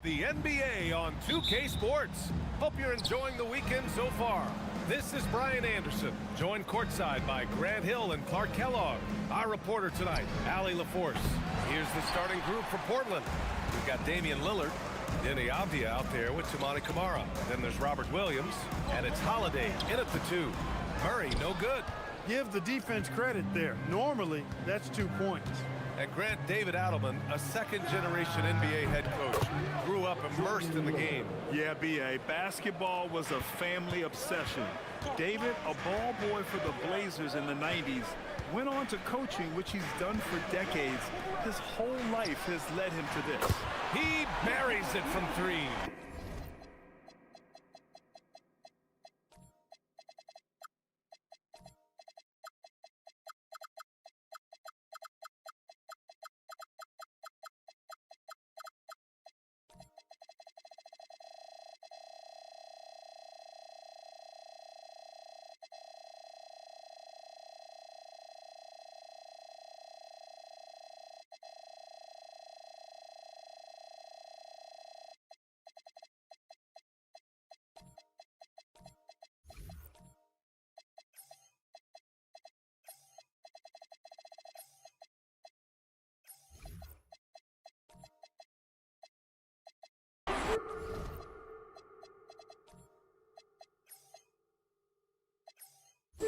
The NBA on 2K Sports. Hope you're enjoying the weekend so far. This is Brian Anderson, joined courtside by Grant Hill and Clark Kellogg. Our reporter tonight, Allie LaForce. Here's the starting group for Portland. We've got Damian Lillard, Denny Avdia out there with Toumani Camara. Then there's Robert Williams, and it's Holiday in at the 2. Murray, no good. Give the defense credit there. Normally, that's 2 points. And Grant David Adelman, a second-generation NBA head coach, grew up immersed in the game. Yeah, B.A., basketball was a family obsession. David, a ball boy for the Blazers in the 90s, went on to coaching, which he's done for decades. His whole life has led him to this. He buries it from 3.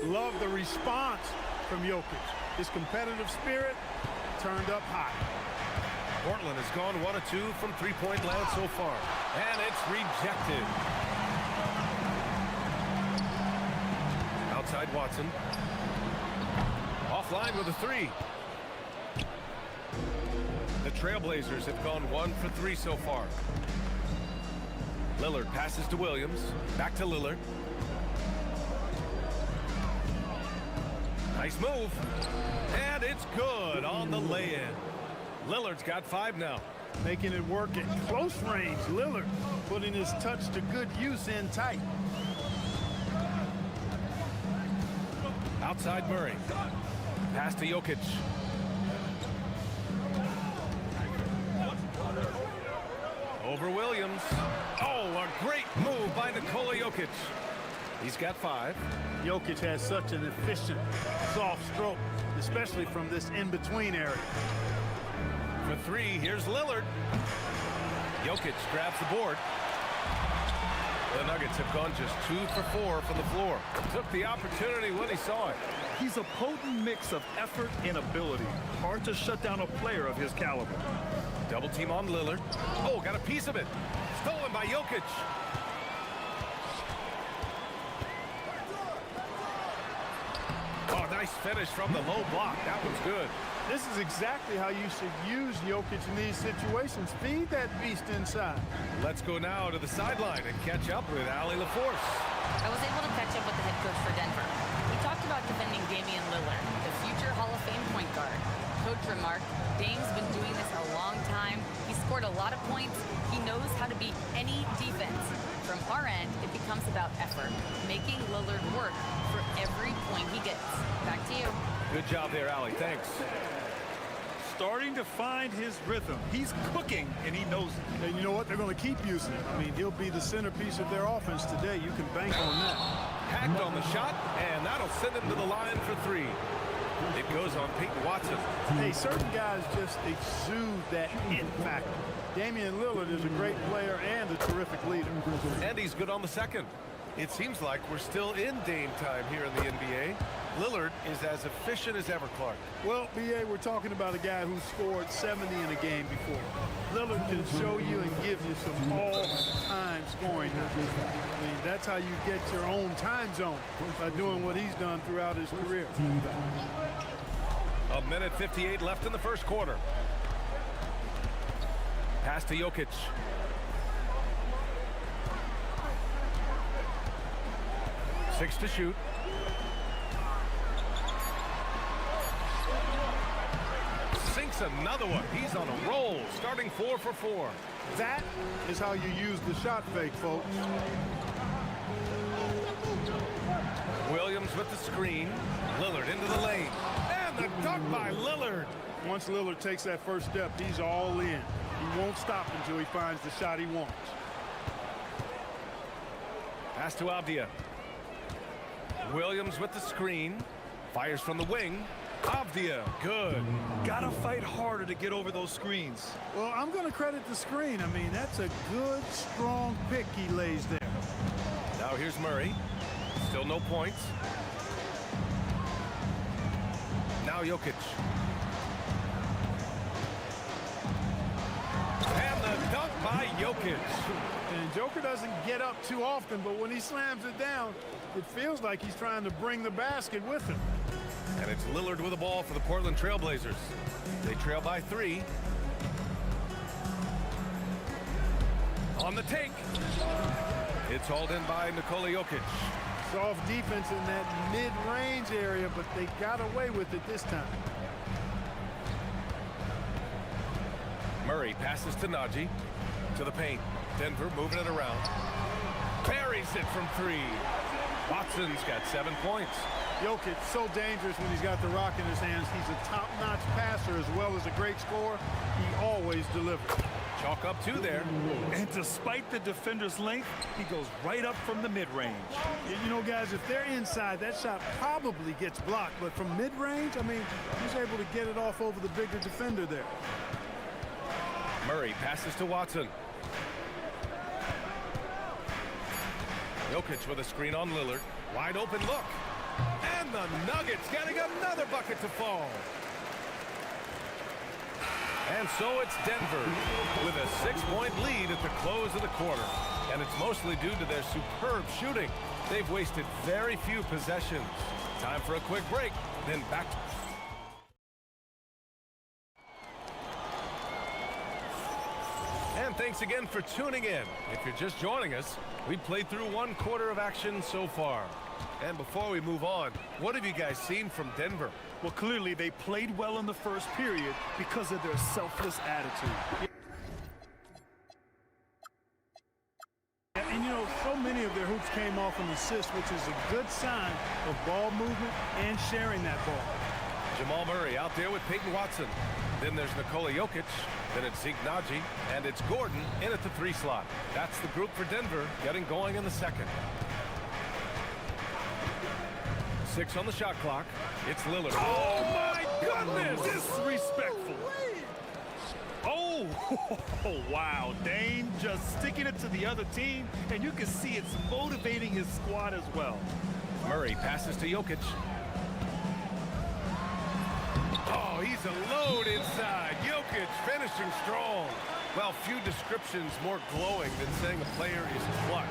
Love the response from Jokic. His competitive spirit turned up high. Portland has gone 1 of 2 from three-point land so far. And it's rejected. Outside Watson. Offline with a 3. The Trailblazers have gone 1 for 3 so far. Lillard passes to Williams. Back to Lillard. Nice move. And it's good on the lay-in. Lillard's got 5 now. Making it work at close range. Lillard putting his touch to good use in tight. Outside Murray. Pass to Jokic. Over Williams. Oh, a great move by Nikola Jokic. He's got 5. Jokic has such an efficient, soft stroke, especially from this in-between area. For 3, here's Lillard. Jokic grabs the board. The Nuggets have gone just 2 for 4 from the floor. Took the opportunity when he saw it. He's a potent mix of effort and ability. Hard to shut down a player of his caliber. Double team on Lillard. Oh, got a piece of it. Stolen by Jokic. Oh, nice finish from the low block. That was good. This is exactly how you should use Jokic in these situations. Feed that beast inside. Let's go now to the sideline and catch up with Allie LaForce. I was able to catch up with the head coach for Denver. We talked about defending Damian Lillard, the future Hall of Fame point guard. Coach remarked, Dame's been doing this a long time. He scored a lot of points. He knows how to beat any defense. From our end, it becomes about effort, making Lillard work for every point he gets. Back to you. Good job there, Allie. Thanks. Starting to find his rhythm. He's cooking, and he knows it. And you know what? They're going to keep using it. I mean, he'll be the centerpiece of their offense today. You can bank on that. Hacked on the shot, and that'll send him to the line for 3. It goes on Peyton Watson. Hey, certain guys just exude that it factor. Damian Lillard is a great player and a terrific leader. And he's good on the second. It seems like we're still in Dame time here in the NBA. Lillard is as efficient as ever, Clark. Well, B.A., we're talking about a guy who scored 70 in a game before. Lillard can show you and give you some all-time scoring. I mean, that's how you get your own time zone, by doing what he's done throughout his career. 1:58 left in the first quarter. Pass to Jokic. Six to shoot. Sinks another one. He's on a roll, starting 4 for 4. That is how you use the shot fake, folks. Williams with the screen. Lillard into the lane. And the dunk by Lillard. Once Lillard takes that first step, he's all in. He won't stop until he finds the shot he wants. Pass to Avdia. Williams with the screen. Fires from the wing. Avdia, good. Gotta fight harder to get over those screens. Well, I'm going to credit the screen. I mean, that's a good, strong pick he lays there. Now here's Murray. Still no points. Now Jokic. And the dunk by Jokic. And Joker doesn't get up too often, but when he slams it down, it feels like he's trying to bring the basket with him. And it's Lillard with the ball for the Portland Trailblazers. They trail by 3. On the take. It's hauled in by Nikola Jokic. Soft defense in that mid-range area, but they got away with it this time. Murray passes to Najee. To the paint. Denver moving it around. Buries it from 3. Watson's got 7 points. Jokic, so dangerous when he's got the rock in his hands. He's a top-notch passer as well as a great scorer. He always delivers. Chalk up 2 there. And despite the defender's length, he goes right up from the mid-range. You know, guys, if they're inside, that shot probably gets blocked. But from mid-range, I mean, he's able to get it off over the bigger defender there. Murray passes to Watson. Jokic with a screen on Lillard. Wide open look. And the Nuggets getting another bucket to fall. And so it's Denver with a 6-point lead at the close of the quarter. And it's mostly due to their superb shooting. They've wasted very few possessions. Time for a quick break, then back to... And thanks again for tuning in. If you're just joining us, we played through 1 quarter of action so far. And before we move on, what have you guys seen from Denver? Well, clearly they played well in the first period because of their selfless attitude. And, you know, so many of their hoops came off an assist, which is a good sign of ball movement and sharing that ball. Jamal Murray out there with Peyton Watson. Then there's Nikola Jokic. Then it's Zeke Najee. And it's Gordon in at the 3 slot. That's the group for Denver getting going in the second. 6 on the shot clock. It's Lillard. Oh, my goodness! Disrespectful. Oh, wow. Dame just sticking it to the other team, and you can see it's motivating his squad as well. Murray passes to Jokic. Oh, he's a load inside. Jokic finishing strong. Well, few descriptions more glowing than saying a player is clutch.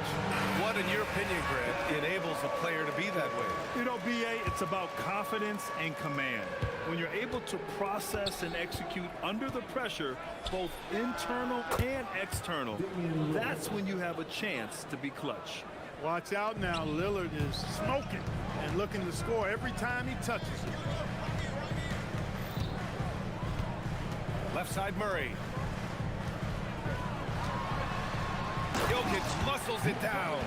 What, in your opinion, Grant, enables a player to be that way? You know, B.A., it's about confidence and command. When you're able to process and execute under the pressure, both internal and external, that's when you have a chance to be clutch. Watch out now. Lillard is smoking and looking to score every time he touches it. Left side Murray. Jokic muscles it down.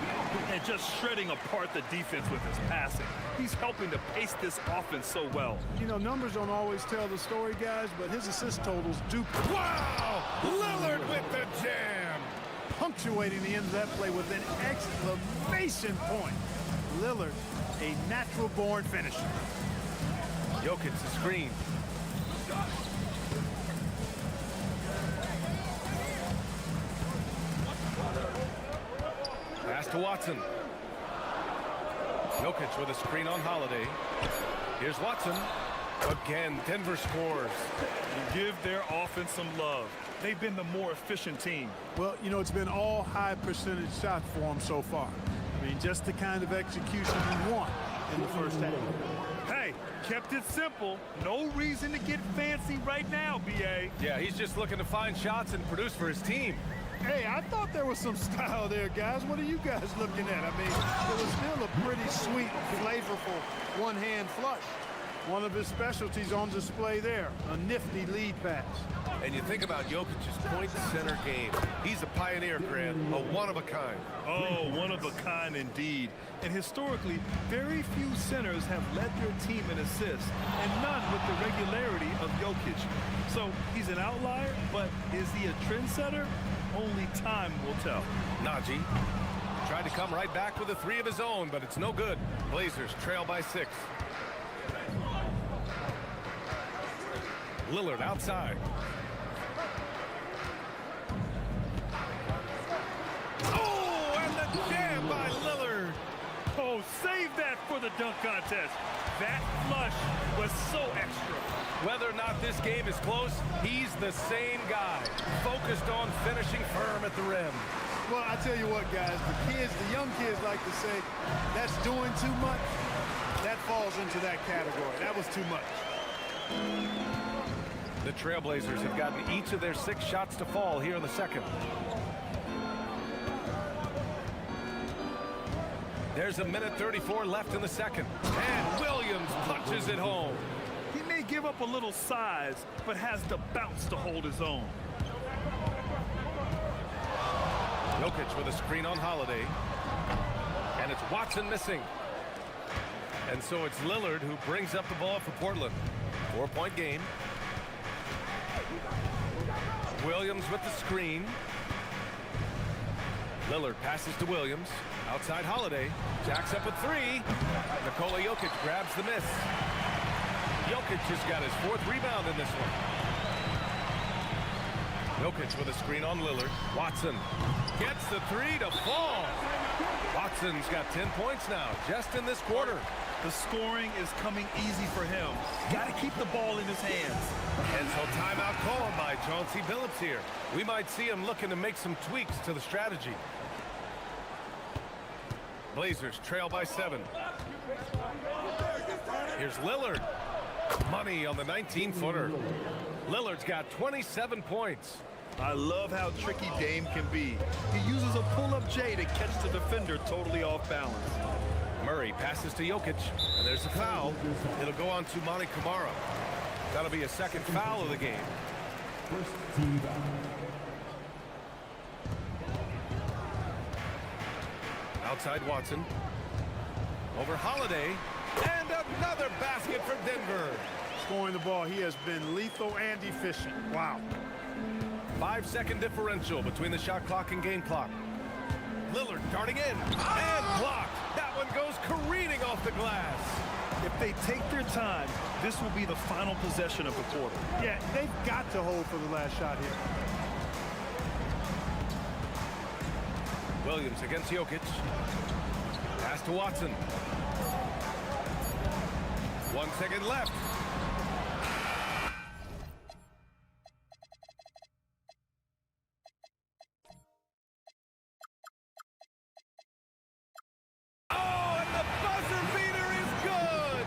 And just shredding apart the defense with his passing. He's helping to pace this offense so well. You know, numbers don't always tell the story, guys, but his assist totals do. Wow! Lillard with the jam! Punctuating the end of that play with an exclamation point. Lillard, a natural-born finisher. Jokic the screen. Pass to Watson. Jokic with a screen on Holiday. Here's Watson. Again, Denver scores. You give their offense some love. They've been the more efficient team. Well, you know, it's been all high percentage shots for them so far. I mean, just the kind of execution you want in the first half. Hey, kept it simple. No reason to get fancy right now, B.A. Yeah, he's just looking to find shots and produce for his team. Hey, I thought there was some style there, guys. What are you guys looking at? I mean, it was still a pretty sweet, flavorful one-hand flush. One of his specialties on display there, a nifty lead pass. And you think about Jokic's point center game. He's a pioneer, Grant, a one-of-a-kind. Oh, one of a kind indeed. And historically, very few centers have led their team in assists, and none with the regularity of Jokic. So he's an outlier, but is he a trendsetter? Only time will tell. Najee tried to come right back with a three of his own, but it's no good. Blazers trail by 6. Lillard outside. Oh, and the jam by Lillard. Oh, save that for the dunk contest. That flush was so extra. Whether or not this game is close, he's the same guy, focused on finishing firm at the rim. Well, I tell you what, guys, the young kids like to say, that's doing too much. That falls into that category. That was too much. The Trailblazers have gotten each of their 6 shots to fall here in the second. There's a minute 34 left in the second. And Williams punches it home. He may give up a little size, but has the bounce to hold his own. Jokic with a screen on Holiday. And it's Watson missing. And so it's Lillard who brings up the ball for Portland. 4-point game. Williams with the screen. Lillard passes to Williams. Outside Holiday. Jacks up with 3. Nikola Jokic grabs the miss. Jokic just got his 4th rebound in this one. Jokic with a screen on Lillard. Watson gets the 3 to fall. Watson's got 10 points now, just in this quarter. The scoring is coming easy for him. Got to keep the ball in his hands. And so timeout called by Chauncey Billups here. We might see him looking to make some tweaks to the strategy. Blazers trail by 7. Here's Lillard. Money on the 19-footer. Lillard's got 27 points. I love how tricky Dame can be. He uses a pull-up J to catch the defender totally off balance. Murray passes to Jokic, and there's a foul. It'll go on to Monty Kamara. That'll be a second foul of the game. Outside Watson. Over Holiday. And another basket for Denver. Scoring the ball, he has been lethal and efficient. Wow. 5-second differential between the shot clock and game clock. Lillard darting in and blocked. That one goes careening off the glass. If they take their time, this will be the final possession of the quarter. Yeah, they've got to hold for the last shot here. Williams against Jokic. Pass to Watson. 1 second left. Oh, and the buzzer beater is good.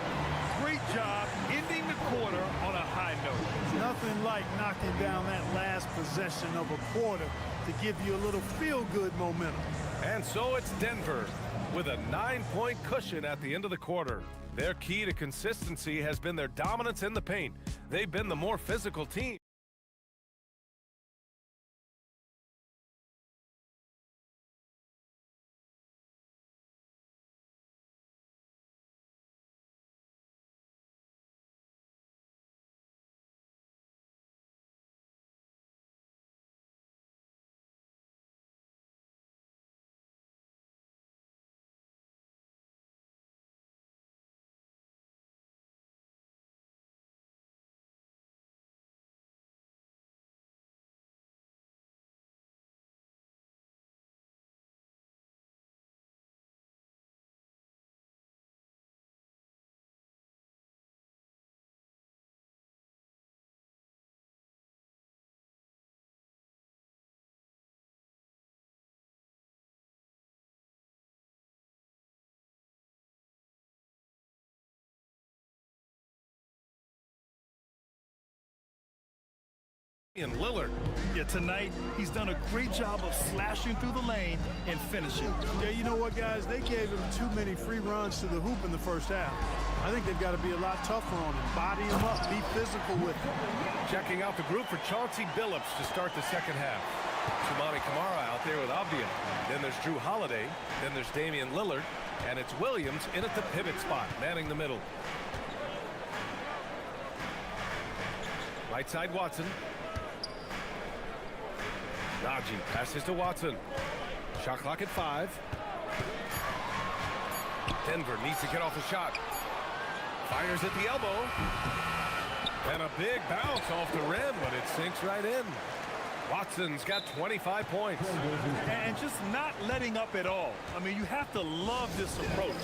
Great job ending the quarter on a high note. Nothing like knocking down that last possession of a quarter to give you a little feel-good momentum. And so it's Denver with a 9-point cushion at the end of the quarter. Their key to consistency has been their dominance in the paint. They've been the more physical team. And Lillard. Yeah, tonight, he's done a great job of slashing through the lane and finishing. Yeah, you know what, guys? They gave him too many free runs to the hoop in the first half. I think they've got to be a lot tougher on him. Body him up. Be physical with him. Checking out the group for Chauncey Billups to start the second half. Sumani Kamara out there with Avdia. Then there's Drew Holiday. Then there's Damian Lillard. And it's Williams in at the pivot spot, manning the middle. Right side Watson. Najee passes to Watson. Shot clock at 5. Denver needs to get off a shot. Fires at the elbow. And a big bounce off the rim, but it sinks right in. Watson's got 25 points. And just not letting up at all. I mean, you have to love this approach.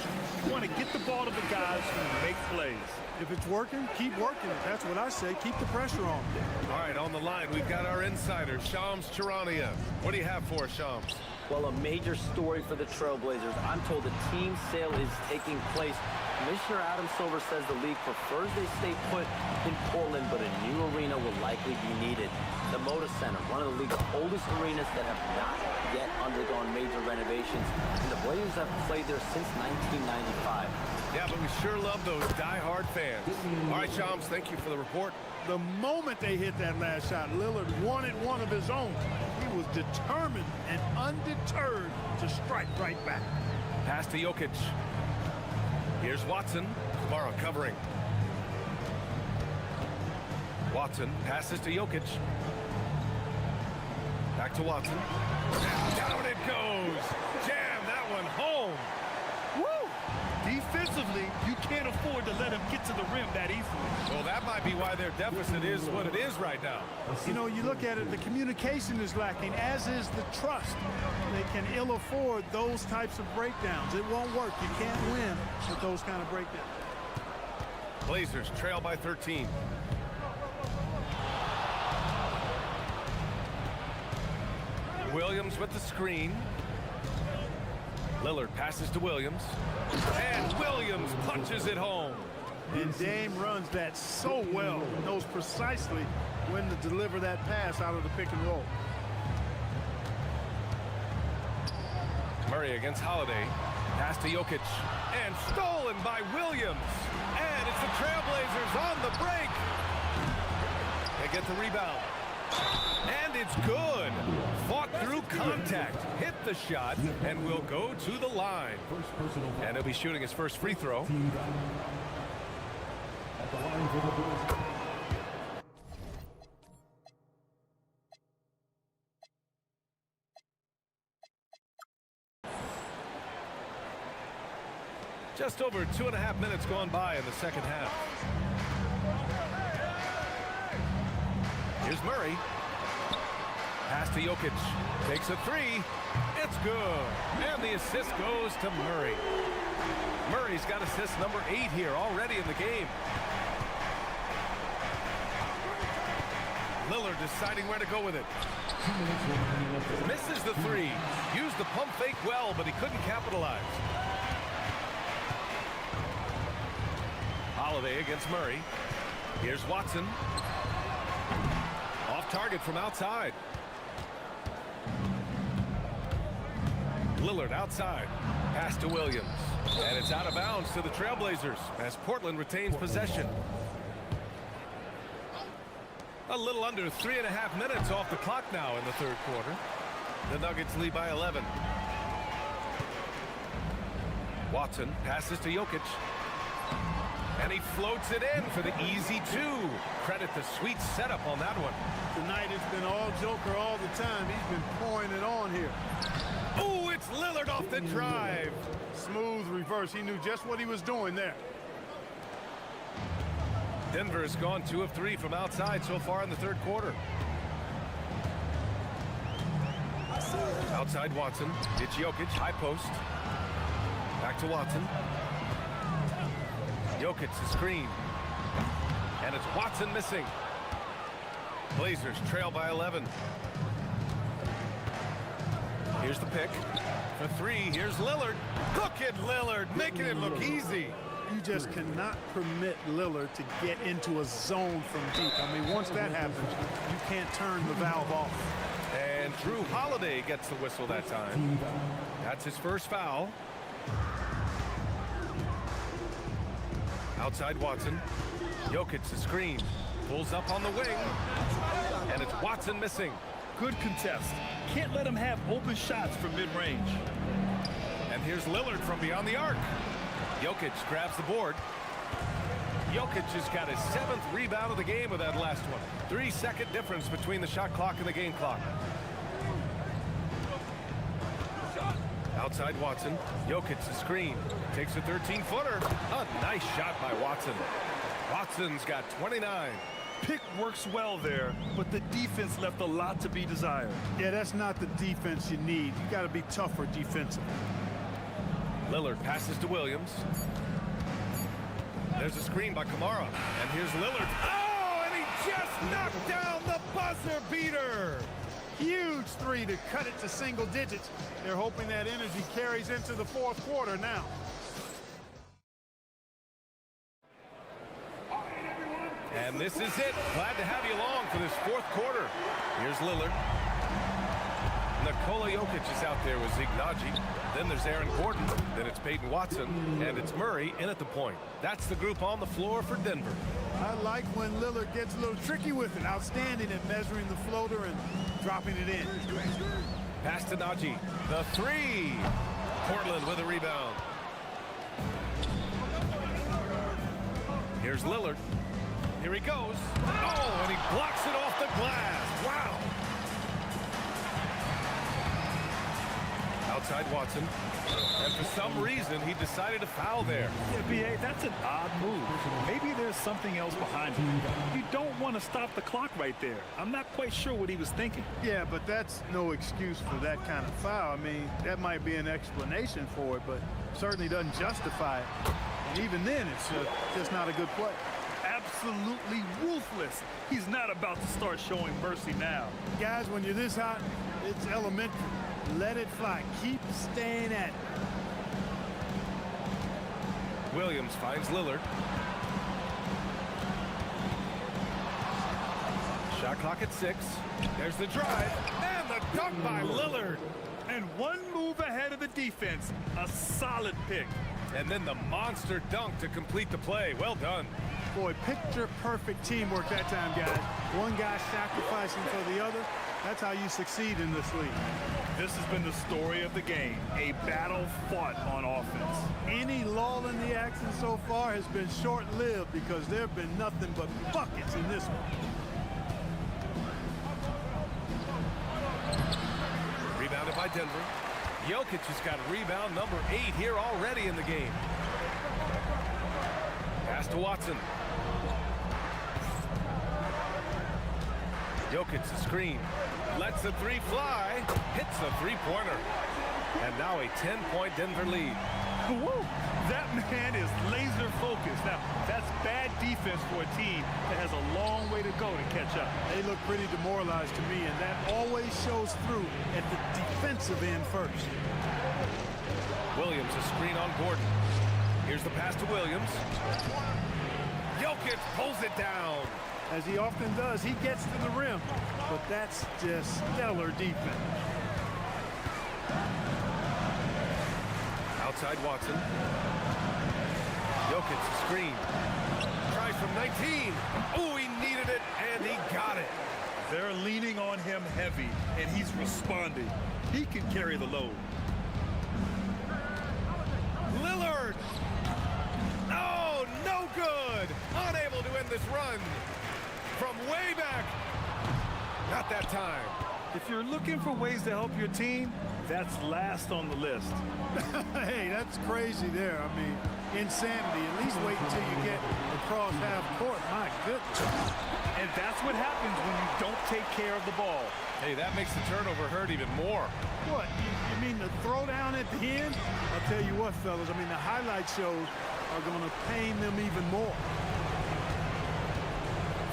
You want to get the ball to the guys who make plays. If it's working, keep working it. That's what I say. Keep the pressure on. All right, on the line, we've got our insider, Shams Charania. What do you have for us, Shams? Well, a major story for the Trailblazers. I'm told the team sale is taking place. Commissioner Adam Silver says the league prefers they stay put in Portland, but a new arena will likely be needed. The Moda Center, one of the league's oldest arenas that have not yet undergone major renovations, and the Blazers have played there since 1995. Yeah, but we sure love those die-hard fans. All right, Shams, thank you for the report. The moment they hit that last shot, Lillard wanted one of his own. He was determined and undeterred to strike right back. Pass to Jokic. Here's Watson. Kamara covering. Watson passes to Jokic. Back to Watson. And down it goes. Jam that one home. Woo! Defensively, you can't afford to let him get to the rim that easily. Well, that might be why their deficit is what it is right now. You know, you look at it, the communication is lacking, as is the trust. They can ill afford those types of breakdowns. It won't work. You can't win with those kind of breakdowns. Blazers trail by 13. Williams with the screen. Lillard passes to Williams. And Williams punches it home. And Dame runs that so well. Knows precisely when to deliver that pass out of the pick and roll. Murray against Holiday. Pass to Jokic. And stolen by Williams. And it's the Trailblazers on the break. They get the rebound. And it's good. Fought through contact. Hit the shot and will go to the line. And he'll be shooting his first free throw. Just over 2.5 minutes gone by in the second half. Here's Murray. Pass to Jokic. Takes a three. It's good. And the assist goes to Murray. Murray's got assist number 8 here already in the game. Lillard deciding where to go with it. Misses the three. Used the pump fake well, but he couldn't capitalize. Holiday against Murray. Here's Watson. Off target from outside. Lillard outside. Pass to Williams. And it's out of bounds to the Trailblazers as Portland retains possession. A little under 3.5 minutes off the clock now in the third quarter. The Nuggets lead by 11. Watson passes to Jokic. And he floats it in for the easy 2. Credit the sweet setup on that one. Tonight it's been all Joker all the time. He's been pouring it on here. Oh, it's Lillard off the drive. Smooth reverse. He knew just what he was doing there. Denver has gone 2 of 3 from outside so far in the third quarter. Outside Watson. It's Jokic, high post. Back to Watson. Jokic the screen. And it's Watson missing. Blazers trail by 11. Here's the pick. For 3, here's Lillard. Look at Lillard making it look easy. You just cannot permit Lillard to get into a zone from deep. I mean, once that happens, you can't turn the valve off. And Drew Holiday gets the whistle that time. That's his first foul. Outside Watson. Jokic the screen. Pulls up on the wing. And it's Watson missing. Good contest. Can't let him have open shots from mid-range. And here's Lillard from beyond the arc. Jokic grabs the board. Jokic has got his 7th rebound of the game with that last one. 3-second difference between the shot clock and the game clock. Outside Watson. Jokic the screen. Takes a 13-footer. A nice shot by Watson. Watson's got 29. Pick works well there, but the defense left a lot to be desired. Yeah, that's not the defense you need. You got to be tougher defensively. Lillard passes to Williams. There's a screen by Kamara. And here's Lillard. Oh, and he just knocked down the buzzer beater. Huge three to cut it to single digits. They're hoping that energy carries into the fourth quarter now. And this is it. Glad to have you along for this fourth quarter. Here's Lillard. Nikola Jokic is out there with Zignaji. Then there's Aaron Gordon. Then it's Peyton Watson. And it's Murray in at the point. That's the group on the floor for Denver. I like when Lillard gets a little tricky with it. Outstanding at measuring the floater and dropping it in. Pass to Naji. The three. Portland with a rebound. Here's Lillard. Here he goes. Oh, and he blocks it off the glass. Wow. Outside Watson. And for some reason, he decided to foul there. Yeah, B.A., that's an odd move. Maybe there's something else behind it. You don't want to stop the clock right there. I'm not quite sure what he was thinking. Yeah, but that's no excuse for that kind of foul. I mean, that might be an explanation for it, but certainly doesn't justify it. And even then, it's just not a good play. Absolutely ruthless. He's not about to start showing mercy now. Guys, when you're this hot, it's elementary. Let it fly. Keep staying at it. Williams finds Lillard. Shot clock at 6. There's the drive. And the dunk by Lillard. And one move ahead of the defense. A solid pick. And then the monster dunk to complete the play. Well done. Boy, picture-perfect teamwork that time, guys. One guy sacrificing for the other. That's how you succeed in this league. This has been the story of the game, a battle fought on offense. Any lull in the action so far has been short-lived because there have been nothing but buckets in this one. Rebounded by Denver. Jokic has got rebound number 8 here already in the game. Pass to Watson. Jokic the screen. Lets the three fly. Hits the three-pointer. And now a 10-point Denver lead. Woo! That man is laser focused. Now, that's bad defense for a team that has a long way to go to catch up. They look pretty demoralized to me, and that always shows through at the defensive end first. Williams a screen on Gordon. Here's the pass to Williams. Jokic pulls it down. As he often does, he gets to the rim, but that's just stellar defense. Outside Watson. Jokic the screen. Tries from 19. Oh, he needed it, and he got it. They're leaning on him heavy, and he's responding. He can carry the load. Lillard. Oh, no good. Unable to end this run. From way back. Not that time. If you're looking for ways to help your team, that's last on the list. Hey, that's crazy there. I mean, insanity. At least wait until you get across half court. My goodness. And that's what happens when you don't take care of the ball. Hey, that makes the turnover hurt even more. What? You mean the throwdown at the end? I'll tell you what, fellas. I mean, the highlight shows are going to pain them even more.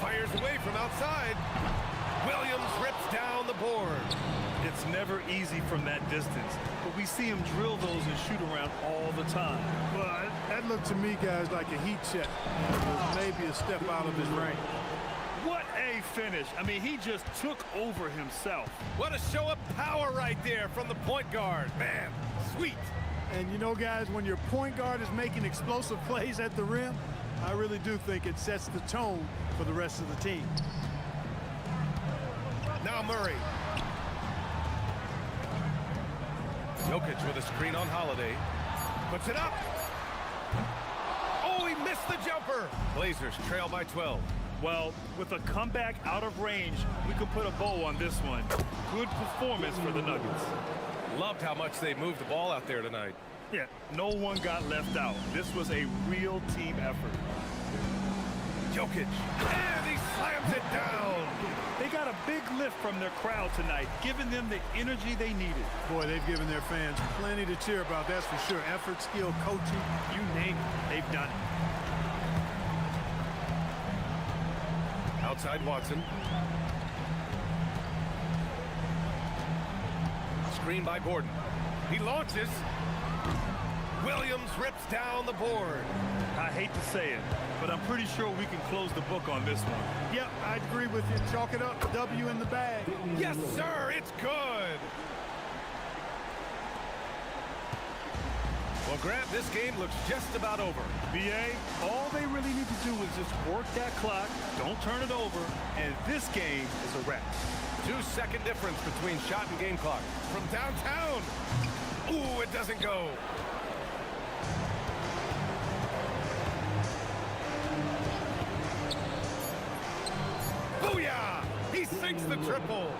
Fires away from outside. Williams rips down the board. It's never easy from that distance, but we see him drill those and shoot around all the time. Well, that looked to me, guys, like a heat check. Maybe a step out of his range. What a finish. I mean, he just took over himself. What a show of power right there from the point guard. Man, sweet. And you know, guys, when your point guard is making explosive plays at the rim, I really do think it sets the tone for the rest of the team. Now Murray. Jokic with a screen on Holiday. Puts it up. Oh, he missed the jumper. Blazers trail by 12. Well, with a comeback out of range, we can put a bow on this one. Good performance for the Nuggets. Loved how much they moved the ball out there tonight. Yeah, no one got left out. This was a real team effort. Jokic. And he slams it down. They got a big lift from their crowd tonight, giving them the energy they needed. Boy, they've given their fans plenty to cheer about, that's for sure. Effort, skill, coaching, you name it, they've done it. Outside Watson. Screen by Gordon. He launches. Williams rips down the board. I hate to say it, but I'm pretty sure we can close the book on this one. Yep, I agree with you. Chalk it up. W in the bag. Yes, sir. It's good. Well, Grant, this game looks just about over. BA, all they really need to do is just work that clock, don't turn it over, and this game is a wrap. 2-second difference between shot and game clock. From downtown. Ooh, it doesn't go. Booyah! He sinks the triple.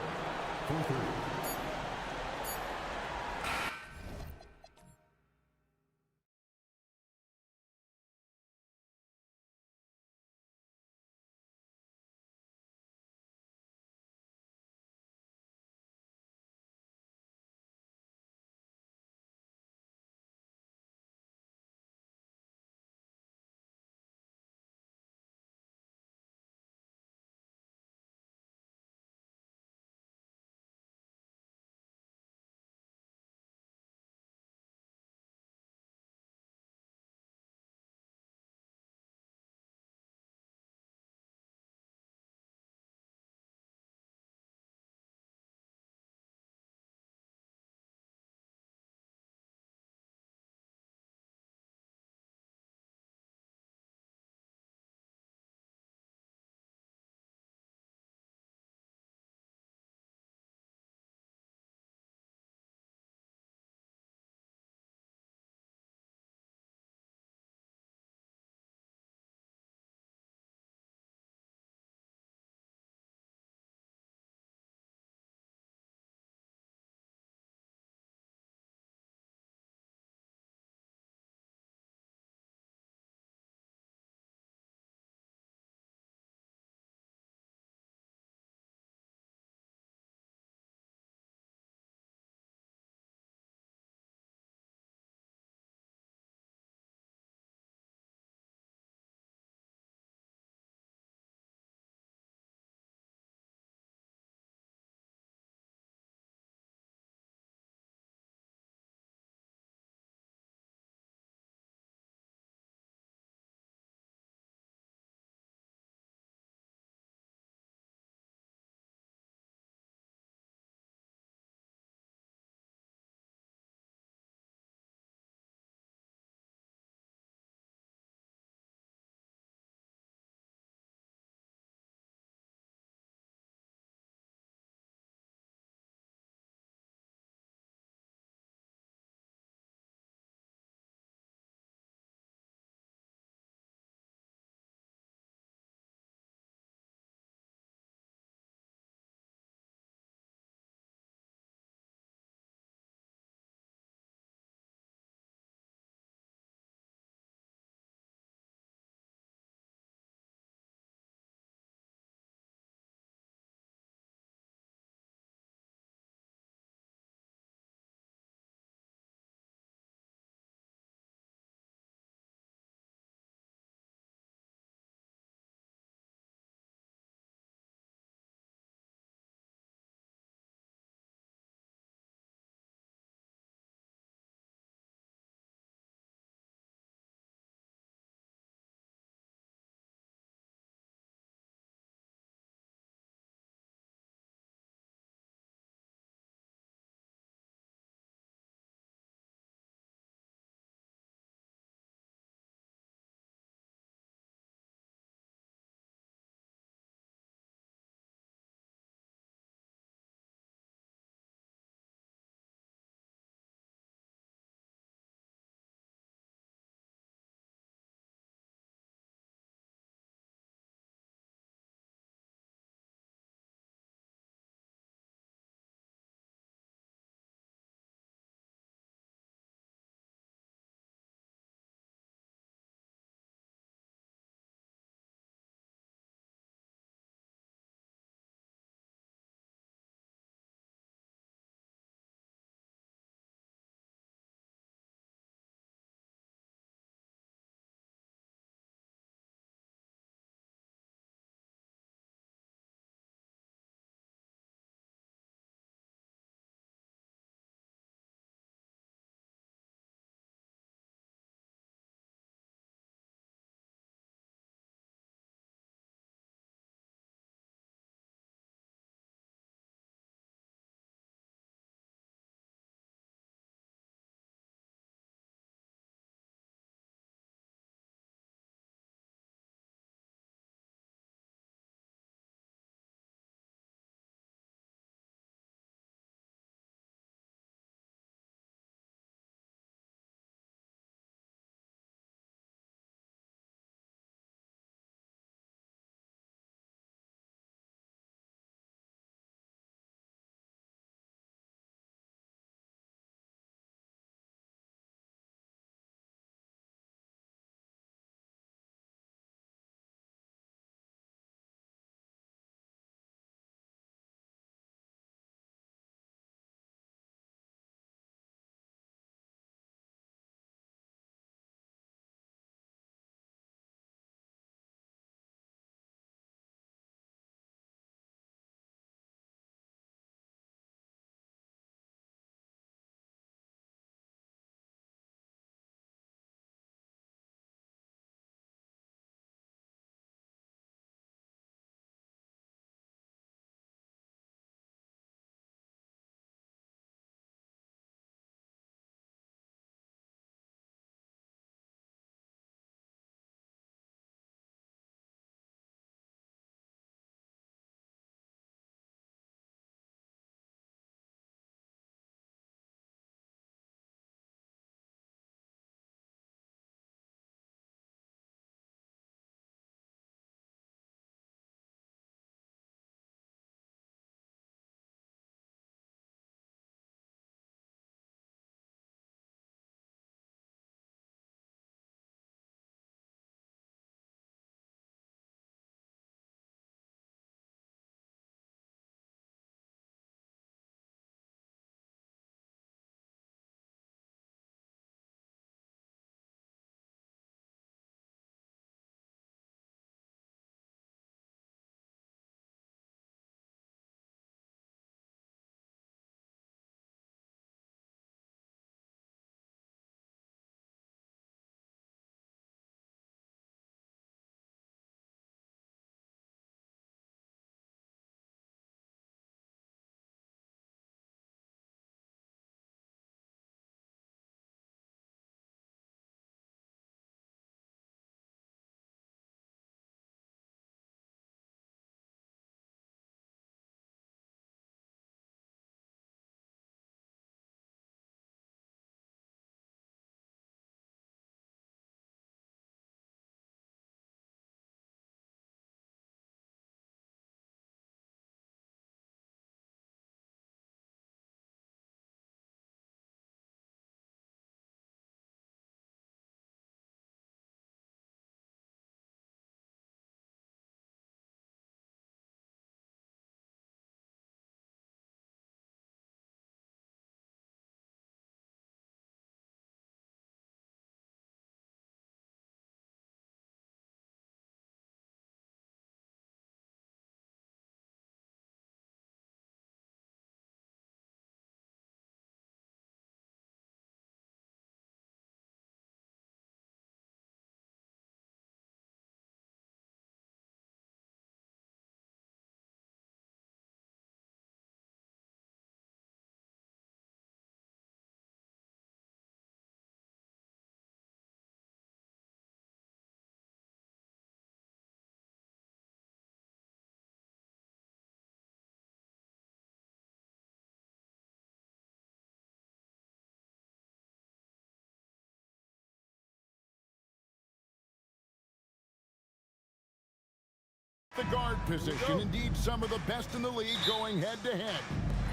The guard position, indeed some of the best in the league going head-to-head.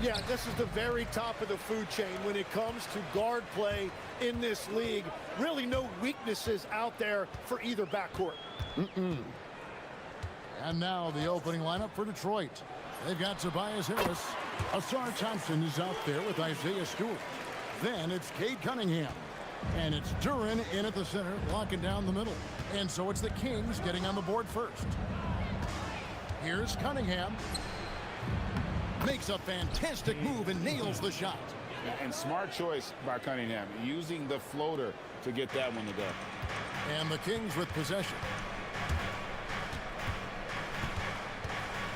Yeah, this is the very top of the food chain when it comes to guard play in this league. Really no weaknesses out there for either backcourt. And now the opening lineup for Detroit. They've got Tobias Harris. Asar Thompson is out there with Isaiah Stewart. Then it's Cade Cunningham. And it's Duren in at the center, locking down the middle. And so it's the Kings getting on the board first. Here's Cunningham. Makes a fantastic move and nails the shot. And smart choice by Cunningham, using the floater to get that one to go. And the Kings with possession.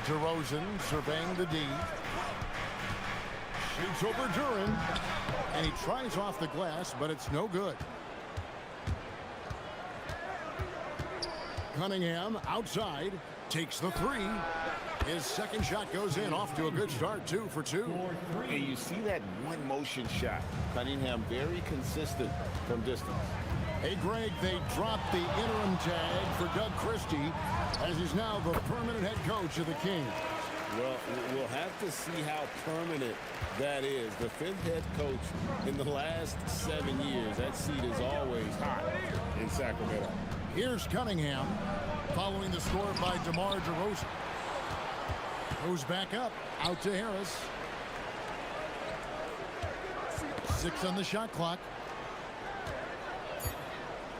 DeRozan surveying the D. Shoots over Duren. And he tries off the glass, but it's no good. Cunningham outside. Takes the three. His second shot goes in, off to a good start, 2 for 2. And you see that one motion shot. Cunningham very consistent from distance. Hey, Greg, they dropped the interim tag for Doug Christie as he's now the permanent head coach of the Kings. Well, we'll have to see how permanent that is. The 5th head coach in the last 7 years. That seat is always hot in Sacramento. Here's Cunningham following the score by DeMar DeRozan. Goes back up, out to Harris. 6 on the shot clock.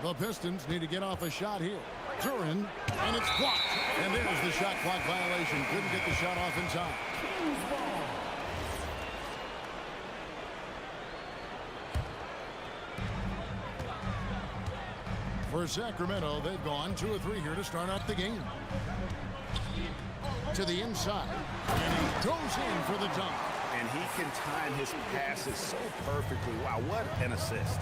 The Pistons need to get off a shot here. Duren, and it's blocked. And there's the shot clock violation. Couldn't get the shot off in time. For Sacramento, they've gone 2 of 3 here to start out the game. To the inside, and he goes in for the dunk. And he can time his passes so perfectly. Wow, what an assist.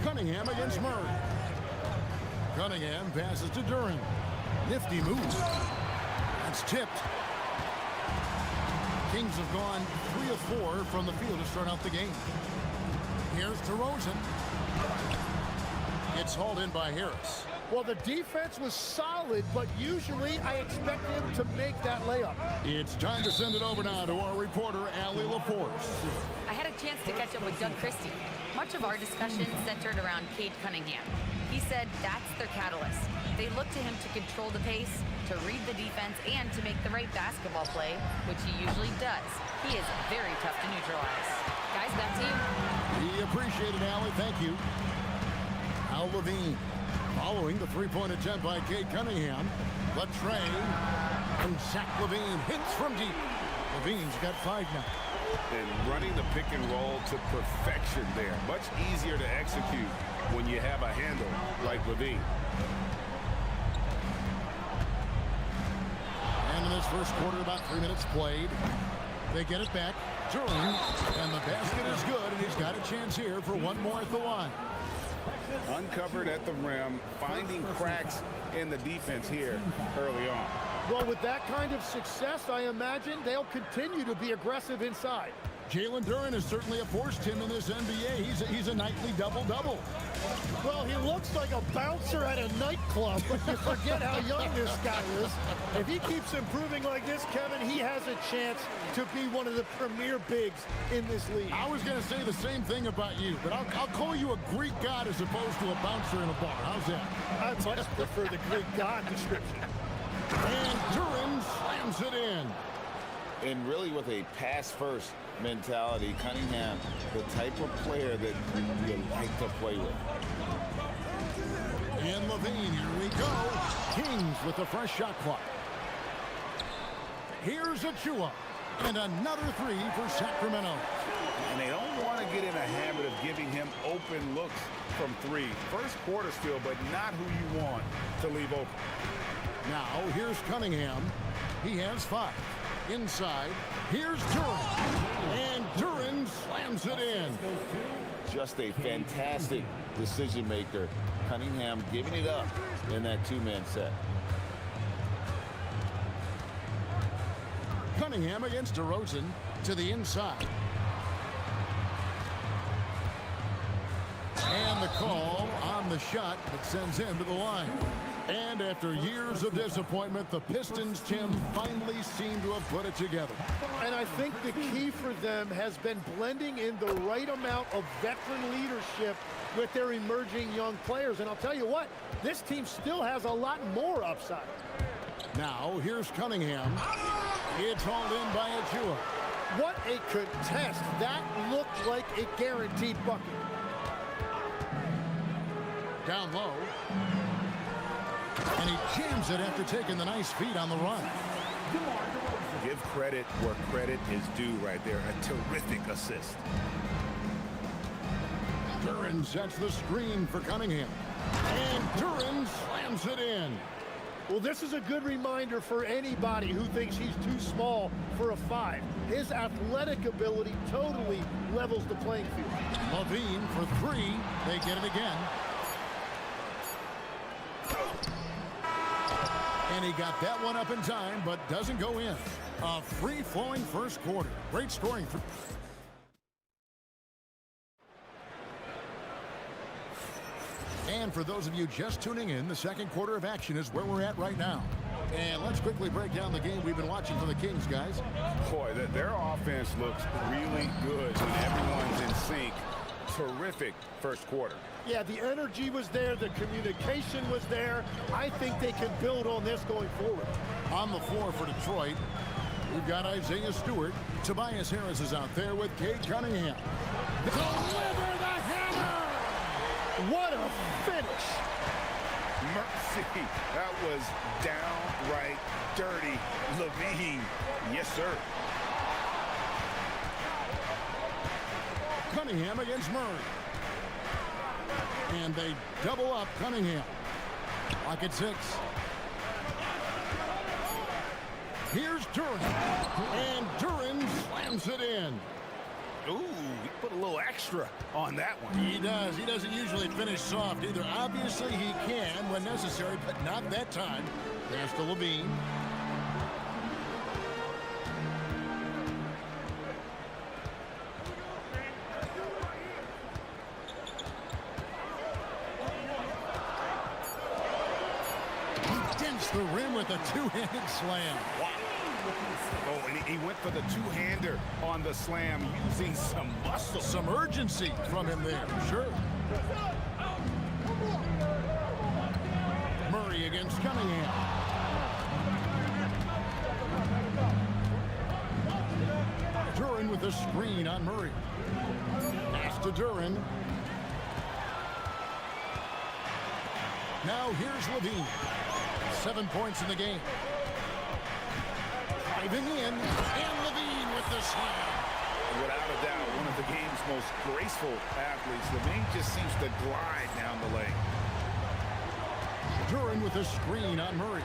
Cunningham against Murray. Cunningham passes to Duren. Nifty move. That's tipped. Kings have gone 3 of 4 from the field to start out the game. Here's DeRozan. It's hauled in by Harris. Well, the defense was solid, but usually I expect him to make that layup. It's time to send it over now to our reporter, Allie LaForce. I had a chance to catch up with Doug Christie. Much of our discussion centered around Cade Cunningham. He said that's their catalyst. They look to him to control the pace, to read the defense, and to make the right basketball play, which he usually does. He is very tough to neutralize. Guys, back to you. We appreciate it, Allie. Thank you. Al Levine following the three-point attempt by Cade Cunningham. But Trey and Zach Levine hits from deep. Levine's got 5 now. And running the pick and roll to perfection there. Much easier to execute when you have a handle like Levine. And in this first quarter, about 3 minutes played. They get it back. Duren, and the basket is good, and he's got a chance here for one more at the line. Uncovered at the rim, finding cracks in the defense here early on. Well, with that kind of success, I imagine they'll continue to be aggressive inside. Jalen Duren is certainly a force, Tim, in this NBA. He's a nightly double-double. Well, he looks like a bouncer at a nightclub, but you forget how young this guy is. If he keeps improving like this, Kevin, he has a chance to be one of the premier bigs in this league. I was going to say the same thing about you, but I'll call you a Greek god as opposed to a bouncer in a bar. How's that? I much prefer the Greek god description. And Duren slams it in. And really with a pass-first mentality, Cunningham, the type of player that you like to play with. And Levine, here we go. Kings with the fresh shot clock. Here's Achua. And another 3 for Sacramento. And they don't want to get in a habit of giving him open looks from 3. First quarter still, but not who you want to leave open. Now, here's Cunningham. He has 5. Inside, here's Duren. And Duren slams it in. Just a fantastic decision maker. Cunningham giving it up in that 2-man set. Cunningham against DeRozan to the inside. And the the call on the shot that sends him to the line. And after years of disappointment, the Pistons, Tim, finally seem to have put it together. And I think the key for them has been blending in the right amount of veteran leadership with their emerging young players. And I'll tell you what, this team still has a lot more upside. Now, here's Cunningham. It's hauled in by Achua. What a contest. That looked like a guaranteed bucket. Down low. And he jams it after taking the nice feed on the run. Give credit where credit is due right there. A terrific assist. Duran sets the screen for Cunningham. And Duran slams it in. Well, this is a good reminder for anybody who thinks he's too small for a 5. His athletic ability totally levels the playing field. Levine for 3. They get it again. And he got that one up in time, but doesn't go in. A free-flowing first quarter. Great scoring for... And for those of you just tuning in, the second quarter of action is where we're at right now. And let's quickly break down the game we've been watching for the Kings, guys. Boy, their offense looks really good when everyone's in sync. Terrific first quarter. Yeah, the energy was there. The communication was there. I think they can build on this going forward. On the floor for Detroit, we've got Isaiah Stewart. Tobias Harris is out there with Cade Cunningham. Deliver the hammer! What a finish! Mercy, that was downright dirty. Levine, yes, sir. Cunningham against Murray. And they double up Cunningham. Lock at 6. Here's Duran. And Duran slams it in. Ooh, he put a little extra on that one. He does. He doesn't usually finish soft either. Obviously, he can when necessary, but not that time. Pass to Levine. The rim with a two-handed slam. Wow. Oh, and he went for the two-hander on the slam using some muscle. Some urgency from him there, sure. Murray against Cunningham. Duran with a screen on Murray. Pass to Duran. Now here's Levine. 7 points in the game. Driving in, and Levine with the slam. Without a doubt, one of the game's most graceful athletes. Levine just seems to glide down the lane. Duran with a screen on Murray.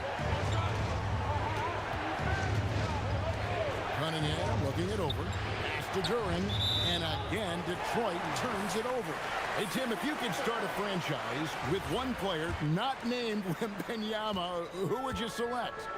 Cunningham looking it over. Pass to Duran, and again Detroit turns it over. Hey, Tim, if you could start a franchise with one player not named Wembanyama, who would you select?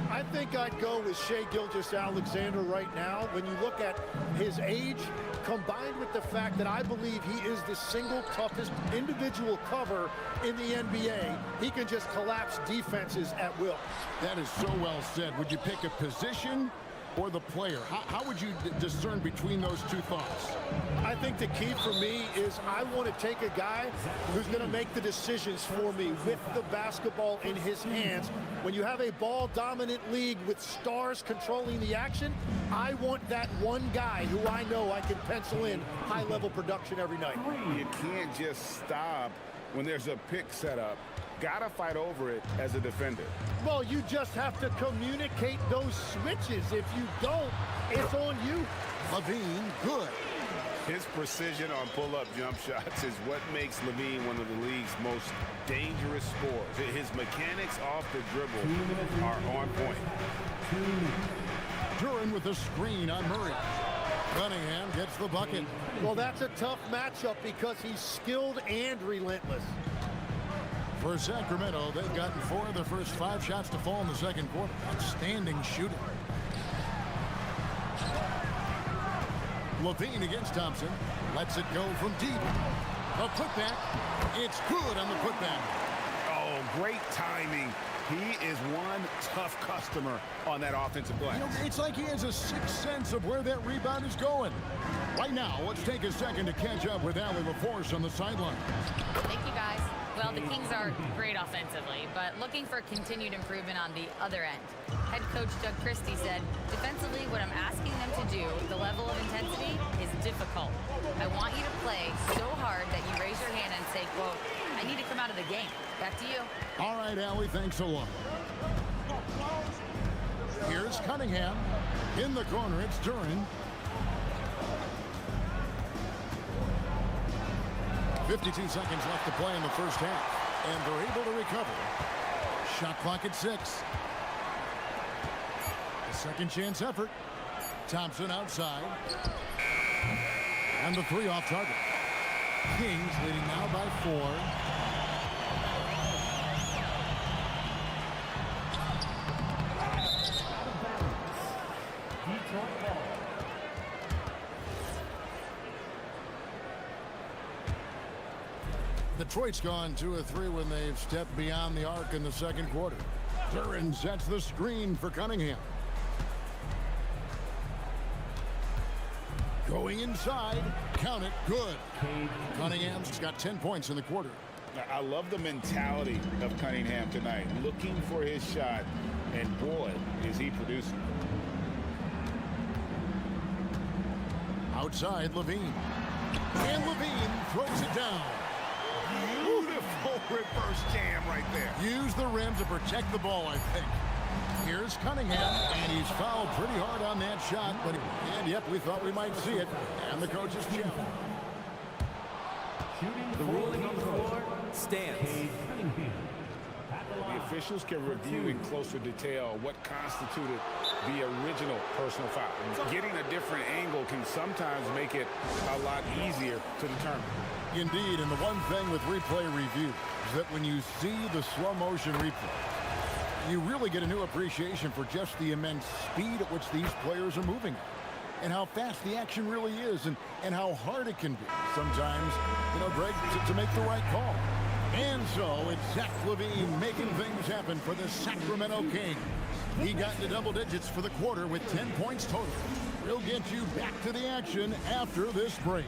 I think I'd go with Shai Gilgeous-Alexander right now. When you look at his age, combined with the fact that I believe he is the single toughest individual cover in the NBA, he can just collapse defenses at will. That is so well said. Would you pick a position or the player? How would you discern between those two thoughts? I think the key for me is I want to take a guy who's going to make the decisions for me with the basketball in his hands. When you have a ball-dominant league with stars controlling the action, I want that one guy who I know I can pencil in high-level production every night. You can't just stop when there's a pick set up. Gotta fight over it as a defender. Well, you just have to communicate those switches. If you don't, it's on you. Levine, good. His precision on pull-up jump shots is what makes Levine one of the league's most dangerous scorers. His mechanics off the dribble are on point. Duran with a screen on Murray. Cunningham gets the bucket. Well, that's a tough matchup because he's skilled and relentless. For Sacramento, they've gotten 4 of their first 5 shots to fall in the second quarter. Outstanding shooting. Levine against Thompson. Lets it go from deep. A putback. It's good on the putback. Oh, great timing. He is one tough customer on that offensive glass. You know, it's like he has a sixth sense of where that rebound is going. Right now, let's take a second to catch up with Allie LaForce on the sideline. Thank you, guys. Well, the Kings are great offensively, but looking for continued improvement on the other end. Head coach Doug Christie said, defensively, what I'm asking them to do, the level of intensity, is difficult. I want you to play so hard that you raise your hand and say, quote, I need to come out of the game. Back to you. All right, Allie, thanks a lot. Here's Cunningham. In the corner, it's Duran. 52 seconds left to play in the first half, and they're able to recover. Shot clock at 6. A second chance effort. Thompson outside. And the 3 off target. Kings leading now by 4. Detroit's gone 2 of 3 when they've stepped beyond the arc in the second quarter. Duran sets the screen for Cunningham. Going inside, count it, good. Cunningham's got 10 points in the quarter. I love the mentality of Cunningham tonight, looking for his shot, and boy, is he producing. Outside, Levine. And Levine throws it down. Beautiful reverse jam right there. Use the rim to protect the ball, I think. Here's Cunningham, and he's fouled pretty hard on that shot, but and yep, we thought we might see it, and the coach is checked. The ruling on the floor stands. The officials can review in closer detail what constituted the original personal foul. Getting a different angle can sometimes make it a lot easier to determine. Indeed, and the one thing with replay review is that when you see the slow motion replay, you really get a new appreciation for just the immense speed at which these players are moving and how fast the action really is and how hard it can be sometimes, you know, Greg, to make the right call. And so it's Zach LaVine making things happen for the Sacramento Kings. He got into double digits for the quarter with 10 points total. We'll get you back to the action after this break.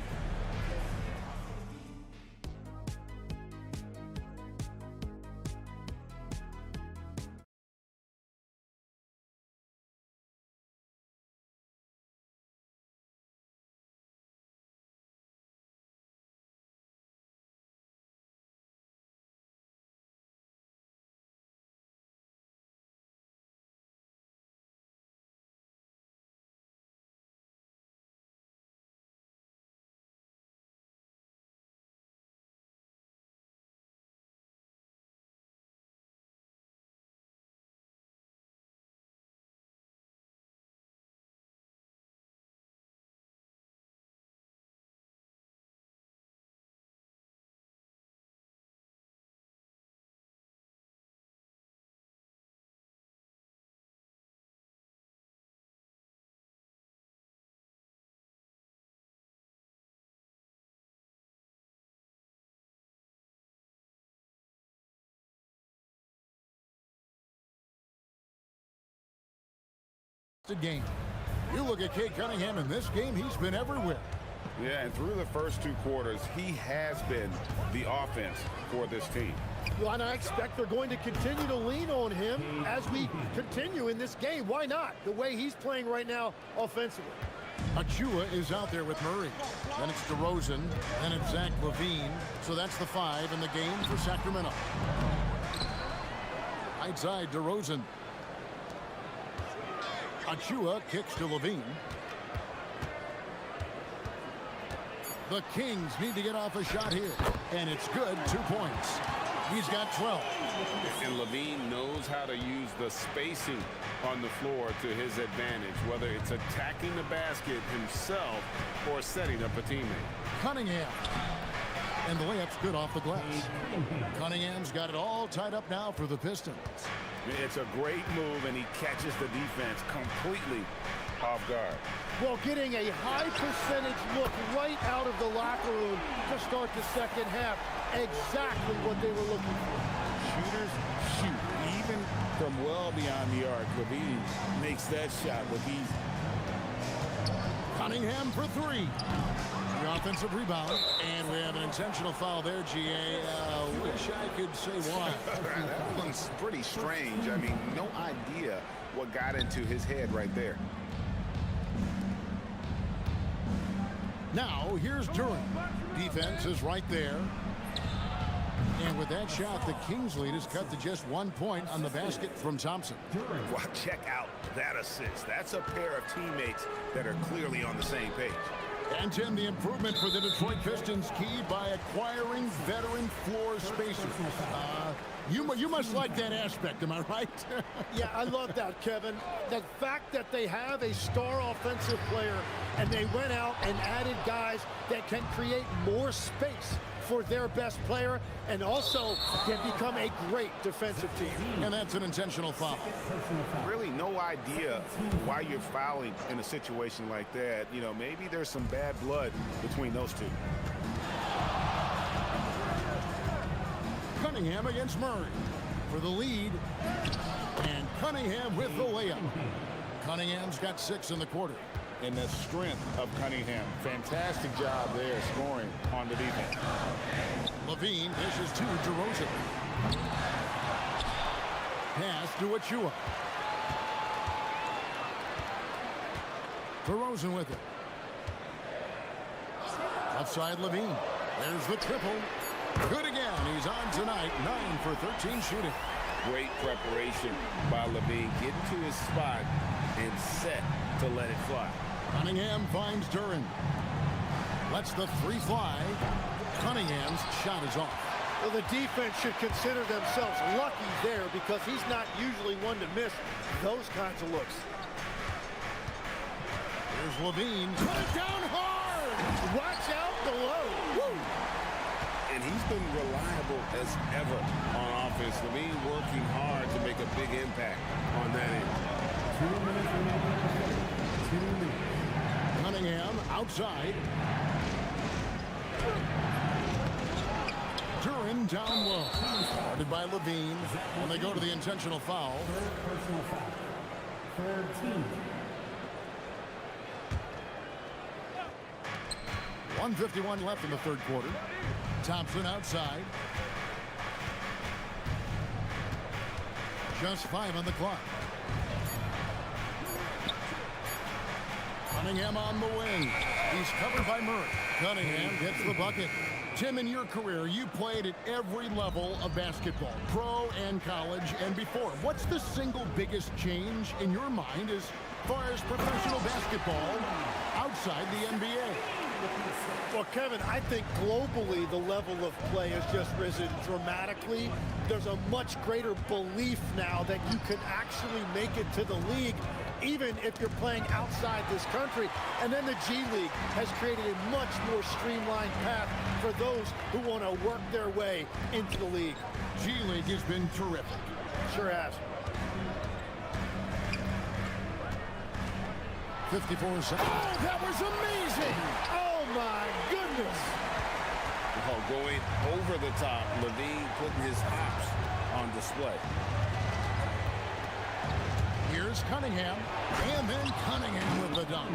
Game. You look at Cade Cunningham in this game, he's been everywhere. Yeah, and through the first 2 quarters, he has been the offense for this team. Well, and I expect they're going to continue to lean on him as we continue in this game. Why not? The way he's playing right now offensively. Achua is out there with Murray. Then it's DeRozan. Then it's Zach LaVine. So that's the 5 in the game for Sacramento. Right side, DeRozan. Achua kicks to LaVine. The Kings need to get off a shot here. And it's good, 2 points. He's got 12. And LaVine knows how to use the spacing on the floor to his advantage, whether it's attacking the basket himself or setting up a teammate. Cunningham. And the layup's good off the glass. Cunningham's got it all tied up now for the Pistons. It's a great move, and he catches the defense completely off guard. Well, getting a high percentage look right out of the locker room to start the second half. Exactly what they were looking for. Shooters shoot. Even from well beyond the arc, Levine makes that shot with ease. Cunningham for three. The offensive rebound. And we have an intentional foul there, GA. Wish I could say why. That one's pretty strange. I mean, no idea what got into his head right there. Now, here's Durham. Defense is right there. And with that shot, the Kings lead is cut to just 1 point on the basket from Thompson. Well, check out that assist. That's a pair of teammates that are clearly on the same page. And Tim, the improvement for the Detroit Pistons key by acquiring veteran floor spacers. You must like that aspect, am I right? Yeah, I love that, Kevin. The fact that they have a star offensive player and they went out and added guys that can create more space for their best player and also can become a great defensive team. And that's an intentional foul. Really no idea why you're fouling in a situation like that. You know, maybe there's some bad blood between those two. Cunningham against Murray for the lead. And Cunningham with the layup. Cunningham's got 6 in the quarter. And the strength of Cunningham. Fantastic job there scoring on the defense. Levine dishes to DeRozan. Pass to Achua. DeRozan with it. Outside Levine. There's the triple. Good again. He's on tonight. 9 for 13 shooting. Great preparation by Levine. Getting to his spot and set to let it fly. Cunningham finds Duran. Lets the three fly. Cunningham's shot is off. Well, the defense should consider themselves lucky there because he's not usually one to miss those kinds of looks. Here's Levine. Put it down hard. Watch out below. Woo. And he's been reliable as ever on offense. Levine working hard to make a big impact on that end. 2 minutes remaining. 2 minutes. Cunningham outside. Duran down low. Started by Levine. And they go to the intentional foul. Third personal foul. Third team. 1:51 left in the third quarter. Thompson outside. Just 5 on the clock. Cunningham on the wing. He's covered by Murray. Cunningham gets the bucket. Tim, in your career, you played at every level of basketball, pro and college and before. What's the single biggest change in your mind as far as professional basketball outside the NBA? Well, Kevin, I think globally the level of play has just risen dramatically. There's a much greater belief now that you can actually make it to the league, even if you're playing outside this country. And then the G League has created a much more streamlined path for those who want to work their way into the league. G League has been terrific. Sure has. 54 seconds. Oh, that was amazing! Oh, my goodness! Oh, going over the top. Levine putting his hops on display. Here's Cunningham, and then Cunningham with the dunk.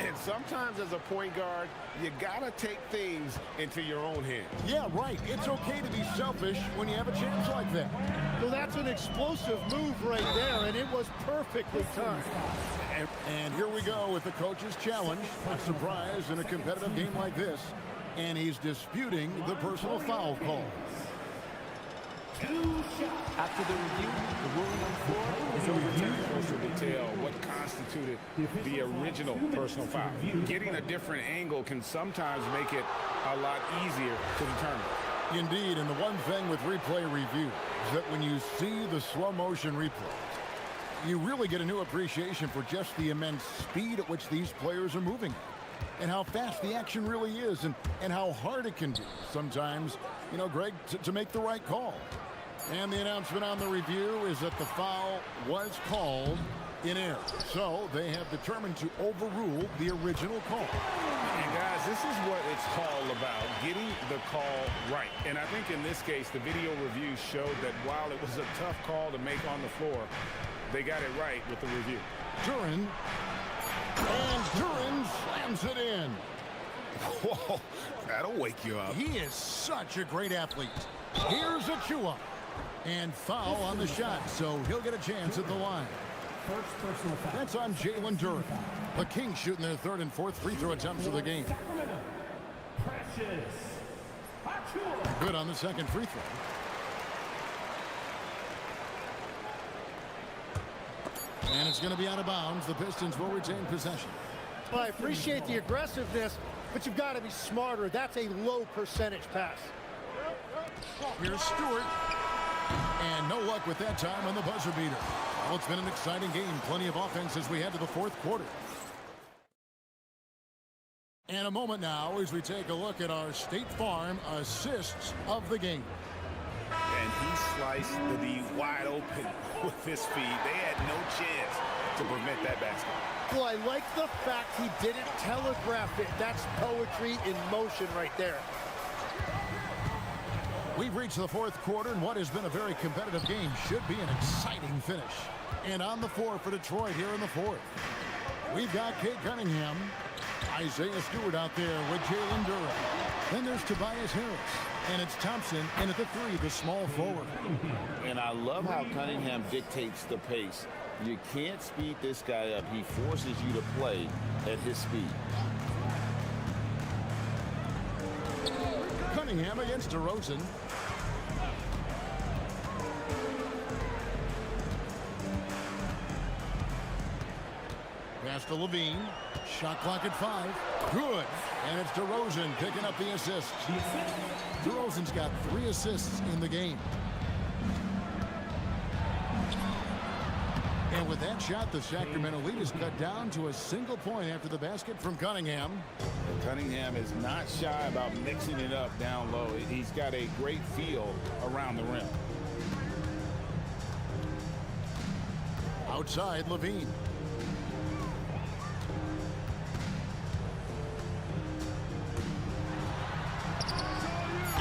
And sometimes as a point guard, you gotta take things into your own hands. Yeah, right. It's okay to be selfish when you have a chance like that. Well, that's an explosive move right there, and it was perfectly timed. And here we go with the coach's challenge. A surprise in a competitive game like this. And he's disputing the personal foul call. After the review, the ruling on the floor is a review. Closer detail what constituted the original personal foul. Getting a different angle can sometimes make it a lot easier to determine. Indeed, and the one thing with replay review is that when you see the slow motion replay, you really get a new appreciation for just the immense speed at which these players are moving and how fast the action really is and how hard it can be sometimes, you know, Greg, to make the right call. And the announcement on the review is that the foul was called in air. So they have determined to overrule the original call. And guys, this is what it's all about, getting the call right. And I think in this case, the video review showed that while it was a tough call to make on the floor, they got it right with the review. Duran. And Duran slams it in. Whoa, that'll wake you up. He is such a great athlete. Here's Achua. And foul on the shot, so he'll get a chance at the line. First personal foul. That's on Jalen Duran. The Kings shooting their third and fourth free throw attempts of the game. Good on the second free throw. And it's going to be out of bounds. The Pistons will retain possession. Well, I appreciate the aggressiveness, but you've got to be smarter. That's a low percentage pass. Here's Stewart. And no luck with that time on the buzzer beater. Well, it's been an exciting game. Plenty of offense as we head to the fourth quarter. And a moment now as we take a look at our State Farm assists of the game. And he sliced the wide open with his feet. They had no chance to prevent that basket. Well, I like the fact he didn't telegraph it. That's poetry in motion right there. We've reached the fourth quarter, and what has been a very competitive game should be an exciting finish. And on the floor for Detroit here in the fourth, we've got Cade Cunningham, Isaiah Stewart out there with Jalen Duran. Then there's Tobias Harris, and it's Thompson, and at the three, the small forward. And I love how Cunningham dictates the pace. You can't speed this guy up. He forces you to play at his speed. Cunningham against DeRozan. Pass to Levine. Shot clock at 5. Good. And it's DeRozan picking up the assist. DeRozan's got 3 assists in the game. And with that shot, the Sacramento lead is cut down to a single point after the basket from Cunningham. Cunningham is not shy about mixing it up down low. He's got a great feel around the rim. Outside, Levine.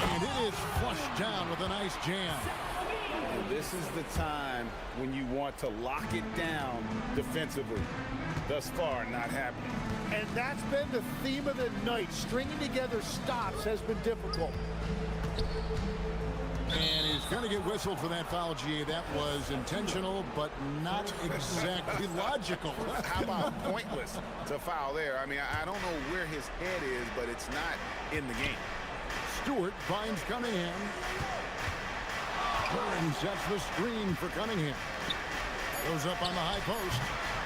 And it is flushed down with a nice jam. And this is the time when you want to lock it down defensively. Thus far, not happening. And that's been the theme of the night. Stringing together stops has been difficult. And he's going to get whistled for that foul, GA. That was intentional, but not exactly logical. How about pointless to foul there? I mean, I don't know where his head is, but it's not in the game. Stewart finds Cunningham. Burns sets the screen for Cunningham. Goes up on the high post.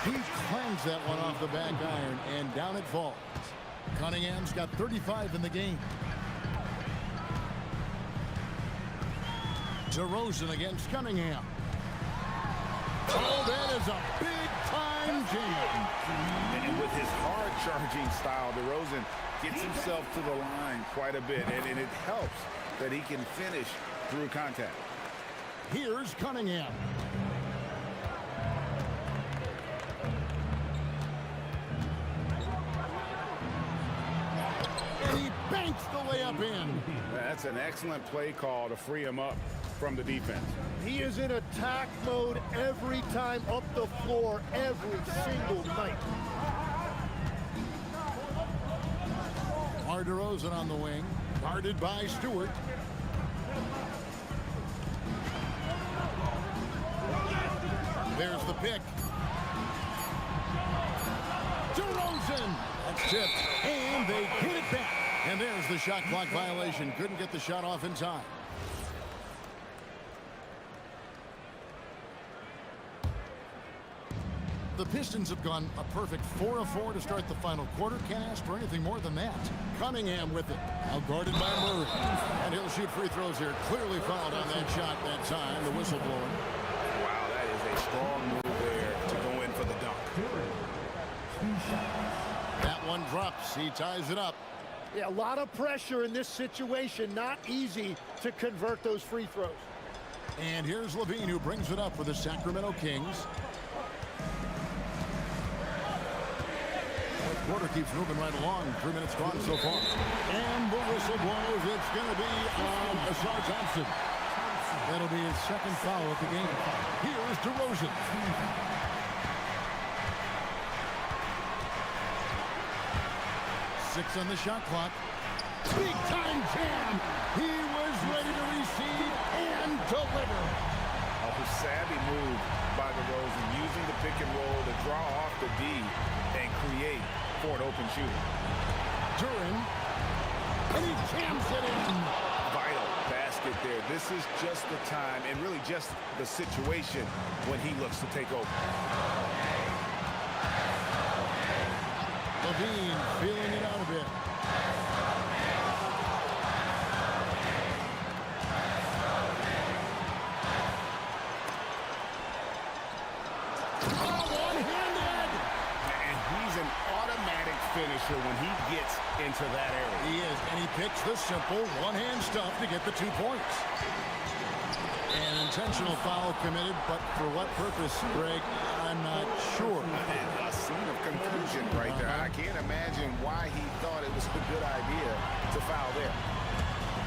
He clangs that one off the back iron, and down it falls. Cunningham's got 35 in the game. DeRozan against Cunningham. Oh, that is a big-time jam. And with his hard-charging style, DeRozan gets himself to the line quite a bit, and it helps that he can finish through contact. Here's Cunningham. And he banks the layup in. That's an excellent play call to free him up from the defense. He is in attack mode every time up the floor, every single night. DeRozan on the wing, guarded by Stewart. There's the pick. DeRozan! That's tipped, and they get it back. And there's the shot clock violation. Couldn't get the shot off in time. The Pistons have gone a perfect 4 of 4 to start the final quarter. Can't ask for anything more than that. Cunningham with it. Now guarded by Murray. And he'll shoot free throws here. Clearly fouled on that shot that time. The whistle blowing. Wow, that is a strong move there to go in for the dunk. That one drops. He ties it up. Yeah, a lot of pressure in this situation. Not easy to convert those free throws. And here's Levine, who brings it up for the Sacramento Kings. Quarter keeps moving right along. 3 minutes gone so far. And the whistle blows. It's going to be on Asar Thompson. That'll be his second foul of the game. Here's DeRozan. 6 on the shot clock. Big time jam. He was ready to receive and deliver. A savvy move by DeRozan, using the pick and roll to draw off the D and create for an open shooter. Duran. And he jams it in. Vital basket there. This is just the time and really just the situation when he looks to take over. Levine feeling it out a bit. One-handed! And he's an automatic finisher when he gets into that area. He is, and he picks the simple one-hand stuff to get the 2 points. An intentional foul committed, but for what purpose, Greg, I'm not sure. A scene of confusion right there. I can't imagine why he thought it was a good idea to foul there.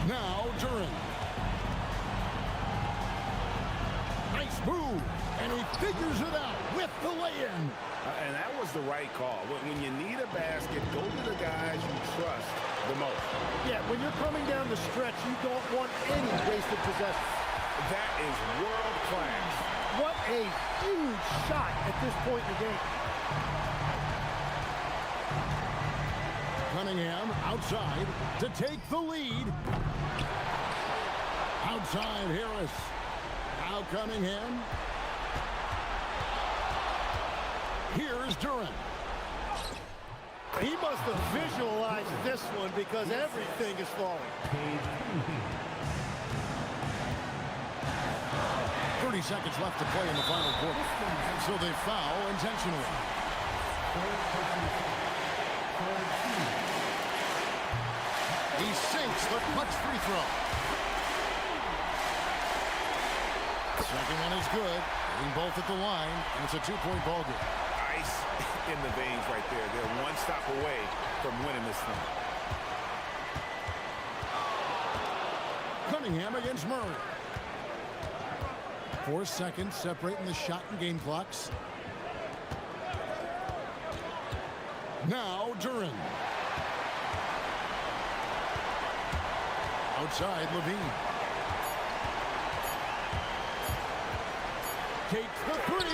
Now, Duran. Nice move, and he figures it out with the lay-in. And that was the right call. When you need a basket, go to the guys you trust the most. Yeah, when you're coming down the stretch, you don't want any wasted possession. That is world class. What a huge shot at this point in the game. Cunningham outside to take the lead. Outside Harris. Now Cunningham. Here's Duran. He must have visualized this one because everything is falling. 30 seconds left to play in the final quarter. So they foul intentionally. He sinks the clutch free throw. Second one is good. Hitting both at the line, and it's a 2-point ball game. Ice in the veins right there. They're one stop away from winning this thing. Cunningham against Murray. 4 seconds separating the shot and game clocks. Now Duran. Outside Levine. Takes the three.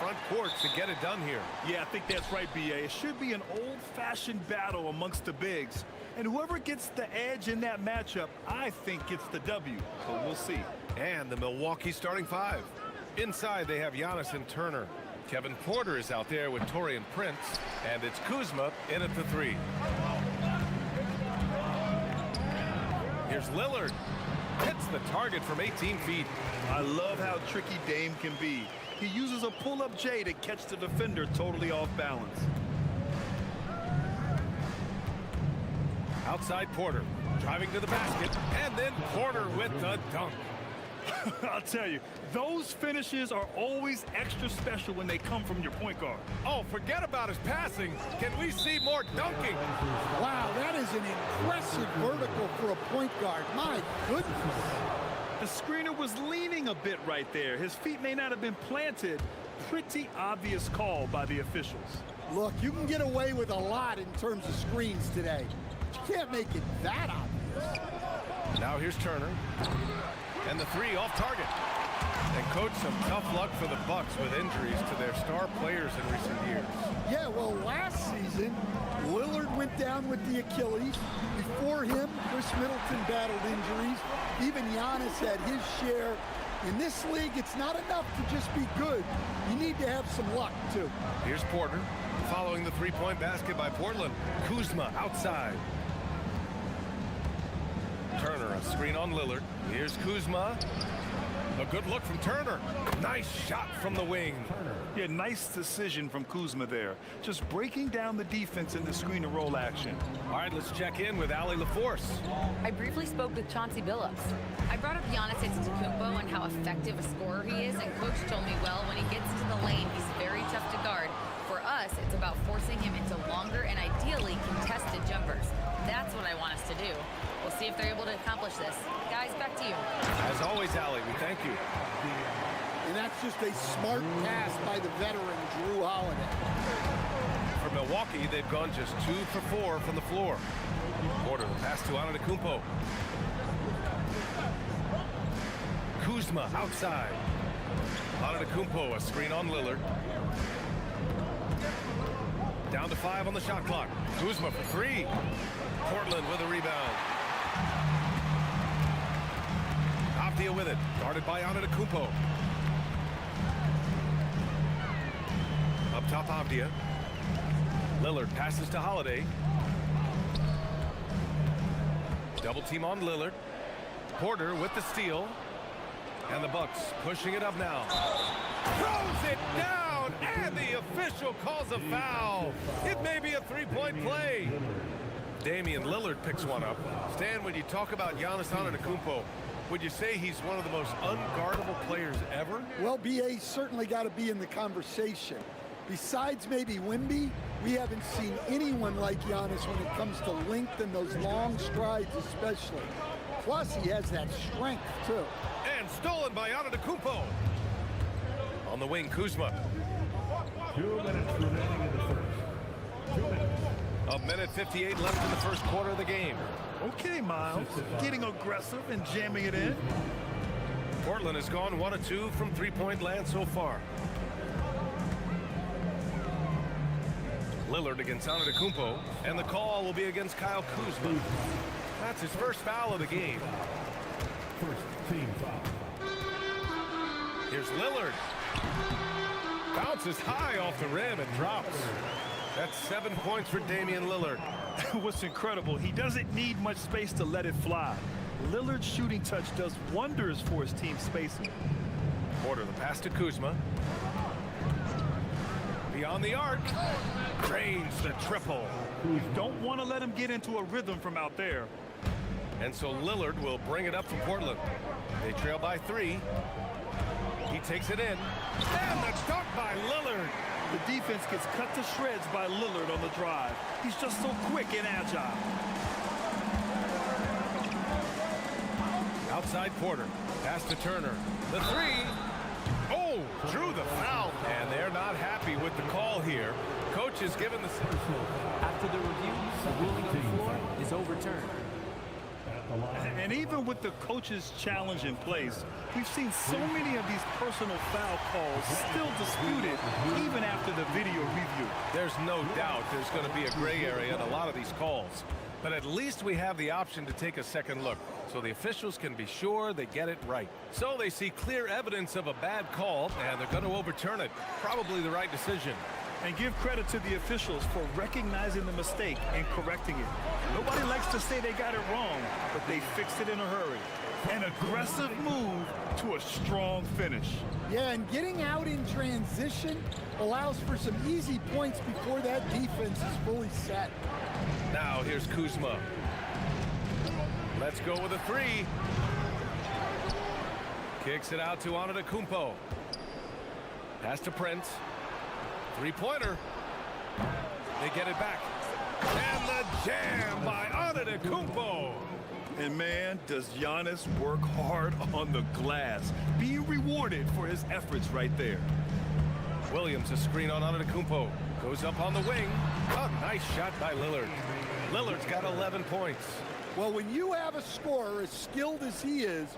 front court to get it done here. Yeah, I think that's right, B.A. It should be an old-fashioned battle amongst the bigs. And whoever gets the edge in that matchup, I think gets the W. But we'll see. And the Milwaukee starting five. Inside, they have Giannis and Turner. Kevin Porter is out there with Taurean Prince. And it's Kuzma in at the three. Here's Lillard. Hits the target from 18 feet. I love how tricky Dame can be. He uses a pull-up J to catch the defender totally off balance. Outside Porter, driving to the basket, and then Porter with the dunk. I'll tell you, those finishes are always extra special when they come from your point guard. Oh, forget about his passing. Can we see more dunking? Wow, that is an impressive vertical for a point guard. My goodness. The screener was leaning a bit right there. His feet may not have been planted. Pretty obvious call by the officials. Look, you can get away with a lot in terms of screens today. You can't make it that obvious. Now here's Turner. And the three off target. And coach, some tough luck for the Bucks with injuries to their star players in recent years. Yeah, well, last season, Lillard went down with the Achilles. Before him, Chris Middleton battled injuries. Even Giannis had his share. In this league, it's not enough to just be good. You need to have some luck, too. Here's Porter, following the three-point basket by Portland. Kuzma outside. Turner, a screen on Lillard. Here's Kuzma. A good look from Turner. Nice shot from the wing. Yeah, nice decision from Kuzma there. Just breaking down the defense in the screen and roll action. All right, let's check in with Allie LaForce. I briefly spoke with Chauncey Billups. I brought up Giannis Antetokounmpo and how effective a scorer he is, and Coach told me, well, when he gets into the lane, he's very tough to guard. For us, it's about forcing him into longer and ideally contested jumpers. That's what I want us to do. We'll see if they're able to accomplish this. Guys, back to you. As always, Allie, we thank you. And that's just a smart pass by the veteran, Drew Holiday. For Milwaukee, they've gone just 2 for 4 from the floor. Porter, the pass to Antetokounmpo. Kuzma outside. Antetokounmpo, a screen on Lillard. Down to 5 on the shot clock. Kuzma for 3. Portland with a rebound. Avdia with it, guarded by Antetokounmpo. Up top, Avdia. Lillard passes to Holiday. Double team on Lillard. Porter with the steal. And the Bucks pushing it up now. Throws it down, and the official calls a foul. It may be a three-point play. Damian Lillard picks one up. Stan, when you talk about Giannis Antetokounmpo, would you say he's one of the most unguardable players ever? Well, BA certainly got to be in the conversation. Besides maybe Wemby, we haven't seen anyone like Giannis when it comes to length and those long strides especially. Plus, he has that strength, too. And stolen by Antetokounmpo. On the wing, Kuzma. 2 minutes remaining in the first. 2 minutes. A minute 58 left in the first quarter of the game. Okay, Miles. Getting aggressive and jamming it in. Portland has gone 1 of 2 from three-point land so far. Lillard against Antetokounmpo, and the call will be against Kyle Kuzma. That's his first foul of the game. First team foul. Here's Lillard. Bounces high off the rim and drops. That's 7 points for Damian Lillard. What's incredible, he doesn't need much space to let it fly. Lillard's shooting touch does wonders for his team's spacing. Porter, the pass to Kuzma. Beyond the arc. Drains the triple. You don't want to let him get into a rhythm from out there. And so Lillard will bring it up for Portland. They trail by 3. He takes it in. And the dunk by Lillard. The defense gets cut to shreds by Lillard on the drive. He's just so quick and agile. Outside Porter. Pass to Turner. The 3. Oh, drew the foul. And they're not happy with the call here. Coach has given the... After the review, the ruling on the floor is overturned. And even with the coach's challenge in place, we've seen so many of these personal foul calls still disputed even after the video review. There's no doubt there's going to be a gray area in a lot of these calls. But at least we have the option to take a second look, so the officials can be sure they get it right. So they see clear evidence of a bad call, and they're going to overturn it. Probably the right decision. And give credit to the officials for recognizing the mistake and correcting it. Nobody likes to say they got it wrong, but they fixed it in a hurry. An aggressive move to a strong finish. Yeah, and getting out in transition allows for some easy points before that defense is fully set. Now here's Kuzma. Let's go with a three. Kicks it out to Antetokounmpo. Pass to Prince. Three-pointer. They get it back. And the jam by Antetokounmpo. And man, does Giannis work hard on the glass. Being rewarded for his efforts right there. Williams, a screen on Antetokounmpo. Goes up on the wing. A nice shot by Lillard. Lillard's got 11 points. Well, when you have a scorer as skilled as he is,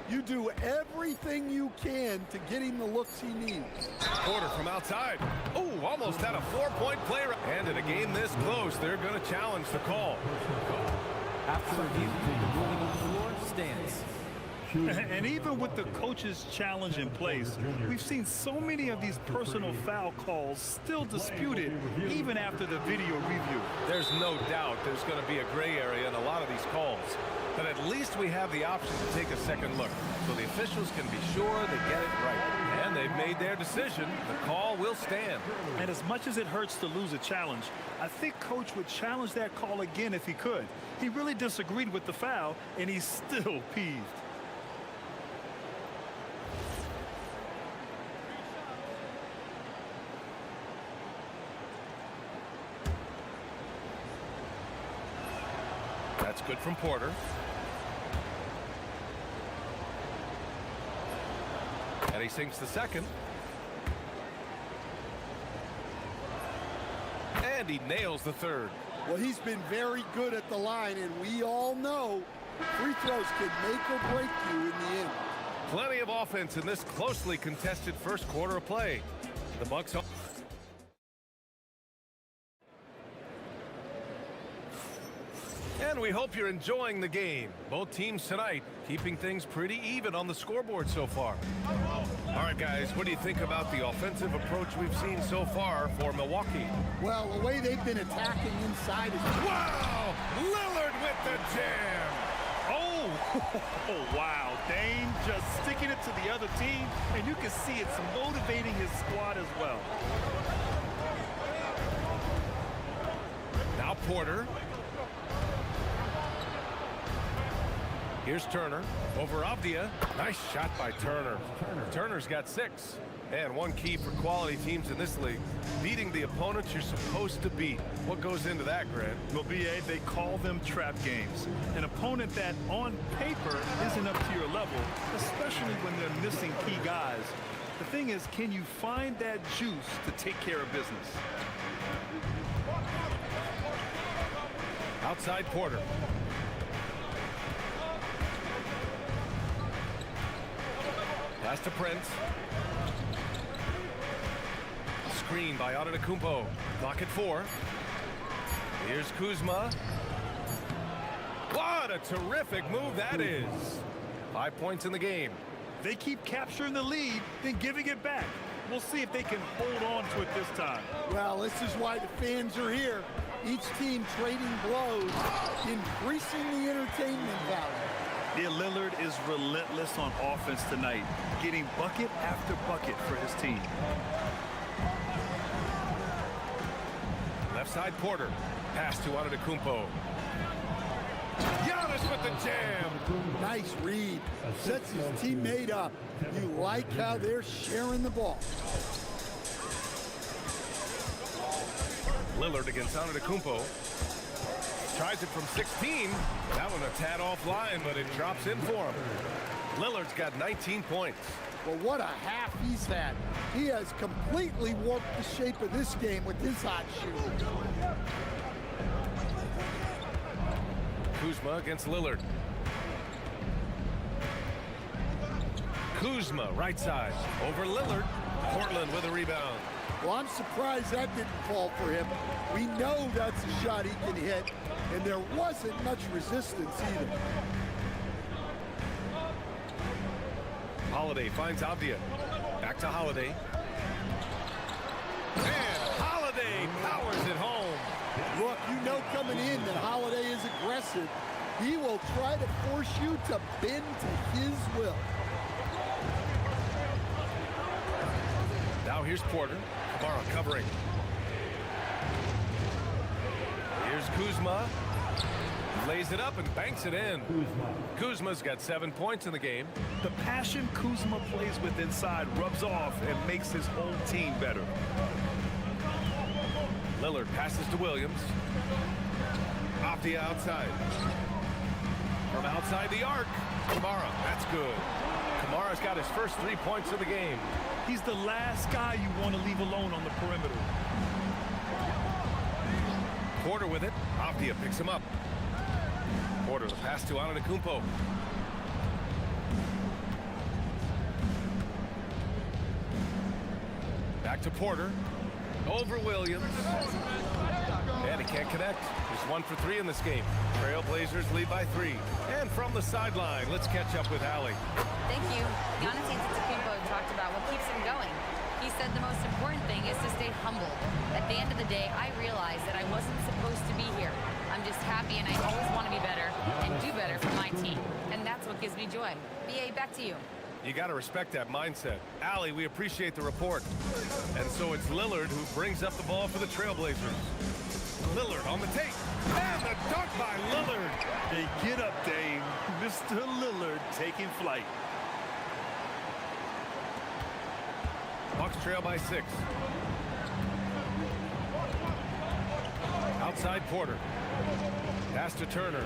you do everything you can to get him the looks he needs. Porter from outside. Oh, almost had a 4-point play. And in a game this close, they're going to challenge the call. After review, the ruling on the floor stands. And even with the coach's challenge in place, we've seen so many of these personal foul calls still disputed even after the video review. There's no doubt there's going to be a gray area in a lot of these calls. But at least we have the option to take a second look, so the officials can be sure they get it right. And they've made their decision. The call will stand. And as much as it hurts to lose a challenge, I think Coach would challenge that call again if he could. He really disagreed with the foul, and he's still peeved. That's good from Porter. And he sinks the second. And he nails the third. Well, he's been very good at the line, and we all know free throws can make or break you in the end. Plenty of offense in this closely contested first quarter of play. The Bucks. And we hope you're enjoying the game. Both teams tonight keeping things pretty even on the scoreboard so far. All right, guys, what do you think about the offensive approach we've seen so far for Milwaukee? Well, the way they've been attacking inside is... Wow! Lillard with the jam! Oh, wow. Dame just sticking it to the other team, and you can see it's motivating his squad as well. Now Porter. Here's Turner over Avdia. Nice shot by Turner. Turner's got 6. And one key for quality teams in this league, beating the opponents you're supposed to beat. What goes into that, Grant? Well, B.A., they call them trap games. An opponent that, on paper, isn't up to your level, especially when they're missing key guys. The thing is, can you find that juice to take care of business? Outside Porter. Pass to Prince. Screen by Antetokounmpo. Clock at 4. Here's Kuzma. What a terrific move that is. 5 points in the game. They keep capturing the lead, then giving it back. We'll see if they can hold on to it this time. Well, this is why the fans are here. Each team trading blows, increasing the entertainment value. Yeah, Lillard is relentless on offense tonight, getting bucket after bucket for his team. Left side Porter. Pass to Antetokounmpo. Giannis with the jam. Nice read. Sets his teammate up. You like how they're sharing the ball. Lillard against Antetokounmpo. Tries it from 16. That one a tad offline, but it drops in for him. Lillard's got 19 points. Well, what a half he's had. He has completely warped the shape of this game with his hot shooting. Kuzma against Lillard. Kuzma, right side. Over Lillard. Portland with a rebound. Well, I'm surprised that didn't fall for him. We know that's a shot he can hit, and there wasn't much resistance either. Holiday finds Avdia. Back to Holiday. And Holiday powers it home. Look, you know coming in that Holiday is aggressive. He will try to force you to bend to his will. Now here's Porter. Kamara covering. Here's Kuzma. Lays it up and banks it in. Kuzma's got 7 points in the game. The passion Kuzma plays with inside rubs off and makes his whole team better. Lillard passes to Williams. Off the outside. From outside the arc. Kamara, that's good. Kamara's got his first 3 points of the game. He's the last guy you want to leave alone on the perimeter. Porter with it. Avdia picks him up. Porter, the pass to Antetokounmpo. Back to Porter. Over Williams. And he can't connect. He's 1 for 3 in this game. Trailblazers lead by 3. And from the sideline, let's catch up with Allie. Thank you. Giannis Antetokounmpo talked about what keeps him going. He said the most important thing is to stay humble. At the end of the day, I realized that I wasn't supposed to be here. I'm just happy and I always want to be better and do better for my team. And that's what gives me joy. BA, back to you. You got to respect that mindset. Allie, we appreciate the report. And so it's Lillard who brings up the ball for the Trailblazers. Lillard on the take. And the dunk by Lillard. Hey, get up, Dame. Mr. Lillard taking flight. Bucks trail by 6. Outside Porter. Pass to Turner.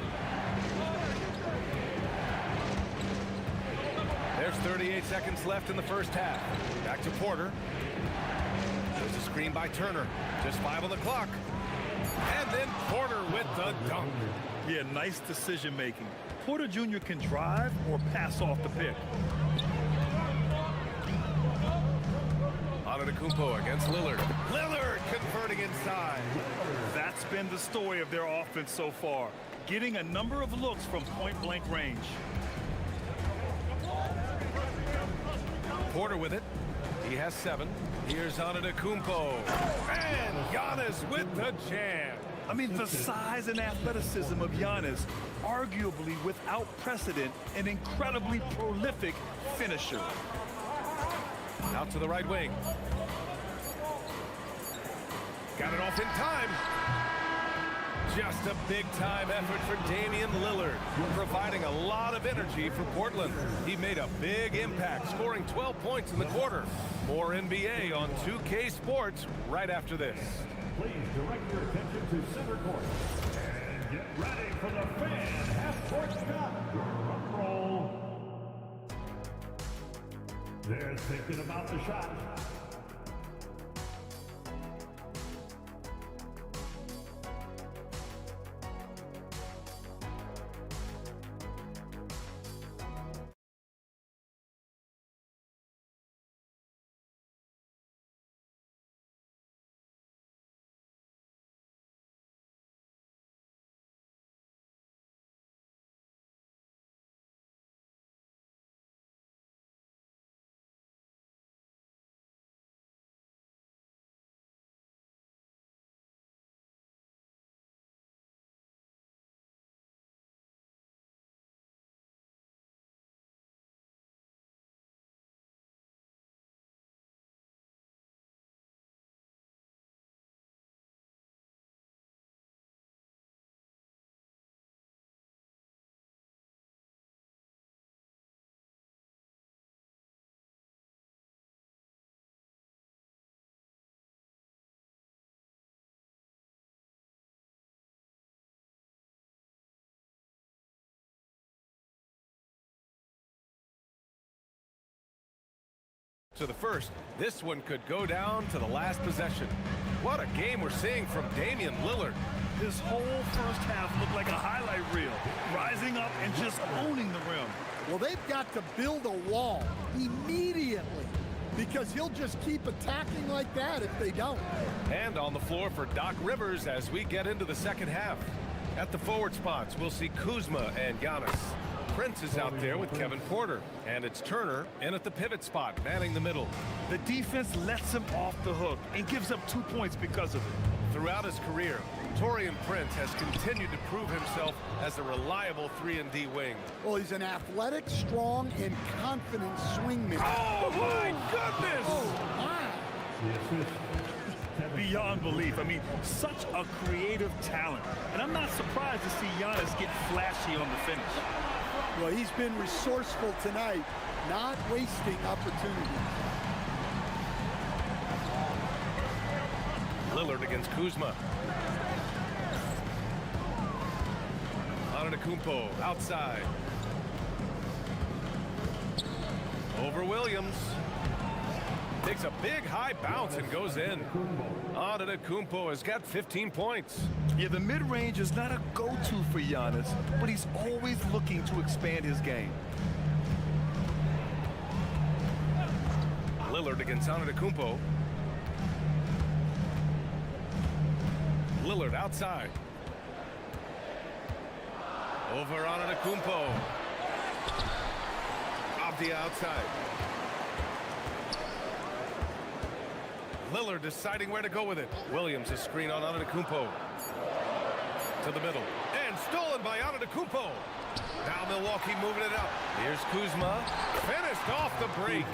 There's 38 seconds left in the first half. Back to Porter. There's a screen by Turner. Just 5 on the clock. And then Porter with the dunk. Yeah, nice decision making. Porter Jr. can drive or pass off the pick. Antetokounmpo against Lillard. Lillard converting inside. That's been the story of their offense so far, getting a number of looks from point-blank range. Porter with it. He has 7. Here's Antetokounmpo. And Giannis with the jam. I mean, the size and athleticism of Giannis, arguably without precedent, an incredibly prolific finisher. Out to the right wing. Got it off in time. Just a big-time effort for Damian Lillard, providing a lot of energy for Portland. He made a big impact, scoring 12 points in the quarter. More NBA on 2K Sports right after this. Please direct your attention to center court. And get ready for the fan half-court shot. Drum roll. They're thinking about the shot. To the first, this one could go down to the last possession. What a game we're seeing from Damian Lillard. This whole first half looked like a highlight reel, rising up and just owning the rim. Well, they've got to build a wall immediately because he'll just keep attacking like that if they don't. And on the floor for Doc Rivers as we get into the second half. At the forward spots, we'll see Kuzma and Giannis. Prince is out there with Kevin Porter. And it's Turner in at the pivot spot, manning the middle. The defense lets him off the hook and gives up 2 points because of it. Throughout his career, Taurean Prince has continued to prove himself as a reliable 3-and-D wing. Well, he's an athletic, strong, and confident swingman. Oh, my goodness! Oh, my. Beyond belief. I mean, such a creative talent. And I'm not surprised to see Giannis get flashy on the finish. Well, he's been resourceful tonight, not wasting opportunities. Lillard against Kuzma. Antetokounmpo outside. Over Williams. Takes a big high bounce and goes in. Antetokounmpo has got 15 points. Yeah, the mid-range is not a go-to for Giannis, but he's always looking to expand his game. Lillard against Antetokounmpo. Lillard outside. Over Antetokounmpo. Off the outside. Lillard deciding where to go with it. Williams, a screen on Antetokounmpo. To the middle. And stolen by Antetokounmpo. Now Milwaukee moving it up. Here's Kuzma. Finished off the break.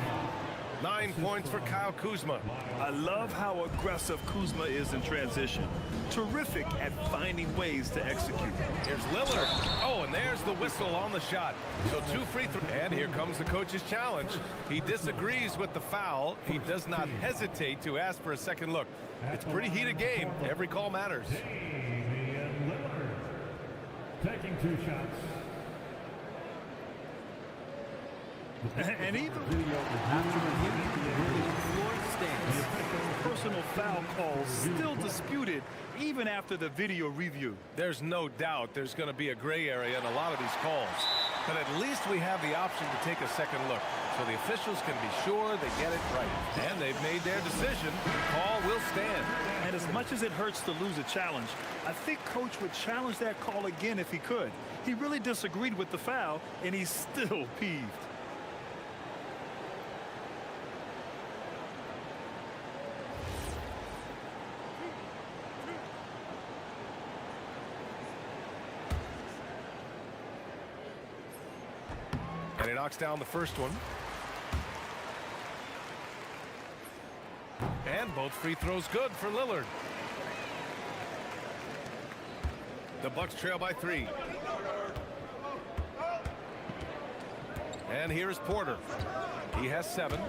9 points for Kyle Kuzma. I love how aggressive Kuzma is in transition. Terrific at finding ways to execute. Here's Lillard. Oh, and there's the whistle on the shot. So 2 free throws. And here comes the coach's challenge. He disagrees with the foul. He does not hesitate to ask for a second look. It's a pretty heated game. Every call matters. Damian Lillard taking 2 shots. And even after the floor stands, personal foul calls still disputed even after the video review. There's no doubt there's going to be a gray area in a lot of these calls. But at least we have the option to take a second look, so the officials can be sure they get it right. And they've made their decision. The call will stand. And as much as it hurts to lose a challenge, I think Coach would challenge that call again if he could. He really disagreed with the foul, and he's still peeved. And he knocks down the first one. And both free throws good for Lillard. The Bucks trail by 3. And here's Porter. He has 7.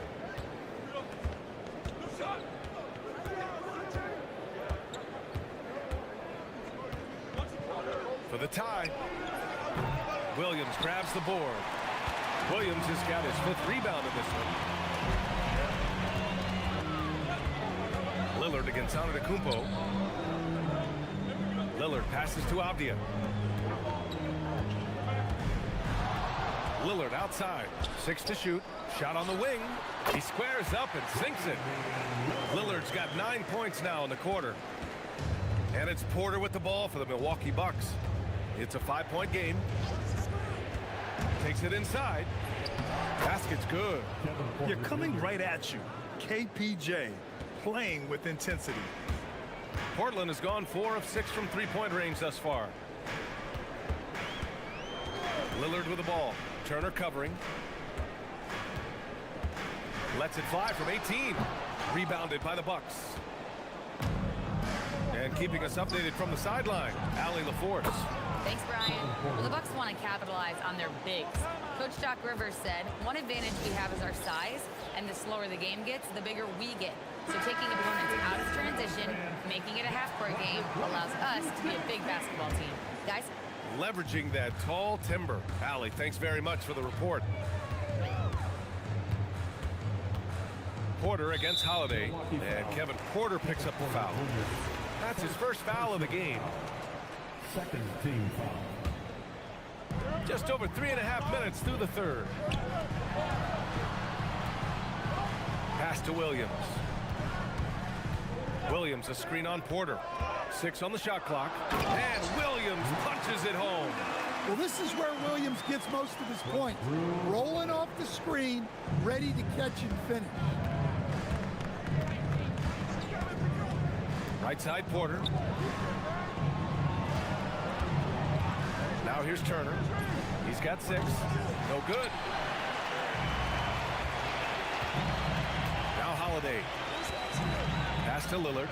For the tie. Williams grabs the board. Williams has got his 5th rebound in this one. Lillard against Antetokounmpo. Lillard passes to Avdia. Lillard outside. 6 to shoot. Shot on the wing. He squares up and sinks it. Lillard's got 9 points now in the quarter. And it's Porter with the ball for the Milwaukee Bucks. It's a 5-point game. Takes it inside. Basket's good. You're coming right at you. KPJ playing with intensity. Portland has gone 4 of 6 from 3-point range thus far. Lillard with the ball. Turner covering. Lets it fly from 18. Rebounded by the Bucks. And keeping us updated from the sideline, Allie LaForce. Thanks, Brian. Well, the Bucks want to capitalize on their bigs. Coach Doc Rivers said, one advantage we have is our size, and the slower the game gets, the bigger we get. So taking opponents out of transition, making it a half-court game, allows us to be a big basketball team. Guys? Leveraging that tall timber. Allie, thanks very much for the report. Porter against Holiday, and Kevin Porter picks up the foul. That's his first foul of the game. second team foul. Just over 3.5 minutes through the third. Pass to Williams. Williams, a screen on Porter. 6 on the shot clock. And Williams punches it home. Well, this is where Williams gets most of his points. Rolling off the screen, ready to catch and finish. Right side, Porter. Now here's Turner. He's got 6. No good. Now Holiday. Pass to Lillard.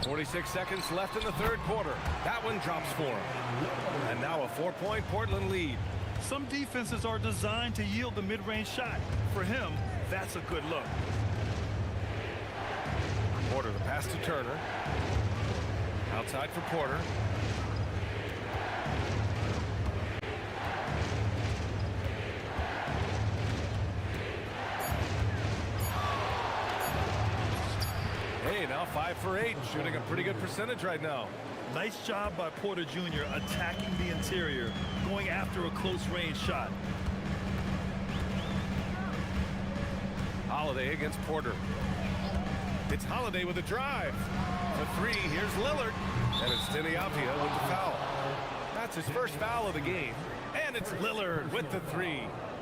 46 seconds left in the third quarter. That one drops for him. And now a 4-point Portland lead. Some defenses are designed to yield the mid-range shot. For him, that's a good look. Porter, the pass to Turner. Outside for Porter. Hey, now 5 for 8, shooting a pretty good percentage right now. Nice job by Porter Jr. attacking the interior, going after a close-range shot. Holiday against Porter. It's Holiday with a drive. For 3, here's Lillard. And it's Avdia with the foul. That's his first foul of the game. And it's Lillard with the 3.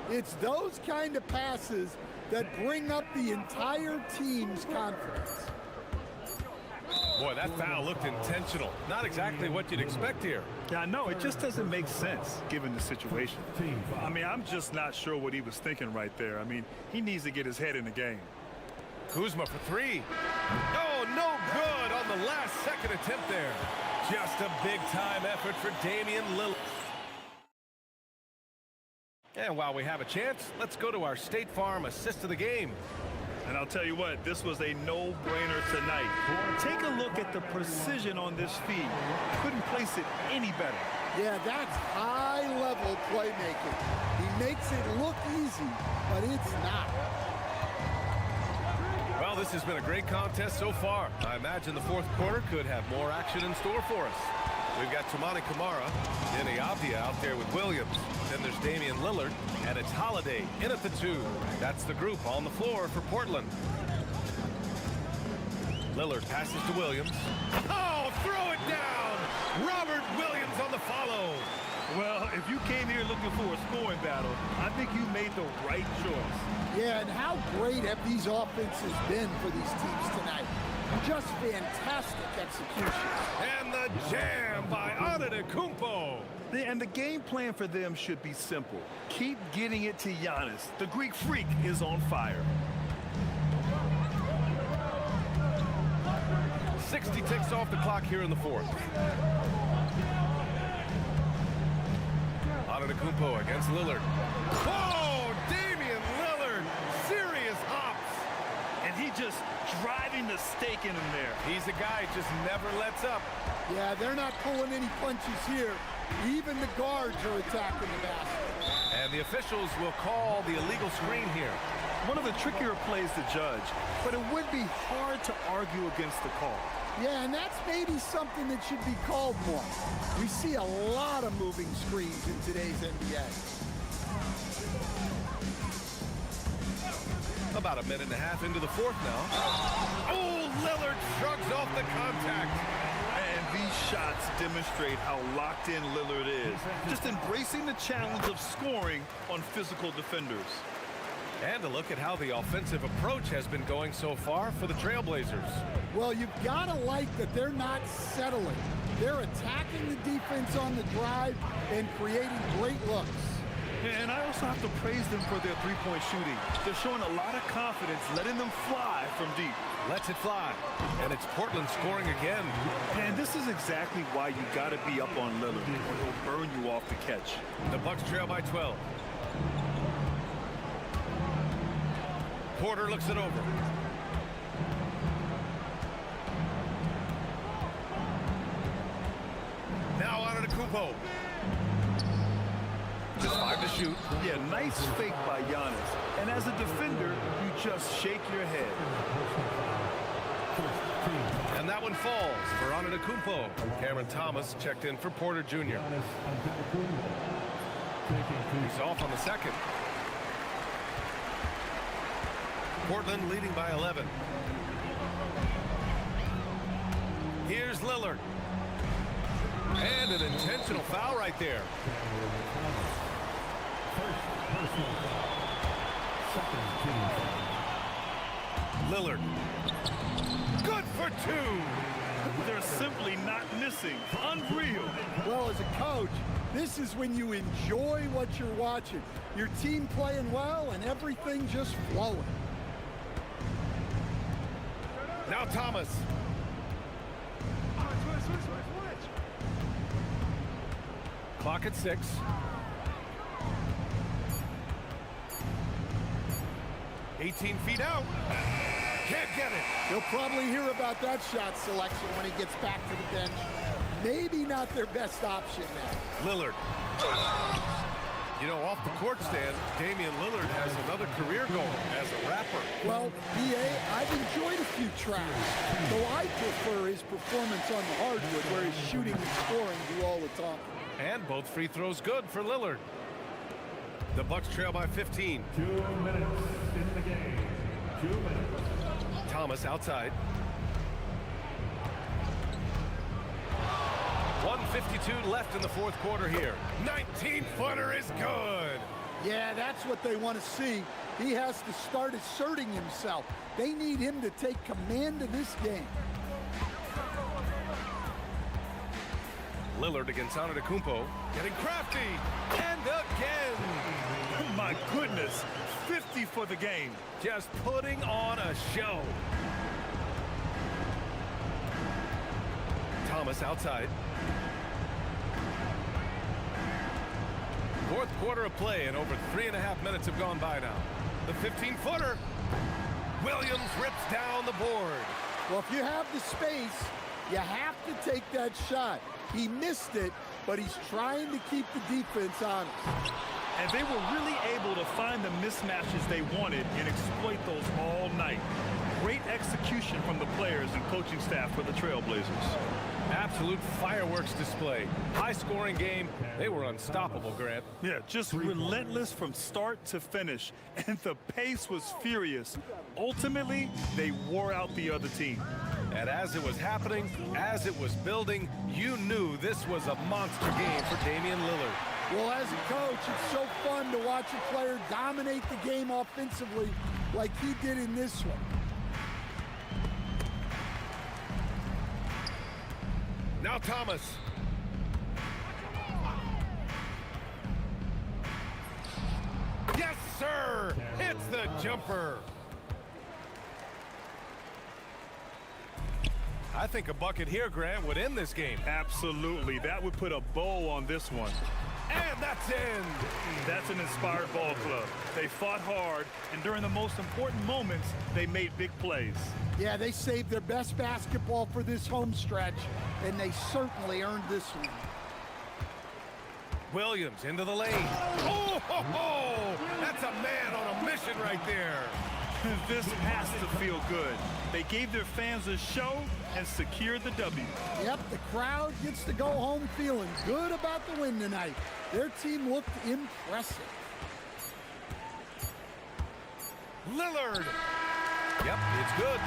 It's those kind of passes that bring up the entire team's confidence. Boy, that foul looked intentional. Not exactly what you'd expect here. Yeah, I know. It just doesn't make sense given the situation. I mean, I'm just not sure what he was thinking right there. I mean, he needs to get his head in the game. Kuzma for 3. Oh, no good on the last second attempt there. Just a big-time effort for Damian Lillard. And while we have a chance, let's go to our State Farm assist of the game. And I'll tell you what, this was a no-brainer tonight. Take a look at the precision on this feed. Couldn't place it any better. Yeah, that's high-level playmaking. He makes it look easy, but it's not. Well, this has been a great contest so far. I imagine the fourth quarter could have more action in store for us. We've got Tamani Kamara, Denny Avdia out there with Williams. Then there's Damian Lillard, and it's Holiday in at the 2. That's the group on the floor for Portland. Lillard passes to Williams. Oh, throw it down! Robert Williams on the follow. Well, if you came here looking for a scoring battle, I think you made the right choice. Yeah, and how great have these offenses been for these teams tonight? Just fantastic execution. And the jam by Antetokounmpo. And the game plan for them should be simple. Keep getting it to Giannis. The Greek freak is on fire. 60 ticks off the clock here in the fourth. Antetokounmpo against Lillard. Oh, Damian Lillard. Serious hops. And he just driving the stake in him there. He's a guy who just never lets up. Yeah, they're not pulling any punches here. Even the guards are attacking the basket. And the officials will call the illegal screen here. One of the trickier plays to judge, but it would be hard to argue against the call. Yeah, and that's maybe something that should be called more. We see a lot of moving screens in today's NBA. About a minute and a half into the fourth now. Oh, Lillard shrugs off the contact. And these shots demonstrate how locked in Lillard is. Just embracing the challenge of scoring on physical defenders. And a look at how the offensive approach has been going so far for the Trailblazers. Well, you've got to like that they're not settling. They're attacking the defense on the drive and creating great looks. And I also have to praise them for their three-point shooting. They're showing a lot of confidence, letting them fly from deep. Lets it fly. And it's Portland scoring again. And this is exactly why you got to be up on Lillard, or he'll burn you off the catch. The Bucks trail by 12. Porter looks it over. Now on to Antetokounmpo. Just 5 to shoot. Yeah, nice fake by Giannis. And as a defender, you just shake your head. And That one falls for Antetokounmpo. Cameron Thomas checked in for Porter Jr. He's off on the second. Portland leading by 11. Here's Lillard. And an intentional foul right there. Lillard. Good for two. They're simply not missing. Unreal. Well, as a coach, this is when you enjoy what you're watching. Your team playing well and everything just flowing. Now Thomas. Clock at 6. $18 feet out. Can't get it. He'll probably hear about that shot selection when he gets back to the bench. Maybe not their best option now. Lillard. You know, off the court stand, Damian Lillard has another career goal as a rapper. Well, B.A., I've enjoyed a few tracks, though I prefer his performance on the hardwood where his shooting and scoring do all the talking. And both free throws good for Lillard. The Bucks trail by 15. 2 minutes in the game. 2 minutes. Thomas outside. 1:52 left in the fourth quarter here. 19-footer is good. Yeah, that's what they want to see. He has to start asserting himself. They need him to take command of this game. Lillard against Antetokounmpo. Getting crafty. And again. Oh my goodness. 50 for the game. Just putting on a show. Thomas outside. Fourth quarter of play and over 3.5 minutes have gone by now. The 15-footer. Williams rips down the board. Well, if you have the space, you have to take that shot. He missed it, but he's trying to keep the defense honest. And they were really able to find the mismatches they wanted and exploit those all night. Great execution from the players and coaching staff for the Trailblazers. Absolute fireworks display. High-scoring game. They were unstoppable, Grant. Yeah, just relentless from start to finish. And the pace was furious. Ultimately, they wore out the other team. And as it was happening, as it was building, you knew this was a monster game for Damian Lillard. Well, as a coach, it's so fun to watch a player dominate the game offensively like he did in this one. Now Thomas. Yes, sir! It's the jumper. I think a bucket here, Grant, would end this game. Absolutely. That would put a bow on this one. And that's in. That's an inspired ball club. They fought hard, and during the most important moments, they made big plays. Yeah, they saved their best basketball for this home stretch, and they certainly earned this one. Williams into the lane. Oh, ho, ho! That's a man on a mission right there. This has to feel good. They gave their fans a show and secured the W. Yep, the crowd gets to go home feeling good about the win tonight. Their team looked impressive. Lillard. Yep, it's good.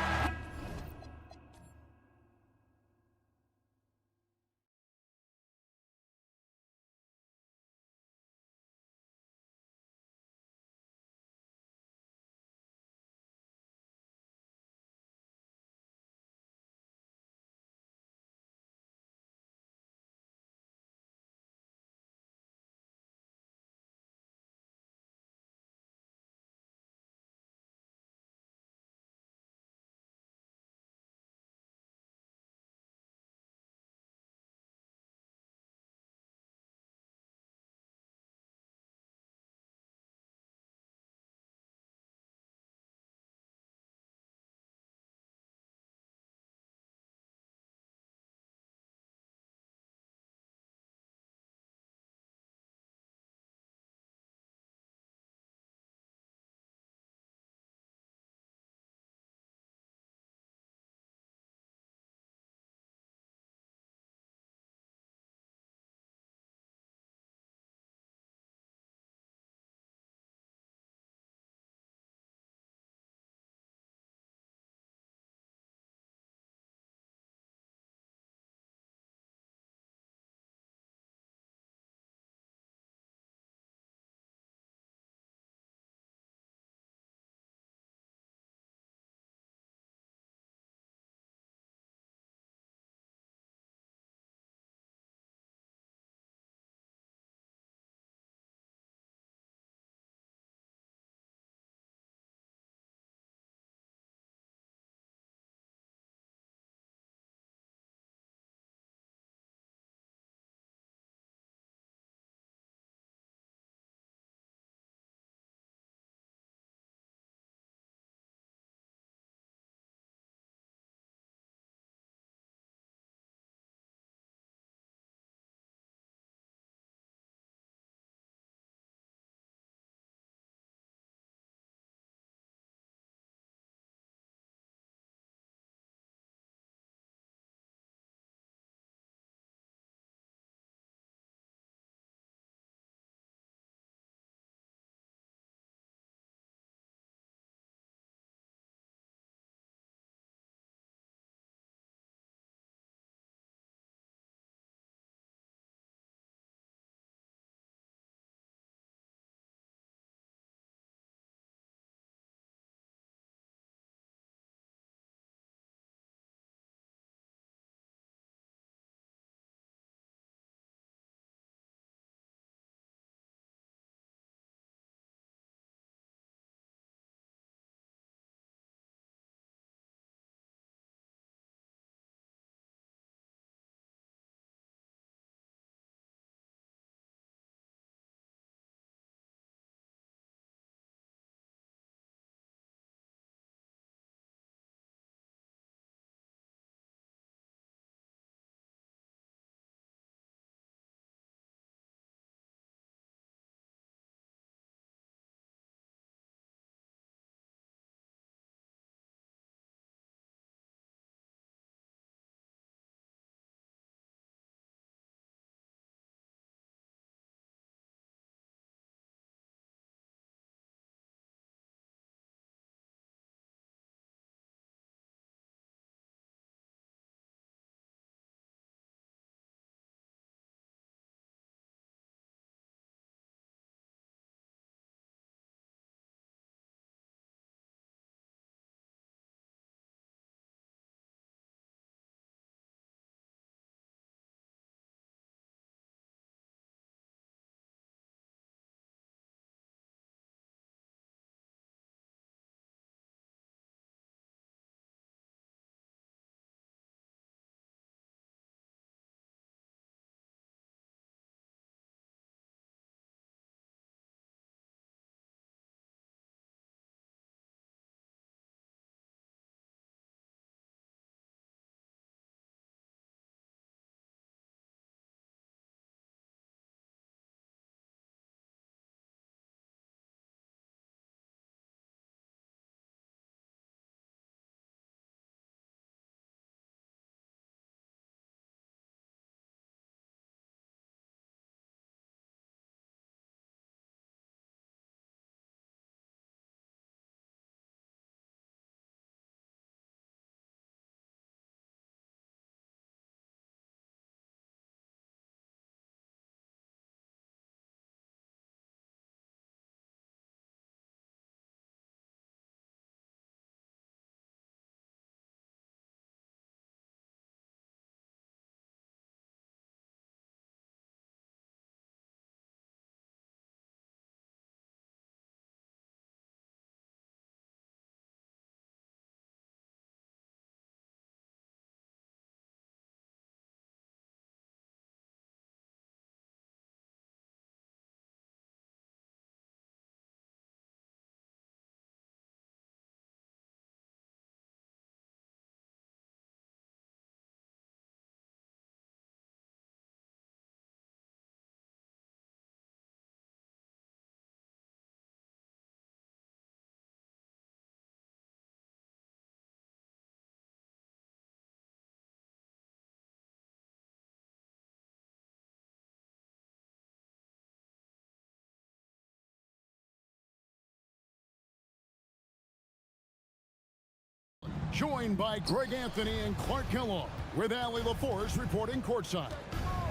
joined by Greg Anthony and Clark Kellogg, with Allie LaForce reporting courtside.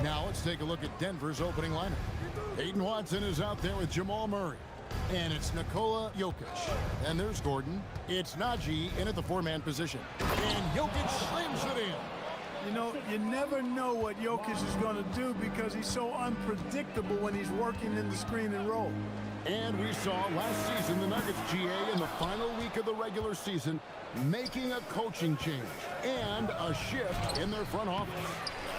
Now let's take a look at Denver's opening lineup. Peyton Watson is out there with Jamal Murray. And it's Nikola Jokic. And there's Gordon. It's Najee in at the four-man position. And Jokic slams it in. You know, you never know what Jokic is going to do because he's so unpredictable when he's working in the screen and roll. And we saw last season the Nuggets GA in the final week of the regular season making a coaching change and a shift in their front office.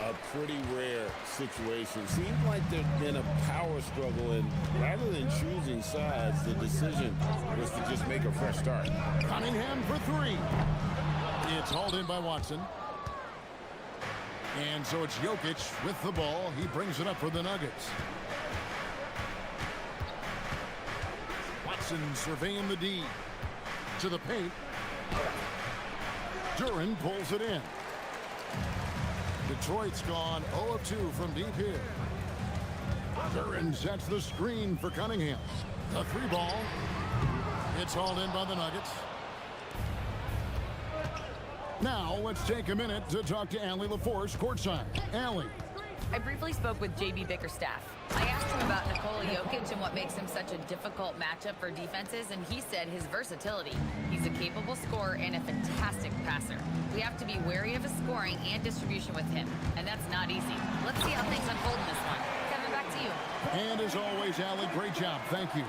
A pretty rare situation. Seems like there's been a power struggle, and rather than choosing sides, the decision was to just make a fresh start. Cunningham for three. It's hauled in by Watson. And so it's Jokic with the ball. He brings it up for the Nuggets. Watson surveying the D. To the paint. Duran pulls it in. Detroit's gone 0 of 2 from deep here. Duran sets the screen for Cunningham. The three ball. It's hauled in by the Nuggets. Now let's take a minute to talk to Allie LaForce courtside. Allie. I briefly spoke with JB Bickerstaff. I asked him about Nikola Jokic and what makes him such a difficult matchup for defenses, and he said his versatility. He's a capable scorer and a fantastic passer. We have to be wary of his scoring and distribution with him, and that's not easy. Let's see how things unfold in this one. Kevin, back to you. And as always, Allie, great job. Thank you.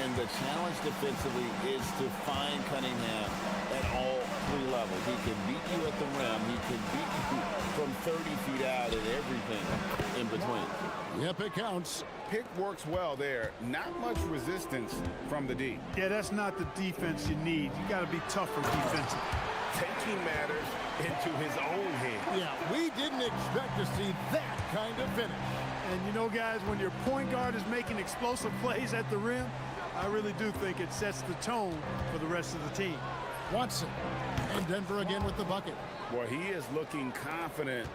And the challenge defensively is to find Cunningham at all three levels. He can beat you at the rim. He can beat you from 30 feet out and everything in between. Yep, it counts. Pick works well there. Not much resistance from the D. Yeah, that's not the defense you need. You got to be tougher defensively. Taking matters into his own hands. Yeah, we didn't expect to see that kind of finish. And you know, guys, when your point guard is making explosive plays at the rim, I really do think it sets the tone for the rest of the team. Watson. And Denver again with the bucket. Well, he is looking confident.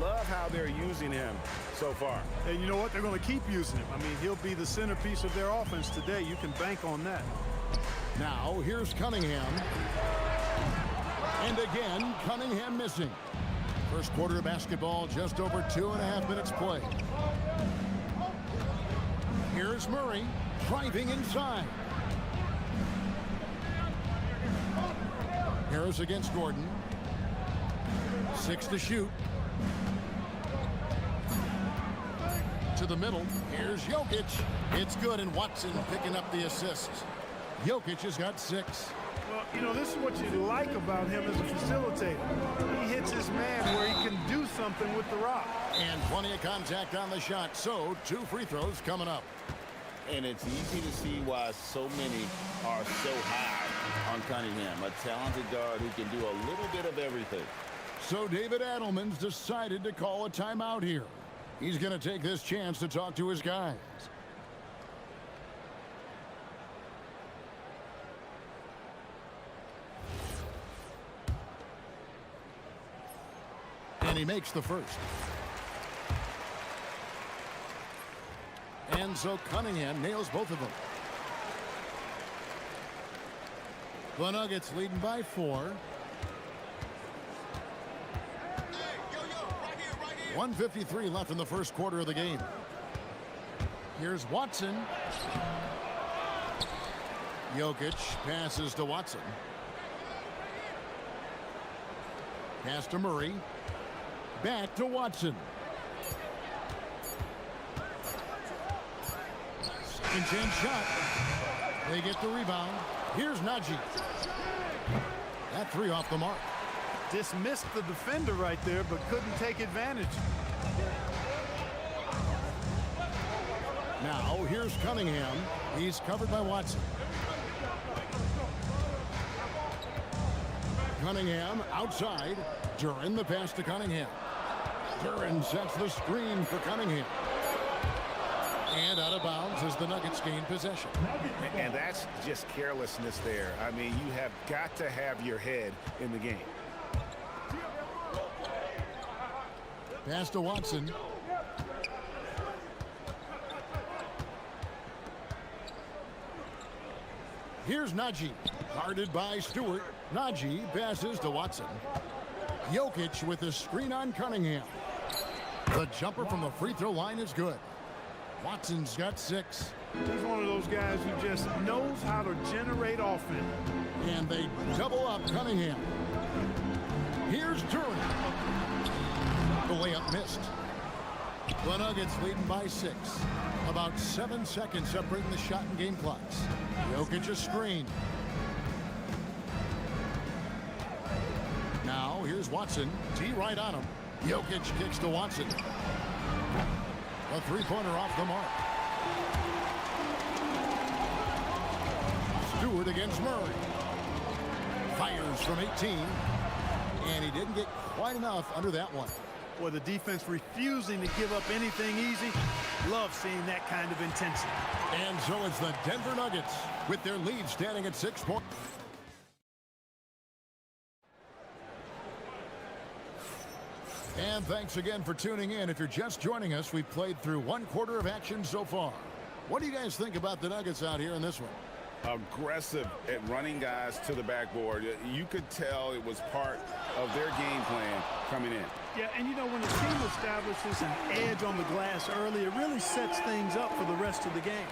Love how they're using him so far. And you know what? They're going to keep using him. I mean, he'll be the centerpiece of their offense today. You can bank on that. Now, here's Cunningham. And again, Cunningham missing. First quarter of basketball, just over 2.5 minutes play. Here's Murray driving inside. Harris against Gordon. 6 to shoot. To the middle. Here's Jokic. It's good, and Watson picking up the assist. Jokic has got 6. Well, you know, this is what you like about him as a facilitator. He hits his man where he can do something with the rock. And plenty of contact on the shot, so 2 free throws coming up. And it's easy to see why so many are so high on Cunningham, a talented guard who can do a little bit of everything. So David Adelman's decided to call a timeout here. He's going to take this chance to talk to his guys. And he makes the first. And so Cunningham nails both of them. The Nuggets leading by 4. 1:53 left in the first quarter of the game. Here's Watson. Jokic passes to Watson. Pass to Murray. Back to Watson. Second chance shot. They get the rebound. Here's Najee. That 3 off the mark. Dismissed the defender right there, but couldn't take advantage. Now, here's Cunningham. He's covered by Watson. Cunningham outside. Duran the pass to Cunningham. Duran sets the screen for Cunningham. And out of bounds as the Nuggets gain possession. And that's just carelessness there. I mean, you have got to have your head in the game. Pass to Watson. Here's Najee. Guarded by Stewart. Najee passes to Watson. Jokic with the screen on Cunningham. The jumper from the free throw line is good. Watson's got 6. He's one of those guys who just knows how to generate offense. And they double up Cunningham. Here's Durant. The layup missed. The Nuggets leading by 6. About 7 seconds separating the shot and game clocks. Jokic a screen. Now here's Watson. T right on him. Jokic kicks to Watson. A three-pointer off the mark. Stewart against Murray. Fires from 18. And he didn't get quite enough under that one. Well, the defense refusing to give up anything easy. Love seeing that kind of intensity. And so it's the Denver Nuggets with their lead standing at 6 points. And thanks again for tuning in. If you're just joining us, we've played through 1 quarter of action so far. What do you guys think about the Nuggets out here in this one? Aggressive at running guys to the backboard. You could tell it was part of their game plan coming in. Yeah, and you know, when the team establishes an edge on the glass early, it really sets things up for the rest of the game.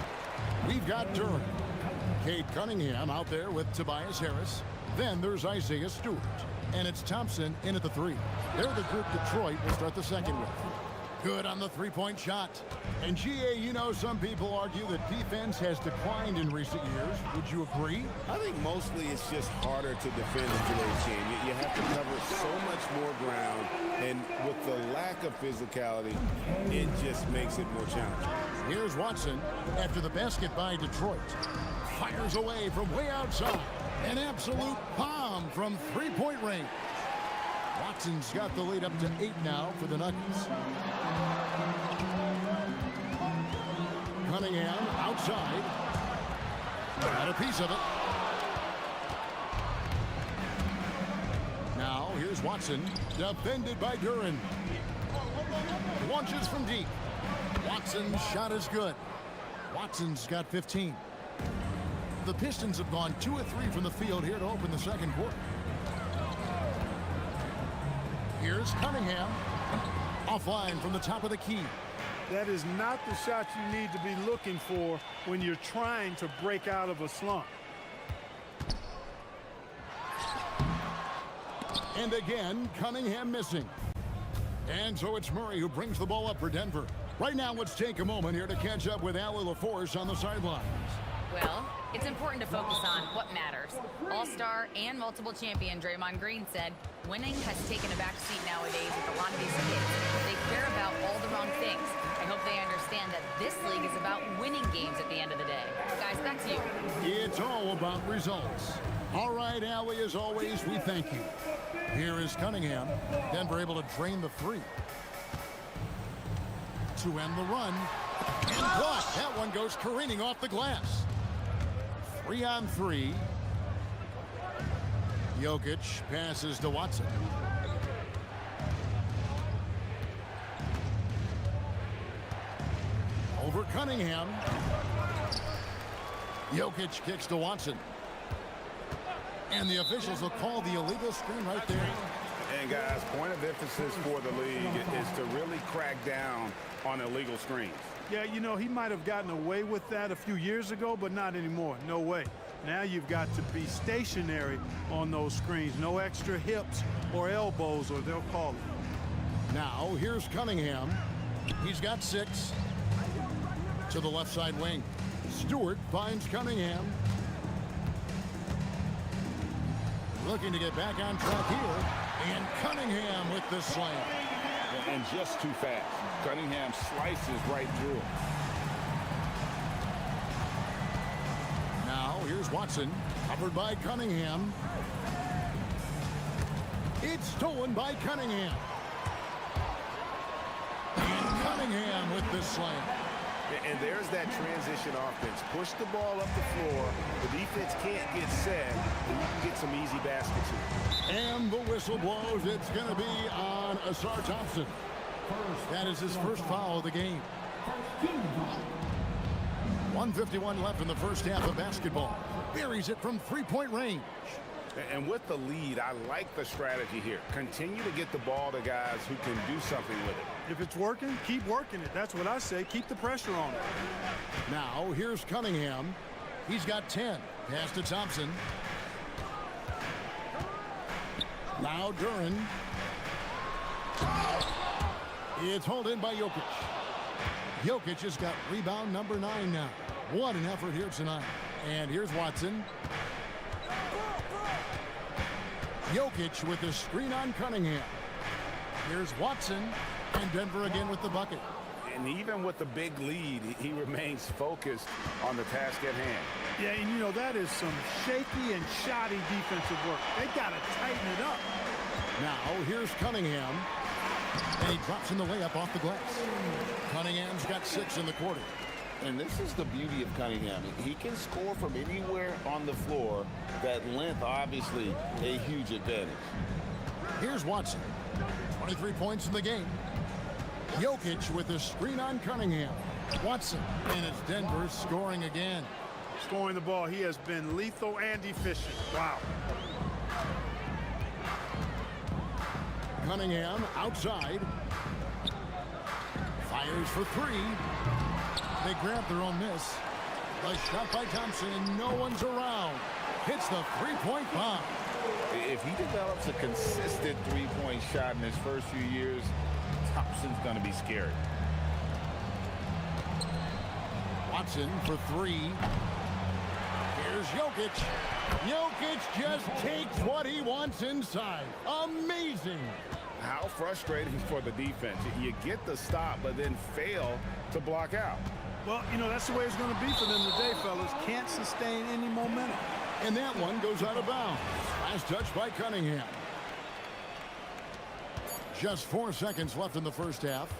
We've got Durant. Cade Cunningham out there with Tobias Harris. Then there's Isaiah Stewart. And it's Thompson in at the 3. They're the group Detroit will start the second with. Good on the three-point shot. And GA, you know, some people argue that defense has declined in recent years. Would you agree? I think mostly it's just harder to defend in today's game. You have to cover so much more ground, and with the lack of physicality, it just makes it more challenging. Here's Watson after the basket by Detroit. Fires away from way outside. An absolute bomb from three-point range. Watson's got the lead up to 8 now for the Nuggets. Cunningham outside. Got a piece of it. Now here's Watson, defended by Duran. Launches from deep. Watson's shot is good. Watson's got 15. The Pistons have gone 2 of 3 from the field here to open the second quarter. Here's Cunningham. Offline from the top of the key. That is not the shot you need to be looking for when you're trying to break out of a slump. And again, Cunningham missing. And so it's Murray who brings the ball up for Denver. Right now, let's take a moment here to catch up with Allie LaForce on the sidelines. Well, it's important to focus on what matters. All-star and multiple champion Draymond Green said, winning has taken a back seat nowadays with a lot of these kids. They care about all the wrong things. I hope they understand that this league is about winning games at the end of the day. Guys, back to you. It's all about results. All right, Allie, as always, we thank you. Here is Cunningham. Denver able to drain the 3. To end the run. And blocked. That one goes careening off the glass. 3-on-3. Jokic passes to Watson. Over Cunningham. Jokic kicks to Watson. And the officials will call the illegal screen right there. And guys, point of emphasis for the league is to really crack down on illegal screens. Yeah, you know, he might have gotten away with that a few years ago, but not anymore. No way. Now you've got to be stationary on those screens. No extra hips or elbows, or they'll call it. Now, here's Cunningham. He's got 6. To the left side wing. Stewart finds Cunningham. Looking to get back on track here. And Cunningham with the slam. And just too fast. Cunningham slices right through him. Now, here's Watson. Covered by Cunningham. It's stolen by Cunningham. And Cunningham with the slam. And there's that transition offense. Push the ball up the floor. The defense can't get set, and you can get some easy baskets here. And the whistle blows. It's going to be on Asar Thompson. That is his first foul of the game. 1:51 left in the first half of basketball. Buries it from three-point range. And with the lead, I like the strategy here. Continue to get the ball to guys who can do something with it. If it's working, keep working it. That's what I say. Keep the pressure on it. Now, here's Cunningham. He's got 10. Pass to Thompson. Now Duran. It's hauled in by Jokic. Jokic has got rebound number 9 now. What an effort here tonight. And here's Watson. Jokic with the screen on Cunningham. Here's Watson, and Denver again with the bucket. And even with the big lead, he remains focused on the task at hand. Yeah, and you know, that is some shaky and shoddy defensive work. They got to tighten it up. Now, here's Cunningham. And he drops in the layup off the glass. Cunningham's got 6 in the quarter. And this is the beauty of Cunningham. He can score from anywhere on the floor. That length, obviously, a huge advantage. Here's Watson. 23 points in the game. Jokic with the screen on Cunningham. Watson, and it's Denver scoring again. Scoring the ball, he has been lethal and efficient. Wow. Cunningham outside. Fires for 3. They grab their own miss. The shot by Thompson, and no one's around. Hits the three-point bomb. If he develops a consistent three-point shot in his first few years, Thompson's going to be scary. Watson for 3. Here's Jokic. Jokic just takes what he wants inside. Amazing. How frustrating for the defense. You get the stop, but then fail to block out. Well, you know, that's the way it's going to be for them today, fellas. Can't sustain any momentum. And that one goes out of bounds. Last touch by Cunningham. Just 4 seconds left in the first half.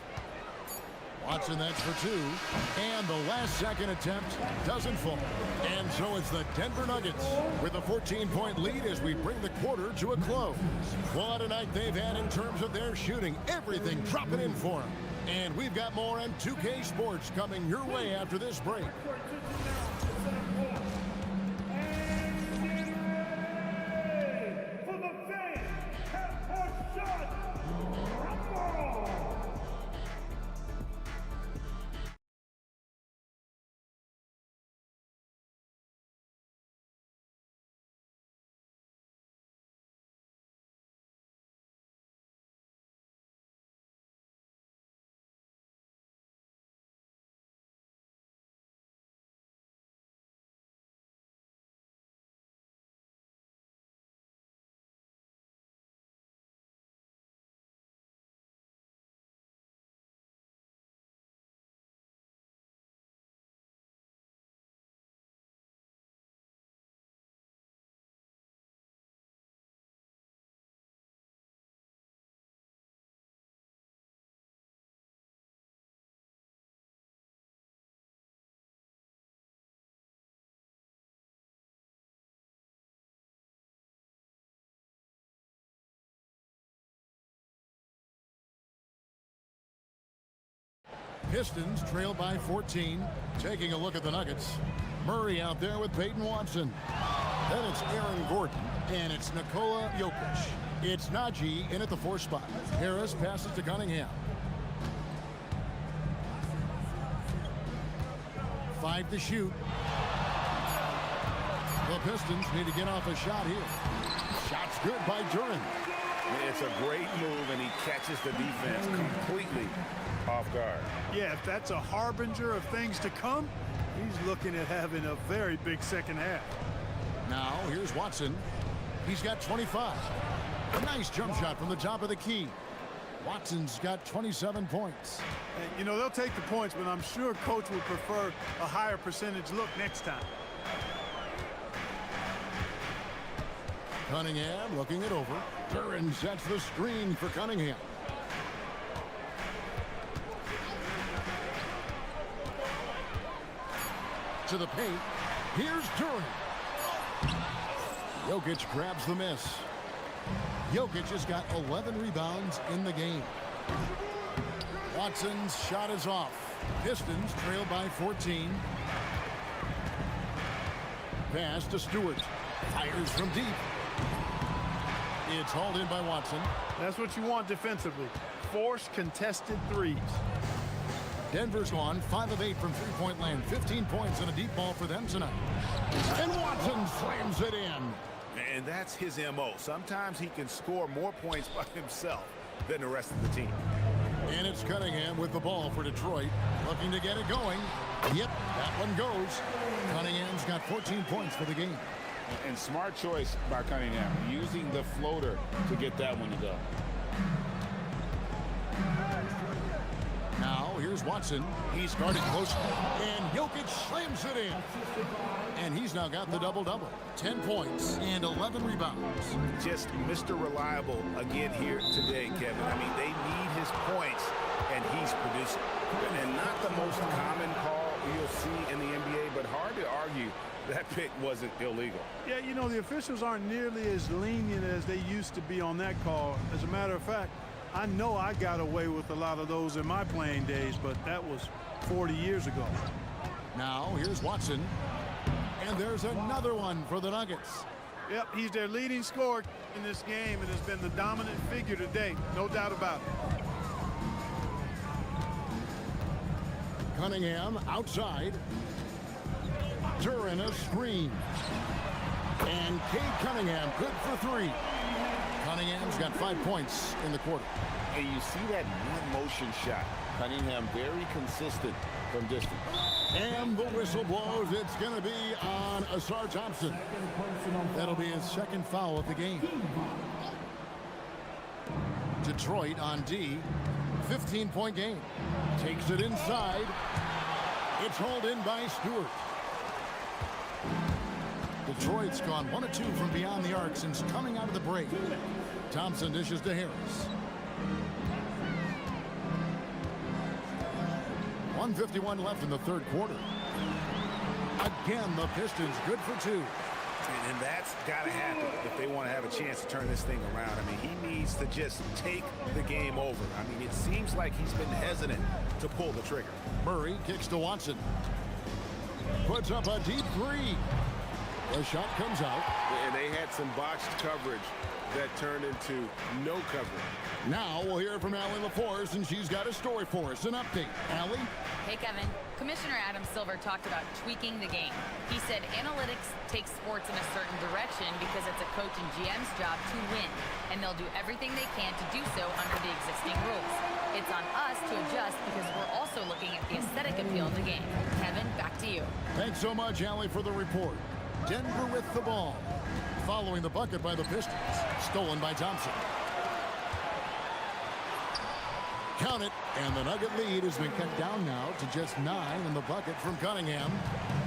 Watson, that's for 2. And the last second attempt doesn't fall. And so it's the Denver Nuggets with a 14-point lead as we bring the quarter to a close. What a night they've had in terms of their shooting. Everything dropping in for them. And we've got more on 2K Sports coming your way after this break. Pistons trail by 14. Taking a look at the Nuggets. Murray out there with Peyton Watson. Then it's Aaron Gordon. And it's Nikola Jokic. It's Najee in at the 4 spot. Harris passes to Cunningham. 5 to shoot. The Pistons need to get off a shot here. Shot's good by Duran. It's a great move, and he catches the defense completely off guard. Yeah, if that's a harbinger of things to come, he's looking at having a very big second half. Now, here's Watson. He's got 25. A nice jump shot from the top of the key. Watson's got 27 points. And, you know, they'll take the points, but I'm sure coach would prefer a higher percentage look next time. Cunningham looking it over. Duran sets the screen for Cunningham. To the paint. Here's Duran. Jokic grabs the miss. Jokic has got 11 rebounds in the game. Watson's shot is off. Pistons trail by 14. Pass to Stewart. Fires from deep. It's hauled in by Watson. That's what you want defensively. Force contested threes. Denver's gone 5 of 8 from three-point land. 15 points and a deep ball for them tonight. And Watson slams it in. And that's his MO. Sometimes he can score more points by himself than the rest of the team. And it's Cunningham with the ball for Detroit. Looking to get it going. Yep, that one goes. Cunningham's got 14 points for the game. And smart choice by Cunningham, using the floater to get that one to go. Now, here's Watson. He's guarded close, and Jokic slams it in. And he's now got the double-double. 10 points and 11 rebounds. Just Mr. Reliable again here today, Kevin. I mean, they need his points, and he's producing. And not the most common call you'll see in the NBA, but hard to argue that pick wasn't illegal. Yeah, you know, the officials aren't nearly as lenient as they used to be on that call. As a matter of fact, I know I got away with a lot of those in my playing days, but that was 40 years ago. Now, here's Watson. And there's another one for the Nuggets. Yep, he's their leading scorer in this game and has been the dominant figure today, no doubt about it. Cunningham outside. Duran a screen. And Cade Cunningham good for 3. Cunningham's got 5 points in the quarter. And you see that one motion shot. Cunningham very consistent from distance. And the whistle blows. It's going to be on Asar Thompson. That'll be his second foul of the game. Detroit on D. 15-point game. Takes it inside. It's hauled in by Stewart. Detroit's gone 1 of 2 from beyond the arc since coming out of the break. Thompson dishes to Harris. 1:51 left in the third quarter. Again, the Pistons good for 2. And that's got to happen if they want to have a chance to turn this thing around. I mean, he needs to just take the game over. I mean, it seems like he's been hesitant to pull the trigger. Murray kicks to Watson. Puts up a deep 3. The shot comes out. And they had some botched coverage that turned into no coverage. Now we'll hear from Allie LaForce, and she's got a story for us. An update. Allie? Hey, Kevin. Commissioner Adam Silver talked about tweaking the game. He said analytics takes sports in a certain direction because it's a coach and GM's job to win, and they'll do everything they can to do so under the existing rules. It's on us to adjust because we're also looking at the aesthetic appeal of the game. Kevin, back to you. Thanks so much, Allie, for the report. Denver with the ball. Following the bucket by the Pistons. Stolen by Thompson. Count it, and the Nugget lead has been cut down now to just 9 in the bucket from Cunningham.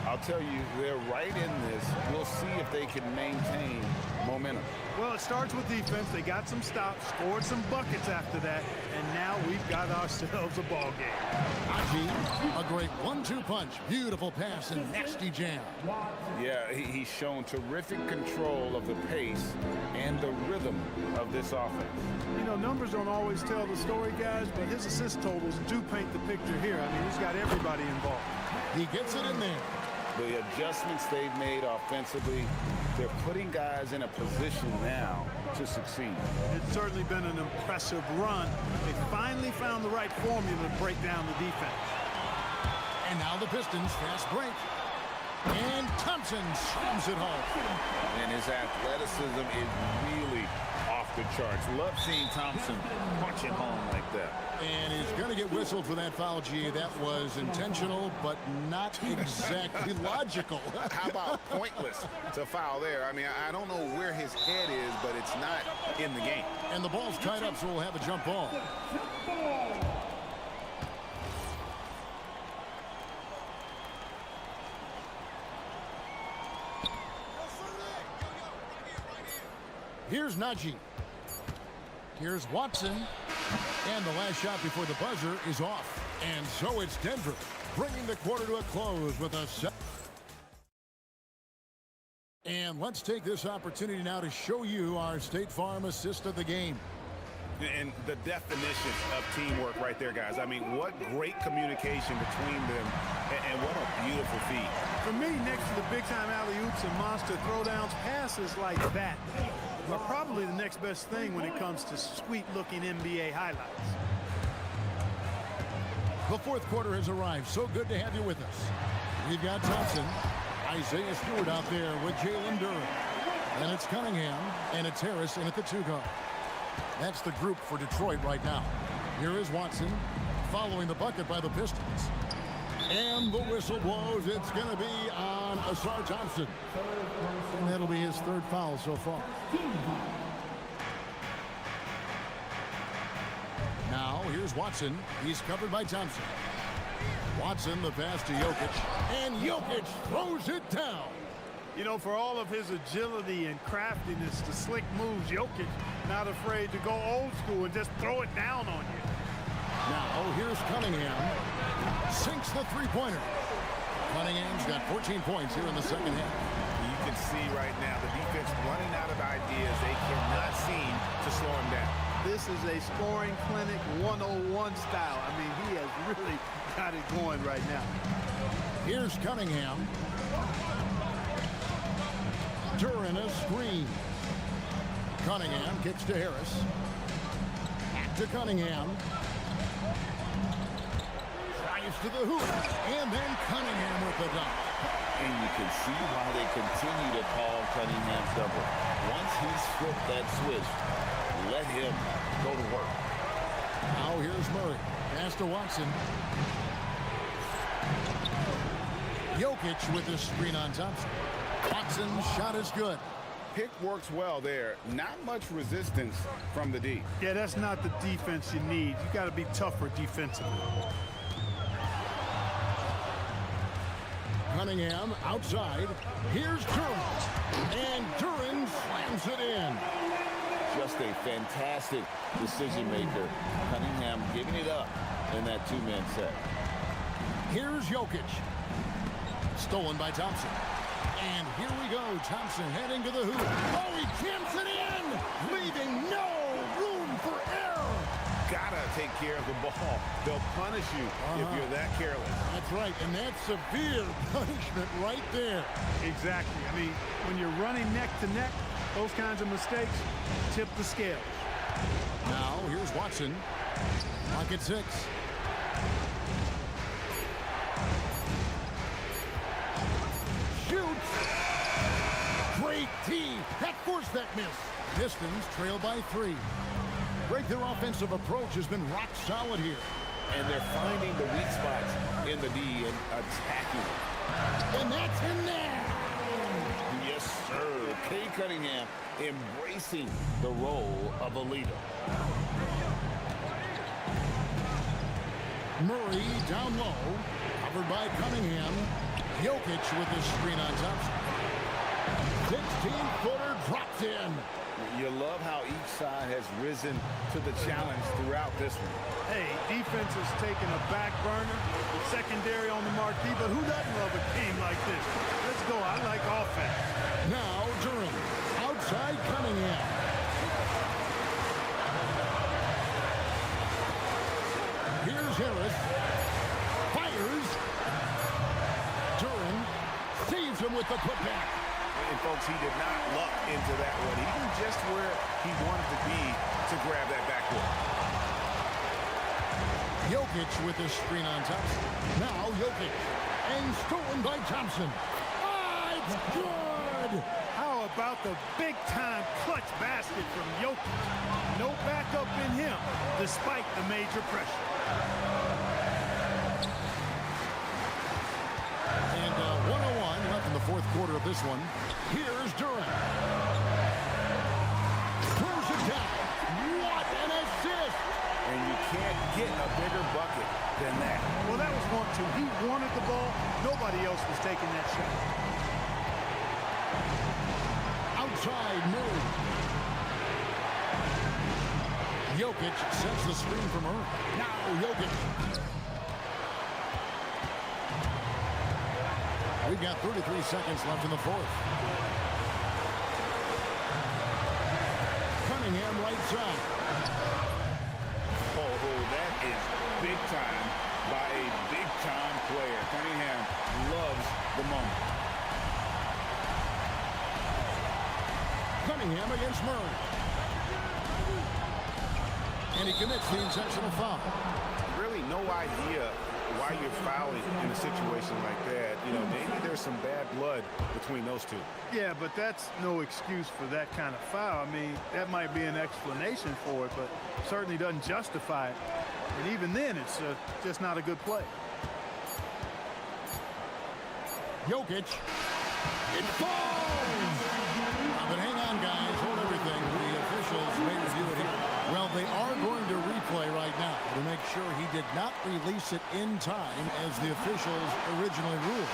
I'll tell you, they're right in this. We'll see if they can maintain momentum. Well, it starts with defense. They got some stops, scored some buckets after that, and now we've got ourselves a ball game. Aji, a great 1-2 punch. Beautiful pass and nasty jam. Yeah, he's shown terrific control of the pace and the rhythm of this offense. You know, numbers don't always tell the story, guys, but his assist totals do paint the picture here. I mean, he's got everybody involved. He gets it in there. The adjustments they've made offensively, they're putting guys in a position now to succeed. It's certainly been an impressive run. They finally found the right formula to break down the defense. And now the Pistons fast break. And Thompson slams it home. And his athleticism is really off the charts. Love seeing Thompson punch it home like that. And he's going to get whistled for that foul, G. That was intentional, but not exactly logical. How about pointless to foul there? I mean, I don't know where his head is, but it's not in the game. And the ball's tied up, so we'll have a jump ball. Here's Najee. Here's Watson. And the last shot before the buzzer is off. And so it's Denver, bringing the quarter to a close with a set. And let's take this opportunity now to show you our State Farm assist of the game. And the definition of teamwork right there, guys. I mean, what great communication between them, and what a beautiful feed. For me, next to the big-time alley-oops and monster throwdowns, passes like that, are probably the next best thing when it comes to sweet-looking NBA highlights. The fourth quarter has arrived. So good to have you with us. We've got Thompson, Isaiah Stewart out there with Jalen Durham. And it's Cunningham, and it's Harris in at the 2-guard. That's the group for Detroit right now. Here is Watson, following the bucket by the Pistons. And the whistle blows. It's going to be on Asar Thompson. And that'll be his third foul so far. Now, here's Watson. He's covered by Thompson. Watson, the pass to Jokic. And Jokic throws it down. You know, for all of his agility and craftiness, the slick moves, Jokic not afraid to go old school and just throw it down on you. Now, here's Cunningham. Sinks the three-pointer. Cunningham's got 14 points here in the second half. You can see right now the defense running out of ideas. They cannot seem to slow him down. This is a scoring clinic 101 style. I mean, he has really got it going right now. Here's Cunningham. During a screen. Cunningham kicks to Harris. Back to Cunningham. Drives to the hoop. And then Cunningham with the dunk. And you can see why they continue to call Cunningham's double. Once he's flipped that switch, let him go to work. Now here's Murray. Pass to Watson. Jokic with the screen on Thompson. Watson's shot is good. Pick works well there. Not much resistance from the D. Yeah, that's not the defense you need. You got to be tougher defensively. Cunningham outside. Here's Duran. And Duran slams it in. Just a fantastic decision maker. Cunningham giving it up in that two-man set. Here's Jokic. Stolen by Thompson. And here we go. Thompson heading to the hoop. Oh, he jams it in, leaving no room for error. Gotta take care of the ball. They'll punish you if you're that careless. That's right, and that's severe punishment right there. Exactly. I mean, when you're running neck to neck, those kinds of mistakes tip the scales. Now, here's Watson. Clock at 6. Shoots. Great D. That forced that miss. Pistons trail by 3. Right, their offensive approach has been rock solid here. And they're finding the weak spots in the D and attacking. And that's in there. Yes, sir. Kay Cunningham embracing the role of a leader. Murray down low. Covered by Cunningham. Jokic with his screen on Thompson. 16-footer drops in. You love how each side has risen to the challenge throughout this one. Hey, defense has taken a back burner, secondary on the marquee, but who doesn't love a game like this? Let's go. I like offense. Now Durham. Outside Cunningham. Here's Harris. Fires. Durham saves him with the putback. And folks, he did not luck into that one. He knew just where he wanted to be to grab that backboard. Jokic with the screen on Thompson. Now Jokic. And stolen by Thompson. Ah, it's good! How about the big-time clutch basket from Jokic? No backup in him, despite the major pressure. And 101 left in the fourth quarter of this one. Here's Durant. Throws it down. What an assist! And you can't get a bigger bucket than that. Well, that was 1-2. He wanted the ball. Nobody else was taking that shot. Outside move. Jokic sets the screen for Murray. Now Jokic. We've got 33 seconds left in the fourth. Cunningham right side. Oh, that is big time by a big-time player. Cunningham loves the moment. Cunningham against Murray. And he commits the intentional foul. Really no idea why you're fouling in a situation like that. You know, maybe there's some bad blood between those two. Yeah, but that's no excuse for that kind of foul. I mean, that might be an explanation for it, but certainly doesn't justify it. And even then, it's just not a good play. Jokic. It falls! But hang on, guys. Hold everything. The officials may review it here. Well, they are going to replay right now to make sure he did not release it in time as the officials originally ruled.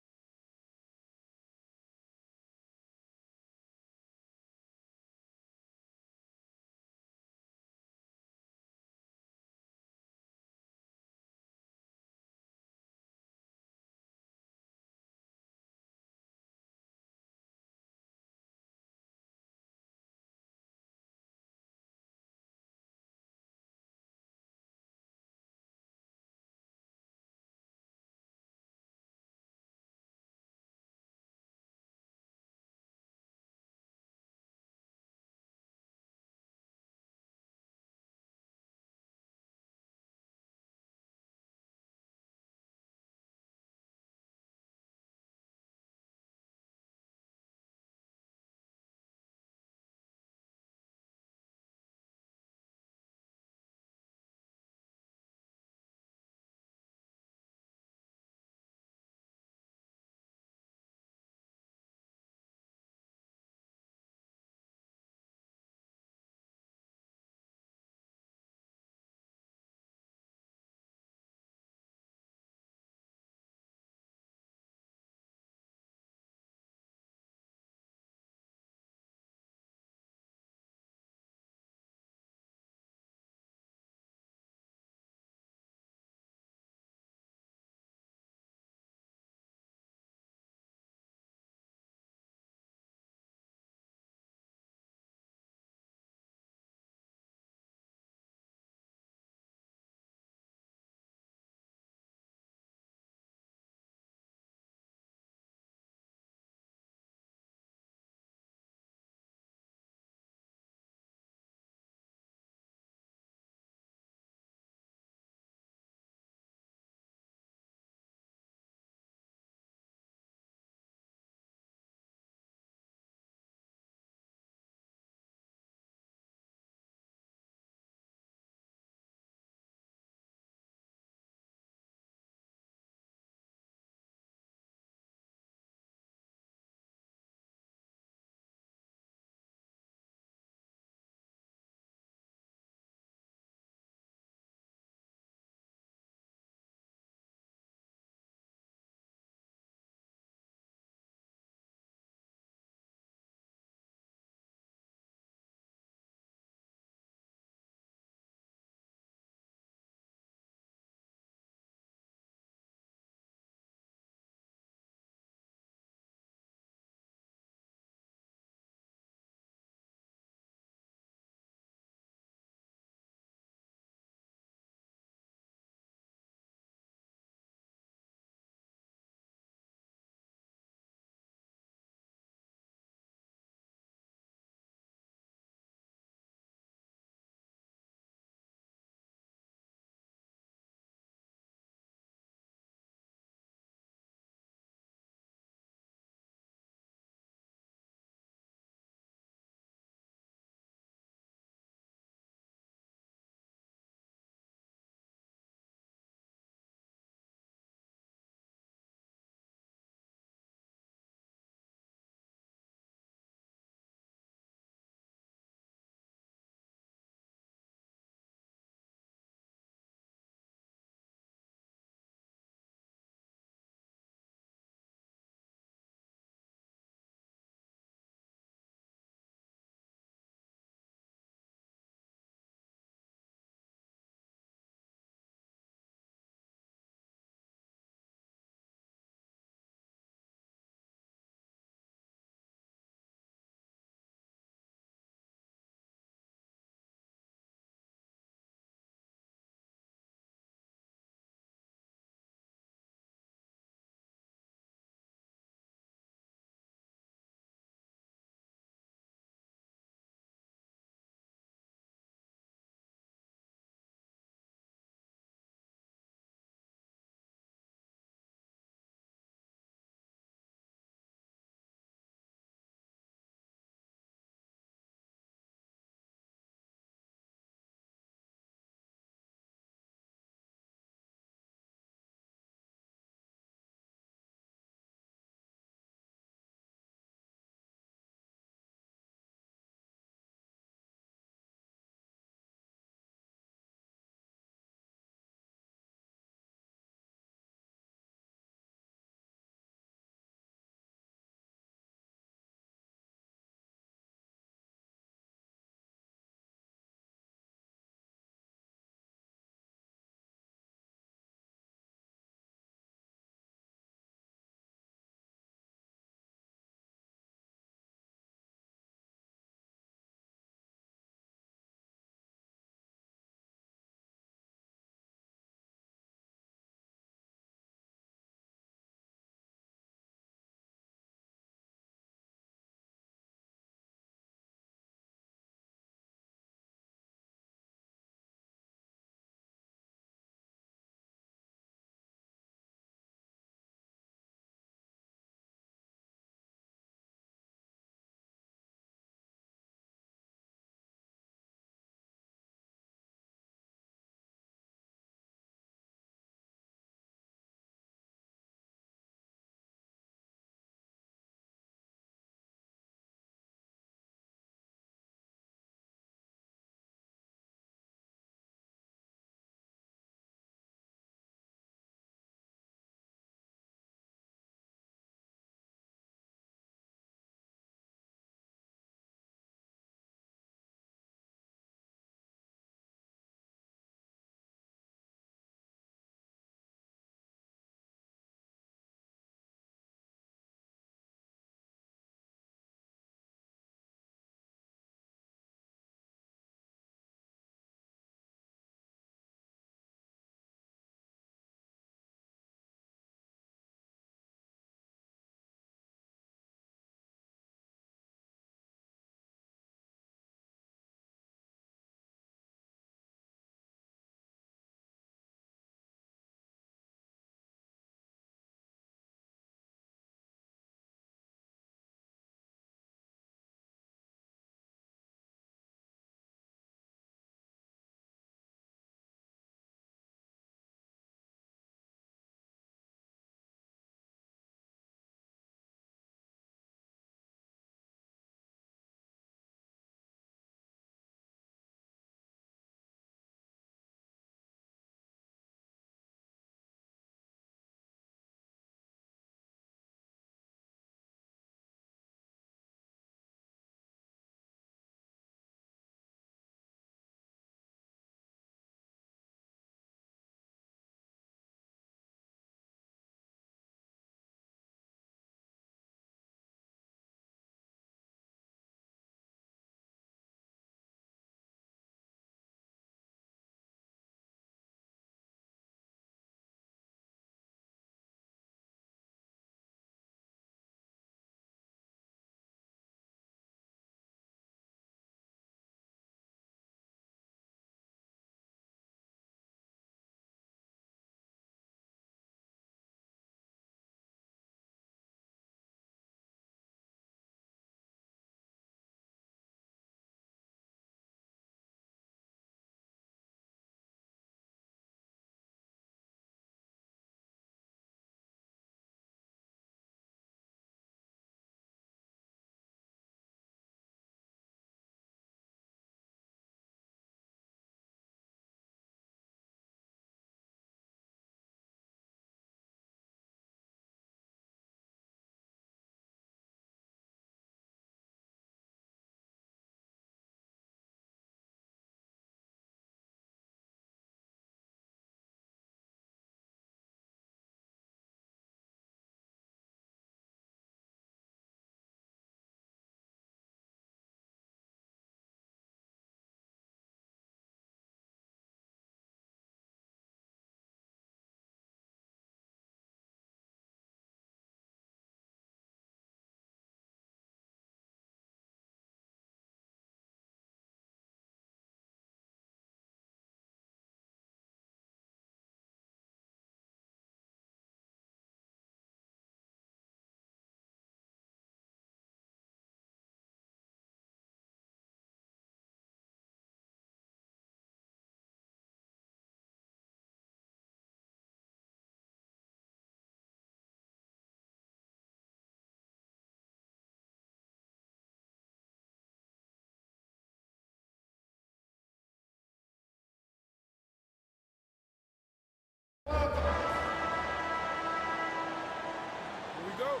go.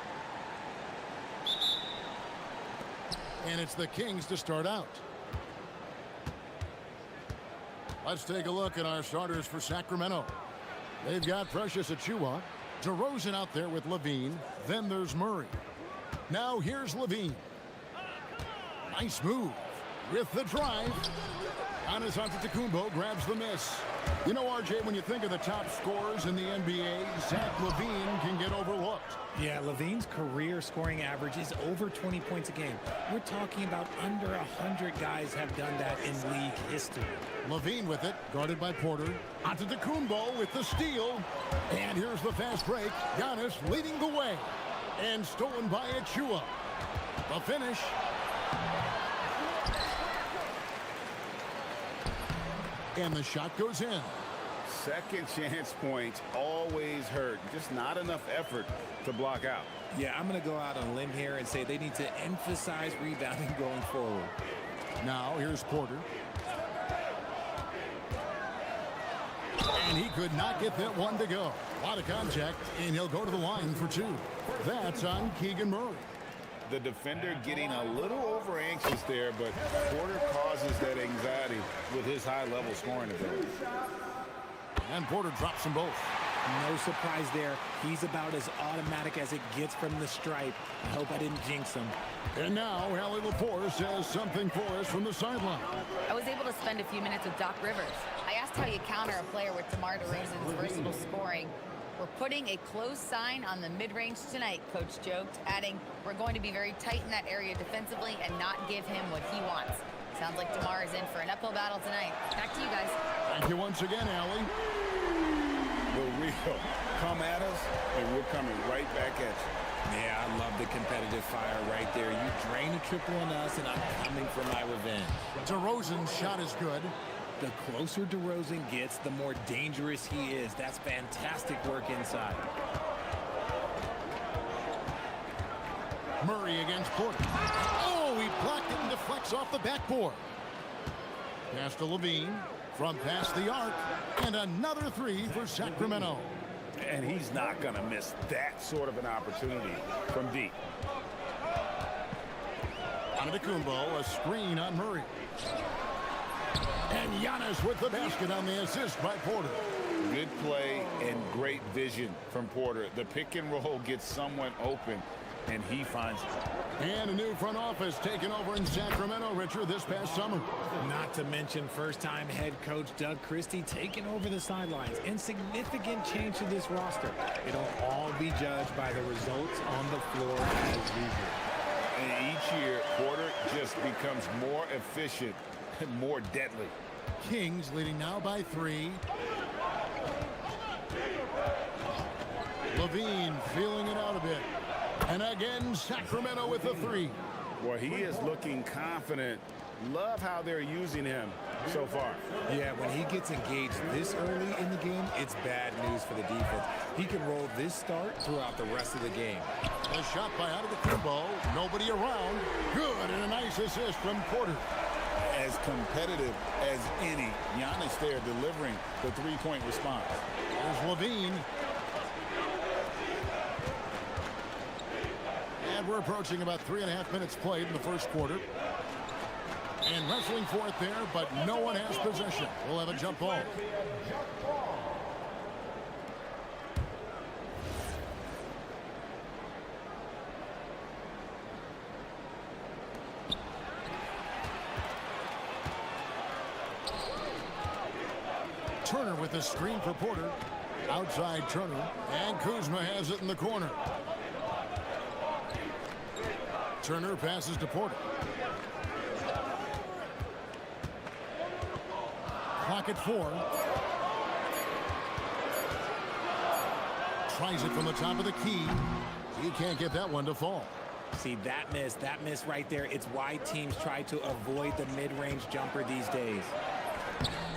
And it's the Kings to start out. Let's take a look at our starters for Sacramento. They've got Precious Achiuwa, DeRozan out there with Levine. Then there's Murray. Now here's Levine. Nice move with the drive. Giannis Antetokounmpo grabs the miss. You know, RJ, when you think of the top scorers in the NBA, Zach LaVine can get overlooked. Yeah, LaVine's career scoring average is over 20 points a game. We're talking about under 100 guys have done that in league history. LaVine with it, guarded by Porter. Antetokounmpo with the steal. And here's the fast break. Giannis leading the way. And stolen by Achiuwa. The finish. And the shot goes in. Second chance points always hurt. Just not enough effort to block out. Yeah, I'm going to go out on a limb here and say they need to emphasize rebounding going forward. Now here's Porter. And he could not get that one to go. A lot of contact, and he'll go to the line for two. That's on Keegan Murray. The defender getting a little over anxious there, but Porter causes that anxiety with his high-level scoring ability. And Porter drops them both. No surprise there. He's about as automatic as it gets from the stripe. I hope I didn't jinx him. And now Allie LaForce says something for us from the sideline. I was able to spend a few minutes with Doc Rivers. I asked how you counter a player with DeMar DeRozan's versatile scoring. We're putting a close sign on the mid-range tonight, Coach joked, adding, we're going to be very tight in that area defensively and not give him what he wants. Sounds like DeMar is in for an uphill battle tonight. Back to you guys. Thank you once again, Allie. The real come at us, and we're coming right back at you. Yeah, I love the competitive fire right there. You drain a triple on us, and I'm coming for my revenge. DeRozan's shot is good. The closer DeRozan gets, the more dangerous he is. That's fantastic work inside. Murray against Porter. Oh, he blocked it and deflects off the backboard. Pass to Levine from past the arc, and another three for Sacramento. And he's not going to miss that sort of an opportunity from deep. Antetokounmpo, a screen on Murray. And Giannis with the basket on the assist by Porter. Good play and great vision from Porter. The pick and roll gets someone open, and he finds it. And a new front office taken over in Sacramento, Richard, this past summer. Not to mention first-time head coach Doug Christie taking over the sidelines. And significant change to this roster. It'll all be judged by the results on the floor as usual. And each year, Porter just becomes more efficient and more deadly. Kings leading now by 3. Levine feeling it out a bit. And again, Sacramento with the 3. Well, he is looking confident. Love how they're using him so far. Yeah, when he gets engaged this early in the game, it's bad news for the defense. He can roll this start throughout the rest of the game. A shot by Antetokounmpo. Nobody around. Good, and a nice assist from Porter. As competitive as any. Giannis there delivering the three-point response. There's Levine. And we're approaching about 3.5 minutes played in the first quarter. And wrestling for it there, but no one has possession. We'll have a jump ball. Turner with the screen for Porter. Outside Turner. And Kuzma has it in the corner. Turner passes to Porter. Clock at 4. Tries it from the top of the key. He can't get that one to fall. See, that miss right there, it's why teams try to avoid the mid-range jumper these days.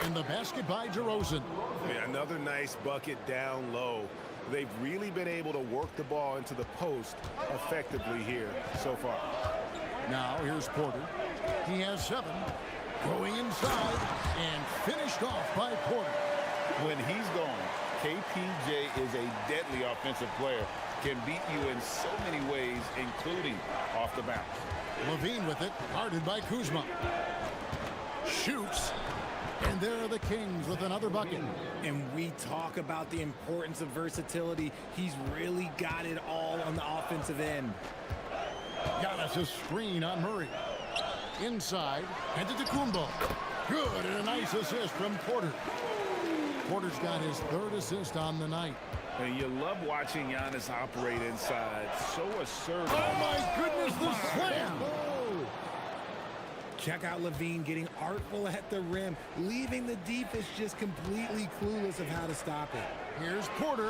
And the basket by DeRozan. Yeah, another nice bucket down low. They've really been able to work the ball into the post effectively here so far. Now here's Porter. He has 7. Going inside and finished off by Porter. When he's going, KPJ is a deadly offensive player. can beat you in so many ways, including off the bounce. Levine with it, guarded by Kuzma. Shoots. And there are the Kings with another bucket. And we talk about the importance of versatility. He's really got it all on the offensive end. Giannis' screen on Murray. Inside, headed to Kumbo. Good, and a nice assist from Porter. Porter's got his third assist on the night. And you love watching Giannis operate inside. So assertive. Oh, my goodness, the slam! Oh. Check out Levine getting artful at the rim, leaving the defense just completely clueless of how to stop it. Here's Porter.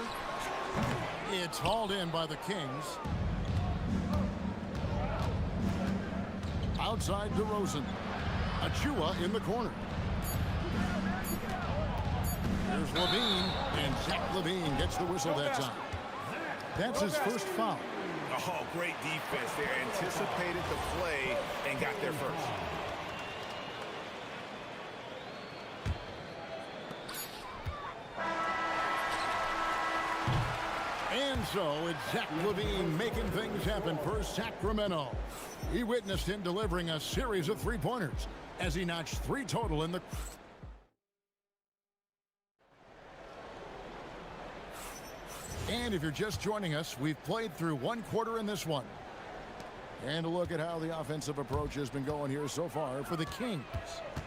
It's hauled in by the Kings. Outside DeRozan. Achua in the corner. Here's Levine, and Zach Levine gets the whistle that time. That's his first foul. Oh, great defense there. Anticipated the play and got there first. And so it's Zach Levine making things happen for Sacramento. He witnessed him delivering a series of three-pointers as he notched 3 total in the... And if you're just joining us, we've played through 1 quarter in this one. And a look at how the offensive approach has been going here so far for the Kings.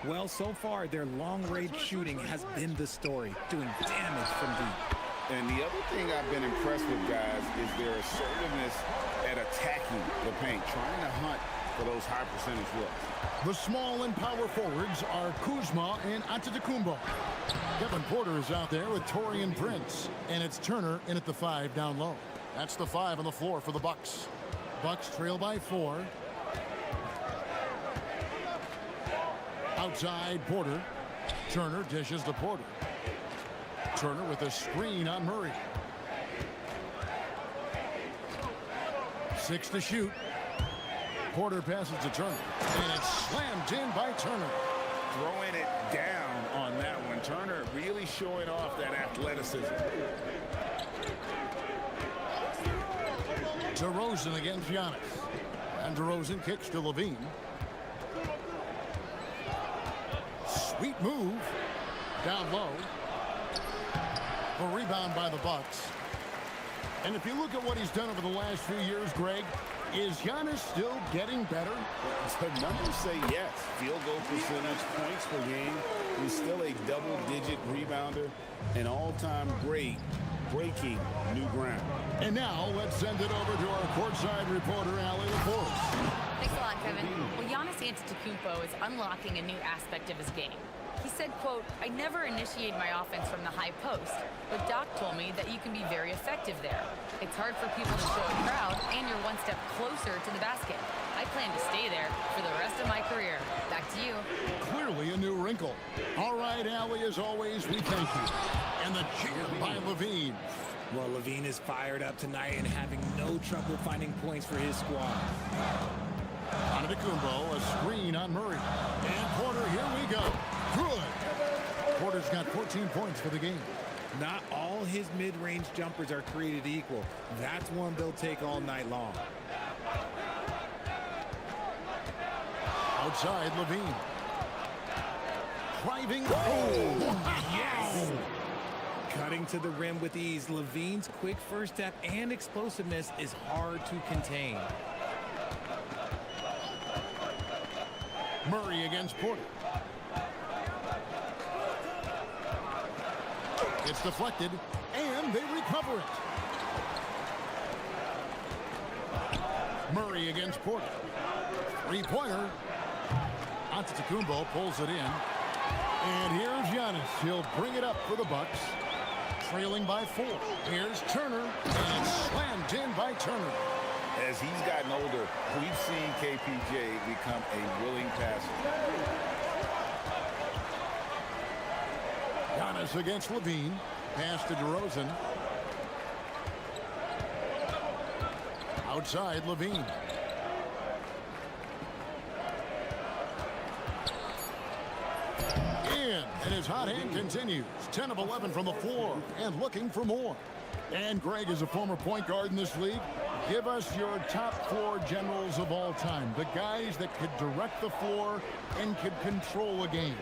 Well, so far, their long-range shooting has been the story, doing damage from deep. And the other thing I've been impressed with, guys, is their assertiveness at attacking the paint, trying to hunt for those high percentage looks. The small and power forwards are Kuzma and Antetokounmpo. Kevin Porter is out there with Taurean Prince, and it's Turner in at the 5 down low. That's the 5 on the floor for the Bucks. Bucks trail by 4. Outside Porter. Turner dishes to Porter. Turner with a screen on Murray. 6 to shoot. Porter passes to Turner, and it's slammed in by Turner. Throwing it down on that one. Turner really showing off that athleticism. DeRozan against Giannis. And DeRozan kicks to Levine. Sweet move. Down low. A rebound by the Bucks. And if you look at what he's done over the last few years, Greg, is Giannis still getting better? The numbers say yes. Field goal percentage, points per game. He's still a double-digit rebounder, an all-time great, breaking new ground. And now let's send it over to our courtside reporter, Allie LaForce. Thanks a lot, Kevin. Well, Giannis Antetokounmpo is unlocking a new aspect of his game. He said, quote, "I never initiate my offense from the high post, but Doc told me that you can be very effective there. It's hard for people to show a crowd, and you're one step closer to the basket. I plan to stay there for the rest of my career." Back to you. Clearly a new wrinkle. All right, Allie, as always, we thank you. And the cheer by Levine. Well, Levine is fired up tonight and having no trouble finding points for his squad. Antetokounmpo, a screen on Murray. And Porter, here we go. Good. Porter's got 14 points for the game. Not all his mid-range jumpers are created equal. That's one they'll take all night long. Outside, Levine. Driving. Oh, yes! Cutting to the rim with ease, Levine's quick first step and explosiveness is hard to contain. Murray against Porter. It's deflected, and they recover it. Murray against Porter. Three-pointer. Antetokounmpo pulls it in. And here's Giannis. He'll bring it up for the Bucks. Trailing by 4. Here's Turner, and it's slammed in by Turner. As he's gotten older, we've seen KPJ become a willing passer. Giannis against Levine. Pass to DeRozan. Outside, Levine. In, and his hot hand continues. 10 of 11 from the floor, and looking for more. And Greg, as a former point guard in this league, give us your top 4 generals of all time. The guys that could direct the floor and could control a game.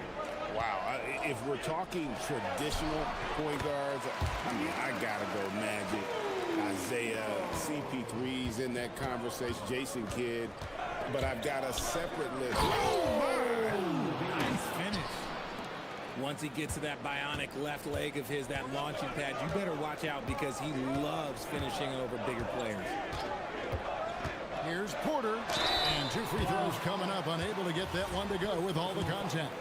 Wow, if we're talking traditional point guards, I mean, I gotta go Magic, Isaiah, CP3's in that conversation, Jason Kidd, but I've got a separate list. Nice finish. Once he gets to that bionic left leg of his, that launching pad, you better watch out because he loves finishing over bigger players. Here's Porter, and 2 free throws coming up, unable to get that one to go with all the contact.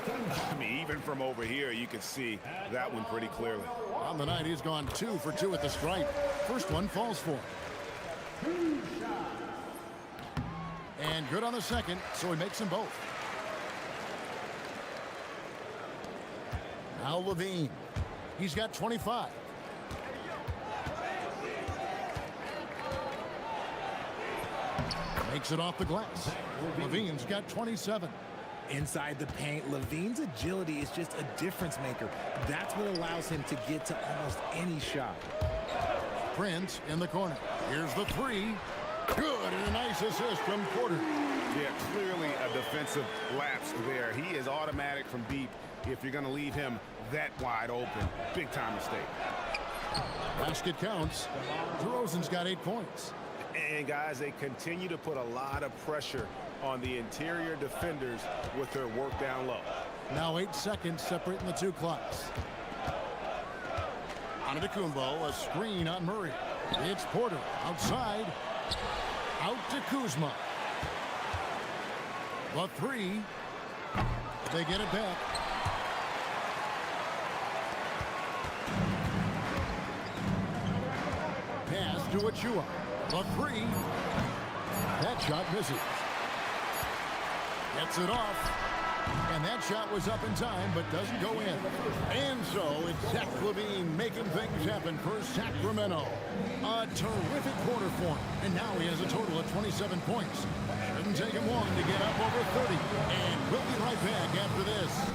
I mean, even from over here, you can see that one pretty clearly. On the night, he's gone 2 for 2 at the stripe. First one falls for him. And good on the second, so he makes them both. Now Levine. He's got 25. Makes it off the glass. Levine's got 27. Inside the paint, Levine's agility is just a difference maker. That's what allows him to get to almost any shot. Prince in the corner. Here's the 3. Good, and a nice assist from Porter. Yeah, clearly a defensive lapse there. He is automatic from deep if you're going to leave him that wide open. Big time mistake. Basket counts. DeRozan's got 8 points. And guys, they continue to put a lot of pressure on the interior defenders with their work down low. Now 8 seconds separating the 2 clocks. Antetokounmpo, a screen on Murray. It's Porter outside. Out to Kuzma. The 3. They get it back. Pass to Achua. The 3. That shot misses. Gets it off. And that shot was up in time, but doesn't go in. And so it's Zach LaVine making things happen for Sacramento. A terrific quarter for him. And now he has a total of 27 points. Shouldn't take him long to get up over 30. And we'll be right back after this.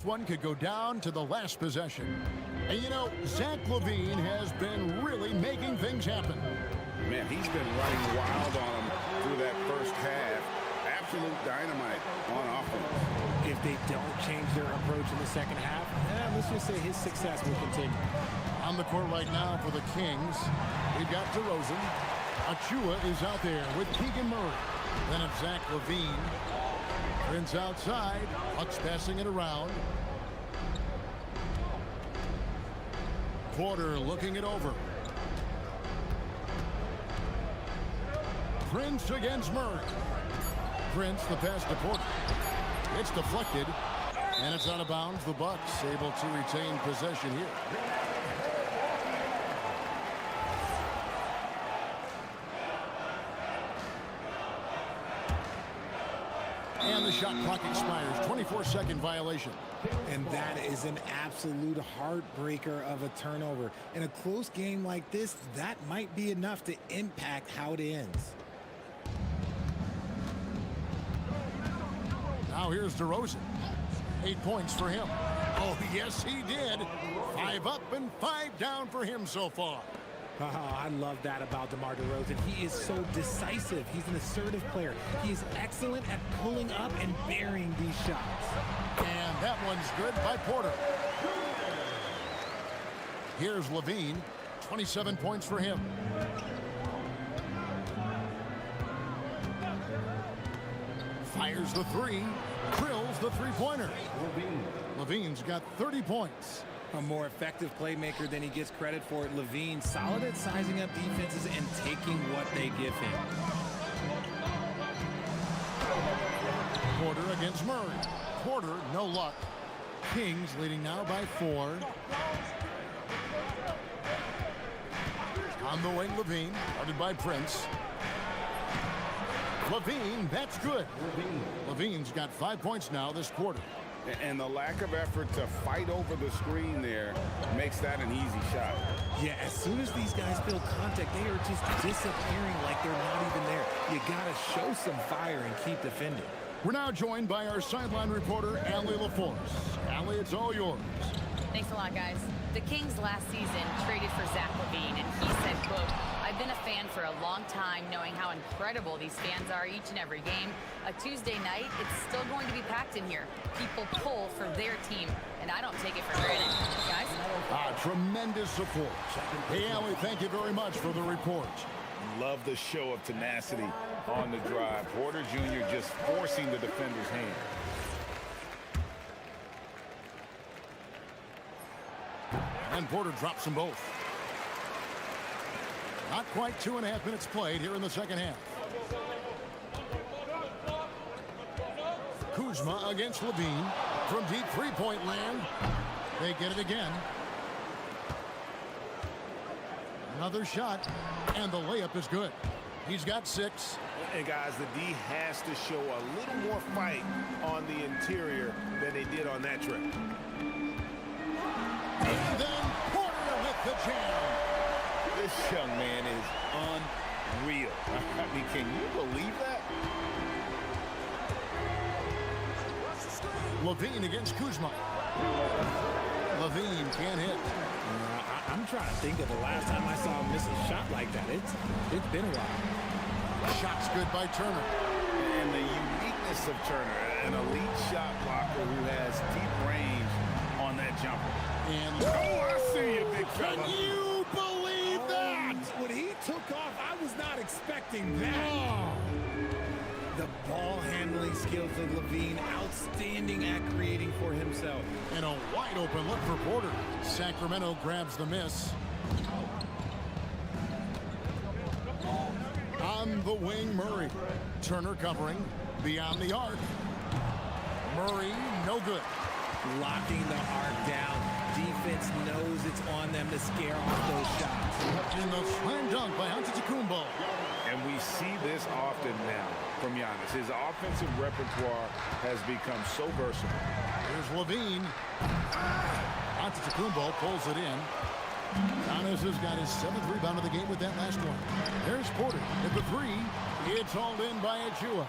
One could go down to the last possession. And you know, Zach LaVine has been really making things happen. Man, he's been running wild on him through that first half. Absolute dynamite on offense. If they don't change their approach in the second half, let's just say his success will continue. On the court right now for the Kings, we've got DeRozan. Achua is out there with Keegan Murray. Then it's Zach LaVine. Prince outside. Bucks passing it around. Porter looking it over. Prince against Murray. Prince, the pass to Porter. It's deflected, and it's out of bounds. The Bucks able to retain possession here. And the shot clock expires. 24-second violation. And that is an absolute heartbreaker of a turnover. In a close game like this, that might be enough to impact how it ends. Now here's DeRozan. 8 points for him. Oh, yes, he did. 5 up and 5 down for him so far. Oh, I love that about DeMar DeRozan. He is so decisive. He's an assertive player. He is excellent at pulling up and burying these shots. And that one's good by Porter. Here's Levine. 27 points for him. Fires the three. Drills the three-pointer. Levine's got 30 points. A more effective playmaker than he gets credit for. Levine, solid at sizing up defenses and taking what they give him. Porter against Murray. Porter, no luck. Kings leading now by 4. On the wing, Levine, guarded by Prince. Levine, that's good. Levine's got 5 points now this quarter. And the lack of effort to fight over the screen there makes that an easy shot. Yeah, as soon as these guys feel contact, they are just disappearing like they're not even there. You gotta show some fire and keep defending. We're now joined by our sideline reporter, Allie LaForce. Allie, it's all yours. Thanks a lot, guys. The Kings last season traded for Zach LaVine, and he said, quote, "I've been a fan for a long time, knowing how incredible these fans are each and every game. A Tuesday night, it's still going to be packed in here. People pull for their team, and I don't take it for granted." Guys? Tremendous support. Hey, Allie, thank you very much for the report. Love the show of tenacity on the drive. Porter Jr. just forcing the defender's hand. And Porter drops them both. Not quite 2.5 minutes played here in the second half. Kuzma against Levine from deep three-point land. They get it again. Another shot, and the layup is good. He's got 6. And guys, the D has to show a little more fight on the interior than they did on that trip. And then Porter with the jam. This young man is unreal. I mean, can you believe that? Levine against Kuzma. Levine can't hit. I'm trying to think of the last time I saw him miss a shot like that. It's been a while. Shot's good by Turner. And the uniqueness of Turner, an elite shot blocker who has deep range on that jumper. And oh, I see you, big fella. Can you believe that? When he took off, I was not expecting that. The ball handling skills of Levine, outstanding at creating for himself. And a wide open look for Porter. Sacramento grabs the miss. On the wing, Murray. Turner covering beyond the arc. Murray, no good. Locking the arc down. Defense knows it's on them to scare off those shots. And the slam dunk by Antetokounmpo. And we see this often now from Giannis. His offensive repertoire has become so versatile. Here's Levine. Antetokounmpo pulls it in. Giannis has got his 7th rebound of the game with that last one. There's Porter at the 3. It's hauled in by Achua.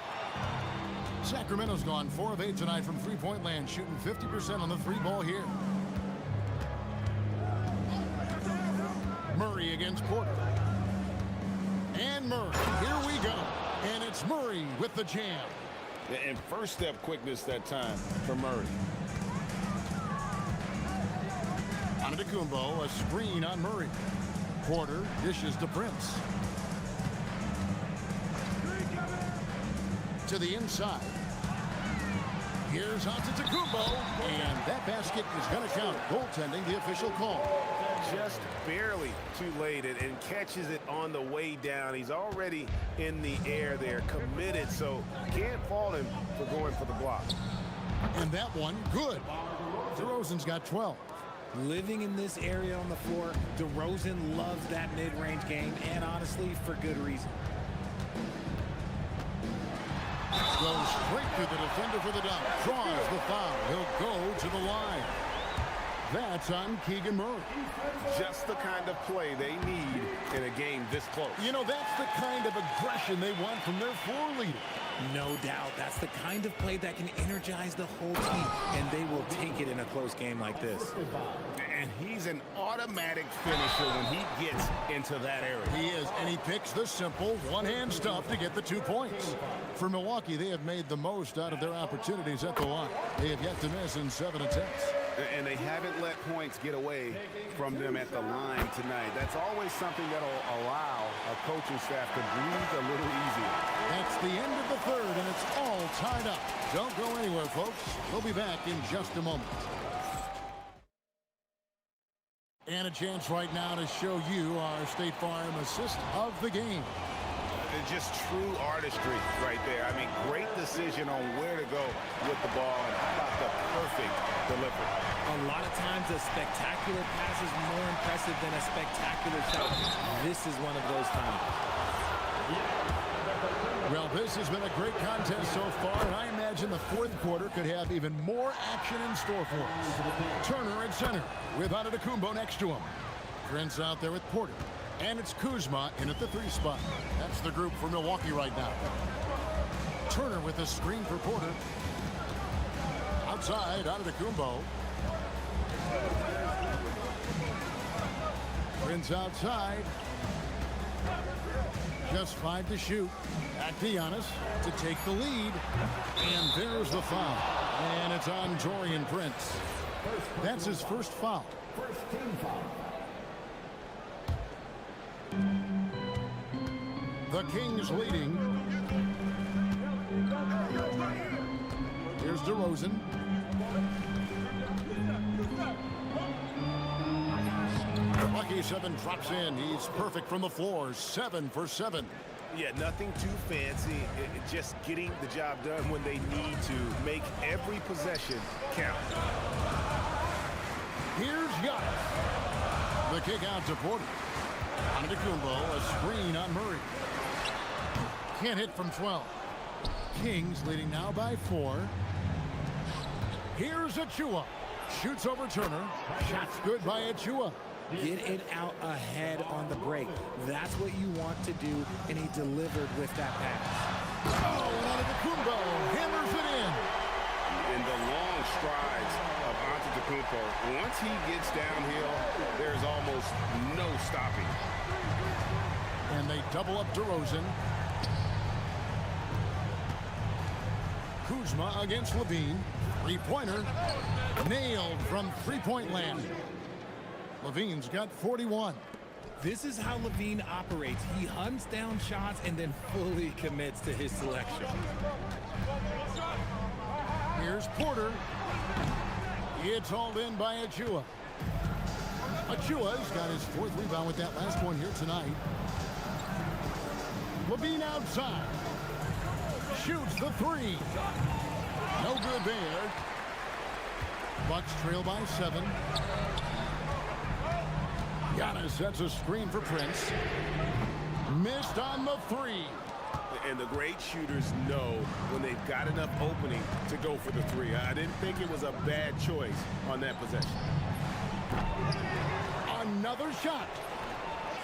Sacramento's gone 4 of 8 tonight from three-point land, shooting 50% on the 3-ball here. Murray against Porter. And Murray, here we go. And it's Murray with the jam. And first step quickness that time for Murray. Antetokounmpo, a screen on Murray. Porter dishes to Prince. To the inside. Here's Antetokounmpo, and that basket is going to count. Goaltending, the official call. Just barely too late and catches it on the way down. He's already in the air there, committed, so can't fault him for going for the block. And that one, good. DeRozan's got 12. Living in this area on the floor, DeRozan loves that mid-range game, and honestly, for good reason. Goes straight through the defender for the dunk. Draws the foul. He'll go to the line. That's on Keegan Murray. Just the kind of play they need in a game this close. You know, that's the kind of aggression they want from their floor leader. No doubt. That's the kind of play that can energize the whole team, and they will take it in a close game like this. And he's an automatic finisher when he gets into that area. He is, and he picks the simple one-hand stuff to get the 2 points. For Milwaukee, they have made the most out of their opportunities at the line. They have yet to miss in 7 attempts. And they haven't let points get away from them at the line tonight. That's always something that'll allow a coaching staff to breathe a little easier. That's the end of the third, and it's all tied up. Don't go anywhere, folks. We'll be back in just a moment. And a chance right now to show you our State Farm assist of the game. It's just true artistry right there. I mean, great decision on where to go with the ball, and how about the perfect delivery. A lot of times a spectacular pass is more impressive than a spectacular shot. This is one of those times. Well, this has been a great contest so far, and I imagine the fourth quarter could have even more action in store for us. Turner at center with Antetokounmpo next to him. Prince out there with Porter. And it's Kuzma in at the 3 spot. That's the group for Milwaukee right now. Turner with a screen for Porter. Outside, Antetokounmpo. Prince outside. Just 5 to shoot. Back to Giannis to take the lead. And there's the foul. And it's on Taurean Prince. That's his first foul. First team foul. The Kings leading. Here's DeRozan. Lucky 7 drops in. He's perfect from the floor. 7 for 7. Yeah, nothing too fancy. Just getting the job done when they need to. Make every possession count. Here's Giannis. The kick out to Porter. Antetokounmpo, a screen on Murray. Can't hit from 12. Kings leading now by 4. Here's Achua. Shoots over Turner. Shot's good by Achua. Get it out ahead on the break. That's what you want to do, and he delivered with that pass. Oh, and Antetokounmpo hammers it in. In the long strides of Antetokounmpo, once he gets downhill, there's almost no stopping. And they double up DeRozan. Kuzma against Levine. 3-pointer. Nailed from 3-point land. Levine's got 41. This is how Levine operates. He hunts down shots and then fully commits to his selection. Here's Porter. It's hauled in by Achua. Achua's got his 4th rebound with that last one here tonight. Levine outside. Shoots the 3. No good there. Bucks trail by 7. Giannis sets a screen for Prince. Missed on the 3. And the great shooters know when they've got enough opening to go for the 3. I didn't think it was a bad choice on that possession. Another shot.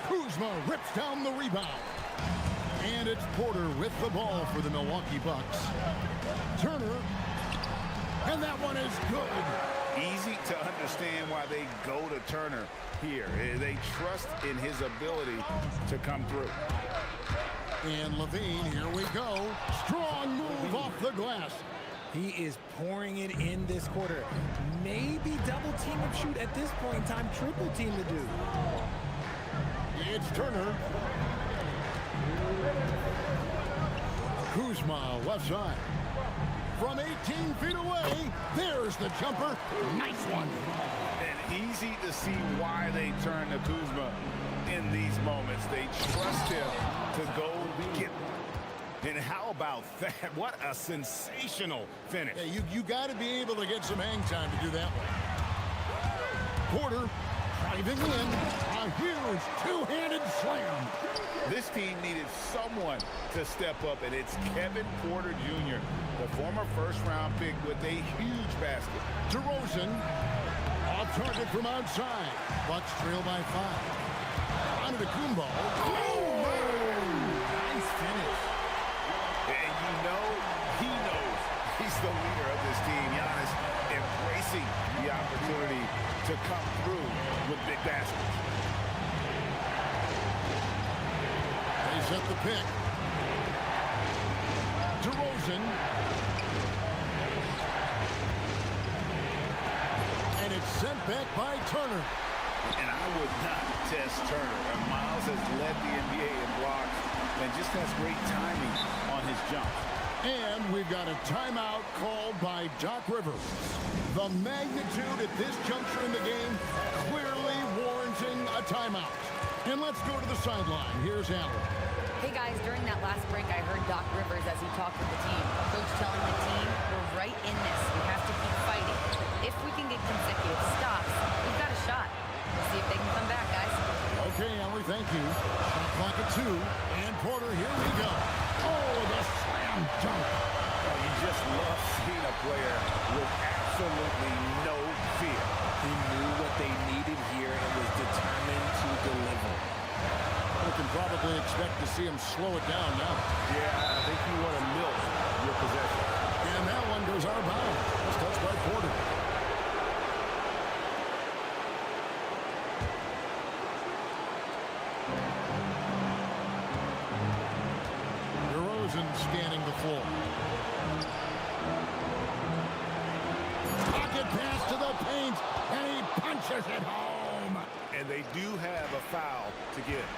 Kuzma rips down the rebound. And it's Porter with the ball for the Milwaukee Bucks. Turner. And that one is good. Easy to understand why they go to Turner here. They trust in his ability to come through. And Levine, here we go. Strong move off the glass. He is pouring it in this quarter. Maybe double team and shoot at this point in time. Triple team to do. It's Turner. Kuzma, left side. From 18 feet away, there's the jumper. Nice one. And easy to see why they turn to Kuzma in these moments. They trust him to go get. And how about that? What a sensational finish. Yeah, you got to be able to get some hang time to do that one. Porter driving in. A huge two-handed slam. This team needed someone to step up, and it's Kevin Porter Jr., the former first-round pick with a huge basket. DeRozan, off target from outside. Bucks trail by 5. Antetokounmpo. Nice finish. And you know the leader of this team. Giannis embracing the opportunity to come through with big baskets. They set the pick. DeRozan. And it's sent back by Turner. And I would not test Turner. And Miles has led the NBA in blocks and just has great timing on his jump. And we've got a timeout called by Doc Rivers. The magnitude at this juncture in the game clearly warranting a timeout. And let's go to the sideline. Here's Allen. Hey guys, during that last break, I heard Doc Rivers as he talked with the team. Coach telling the team, we're right in this. We have to keep fighting. If we can get consecutive stops, we've got a shot. We'll see if they can come back, guys. Okay, Ellie, thank you. Shot clock at 2. And Porter, here we go. Oh, the slam dunk. Oh, you just love seeing a player with absolutely no fear. He knew what they needed here and was determined to deliver. We can probably expect to see him slow it down now. Yeah, I think you want to milk your possession. And that one goes out of bounds. That's touched by Porter. DeRozan scanning the floor. Pocket pass to the paint, and he punches it home. And they do have a foul to give.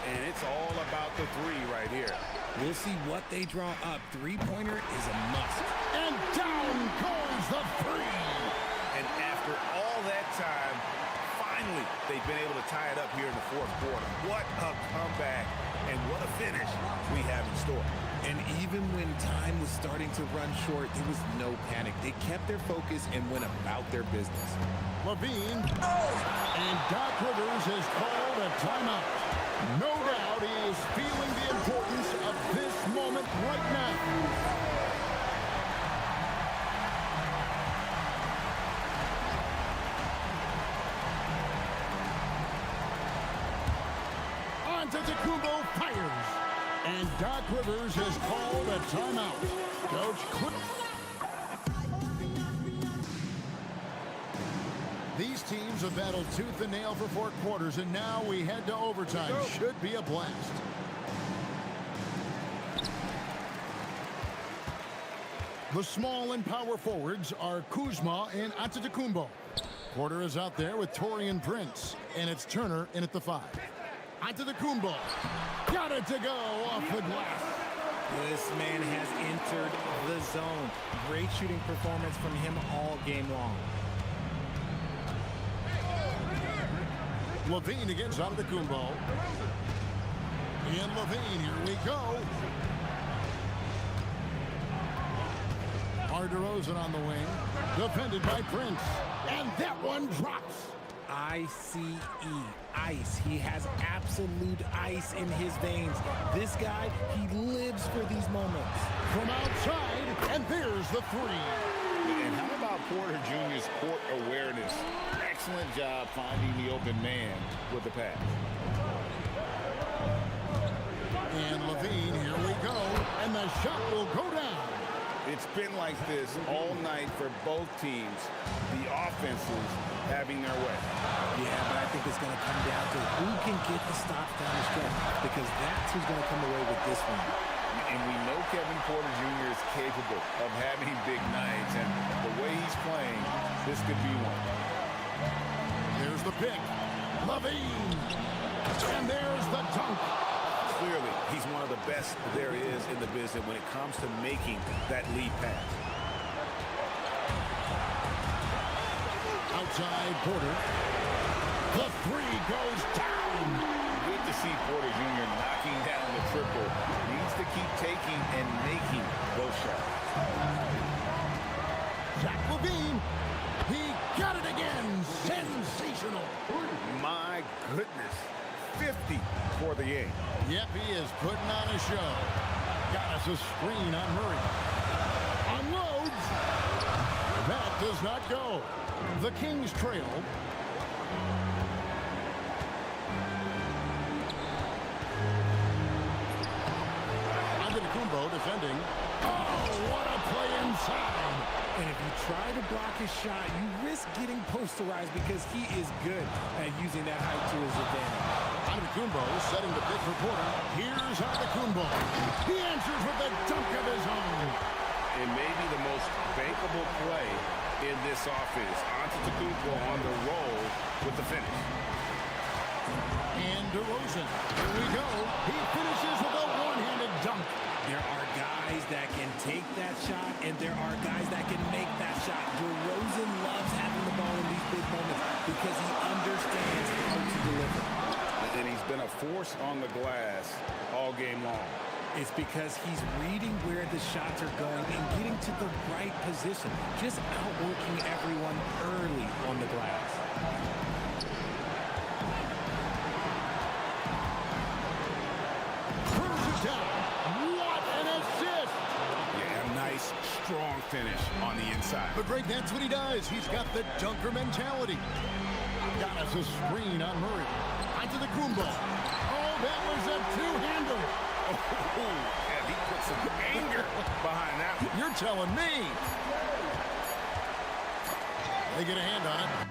And it's all about the three right here. We'll see what they draw up. Three-pointer is a must. And down goes the three. And after all that time, finally, they've been able to tie it up here in the fourth quarter. What a comeback and what a finish we have in store. And even when time was starting to run short, there was no panic. They kept their focus and went about their business. Levine. And Doc Rivers has called a timeout. No doubt he is feeling the importance of this moment right now. Antetokounmpo fires. And Doc Rivers has called a timeout. Coach These teams have battled tooth and nail for 4 quarters, and now we head to overtime. Should be a blast. The small and power forwards are Kuzma and Antetokounmpo. Porter is out there with Taurean Prince, and it's Turner in at the 5. Antetokounmpo got it to go off the glass. This man has entered the zone. Great shooting performance from him all game long. Levine against Antetokounmpo. And Levine, here we go. DeRozan on the wing. Defended by Prince. And that one drops. ICE, ice. He has absolute ice in his veins. This guy, he lives for these moments. From outside, and there's the 3. And how about Porter Jr.'s court awareness? Excellent job finding the open man with the pass. And Levine, here we go. And the shot will go down. It's been like this all night for both teams. The offenses having their way. Yeah, but I think it's going to come down to who can get the stops down the stretch, because that's who's going to come away with this one. And we know Kevin Porter Jr. is capable of having big nights, and the way he's playing, this could be one. There's the pick. Levine. And there's the dunk. Clearly, he's one of the best there is in the business when it comes to making that lead pass. Outside Porter. The 3 goes down. Good to see Porter Jr. knocking down the triple. Needs to keep taking and making those shots. Zach LaVine. He got it again. Sensational. My goodness. 50 for the game. Yep, he is putting on a show. Got us a screen on Murray. Unloads. That does not go. The Kings trail. Antetokounmpo defending. Oh, what a play in inside. And if you try to block his shot, you risk getting posterized because he is good at using that height to his advantage. Antetokounmpo setting the pick for Porter. Here's Antetokounmpo. He answers with a dunk of his own. And maybe the most bankable play in this offense. Antetokounmpo on the roll with the finish. And DeRozan. Here we go. He finishes with a one-handed dunk. There are guys that can take that shot, and there are guys that can make that shot. DeRozan loves having the ball in these big moments because he understands how to deliver. And he's been a force on the glass all game long. It's because he's reading where the shots are going and getting to the right position, just outworking everyone early on the glass. Throws it down. What an assist! Yeah, a nice, strong finish on the inside. But Greg, that's what he does. He's got the dunker mentality. Got us a screen on Murray. Onto the Kumbo. Oh, that was a two-hander. Oh, yeah, he put some anger behind that one. You're telling me. They get a hand on it.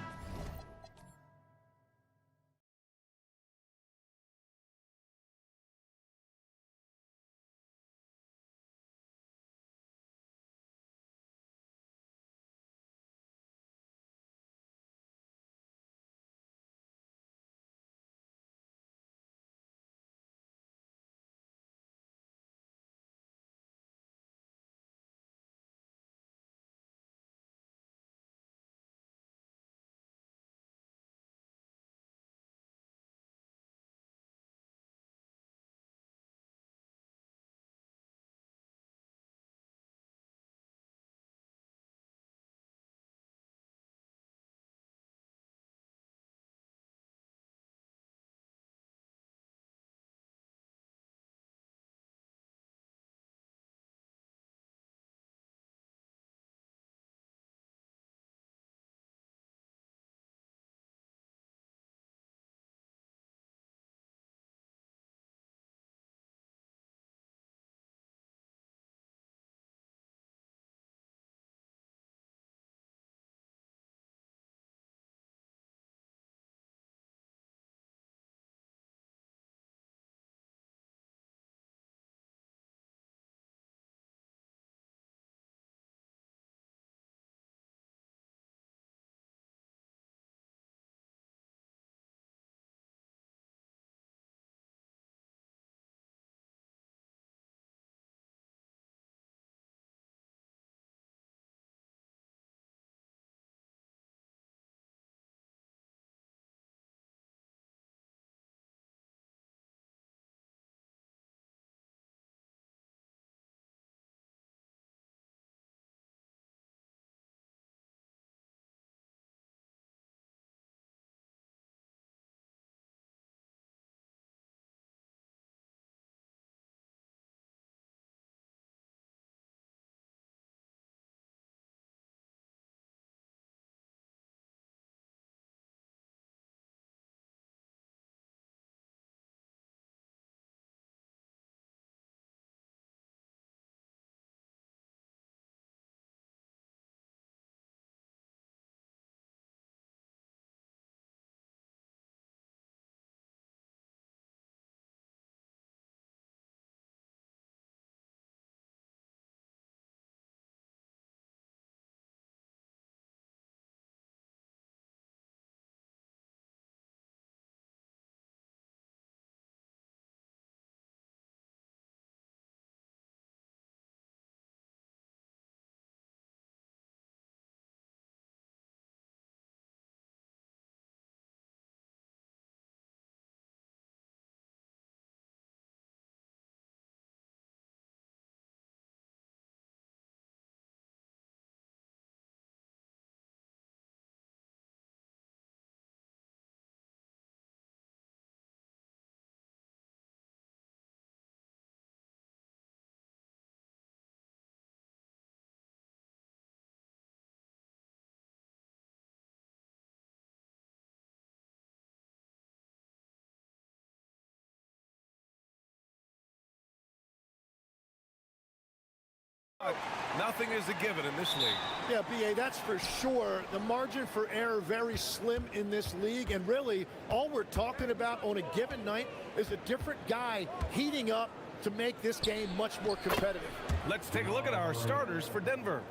Nothing is a given in this league. Yeah, B.A., that's for sure. The margin for error very slim in this league, and really all we're talking about on a given night is a different guy heating up to make this game much more competitive. Let's take a look at our starters for Denver.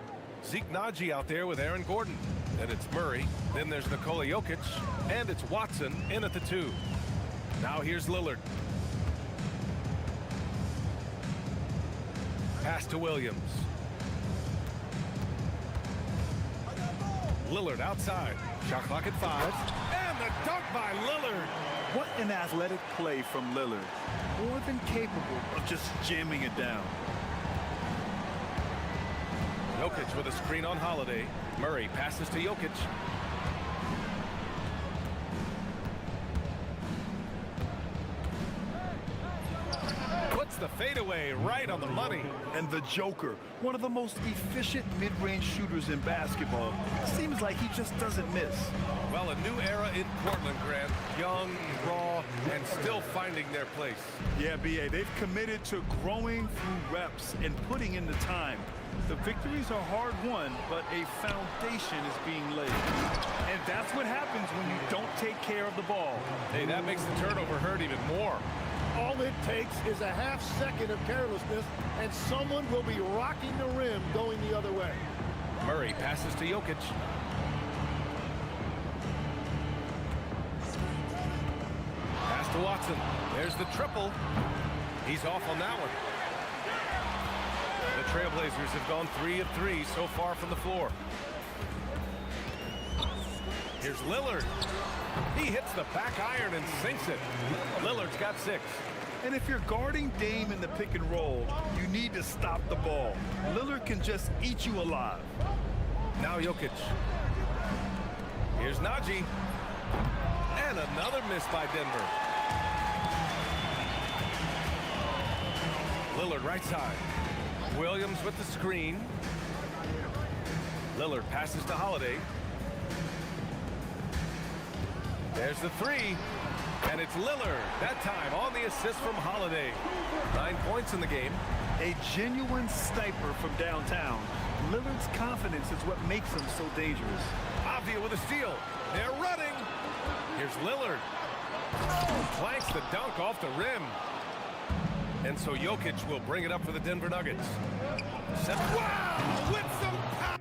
Zeke Naji out there with Aaron Gordon. Then it's Murray. Then there's Nikola Jokic. And it's Watson in at the 2. Now here's Lillard. Pass to Williams. Lillard outside. Shot clock at 5. And the dunk by Lillard. What an athletic play from Lillard. More than capable of just jamming it down. Jokic with a screen on Holiday. Murray passes to Jokic. Puts the fadeaway right on the money. And the Joker, one of the most efficient mid-range shooters in basketball. Seems like he just doesn't miss. Well, a new era in Portland, Grant. Young, raw, and still finding their place. Yeah, B.A., they've committed to growing through reps and putting in the time. The victories are hard-won, but a foundation is being laid. And that's what happens when you don't take care of the ball. Hey, that makes the turnover hurt even more. All it takes is a half second of carelessness, and someone will be rocking the rim going the other way. Murray passes to Jokic. Pass to Watson. There's the triple. He's off on that one. The Trailblazers have gone 3 of 3 so far from the floor. Here's Lillard. He hits the back iron and sinks it. Lillard's got 6. And if you're guarding Dame in the pick and roll, you need to stop the ball. Lillard can just eat you alive. Now Jokic. Here's Naji. And another miss by Denver. Lillard right side. Williams with the screen. Lillard passes to Holiday. There's the 3. And it's Lillard. That time on the assist from Holiday. 9 points in the game. A genuine sniper from downtown. Lillard's confidence is what makes him so dangerous. Avdia with a steal. They're running. Here's Lillard. Clanks the dunk off the rim. And so Jokic will bring it up for the Denver Nuggets. Wow! With some power!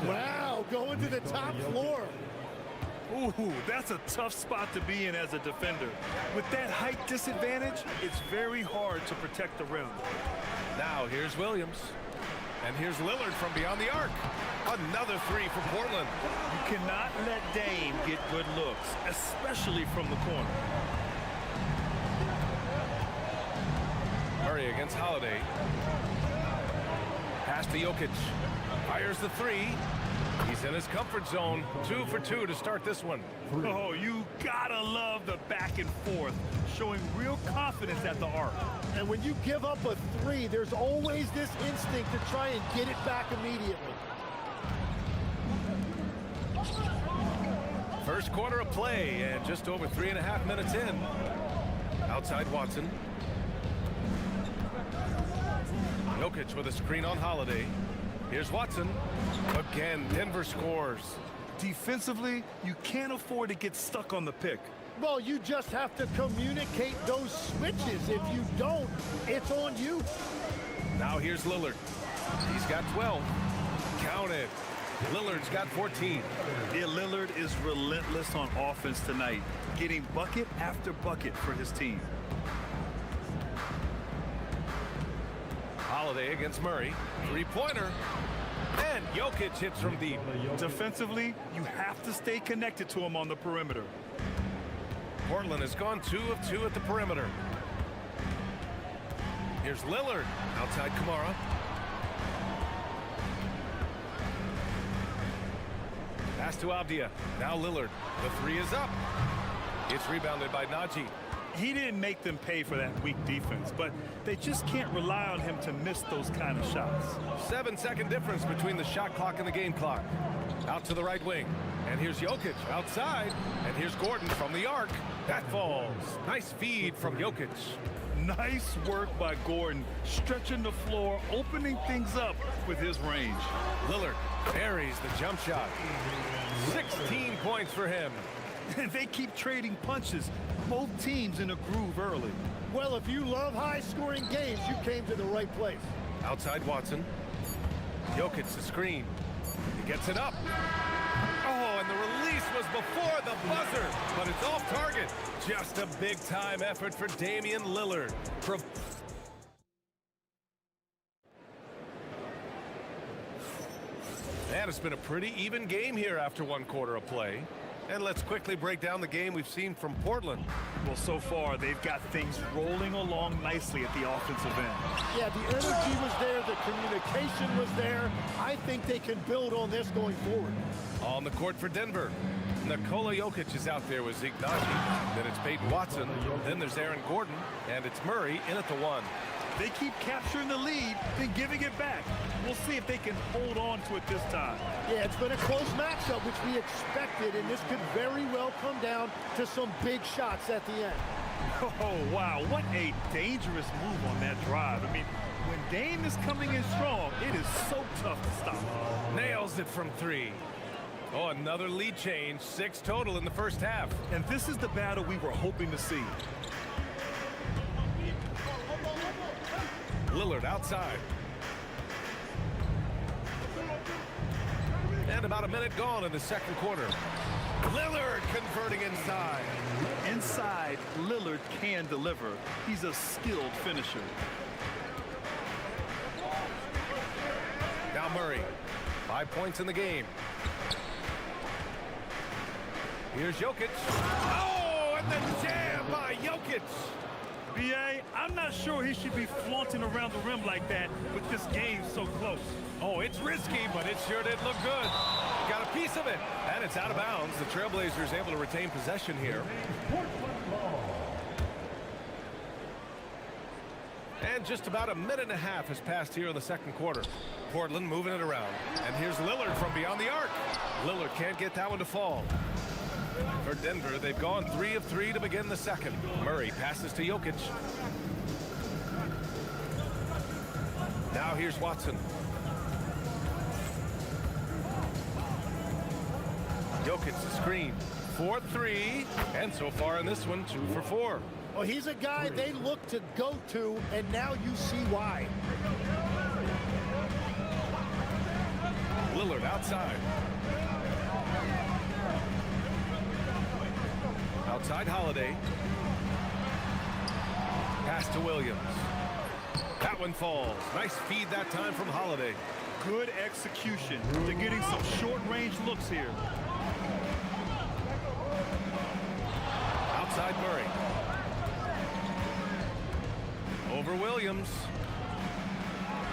Wow, going to the top floor. Ooh, that's a tough spot to be in as a defender. With that height disadvantage, it's very hard to protect the rim. Now here's Williams. And here's Lillard from beyond the arc. Another 3 for Portland. You cannot let Dame get good looks, especially from the corner. Murray against Holiday. Pass to Jokic. Fires the 3. He's in his comfort zone. 2 for 2 to start this one. Oh, you gotta love the back and forth, showing real confidence at the arc. And when you give up a 3, there's always this instinct to try and get it back immediately. First quarter of play and just over 3.5 minutes in. Outside Watson. Jokic with a screen on Holiday. Here's Watson. Again, Denver scores. Defensively, you can't afford to get stuck on the pick. Well, you just have to communicate those switches. If you don't, it's on you. Now here's Lillard. He's got 12. Count it. Lillard's got 14. Yeah, Lillard is relentless on offense tonight, getting bucket after bucket for his team. Holiday against Murray. 3-pointer. And Jokic hits from deep. Defensively, you have to stay connected to him on the perimeter. Portland has gone 2 of 2 at the perimeter. Here's Lillard. Outside Kamara. Pass to Avdia. Now Lillard. The 3 is up. It's rebounded by Naji. He didn't make them pay for that weak defense, but they just can't rely on him to miss those kind of shots. 7-second difference between the shot clock and the game clock. Out to the right wing. And here's Jokic outside. And here's Gordon from the arc. That falls. Nice feed from Jokic. Nice work by Gordon, stretching the floor, opening things up with his range. Lillard buries the jump shot. 16 points for him. And they keep trading punches. Both teams in a groove early. Well, if you love high-scoring games, you came to the right place. Outside Watson. Jokic the screen. He gets it up. Oh, and the release was before the buzzer, but it's off target. Just a big-time effort for Damian Lillard. And it's been a pretty even game here after one quarter of play. And let's quickly break down the game we've seen from Portland. Well, so far, they've got things rolling along nicely at the offensive end. Yeah, the energy was there, the communication was there. I think they can build on this going forward. On the court for Denver, Nikola Jokic is out there with Zeke Naji. Then it's Peyton Watson. Then there's Aaron Gordon. And it's Murray in at the one. They keep capturing the lead, then giving it back. We'll see if they can hold on to it this time. Yeah, it's been a close matchup, which we expected, and this could very well come down to some big shots at the end. Oh, wow, what a dangerous move on that drive. I mean, when Dame is coming in strong, it is so tough to stop. Nails it from three. Oh, another lead change. 6 total in the first half. And this is the battle we were hoping to see. Lillard outside. And about a minute gone in the second quarter. Lillard converting inside. Inside, Lillard can deliver. He's a skilled finisher. Now Murray. 5 points in the game. Here's Jokic. Oh, and the jam by Jokic. B.A., I'm not sure he should be flaunting around the rim like that with this game so close. Oh, it's risky, but it sure did look good. Got a piece of it, and it's out of bounds. The Trailblazers able to retain possession here. And just about a minute and a half has passed here in the second quarter. Portland moving it around. And here's Lillard from beyond the arc. Lillard can't get that one to fall. For Denver, they've gone 3 of 3 to begin the second. Murray passes to Jokic. Now here's Watson. Jokic the screen. 4-3. And so far in this one, 2 for 4. Well, he's a guy they look to go to, and now you see why. Lillard outside. Outside Holiday. Pass to Williams. That one falls. Nice feed that time from Holiday. Good execution. They're getting some short-range looks here. Outside Murray. Over Williams.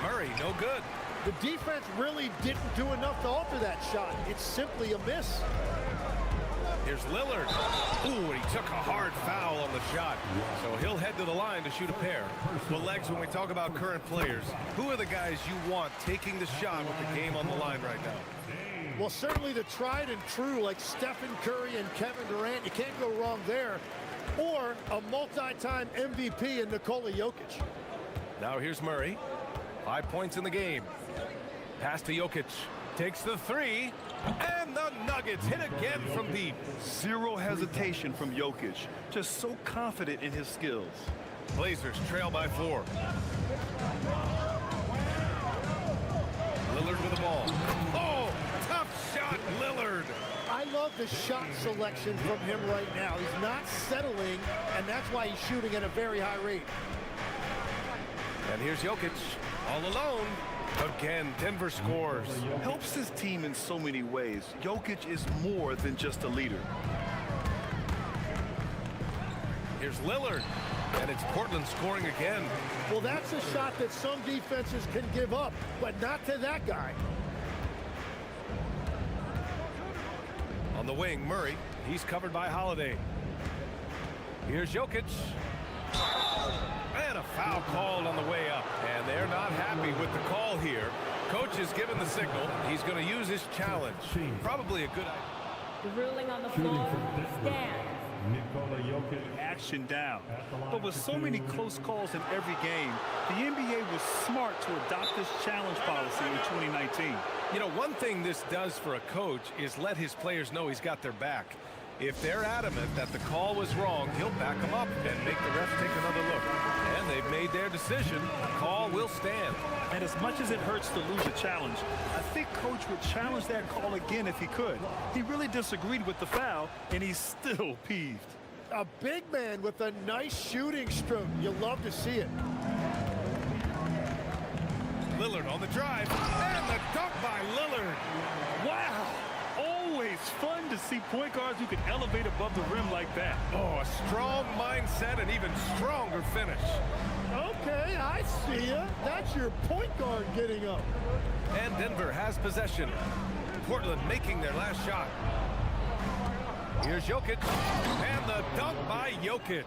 Murray, no good. The defense really didn't do enough to alter that shot. It's simply a miss. Here's Lillard. Ooh, and he took a hard foul on the shot. So he'll head to the line to shoot a pair. Well, Legs, when we talk about current players, who are the guys you want taking the shot with the game on the line right now? Well, certainly the tried and true, like Stephen Curry and Kevin Durant. You can't go wrong there. Or a multi-time MVP in Nikola Jokic. Now here's Murray. 5 points in the game. Pass to Jokic. Takes the three. And the Nuggets hit again from deep. Zero hesitation from Jokic. Just so confident in his skills. Blazers trail by 4. Lillard with the ball. Oh, tough shot, Lillard. I love the shot selection from him right now. He's not settling, and that's why he's shooting at a very high rate. And here's Jokic all alone. Again, Denver scores. Helps his team in so many ways. Jokic is more than just a leader. Here's Lillard. And it's Portland scoring again. Well, that's a shot that some defenses can give up, but not to that guy. On the wing, Murray. He's covered by Holiday. Here's Jokic. And a foul called on the way up. And they're not happy with the call here. Coach has given the signal. He's going to use his challenge. Probably a good idea. The ruling on the floor stands. Action down. But with so many close calls in every game, the NBA was smart to adopt this challenge policy in 2019. You know, one thing this does for a coach is let his players know he's got their back. If they're adamant that the call was wrong, he'll back them up and make the refs take another look. And they've made their decision. The call will stand. And as much as it hurts to lose a challenge, I think Coach would challenge that call again if he could. He really disagreed with the foul, and he's still peeved. A big man with a nice shooting stroke. You love to see it. Lillard on the drive, and the dunk by Lillard. Wow! Always fun to see point guards who can elevate above the rim like that. Oh, a strong mindset and even stronger finish. Okay, I see ya. That's your point guard getting up. And Denver has possession. Portland making their last shot. Here's Jokic, and the dunk by Jokic.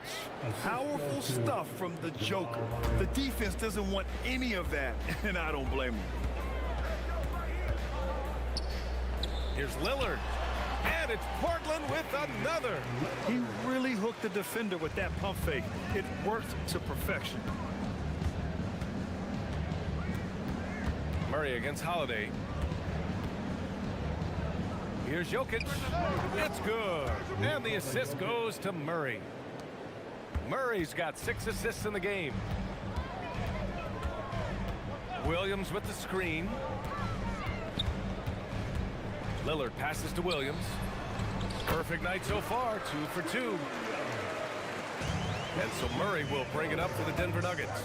Powerful stuff from the Joker. The defense doesn't want any of that, and I don't blame them. Here's Lillard, and it's Portland with another. He really hooked the defender with that pump fake. It worked to perfection. Murray against Holiday. Here's Jokic. It's good. And the assist goes to Murray. Murray's got 6 assists in the game. Williams with the screen. Lillard passes to Williams. Perfect night so far, 2 for 2. And so Murray will bring it up for the Denver Nuggets.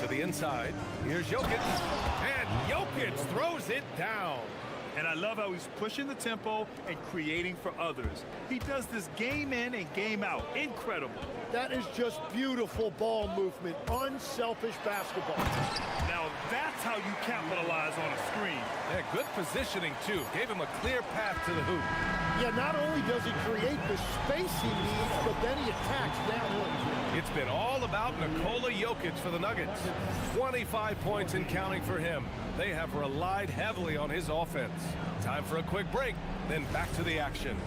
To the inside. Here's Jokic. And Jokic throws it down. And I love how he's pushing the tempo and creating for others. He does this game in and game out. Incredible. That is just beautiful ball movement. Unselfish basketball. Now that's how you capitalize on a screen. Yeah, good positioning, too. Gave him a clear path to the hoop. Yeah, not only does he create the space he needs, but then he attacks downhill. It's been all about Nikola Jokic for the Nuggets. 25 points and counting for him. They have relied heavily on his offense. Time for a quick break, then back to the action.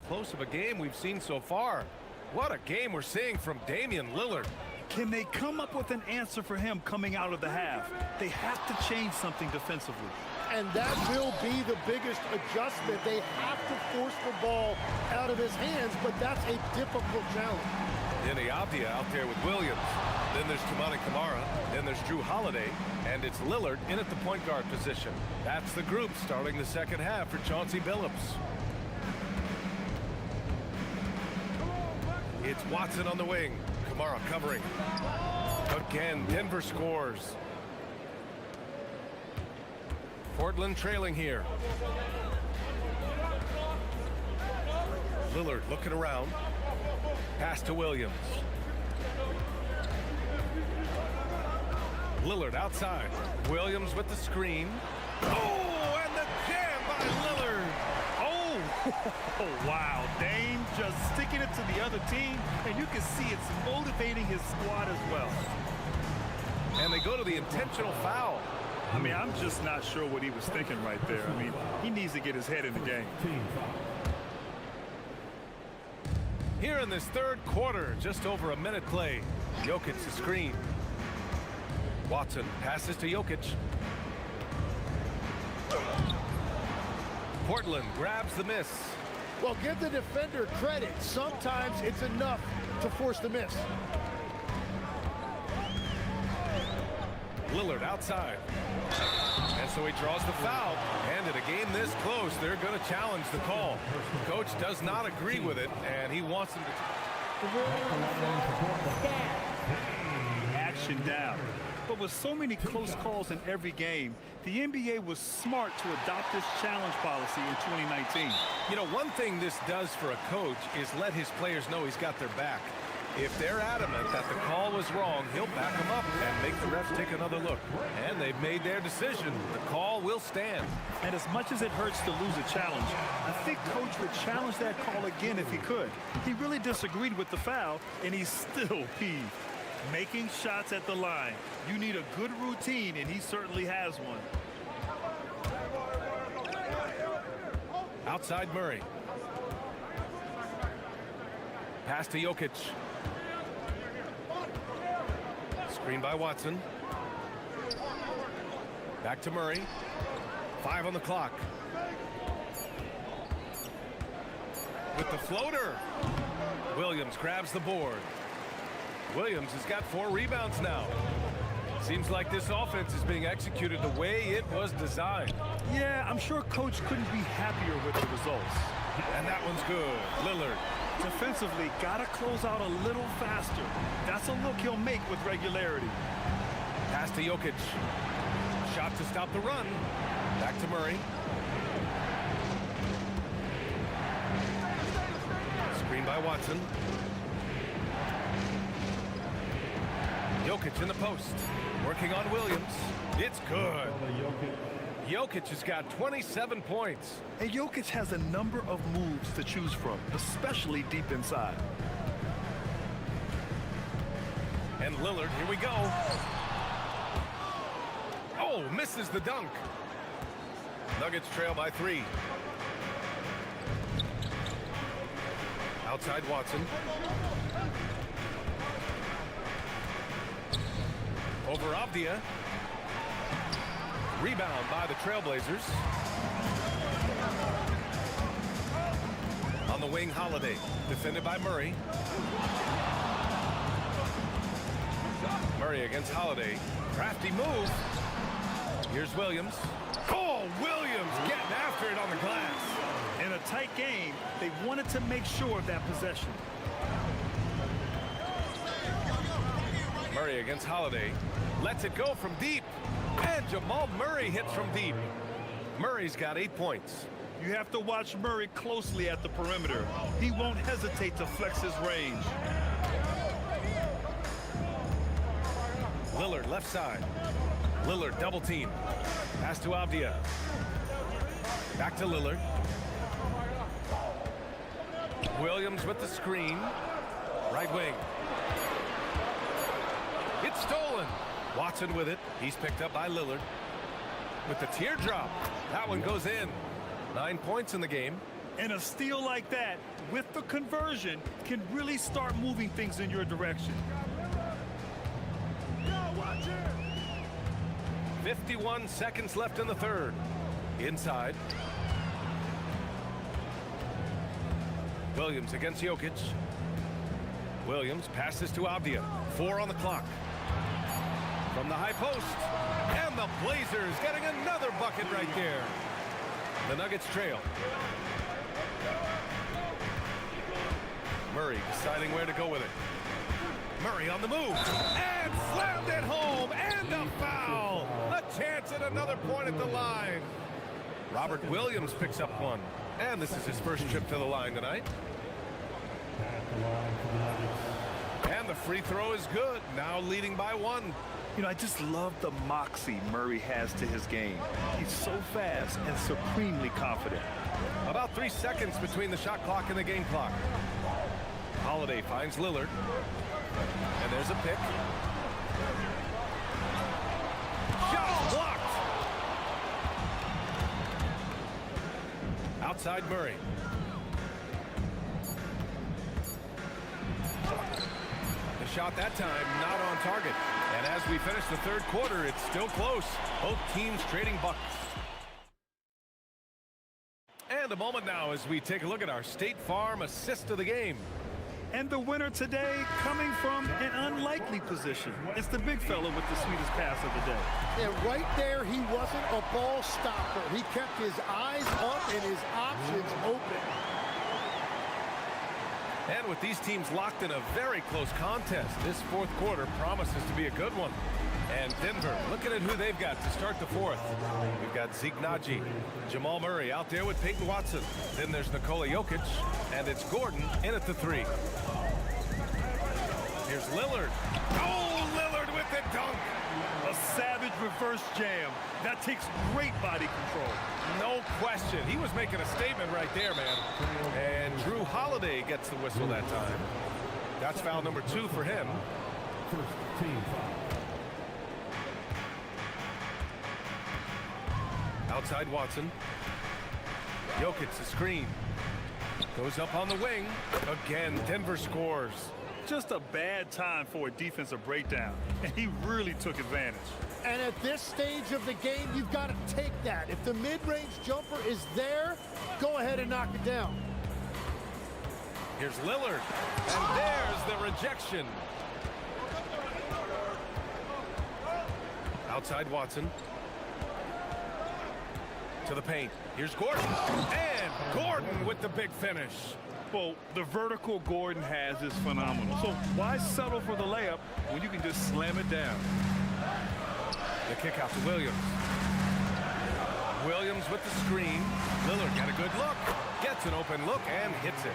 Close of a game we've seen so far. What a game we're seeing from Damian Lillard. Can they come up with an answer for him coming out of the half? They have to change something defensively. And that will be the biggest adjustment. They have to force the ball out of his hands, but that's a difficult challenge. Denny Avdia out there with Williams. Then there's Toumani Camara. Then there's Drew Holiday. And it's Lillard in at the point guard position. That's the group starting the second half for Chauncey Billups. It's Watson on the wing. Camara covering. Again, Denver scores. Portland trailing here. Lillard looking around. Pass to Williams. Lillard outside. Williams with the screen. Oh, and the jam by Lillard. Oh, wow. Dame just sticking it to the other team, and you can see it's motivating his squad as well. And they go to the intentional foul. I mean, I'm just not sure what he was thinking right there. I mean, he needs to get his head in the game. Here in this third quarter, just over a minute play. Jokic the screen. Watson passes to Jokic. Portland grabs the miss. Well, give the defender credit. Sometimes it's enough to force the miss. Lillard outside. And so he draws the foul. And in a game this close, they're going to challenge the call. Coach does not agree with it, and he wants him to... Action down. But with so many close calls in every game, the NBA was smart to adopt this challenge policy in 2019. You know, one thing this does for a coach is let his players know he's got their back. If they're adamant that the call was wrong, he'll back them up and make the refs take another look. And they've made their decision. The call will stand. And as much as it hurts to lose a challenge, I think Coach would challenge that call again if he could. He really disagreed with the foul, and he's still peeved. Making shots at the line. You need a good routine, and he certainly has one. Outside Murray. Pass to Jokic. Screen by Watson. Back to Murray. 5 on the clock. With the floater. Williams grabs the board. Williams has got 4 rebounds now. Seems like this offense is being executed the way it was designed. Yeah, I'm sure Coach couldn't be happier with the results. And that one's good. Lillard. Defensively, gotta close out a little faster. That's a look he'll make with regularity. Pass to Jokic. Shot to stop the run. Back to Murray. Screen by Watson. Jokic in the post. Working on Williams. It's good. Jokic has got 27 points. And Jokic has a number of moves to choose from, especially deep inside. And Lillard, here we go. Oh, misses the dunk. Nuggets trail by 3. Outside Watson. Over Avdia. Rebound by the Trailblazers. On the wing, Holiday. Defended by Murray. Murray against Holiday. Crafty move. Here's Williams. Oh, Williams getting after it on the glass. In a tight game, they wanted to make sure of that possession. Murray against Holiday. Lets it go from deep. And Jamal Murray hits from deep. Murray's got 8 points. You have to watch Murray closely at the perimeter. He won't hesitate to flex his range. Lillard left side. Lillard double team. Pass to Avdia. Back to Lillard. Williams with the screen. Right wing. It's stolen. Watson with it. He's picked up by Lillard. With the teardrop. That one goes in. 9 points in the game. And a steal like that, with the conversion, can really start moving things in your direction. 51 seconds left in the third. Inside. Williams against Jokic. Williams passes to Avdia. 4 on the clock. From the high post. And the Blazers getting another bucket right there. The Nuggets trail. Murray deciding where to go with it. Murray on the move. And slammed it home. And a foul. A chance at another point at the line. Robert Williams picks up one. And this is his first trip to the line tonight. And the free throw is good. Now leading by 1. You know, I just love the moxie Murray has to his game. He's so fast and supremely confident. About 3 seconds between the shot clock and the game clock. Holiday finds Lillard. And there's a pick. Shot blocked. Outside Murray. shot that time, not on target. And as we finish the third quarter, it's still close. Both teams trading bucks. And a moment now as we take a look at our State Farm assist of the game. And the winner today coming from an unlikely position. It's the big fella with the sweetest pass of the day. And right there, he wasn't a ball stopper. He kept his eyes up and his options open. And with these teams locked in a very close contest, this fourth quarter promises to be a good one. And Denver, looking at who they've got to start the fourth. We've got Zeke Naji, Jamal Murray out there with Peyton Watson. Then there's Nikola Jokic, and it's Gordon in at the three. Here's Lillard. Oh, Lillard with the dunk. A savage reverse jam. That takes great body control. No question. He was making a statement right there, man. And Drew Holiday gets the whistle that time. That's foul number 2 for him. First team foul. Outside Watson. Jokic the screen. Goes up on the wing. Again, Denver scores. Just a bad time for a defensive breakdown. And he really took advantage. And at this stage of the game, you've got to take that. If the mid-range jumper is there, go ahead and knock it down. Here's Lillard. And there's the rejection. Outside Watson. To the paint. Here's Gordon. And Gordon with the big finish. Well, the vertical Gordon has is phenomenal. So why settle for the layup when you can just slam it down? The kick out to Williams. Williams with the screen. Lillard got a good look. Gets an open look and hits it.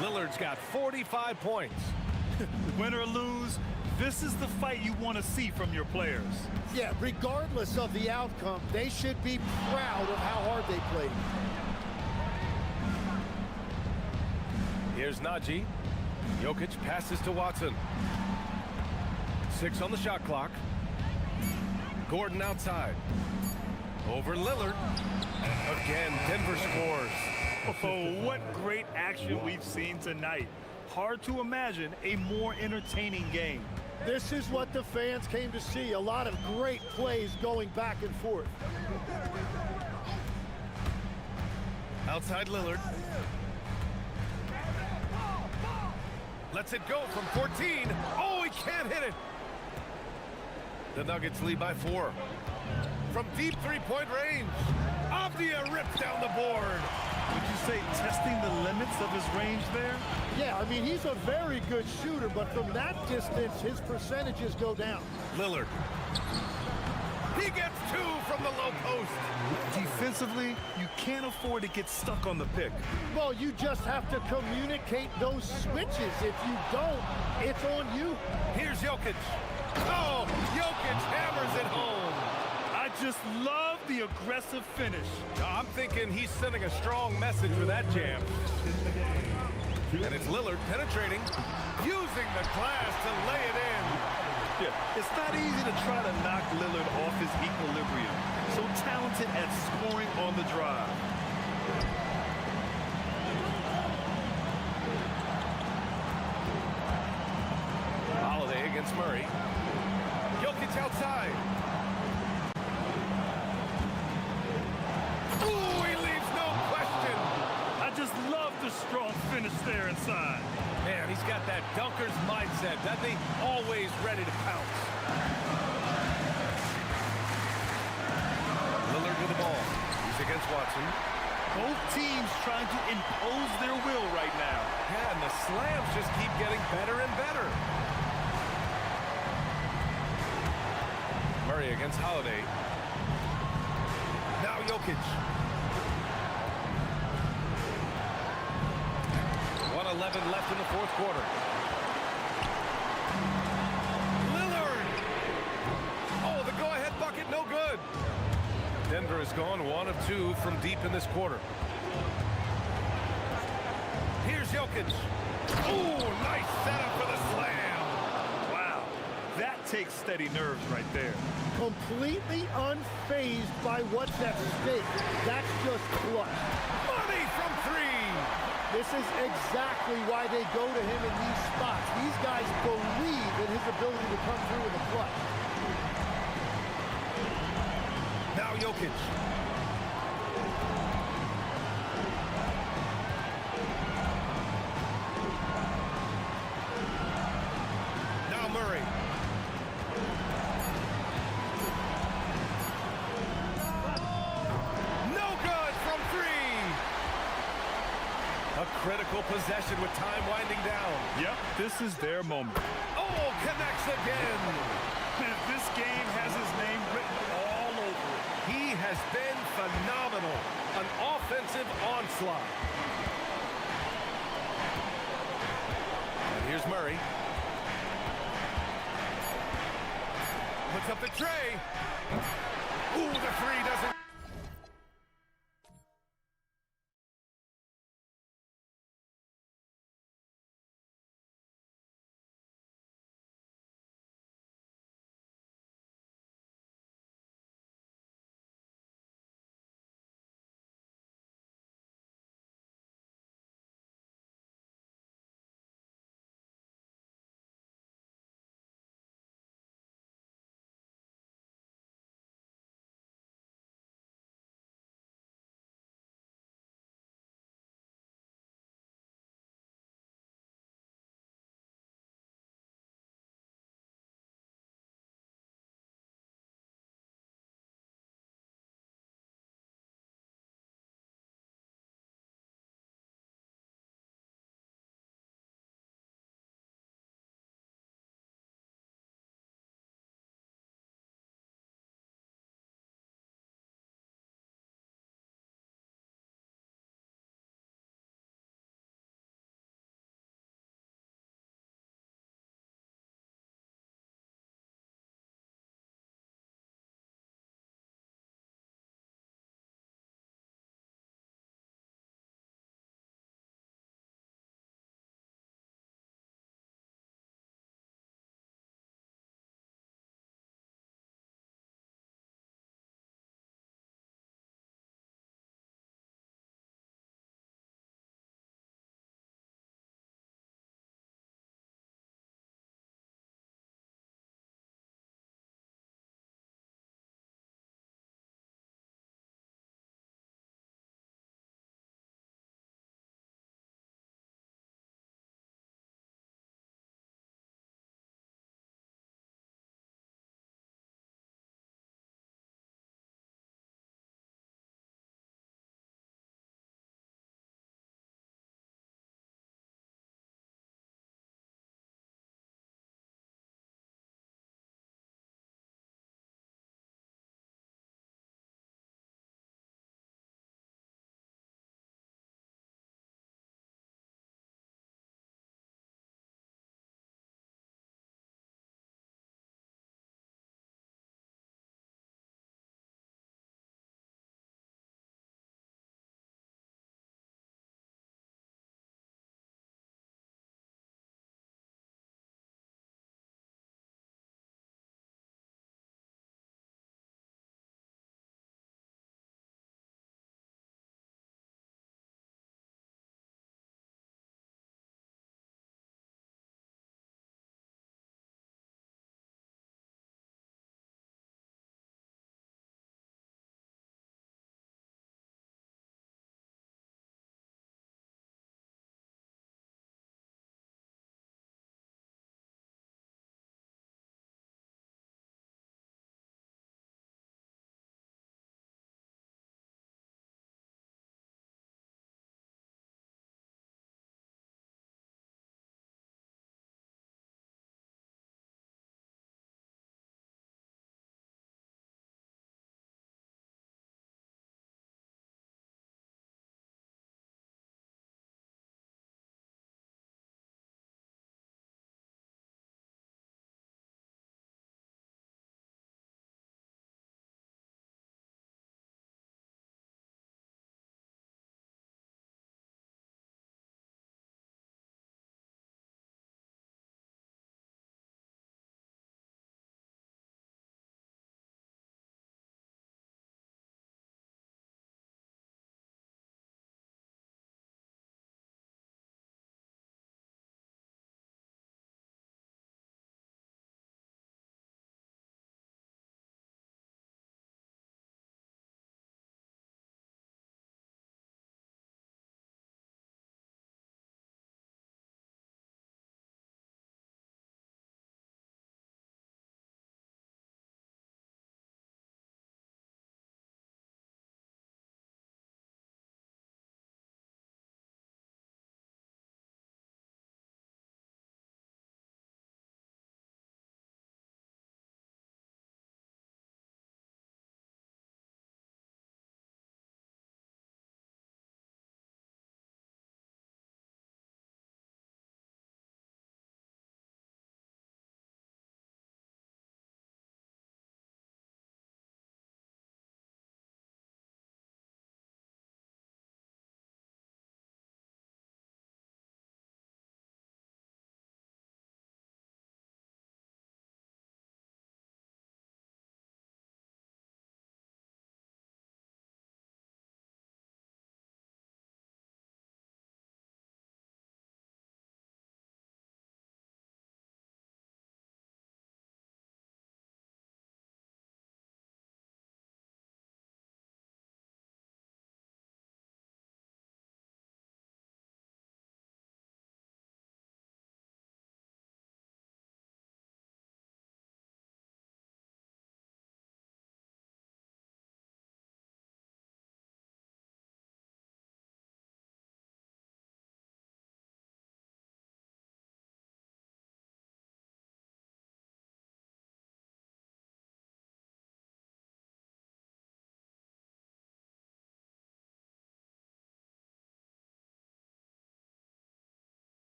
Lillard's got 45 points. Win or lose, this is the fight you want to see from your players. Yeah, regardless of the outcome, they should be proud of how hard they played. Here's Naji. Jokic passes to Watson. 6 on the shot clock. Gordon outside. Over Lillard. Again, Denver scores. Oh, what great action we've seen tonight. Hard to imagine a more entertaining game. This is what the fans came to see. A lot of great plays going back and forth. Outside Lillard. Lets it go from 14. Oh, he can't hit it. The Nuggets lead by 4. From deep three-point range, Avdia rips down the board. Would you say testing the limits of his range there? Yeah, I mean, he's a very good shooter, but from that distance, his percentages go down. Lillard. He gets 2 from the low post. Defensively, you can't afford to get stuck on the pick. Well, you just have to communicate those switches. If you don't, it's on you. Here's Jokic. Oh, Jokic hammers it home. I just love the aggressive finish. I'm thinking he's sending a strong message with that jam. And it's Lillard penetrating, using the glass to lay it in. Yeah, it's not easy to try to knock Lillard off his equilibrium. So talented at scoring on the drive. Holiday against Murray. Jokic outside. Ooh, he leaves no question. I just love the strong finish there inside. Man, he's got that dunker's mindset, doesn't he? Always ready to pounce. Lillard with the ball. He's against Watson. Both teams trying to impose their will right now. Yeah, and the slams just keep getting better and better. Murray against Holiday. Now Jokic. 1:11 left in the fourth quarter. Lillard! Oh, the go-ahead bucket, no good. Denver has gone 1 of 2 from deep in this quarter. Here's Jokic. Oh, nice setup for the slam. Wow, that takes steady nerves right there. Completely unfazed by what's at stake. That's just clutch. Money from 3. This is exactly why they go to him in these spots. These guys believe in his ability to come through in the clutch. Now Jokic. Now Murray. No good from three. A critical possession with time winding down. Yep, this is their moment. Oh, connects again. This game has his name written all over it. He has been phenomenal. An offensive onslaught. And here's Murray. Puts up the tray. Ooh, the three doesn't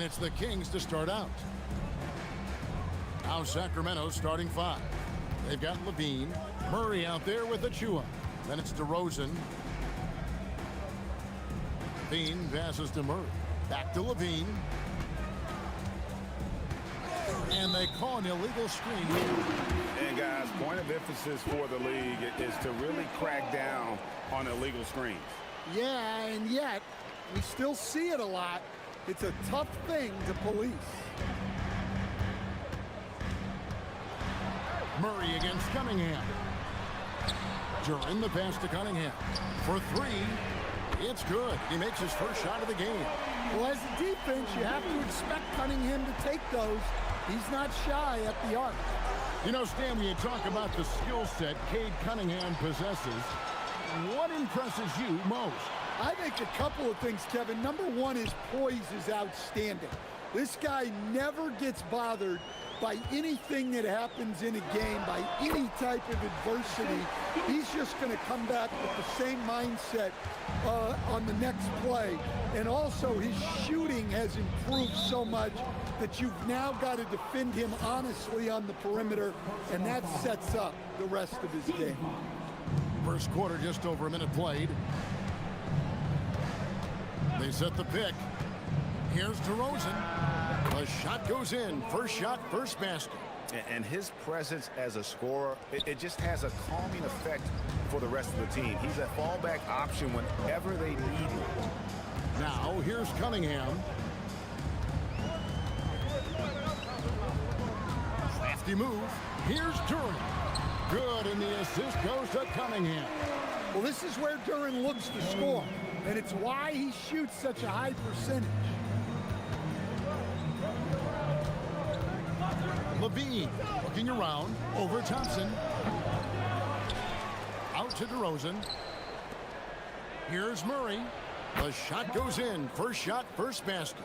it's the Kings to start out. Now Sacramento starting 5. They've got Levine. Murray out there with Achua. Then it's DeRozan. Levine passes to Murray. Back to Levine. And they call an illegal screen. And guys, point of emphasis for the league is to really crack down on illegal screens. Yeah, and yet we still see it a lot. It's a tough thing to police. Murray against Cunningham. During the pass to Cunningham. For 3, it's good. He makes his first shot of the game. Well, as a defense, you have to expect Cunningham to take those. He's not shy at the arc. You know, Stan, when you talk about the skill set Cade Cunningham possesses, what impresses you most? I think a couple of things, Kevin. Number one, his poise is outstanding. This guy never gets bothered by anything that happens in a game, by any type of adversity. He's just going to come back with the same mindset on the next play. And also, his shooting has improved so much that you've now got to defend him honestly on the perimeter, and that sets up the rest of his game. First quarter, just over a minute played. They set the pick. Here's DeRozan. The shot goes in. First shot, first basket. And his presence as a scorer, it just has a calming effect for the rest of the team. He's a fallback option whenever they need him. Now, here's Cunningham. Crafty move. Here's Duran. Good, and the assist goes to Cunningham. Well, this is where Duran looks to score, and it's why he shoots such a high percentage. Levine looking around over Thompson. Out to DeRozan. Here's Murray. The shot goes in. First shot, first basket.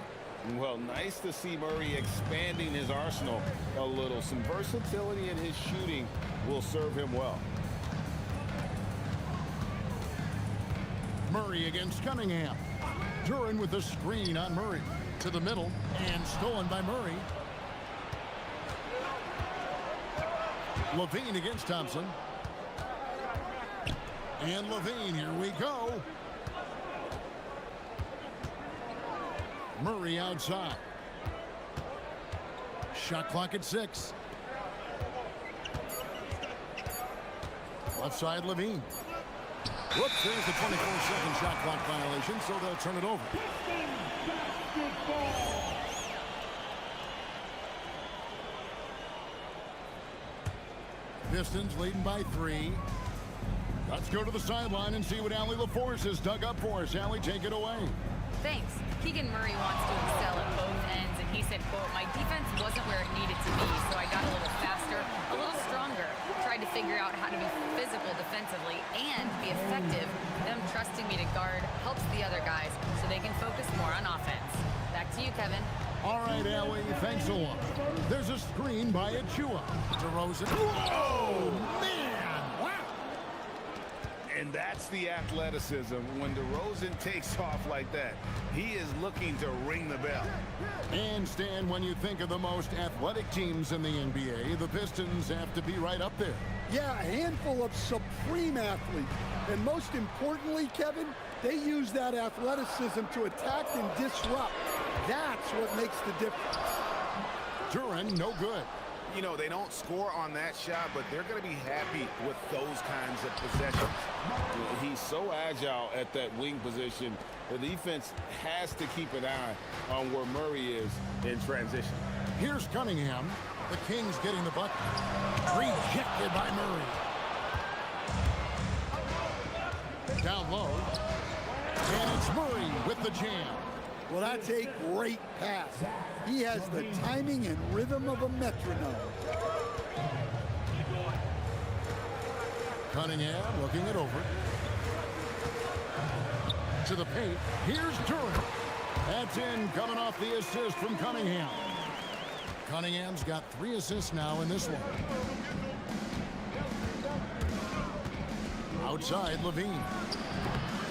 Well, nice to see Murray expanding his arsenal a little. Some versatility in his shooting will serve him well. Murray against Cunningham. Duran with the screen on Murray. To the middle and stolen by Murray. Levine against Thompson. And Levine, here we go. Murray outside. Shot clock at 6. Left side, Levine. Whoops, there's the 24-second shot clock violation, so they'll turn it over. Pistons leading by 3. Let's go to the sideline and see what Allie LaForce has dug up for us. Allie, take it away. Thanks. Keegan Murray wants to excel at both ends, and he said, quote, "My defense wasn't where it needed to be, so I got a little faster, a little stronger, tried to figure out how to be physical defensively and be effective. Them trusting me to guard helps the other guys so they can focus more on offense." Back to you, Kevin. All right, Allie, thanks a lot. There's a screen by Achua. DeRozan. Oh, man! Wow! And that's the athleticism. When DeRozan takes off like that, he is looking to ring the bell. And Stan, when you think of the most athletic teams in the NBA, the Pistons have to be right up there. Yeah, a handful of supreme athletes. And most importantly, Kevin, they use that athleticism to attack and disrupt. That's what makes the difference. Duran, no good. You know, they don't score on that shot, but they're going to be happy with those kinds of possessions. He's so agile at that wing position. The defense has to keep an eye on where Murray is in transition. Here's Cunningham. The Kings getting the bucket. Rejected by Murray. Down low. And it's Murray with the jam. Well, that's a great pass. He has the timing and rhythm of a metronome. Cunningham looking it over. To the paint. Here's Duran. That's in, coming off the assist from Cunningham. Cunningham's got 3 assists now in this one. Outside, Levine.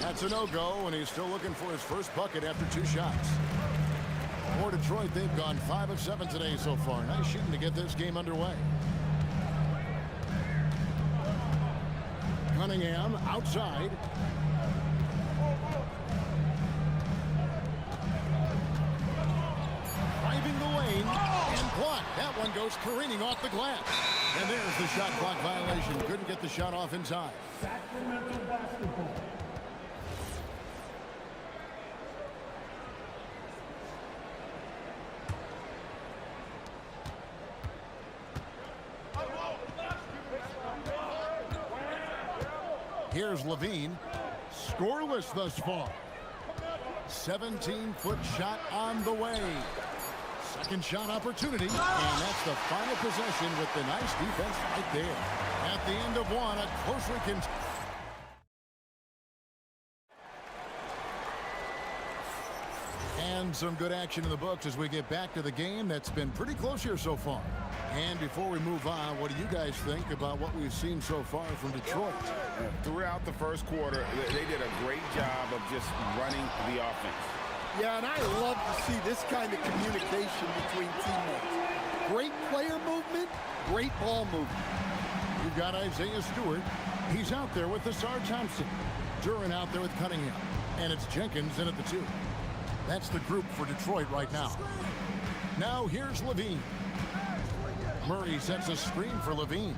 That's a no-go, and he's still looking for his first bucket after 2 shots. For Detroit, they've gone 5 of 7 today so far. Nice shooting to get this game underway. Cunningham outside. Driving the lane and blocked. That one goes careening off the glass. And there's the shot clock violation. Couldn't get the shot off in time. Sacramento basketball. Here's Levine. Scoreless thus far. 17-foot shot on the way. Second shot opportunity. And that's the final possession with the nice defense right there. At the end of one, a closely contested. And some good action in the books as we get back to the game that's been pretty close here so far. And before we move on, what do you guys think about what we've seen so far from Detroit? Throughout the first quarter, they did a great job of just running the offense. Yeah, and I love to see this kind of communication between teammates. Great player movement, great ball movement. You've got Isaiah Stewart. He's out there with Asar Thompson. Duran out there with Cunningham. And it's Jenkins in at the 2. That's the group for Detroit right now. Now here's Levine. Murray sets a screen for Levine.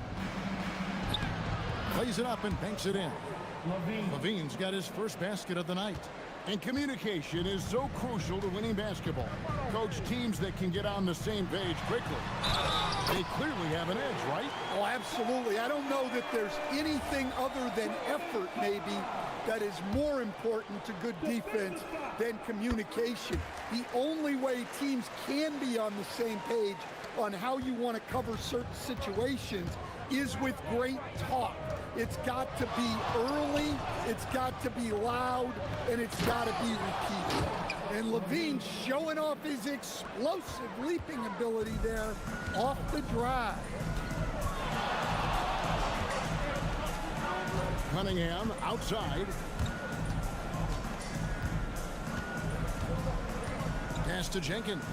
Plays it up and banks it in. Levine's got his first basket of the night. And communication is so crucial to winning basketball. Coach, teams that can get on the same page quickly, they clearly have an edge, right? Oh, absolutely. I don't know that there's anything other than effort, maybe, that is more important to good defense than communication. The only way teams can be on the same page on how you want to cover certain situations is with great talk. It's got to be early, it's got to be loud, and it's got to be repeated. And Levine showing off his explosive leaping ability there off the drive. Cunningham outside. Pass to Jenkins.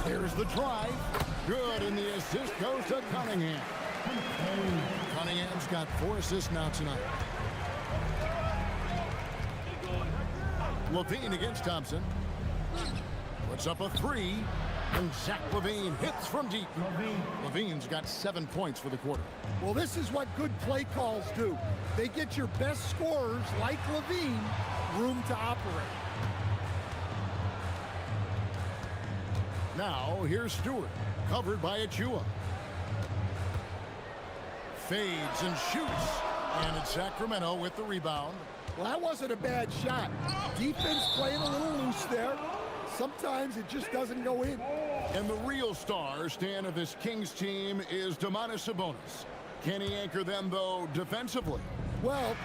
There's the drive. Good, and the assist goes to Cunningham. Cunningham's got 4 assists now tonight. Levine against Thompson. Puts up a 3. And Zach Levine hits from deep. Levine's got 7 points for the quarter. Well, this is what good play calls do. They get your best scorers, like Levine, room to operate. Now, here's Stewart, covered by Achua. Fades and shoots. And it's Sacramento with the rebound. Well, that wasn't a bad shot. Defense playing a little loose there. Sometimes it just doesn't go in. And the real star, Stan, of this Kings team is Domantas Sabonis. Can he anchor them, though, defensively? Well,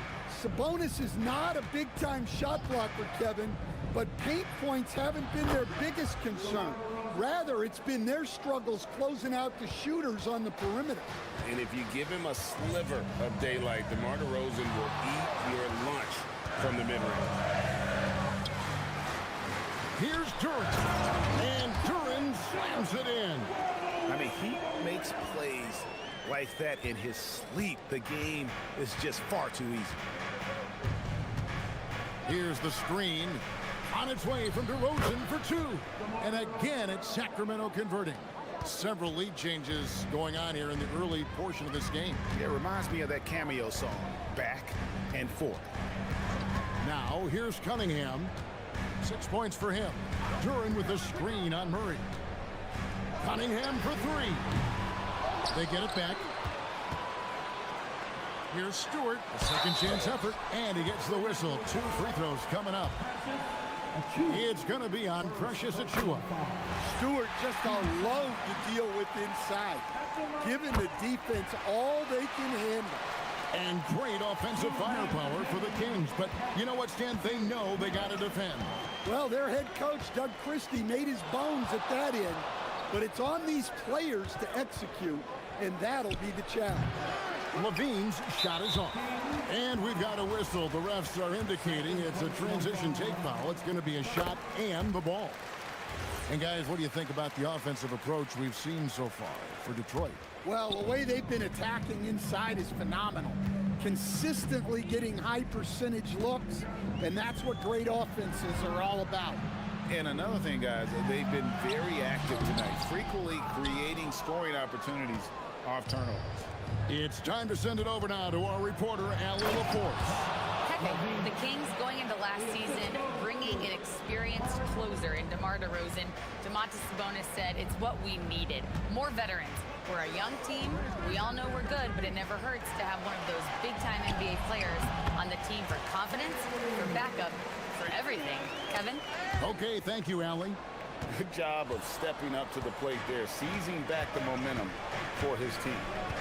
Sabonis is not a big-time shot blocker, Kevin, but paint points haven't been their biggest concern. Rather, it's been their struggles closing out the shooters on the perimeter. And if you give him a sliver of daylight, DeMar DeRozan will eat your lunch from the mid-range. Here's Duran, and Duran slams it in. I mean, he makes plays like that in his sleep. The game is just far too easy. Here's the screen. On its way from DeRozan for 2. And again, it's Sacramento converting. Several lead changes going on here in the early portion of this game. It reminds me of that cameo song, Back and Forth. Now, here's Cunningham. 6 points for him. Duran with the screen on Murray. Cunningham for 3. They get it back. Here's Stewart, a second chance effort, and he gets the whistle. 2 free throws coming up. It's going to be on Precious Achua. Stewart just a load to deal with inside, giving the defense all they can handle. And great offensive firepower for the Kings. But you know what, Stan? They know they got to defend. Well, their head coach, Doug Christie, made his bones at that end. But it's on these players to execute, and that'll be the challenge. Levine's shot is off. And we've got a whistle. The refs are indicating it's a transition take foul. It's going to be a shot and the ball. And guys, what do you think about the offensive approach we've seen so far for Detroit? Well, the way they've been attacking inside is phenomenal. Consistently getting high percentage looks, and that's what great offenses are all about. And another thing, guys, they've been very active tonight, frequently creating scoring opportunities off turnovers. It's time to send it over now to our reporter, Allie LaForce. The Kings going into last season, bringing an experienced closer in DeMar DeRozan. Domantas Sabonis said it's what we needed. More veterans. We're a young team. We all know we're good, but it never hurts to have one of those big-time NBA players on the team for confidence, for backup, for everything. Kevin? Okay, thank you, Allie. Good job of stepping up to the plate there, seizing back the momentum for his team.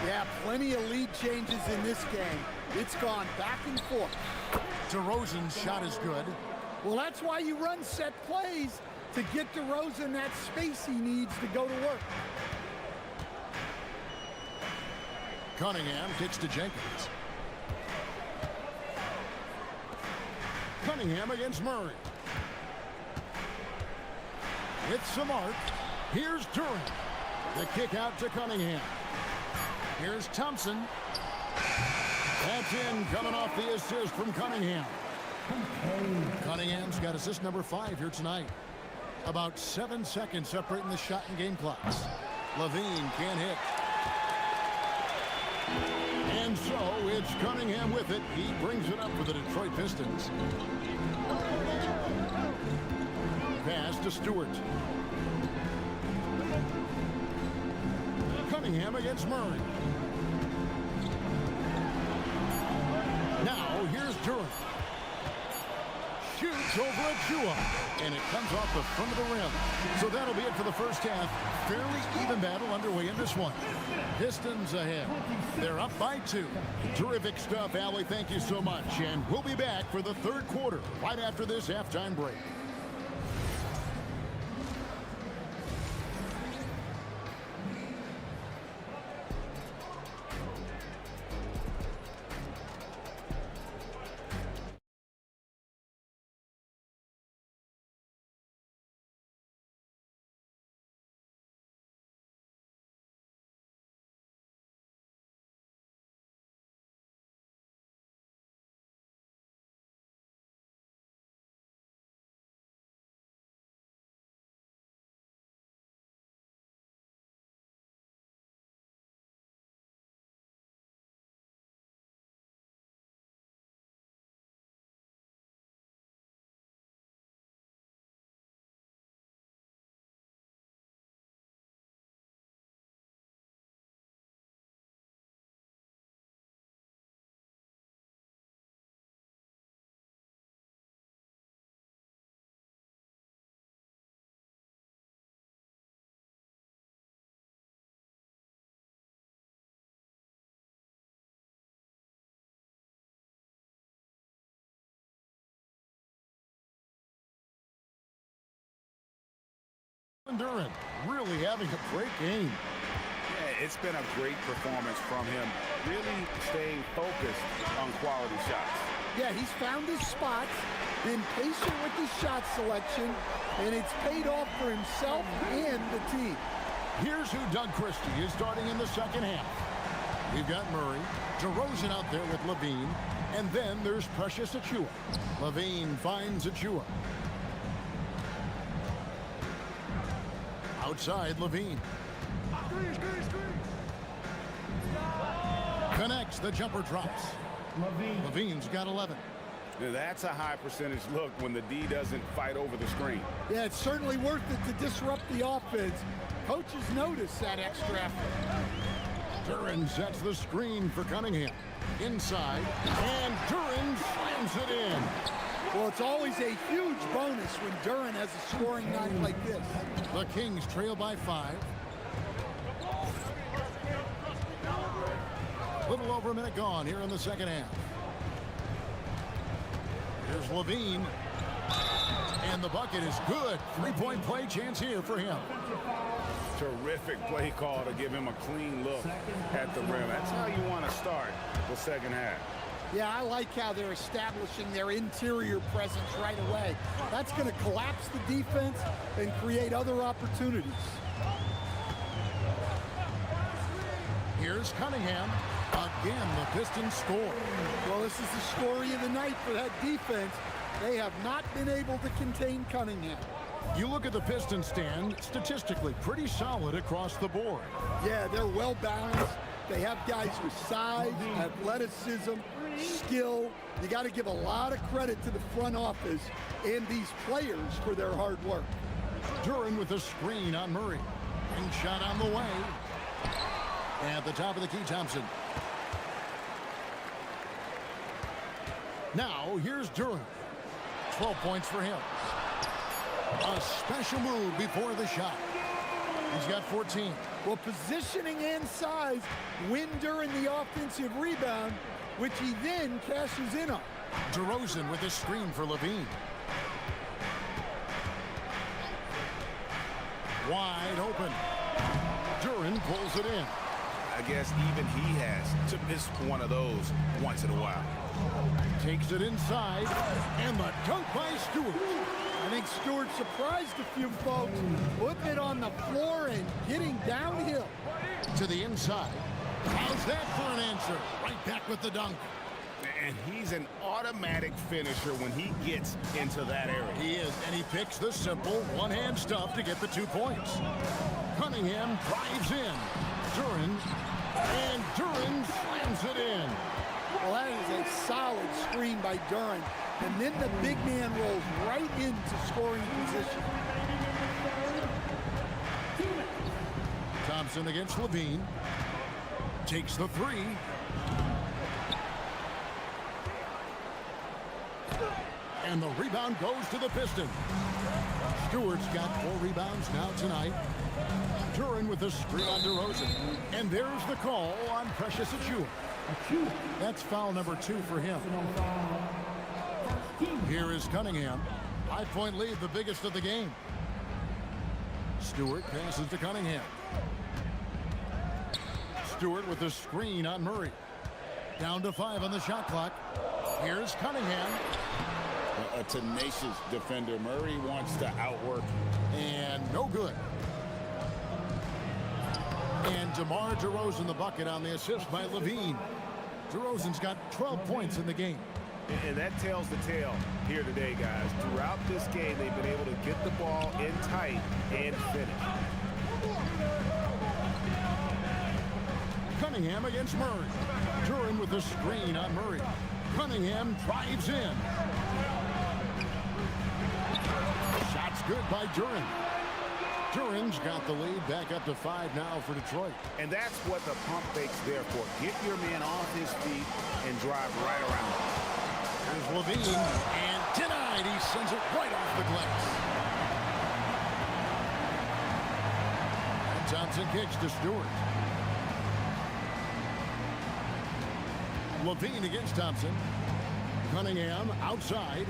Yeah, plenty of lead changes in this game. It's gone back and forth. DeRozan's shot is good. Well, that's why you run set plays, to get DeRozan that space he needs to go to work. Cunningham kicks to Jenkins. Cunningham against Murray. With some arc, here's Durant. The kick out to Cunningham. Here's Thompson. That's in, coming off the assist from Cunningham. Cunningham's got assist number 5 here tonight. About 7 seconds separating the shot and game clocks. Levine can't hit. And so it's Cunningham with it. He brings it up for the Detroit Pistons. Pass to Stewart. Cunningham against Murray. Now here's Durant. Shoots over Achua, and it comes off the front of the rim. So that'll be it for the first half. Fairly even battle underway in this one. Pistons ahead. They're up by 2. Terrific stuff, Allie. Thank you so much. And we'll be back for the third quarter right after this halftime break. Durant really having a great game. Yeah, it's been a great performance from him, really staying focused on quality shots. Yeah, he's found his spots, been patient with his shot selection, and it's paid off for himself and the team. Here's who Doug Christie is starting in the second half. We've got Murray, DeRozan out there with Levine, and then there's Precious Achua. Levine finds Achua. Outside, Levine. Connects, the jumper drops. Levine's got 11. Now, that's a high percentage look when the D doesn't fight over the screen. Yeah, it's certainly worth it to disrupt the offense. Coaches notice that extra effort. Duran sets the screen for Cunningham. Inside, and Duran slams it in. Well, it's always a huge bonus when Duran has a scoring night like this. The Kings trail by 5. Little over a minute gone here in the second half. Here's Levine. And the bucket is good. Three-point play chance here for him. Terrific play call to give him a clean look at the rim. That's how you want to start the second half. Yeah, I like how they're establishing their interior presence right away. That's going to collapse the defense and create other opportunities. Here's Cunningham. Again, the Pistons score. Well, this is the story of the night for that defense. They have not been able to contain Cunningham. You look at the Pistons stand, statistically pretty solid across the board. Yeah, they're well balanced. They have guys with size, athleticism, skill. You got to give a lot of credit to the front office and these players for their hard work. Duran with a screen on Murray. Ring shot on the way. At the top of the key, Thompson. Now, here's Duran. 12 points for him. A special move before the shot. He's got 14. Well, positioning and size win Duran the offensive rebound, which he then cashes in on. DeRozan with a screen for Levine. Wide open. Duran pulls it in. I guess even he has to miss one of those once in a while. Takes it inside, and the dunk by Stewart. I think Stewart surprised a few folks, putting it on the floor and getting downhill. To the inside. How's that for an answer? Right back with the dunk. And he's an automatic finisher when he gets into that area. He is, and he picks the simple one-hand stuff to get the 2 points. Cunningham drives in. Duran, and Duran slams it in. Well, that is a solid screen by Duran. And then the big man rolls right into scoring position. Thompson against Levine. Takes the three. And the rebound goes to the Pistons. Stewart's got 4 rebounds now tonight. Duran with the screen on DeRozan. And there's the call on Precious Achiuwa. That's foul number 2 for him. Here is Cunningham. 5-point lead, the biggest of the game. Stewart passes to Cunningham. Stewart with the screen on Murray. Down to 5 on the shot clock. Here's Cunningham. A tenacious defender. Murray wants to outwork. And no good. And DeMar DeRozan the bucket on the assist by Levine. DeRozan's got 12 points in the game. And that tells the tale here today, guys. Throughout this game, they've been able to get the ball in tight and finish. Cunningham against Murray. Duran with the screen on Murray. Cunningham drives in. Shot's good by Duran. Duran's got the lead back up to 5 now for Detroit. And that's what the pump fake's there for. Get your man off his feet and drive right around him. Here's Levine, and denied. He sends it right off the glass. And Thompson kicks to Stewart. Levine against Thompson. Cunningham outside.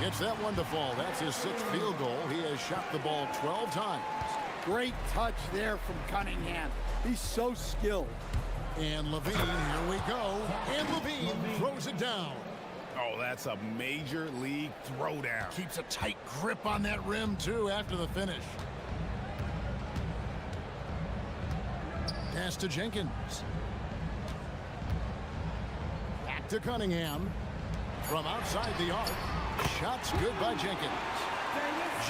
Gets that one to fall. That's his 6th field goal. He has shot the ball 12 times. Great touch there from Cunningham. He's so skilled. And Levine, here we go. And Levine throws it down. Oh, that's a major league throwdown. Keeps a tight grip on that rim, too, after the finish. Pass to Jenkins. Back to Cunningham. From outside the arc. Shots good by Jenkins.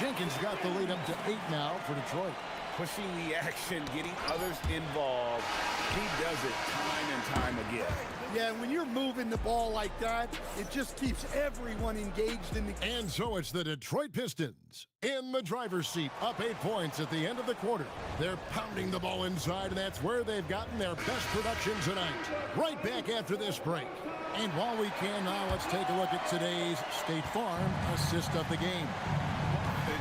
Jenkins got the lead up to 8 now for Detroit. Pushing the action, getting others involved. He does it time and time again. Yeah, when you're moving the ball like that, it just keeps everyone engaged in the... And so it's the Detroit Pistons in the driver's seat, up 8 points at the end of the quarter. They're pounding the ball inside, and that's where they've gotten their best production tonight. Right back after this break. And while we can now, let's take a look at today's State Farm assist of the game.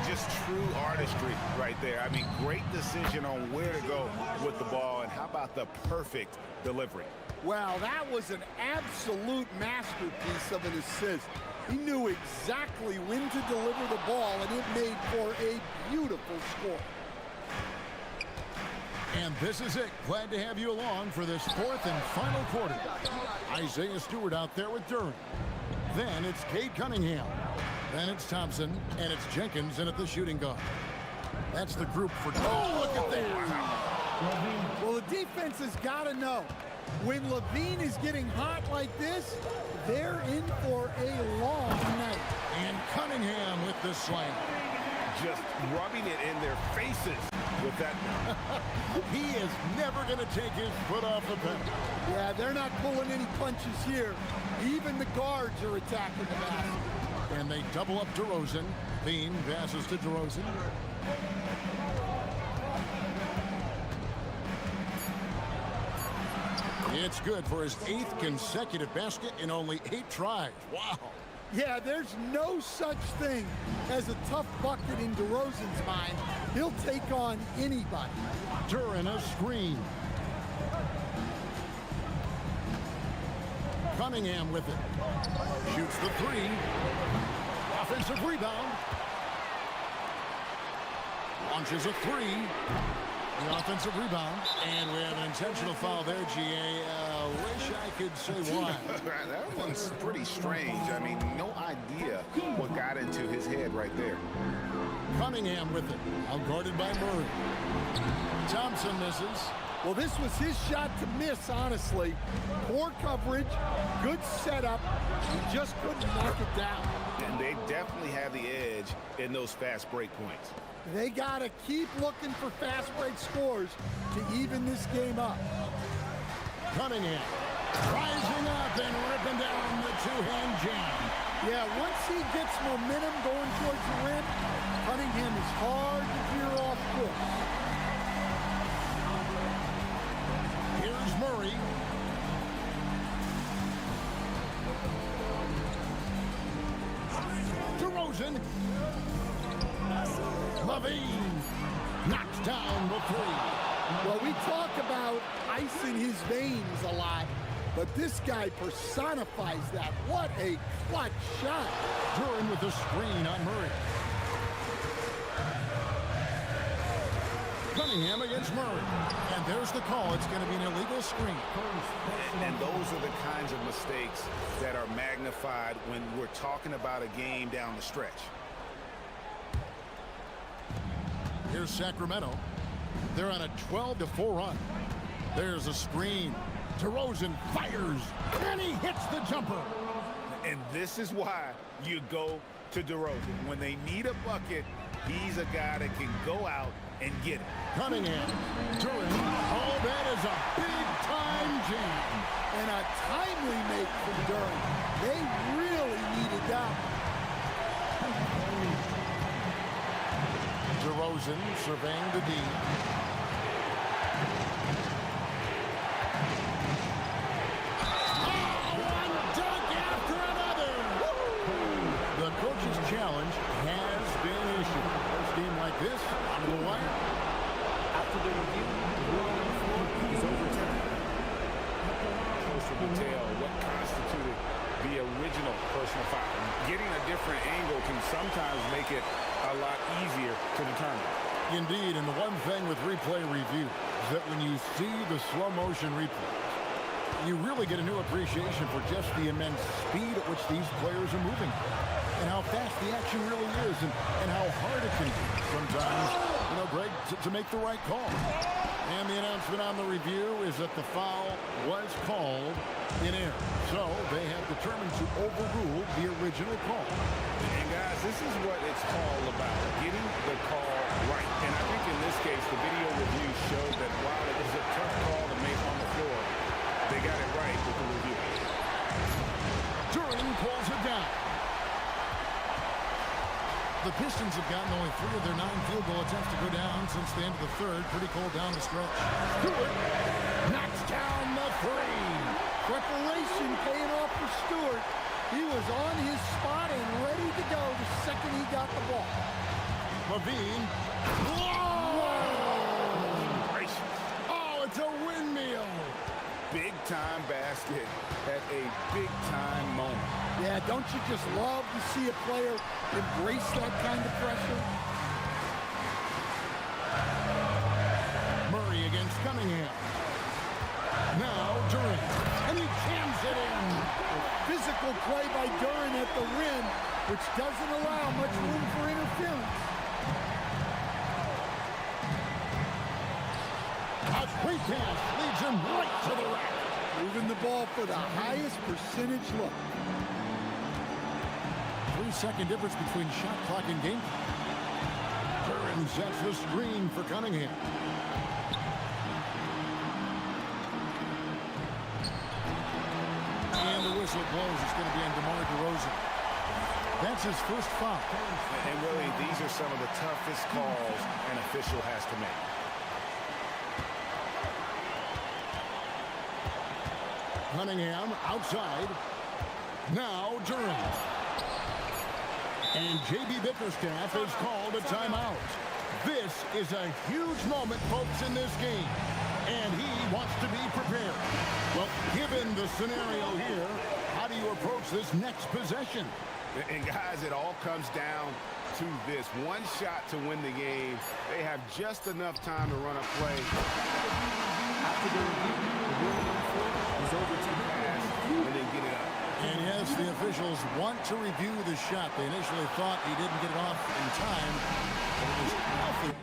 Just true artistry right there. I mean, great decision on where to go with the ball, and how about the perfect delivery. Wow, that was an absolute masterpiece of an assist. He knew exactly when to deliver the ball, and it made for a beautiful score. And this is it. Glad to have you along for this fourth and final quarter. Isaiah Stewart out there with Duran. Then it's Cade Cunningham. Then it's Thompson, and it's Jenkins in at the shooting guard. That's the group for... Oh, look at that! Well, the defense has got to know. When Levine is getting hot like this, they're in for a long night. And Cunningham with the slam. Just rubbing it in their faces with that. He is never going to take his foot off the pedal. Yeah, they're not pulling any punches here. Even the guards are attacking the basket. And they double up DeRozan. Bean passes to DeRozan. It's good for his 8th consecutive basket in only 8 tries. Wow. Yeah, there's no such thing as a tough bucket in DeRozan's mind. He'll take on anybody. Duran a screen. Cunningham with it. Shoots the 3. Offensive rebound. Launches a 3. The offensive rebound. And we have an intentional foul there, GA. Wish I could say why. That one's pretty strange. I mean, no idea what got into his head right there. Cunningham with it. Outguarded by Murray. Thompson misses. Well, this was his shot to miss, honestly. Poor coverage, good setup. He just couldn't knock it down. And they definitely have the edge in those fast break points. They got to keep looking for fast break scores to even this game up. Cunningham rising up and ripping down the two-hand jam. Yeah, once he gets momentum going towards the rim, Cunningham is hard to veer off course. Here's Murray. DeRozan. Levine knocks down the 3. Well, we talk about ice in his veins a lot, but this guy personifies that. What a clutch shot. Duran with the screen on Murray. Cunningham against Murray. And there's the call. It's going to be an illegal screen. And those are the kinds of mistakes that are magnified when we're talking about a game down the stretch. Here's Sacramento. They're on a 12-4 run. There's a screen. DeRozan fires, and he hits the jumper. And this is why you go to DeRozan. When they need a bucket, he's a guy that can go out and get it. Cunningham, Duran. Oh, that is a big-time jam. And a timely make from Duran. They really needed that. DeRozan surveying the D. One dunk after another. The coach's challenge has been issued. First game like this, on the wire. After the review, the rule on the floor is overturned. Closer detail, what constituted the original personal foul. Getting a different angle can sometimes make it a lot easier to determine. Indeed, and the one thing with replay review is that when you see the slow motion replays, you really get a new appreciation for just the immense speed at which these players are moving and how fast the action really is and how hard it can be sometimes, you know, Greg, to make the right call. And the announcement on the review is that the foul was called in error. So they have determined to overrule the original call. And guys, this is what it's all about, getting the call right. And I think in this case, the video review showed that while it was a tough call to make on the floor, they got it right with the review. Duran pulls it down. The Pistons have gotten only 3 of their 9 field goal attempts to go down since the end of the third. Pretty cold down the stretch. Stewart knocks down the 3. Preparation paying off for Stewart. He was on his spot and ready to go the second he got the ball. Levine. Whoa! Gracious. Oh, it's a windmill. Big big-time basket at a big-time moment. Yeah, don't you just love to see a player embrace that kind of pressure? Murray against Cunningham. Now Durant, and he jams it in. Physical play by Durant at the rim, which doesn't allow much room for interference. A quick pass leads him right to the rack. Moving the ball for the highest percentage look. 3-second difference between shot clock and game clock. Durant sets the screen for Cunningham. And the whistle blows. It's going to be on DeMar DeRozan. That's his first foul. And really, these are some of the toughest calls an official has to make. Cunningham outside. Now Durant. And J.B. Bickerstaff has called a timeout. This is a huge moment, folks, in this game. And he wants to be prepared. Well, given the scenario here, how do you approach this next possession? And guys, it all comes down to this. One shot to win the game. They have just enough time to run a play. After the review, the ruling on the floor is over to the Pass and then get it up. And yes, the officials want to review the shot. They initially thought he didn't get it off in time, but it was awfully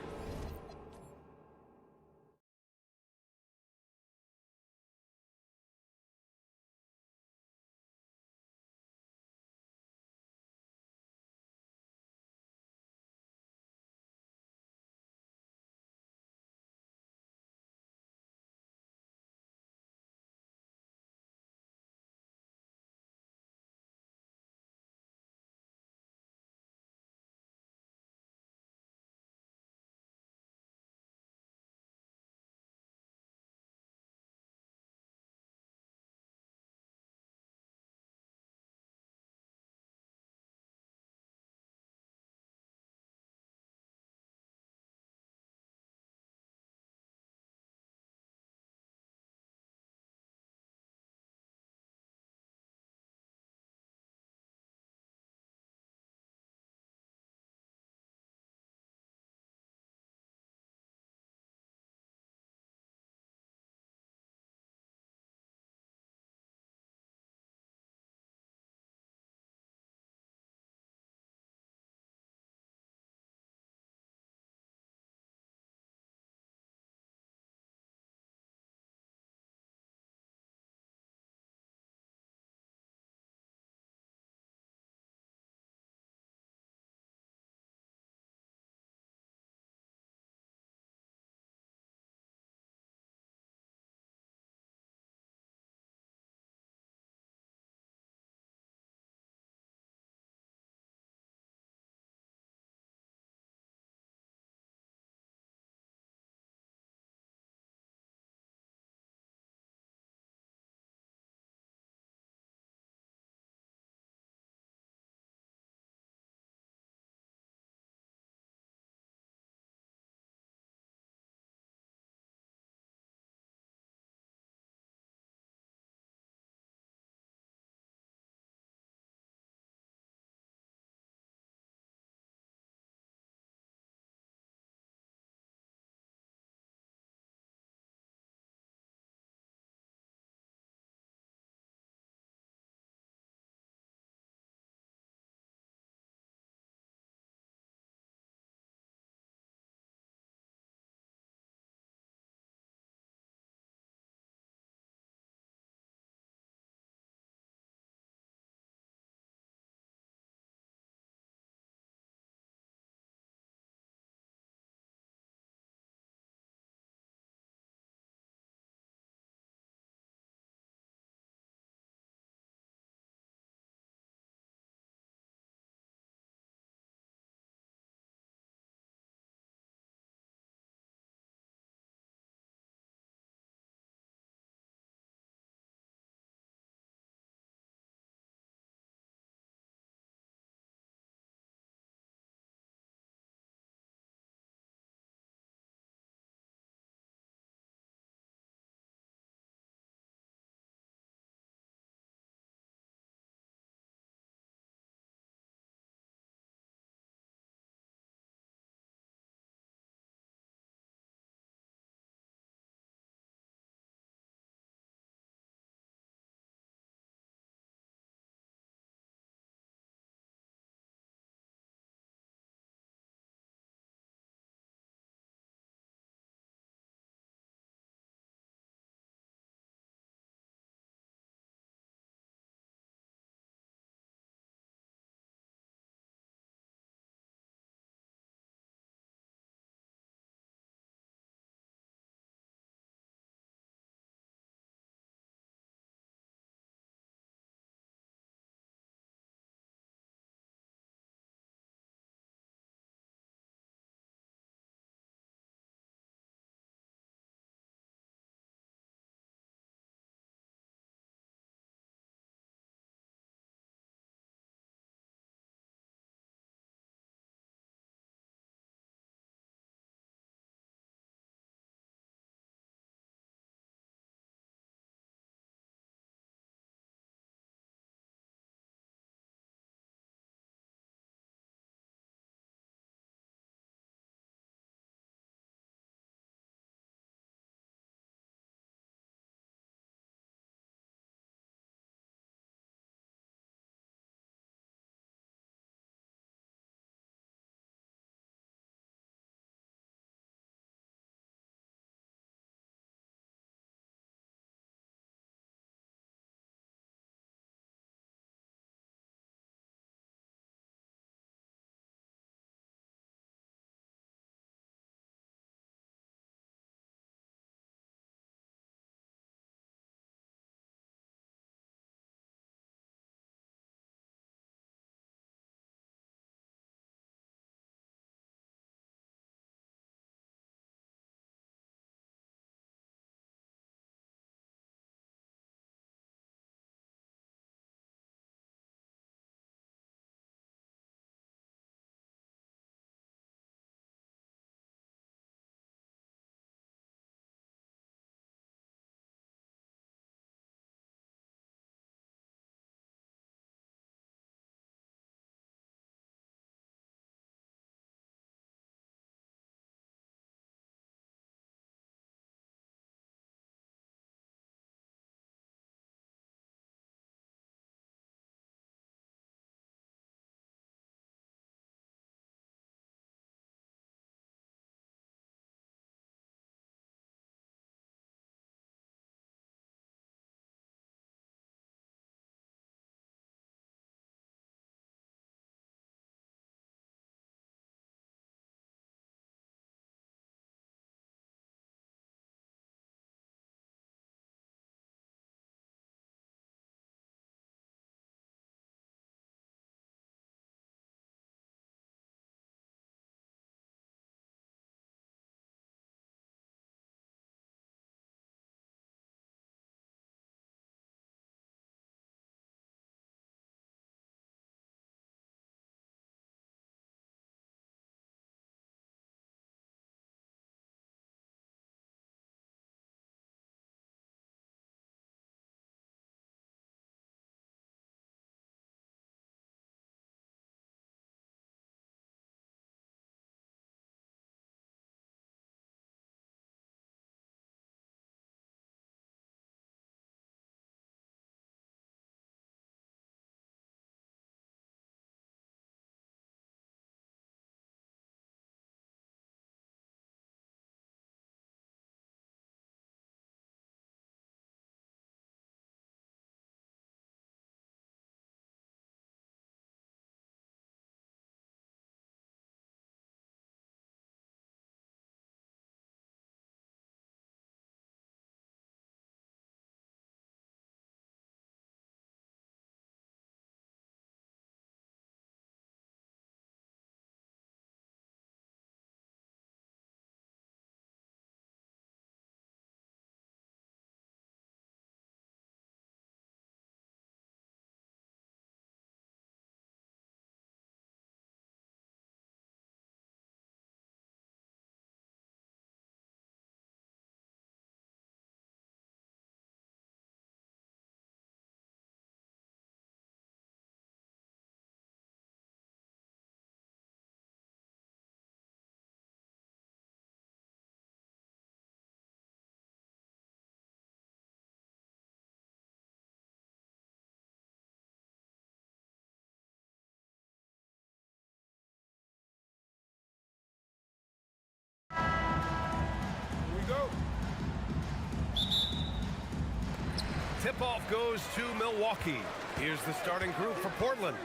tip-off goes to Milwaukee. Here's the starting group for Portland.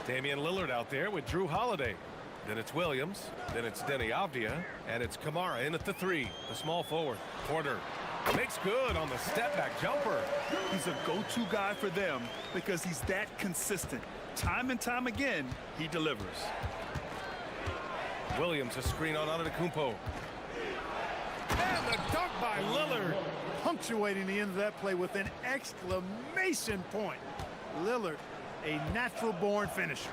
Damian Lillard out there with Drew Holiday. Then it's Williams. Then it's Denny Avdia. And it's Kamara in at the 3, the small forward. Porter makes good on the step-back jumper. He's a go-to guy for them because he's that consistent. Time and time again, he delivers. Williams, a screen on Antetokounmpo. And the dunk by Lillard. Punctuating the end of that play with an exclamation point. Lillard, a natural-born finisher.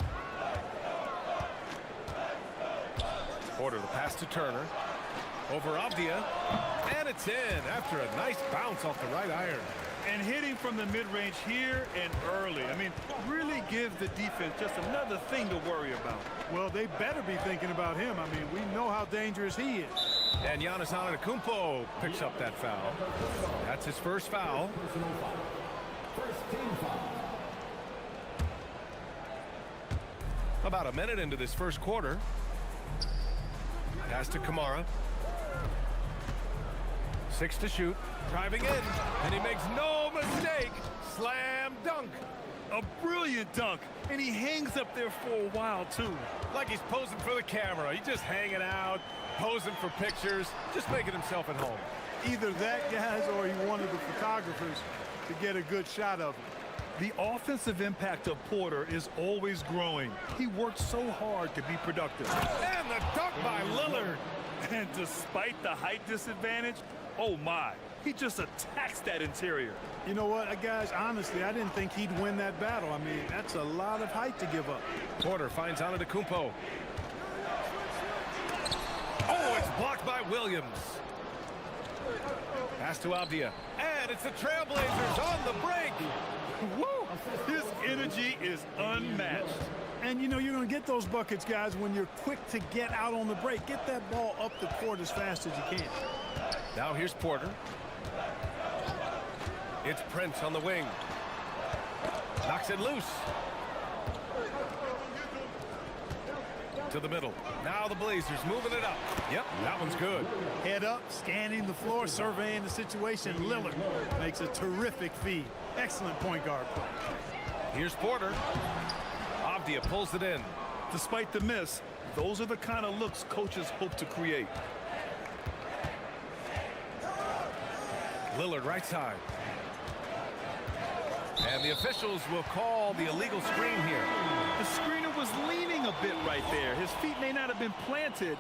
Porter, the pass to Turner. Over Avdia. And it's in after a nice bounce off the right iron. And hitting from the mid-range here and early. I mean, really give the defense just another thing to worry about. Well, they better be thinking about him. I mean, we know how dangerous he is. And Giannis Antetokounmpo picks up that foul. That's his first foul. About a minute into this first quarter. Pass to Kamara. 6 to shoot. Driving in. And he makes no mistake. Slam dunk. A brilliant dunk. And he hangs up there for a while, too. Like he's posing for the camera. He's just hanging out, posing for pictures, just making himself at home. Either that, guys, or he wanted the photographers to get a good shot of him. The offensive impact of Porter is always growing. He worked so hard to be productive. And the dunk by Lillard. And despite the height disadvantage, oh my, he just attacks that interior. You know what, guys, honestly, I didn't think he'd win that battle. I mean, that's a lot of height to give up. Porter finds Antetokounmpo. Oh, it's blocked by Williams. Pass to Avdia. And it's the Trailblazers on the break. Woo! His energy is unmatched. And, you know, you're going to get those buckets, guys, when you're quick to get out on the break. Get that ball up the court as fast as you can. Now here's Porter. It's Prince on the wing. Knocks it loose. To the middle. Now the Blazers moving it up. Yep, that one's good. Head up, scanning the floor, surveying the situation. Lillard makes a terrific feed. Excellent point guard play. Here's Porter. Avdia pulls it in. Despite the miss, those are the kind of looks coaches hope to create. Lillard right side. And the officials will call the illegal screen here. The screener was leaning a bit right there. His feet may not have been planted.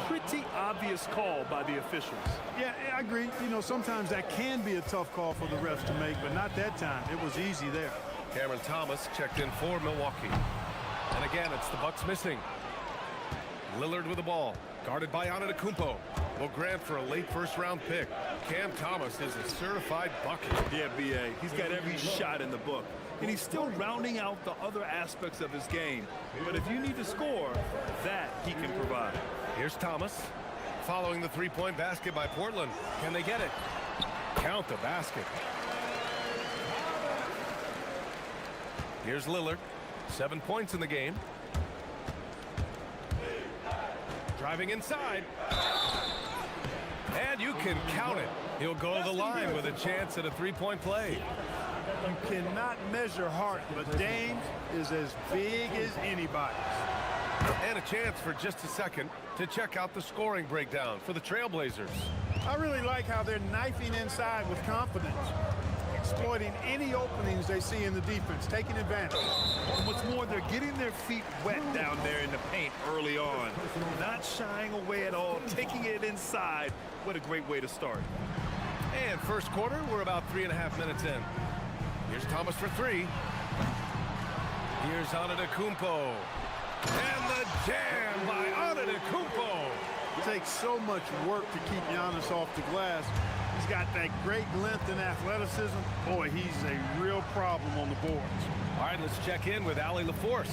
Pretty obvious call by the officials. Yeah, I agree. You know, sometimes that can be a tough call for the refs to make, but not that time. It was easy there. Cameron Thomas checked in for Milwaukee. And again, it's the Bucks missing. Lillard with the ball. Guarded by Antetokounmpo. Will grant for a late first-round pick. Cam Thomas is a certified bucket. Yeah, B.A. He's got every shot in the book. And he's still rounding out the other aspects of his game. But if you need to score, that he can provide. Here's Thomas. Following the three-point basket by Portland. Can they get it? Count the basket. Here's Lillard. 7 points in the game. Driving inside. And you can count it. He'll go to the line with a chance at a three-point play. You cannot measure heart, but Dame is as big as anybody. And a chance for just a second to check out the scoring breakdown for the Trailblazers. I really like how they're knifing inside with confidence, exploiting any openings they see in the defense, taking advantage. And what's more, they're getting their feet wet down there in the paint early on. Not shying away at all, taking it inside. What a great way to start. And first quarter, we're about 3.5 minutes in. Here's Thomas for three. Here's Antetokounmpo. And the jam by Antetokounmpo. It takes so much work to keep Giannis off the glass. He's got that great length and athleticism. Boy, he's a real problem on the boards. All right, let's check in with Allie LaForce.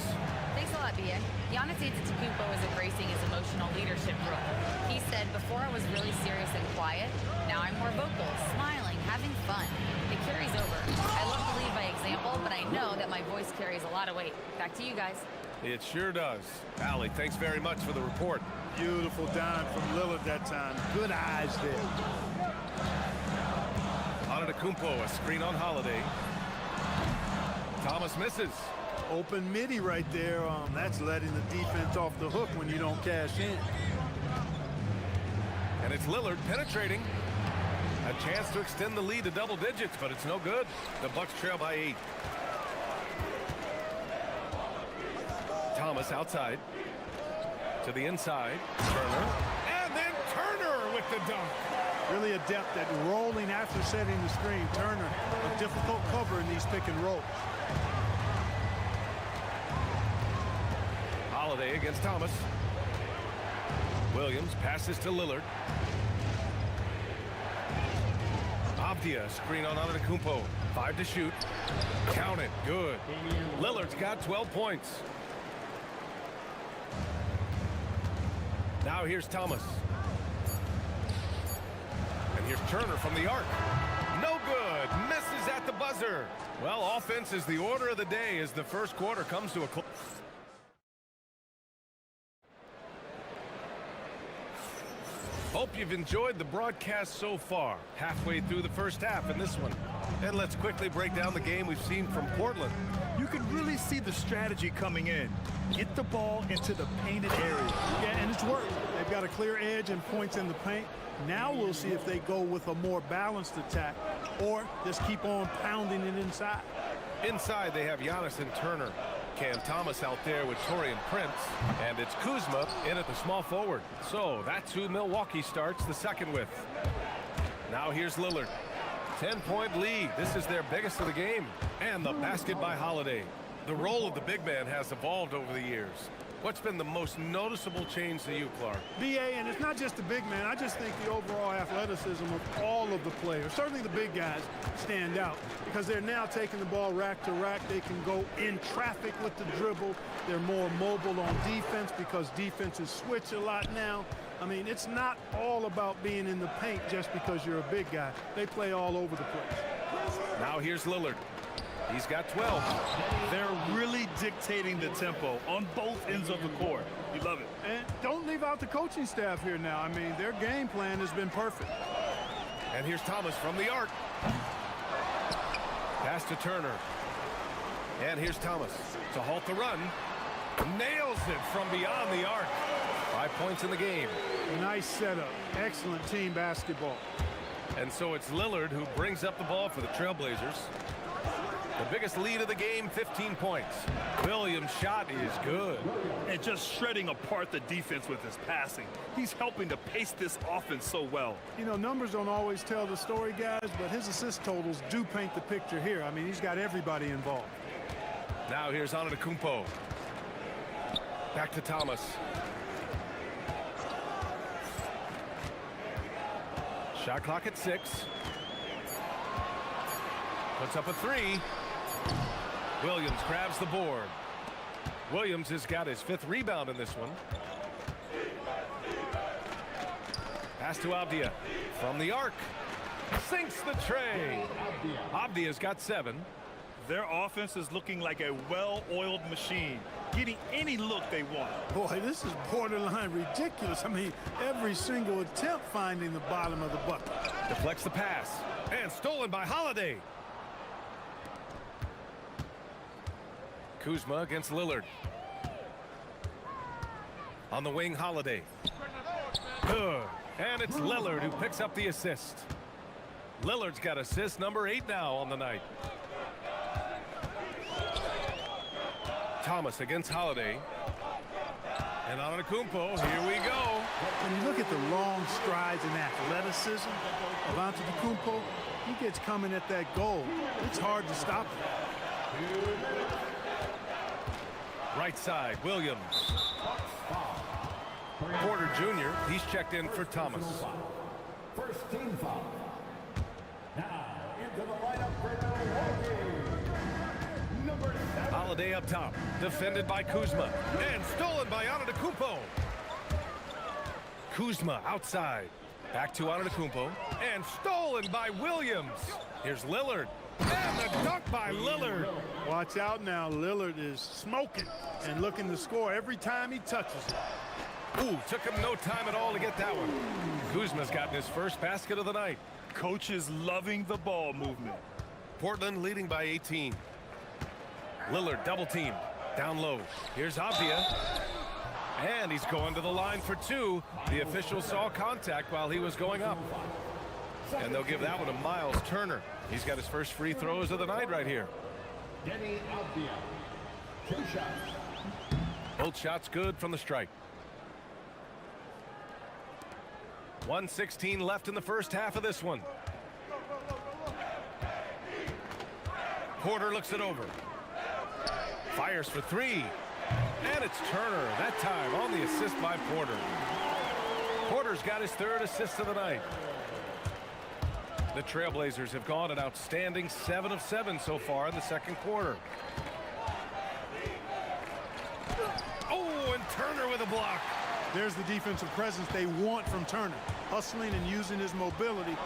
Thanks a lot, Bia. Giannis Antetokounmpo is embracing his emotional leadership role. He said, before I was really serious and quiet, now I'm more vocal, smiling, having fun. It carries over. I love to lead by example, but I know that my voice carries a lot of weight. Back to you guys. It sure does. Allie, thanks very much for the report. Beautiful dime from Lillard that time. Good eyes there. Antetokounmpo, a screen on Holiday. Thomas misses. Open midi right there. That's letting the defense off the hook when you don't cash in. And it's Lillard penetrating. A chance to extend the lead to double digits, but it's no good. The Bucks trail by 8. Thomas outside. To the inside. Turner. And then Turner with the dunk. Really adept at rolling after setting the screen. Turner, a difficult cover in these pick and rolls. Holiday against Thomas. Williams passes to Lillard. Avdia screen on Antetokounmpo. 5 to shoot. Count it. Good. Lillard's got 12 points. Now here's Thomas. And here's Turner from the arc. No good. Misses at the buzzer. Well, offense is the order of the day as the first quarter comes to a close. Hope you've enjoyed the broadcast so far. Halfway through the first half in this one. And let's quickly break down the game we've seen from Portland. You can really see the strategy coming in. Get the ball into the painted area. Yeah, and it's worked. They've got a clear edge and points in the paint. Now we'll see if they go with a more balanced attack or just keep on pounding it inside. Inside, they have Giannis and Turner. Cam Thomas out there with Taurean Prince. And it's Kuzma in at the small forward. So that's who Milwaukee starts the second with. Now here's Lillard. 10-point lead. This is their biggest of the game. And the basket by Holiday. The role of the big man has evolved over the years. What's been the most noticeable change to you, Clark? BA, and it's not just the big man. I just think the overall athleticism of all of the players, certainly the big guys, stand out because they're now taking the ball rack to rack. They can go in traffic with the dribble. They're more mobile on defense because defenses switch a lot now. I mean, it's not all about being in the paint just because you're a big guy. They play all over the place. Now here's Lillard. He's got 12. They're really dictating the tempo on both ends of the court. You love it. And don't leave out the coaching staff here now. I mean, their game plan has been perfect. And here's Thomas from the arc. Pass to Turner. And here's Thomas to halt the run. Nails it from beyond the arc. 5 points in the game. Nice setup. Excellent team basketball. And so it's Lillard who brings up the ball for the Trailblazers. The biggest lead of the game, 15 points. Williams' shot is good. And just shredding apart the defense with his passing. He's helping to pace this offense so well. You know, numbers don't always tell the story, guys, but his assist totals do paint the picture here. I mean, he's got everybody involved. Now here's Antetokounmpo. Back to Thomas. Shot clock at 6. Puts up a 3. Williams grabs the board. Williams has got his 5th rebound in this one. Pass to Avdia from the arc. Sinks the tray. Avdia's got 7. Their offense is looking like a well-oiled machine, getting any look they want. Boy, this is borderline ridiculous. I mean, every single attempt finding the bottom of the bucket. Deflects the pass. And stolen by Holiday. Kuzma against Lillard. On the wing, Holiday. Good. And it's Lillard who picks up the assist. Lillard's got assist number 8 now on the night. Thomas against Holiday. And Antetokounmpo, here we go. When you look at the long strides and athleticism of Antetokounmpo, he gets coming at that goal. It's hard to stop him. Right side, Williams. Porter Jr., he's checked in for Thomas. First team foul. Now into the lineup for Milwaukee. Number 7. Holiday up top, defended by Kuzma, and stolen by Antetokounmpo. Kuzma outside, back to Antetokounmpo, and stolen by Williams. Here's Lillard, and the dunk by Lillard. Watch out now, Lillard is smoking and looking to score every time he touches it. Ooh, took him no time at all to get that one. Kuzma's gotten his first basket of the night. Coach is loving the ball movement. Portland leading by 18. Lillard double team. Down low. Here's Avdia. And he's going to the line for two. The official saw contact while he was going up. And they'll give that one to Miles Turner. He's got his first free throws of the night right here. Both shots good from the strike. 1:16 left in the first half of this one. Porter looks it over. Fires for three. And it's Turner, that time on the assist by Porter. Porter's got his third assist of the night. The Trailblazers have gone an outstanding 7 of 7 so far in the second quarter. Oh, and Turner with a block. There's the defensive presence they want from Turner. Hustling and using his mobility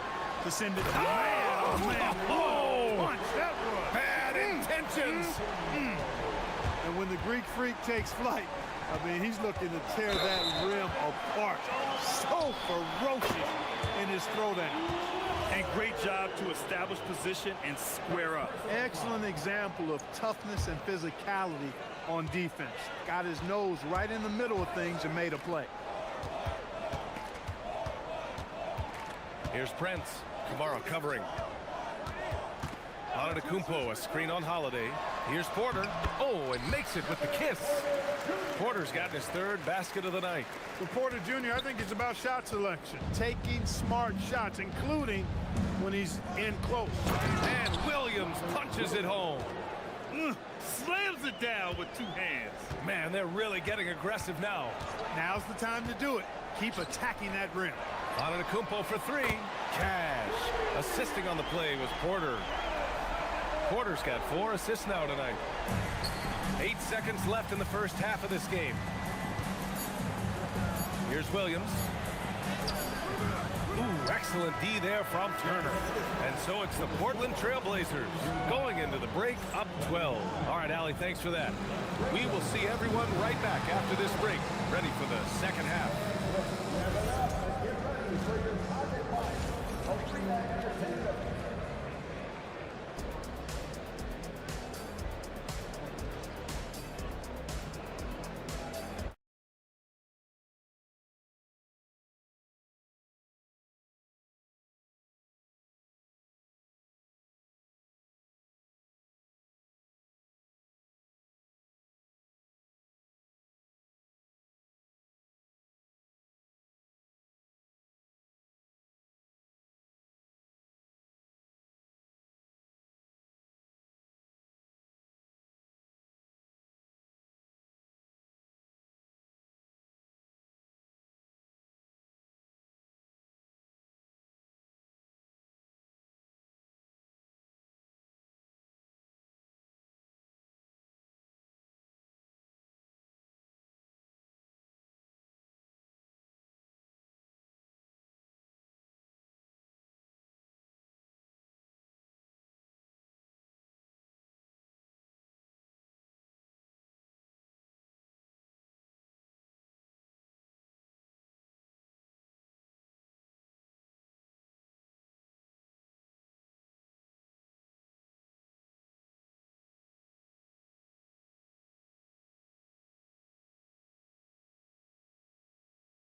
to send it to the man. Oh, man. Oh, Punch, that was. bad intentions. And when the Greek Freak takes flight, I mean, he's looking to tear that rim apart. So ferocious in his throwdown. And great job to establish position and square up. Excellent example of toughness and physicality on defense. Got his nose right in the middle of things and made a play. Here's Prince. Kamara covering. Antetokounmpo, a screen on Holiday. Here's Porter. Oh, and makes it with the kiss. Porter's gotten his third basket of the night. For Porter Jr., I think it's about shot selection. Taking smart shots, including when he's in close. And Williams punches it home. Slams it down with two hands. Man, they're really getting aggressive now. Now's the time to do it. Keep attacking that rim. Antetokounmpo for three. Cash. Assisting on the play was Porter. Porter's got 4 assists now tonight. 8 seconds left in the first half of this game. Here's Williams. Ooh, excellent D there from Turner. And so it's the Portland Trailblazers going into the break up 12. All right, Allie, thanks for that. We will see everyone right back after this break, ready for the second half.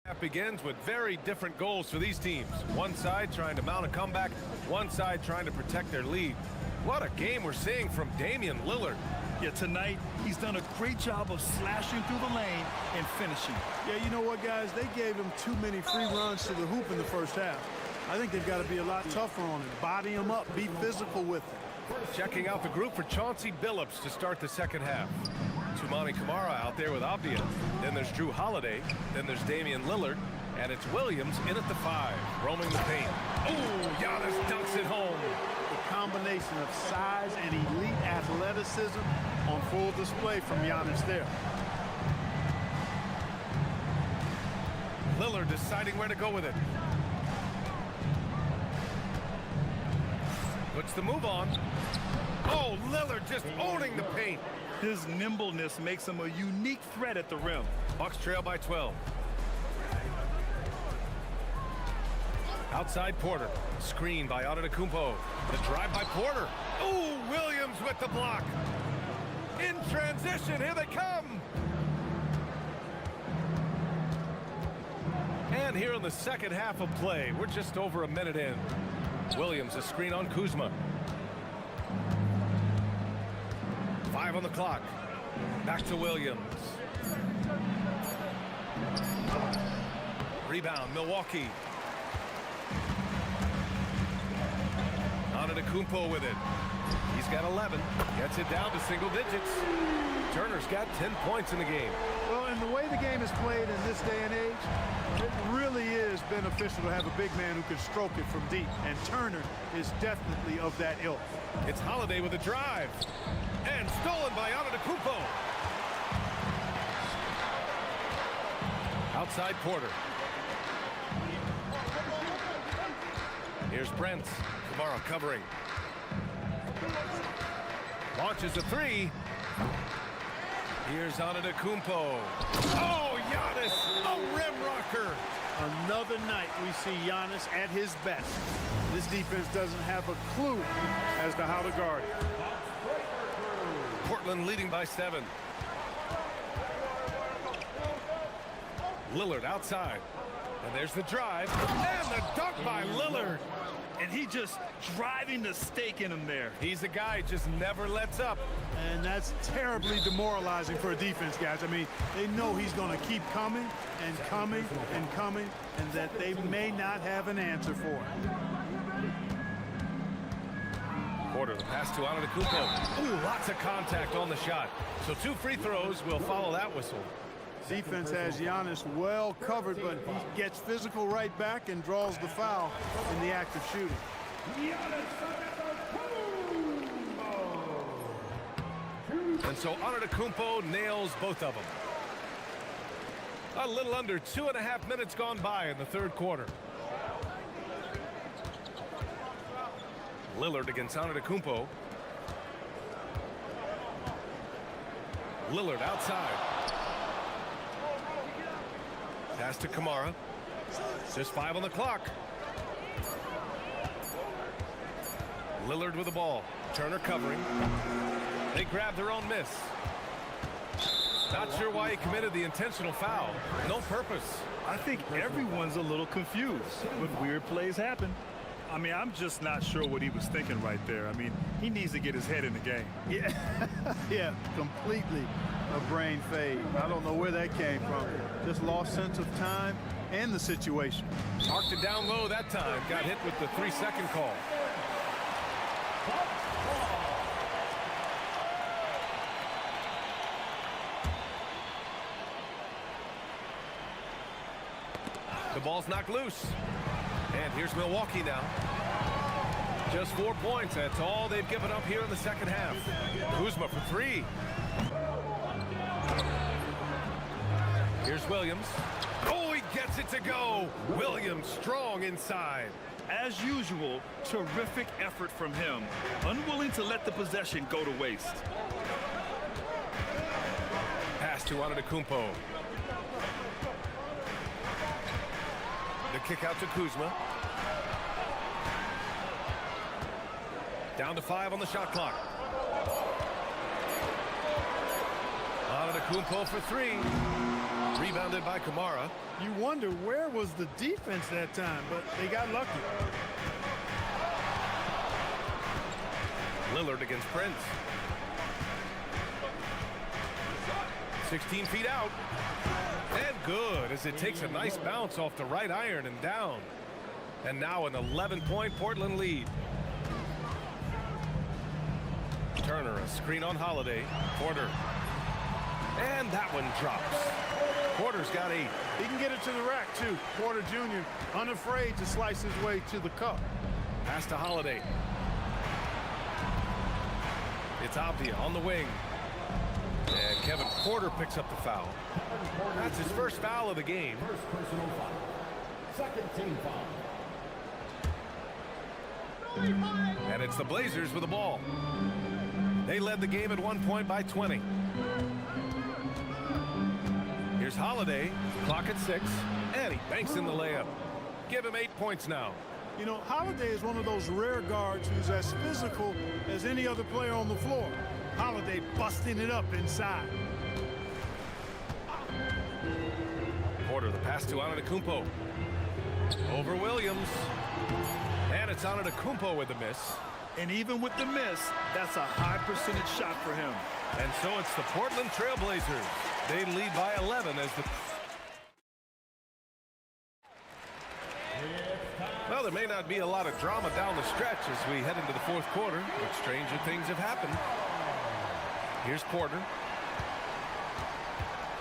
Half begins with very different goals for these teams. One side trying to mount a comeback, one side trying to protect their lead. What a game we're seeing from Damian Lillard. Yeah, tonight he's done a great job of slashing through the lane and finishing. Yeah, you know what, guys? They gave him too many free runs to the hoop in the first half. I think they've got to be a lot tougher on him. Body him up, be physical with him. Checking out the group for Chauncey Billups to start the second half. Tumani Kamara out there with Avdia. Then there's Drew Holiday. Then there's Damian Lillard. And it's Williams in at the 5, roaming the paint. Oh, Giannis dunks it home. The combination of size and elite athleticism on full display from Giannis there. Lillard deciding where to go with it. Puts the move on. Oh, Lillard just owning the paint. His nimbleness makes him a unique threat at the rim. Bucks trail by 12. Outside Porter. Screen by Antetokounmpo. The drive by Porter. Oh, Williams with the block. In transition, here they come. And here in the second half of play, we're just over a minute in. Williams, a screen on Kuzma. 5 on the clock. Back to Williams. Rebound, Milwaukee. Antetokounmpo with it. He's got 11. Gets it down to single digits. Turner's got 10 points in the game. Well, and the way the game is played in this day and age, it really is beneficial to have a big man who can stroke it from deep. And Turner is definitely of that ilk. It's Holiday with a drive. And stolen by Antetokounmpo. Outside Porter. Here's Brent. Kamara covering. Launches a three. Here's Antetokounmpo. Oh, Giannis, a rim rocker. Another night we see Giannis at his best. This defense doesn't have a clue as to how to guard it. Portland leading by 7. Lillard outside. And there's the drive. And the dunk by Lillard. And he just driving the stake in him there. He's a guy just never lets up. And that's terribly demoralizing for a defense, guys. I mean, they know he's going to keep coming and coming and coming, and that they may not have an answer for it. Porter, the pass to Antetokounmpo. Ooh, lots of contact on the shot. So 2 free throws will follow that whistle. Defense has Giannis well covered, but he gets physical right back and draws the foul in the act of shooting. And so Antetokounmpo nails both of them. A little under 2.5 minutes gone by in the third quarter. Lillard against Antetokounmpo. Lillard outside. Pass to Kamara. Just 5 on the clock. Lillard with the ball. Turner covering. They grab their own miss. Not sure why he committed the intentional foul. No purpose. I think everyone's a little confused, but weird plays happen. I mean, I'm just not sure what he was thinking right there. I mean, he needs to get his head in the game. Yeah, yeah, completely a brain fade. I don't know where that came from. Just lost sense of time and the situation. Marked it down low that time. Got hit with the 3-second call. The ball's knocked loose. And here's Milwaukee now. Just 4 points. That's all they've given up here in the second half. Kuzma for 3. Here's Williams. Oh, he gets it to go. Williams strong inside. As usual, terrific effort from him. Unwilling to let the possession go to waste. Pass to Antetokounmpo. The kick out to Kuzma. Down to 5 on the shot clock. Antetokounmpo for 3. Rebounded by Kamara. You wonder where was the defense that time, but they got lucky. Lillard against Prince. 16 feet out. And good as it takes a nice bounce off the right iron and down. And now an 11-point Portland lead. Turner, a screen on Holiday. Porter. And that one drops. Porter's got 8. He can get it to the rack, too. Porter Jr. unafraid to slice his way to the cup. Pass to Holiday. It's Abdia on the wing. And Kevin Porter picks up the foul. That's his first foul of the game. First personal foul. Second team foul. And it's the Blazers with the ball. They led the game at 1 point by 20. Here's Holiday. Clock at 6. And he banks in the layup. Give him 8 points now. You know, Holiday is one of those rare guards who's as physical as any other player on the floor. Holiday busting it up inside. Porter, the pass to Antetokounmpo. Over Williams. And it's Antetokounmpo with the miss. And even with the miss, that's a high percentage shot for him. And so it's the Portland Trailblazers. They lead by 11 as the... Well, there may not be a lot of drama down the stretch as we head into the fourth quarter, but stranger things have happened. Here's Porter.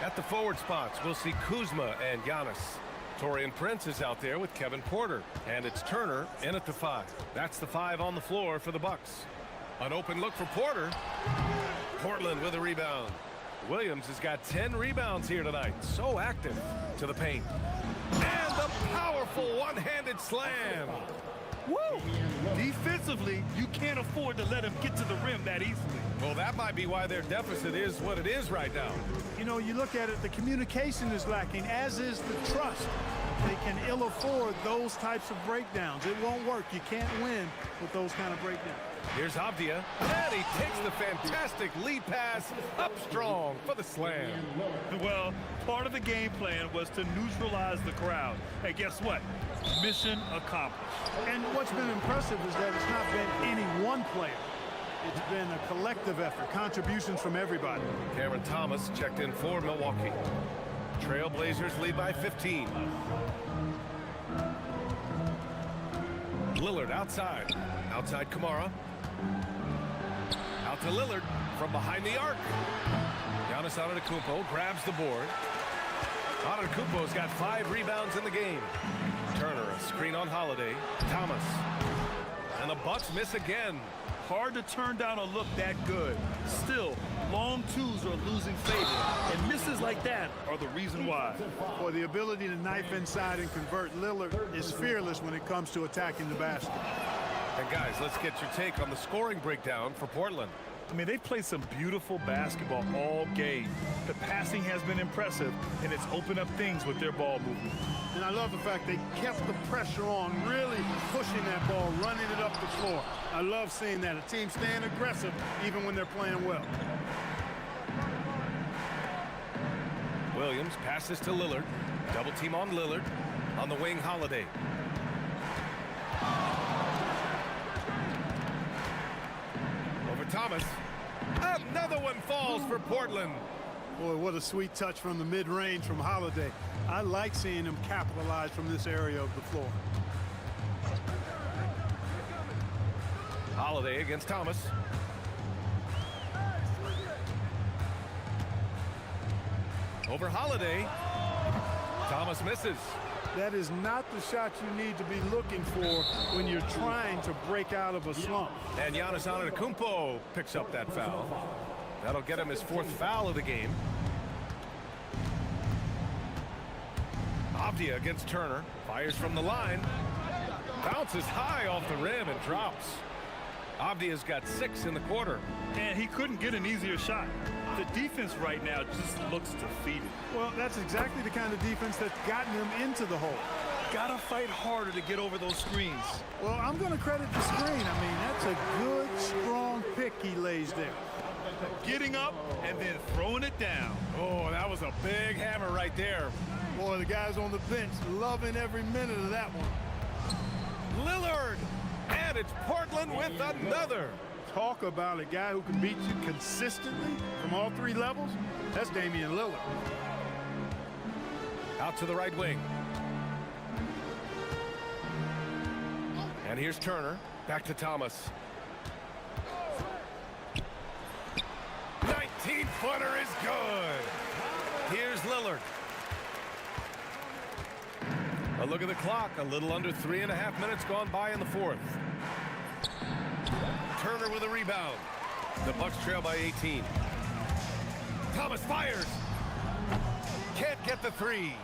At the forward spots, we'll see Kuzma and Giannis. Torian Prince is out there with Kevin Porter. And it's Turner in at the 5. That's the 5 on the floor for the Bucks. An open look for Porter. Portland with a rebound. Williams has got 10 rebounds here tonight. So active to the paint. And the powerful one-handed slam. Woo! Defensively, you can't afford to let him get to the rim that easily. Well, that might be why their deficit is what it is right now. You know, you look at it, the communication is lacking, as is the trust. They can ill afford those types of breakdowns. It won't work. You can't win with those kind of breakdowns. Here's Avdia, and he takes the fantastic lead pass up strong for the slam. Well, part of the game plan was to neutralize the crowd. Hey, guess what? Mission accomplished. And what's been impressive is that it's not been any one player. It's been a collective effort, contributions from everybody. Cameron Thomas checked in for Milwaukee. Trailblazers lead by 15. Lillard outside. Outside Kamara. Out to Lillard from behind the arc. Giannis Antetokounmpo grabs the board. Antetokounmpo's got 5 rebounds in the game. Turner, a screen on Holiday. Thomas. And the Bucks miss again. Hard to turn down a look that good. Still, long twos are losing favor, and misses like that are the reason why. For the ability to knife inside and convert, Lillard is fearless when it comes to attacking the basket. And guys, let's get your take on the scoring breakdown for Portland. I mean, they've played some beautiful basketball all game. The passing has been impressive, and it's opened up things with their ball movement. And I love the fact they kept the pressure on, really pushing that ball, running it up the floor. I love seeing that. A team staying aggressive even when they're playing well. Williams passes to Lillard. Double team on Lillard. On the wing, Holiday. Over Thomas. Another one falls for Portland. Boy, what a sweet touch from the mid-range from Holiday. I like seeing him capitalize from this area of the floor. Holiday against Thomas. Over Holiday. Thomas misses. That is not the shot you need to be looking for when you're trying to break out of a slump. And Giannis Antetokounmpo picks up that foul. That'll get him his 4th foul of the game. Avdia against Turner. Fires from the line. Bounces high off the rim and drops. Avdia's got 6 in the quarter. And he couldn't get an easier shot. The defense right now just looks defeated. Well, that's exactly the kind of defense that's gotten him into the hole. Gotta fight harder to get over those screens. Well, I'm going to credit the screen. I mean, that's a good, strong pick he lays there. Getting up and then throwing it down. Oh, that was a big hammer right there. Boy, the guys on the bench loving every minute of that one. Lillard! And it's Portland with another. Talk about a guy who can beat you consistently from all 3 levels. That's Damian Lillard. Out to the right wing. And here's Turner. Back to Thomas. 19-footer is good. Here's Lillard. A look at the clock. A little under 3.5 minutes gone by in the 4th. Turner with a rebound. The Bucks trail by 18. Thomas fires. Can't get the 3.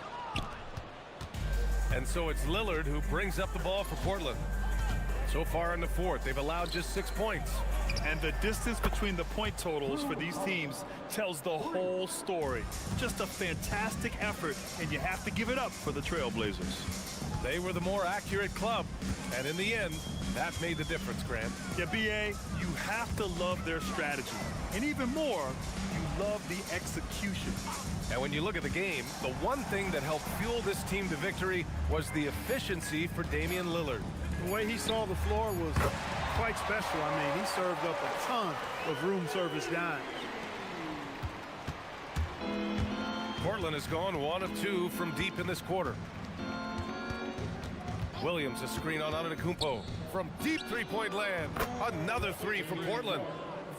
And so it's Lillard who brings up the ball for Portland. So far in the 4th, they've allowed just 6 points. And the distance between the point totals for these teams tells the whole story. Just a fantastic effort, and you have to give it up for the Trailblazers. They were the more accurate club, and in the end, That made the difference, Grant. Yeah, BA, you have to love their strategy. And even more, you love the execution. And when you look at the game, the one thing that helped fuel this team to victory was the efficiency for Damian Lillard. The way he saw the floor was quite special. I mean, he served up a ton of room service dimes. Portland has gone 1 of 2 from deep in this quarter. Williams, a screen on Antetokounmpo. From deep three-point land, another three from Portland.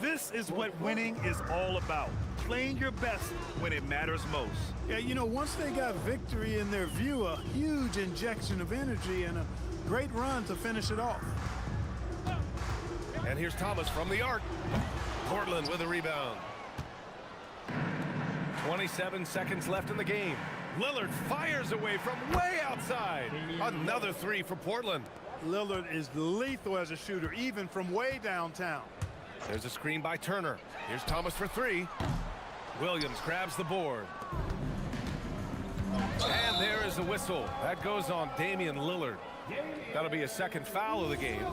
This is what winning is all about. Playing your best when it matters most. Yeah, you know, once they got victory in their view, a huge injection of energy and a great run to finish it off. And here's Thomas from the arc. Portland with a rebound. 27 seconds left in the game. Lillard fires away from way outside. Another three for Portland. Lillard is lethal as a shooter, even from way downtown. There's a screen by Turner. Here's Thomas for three. Williams grabs the board. And there is a whistle. That goes on Damian Lillard. That'll be a second foul of the game.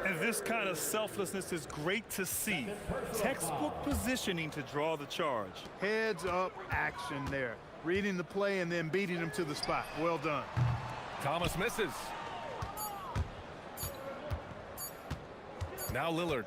And this kind of selflessness is great to see. Textbook positioning to draw the charge. Heads up action there. Reading the play and then beating him to the spot. Well done. Thomas misses. Now Lillard.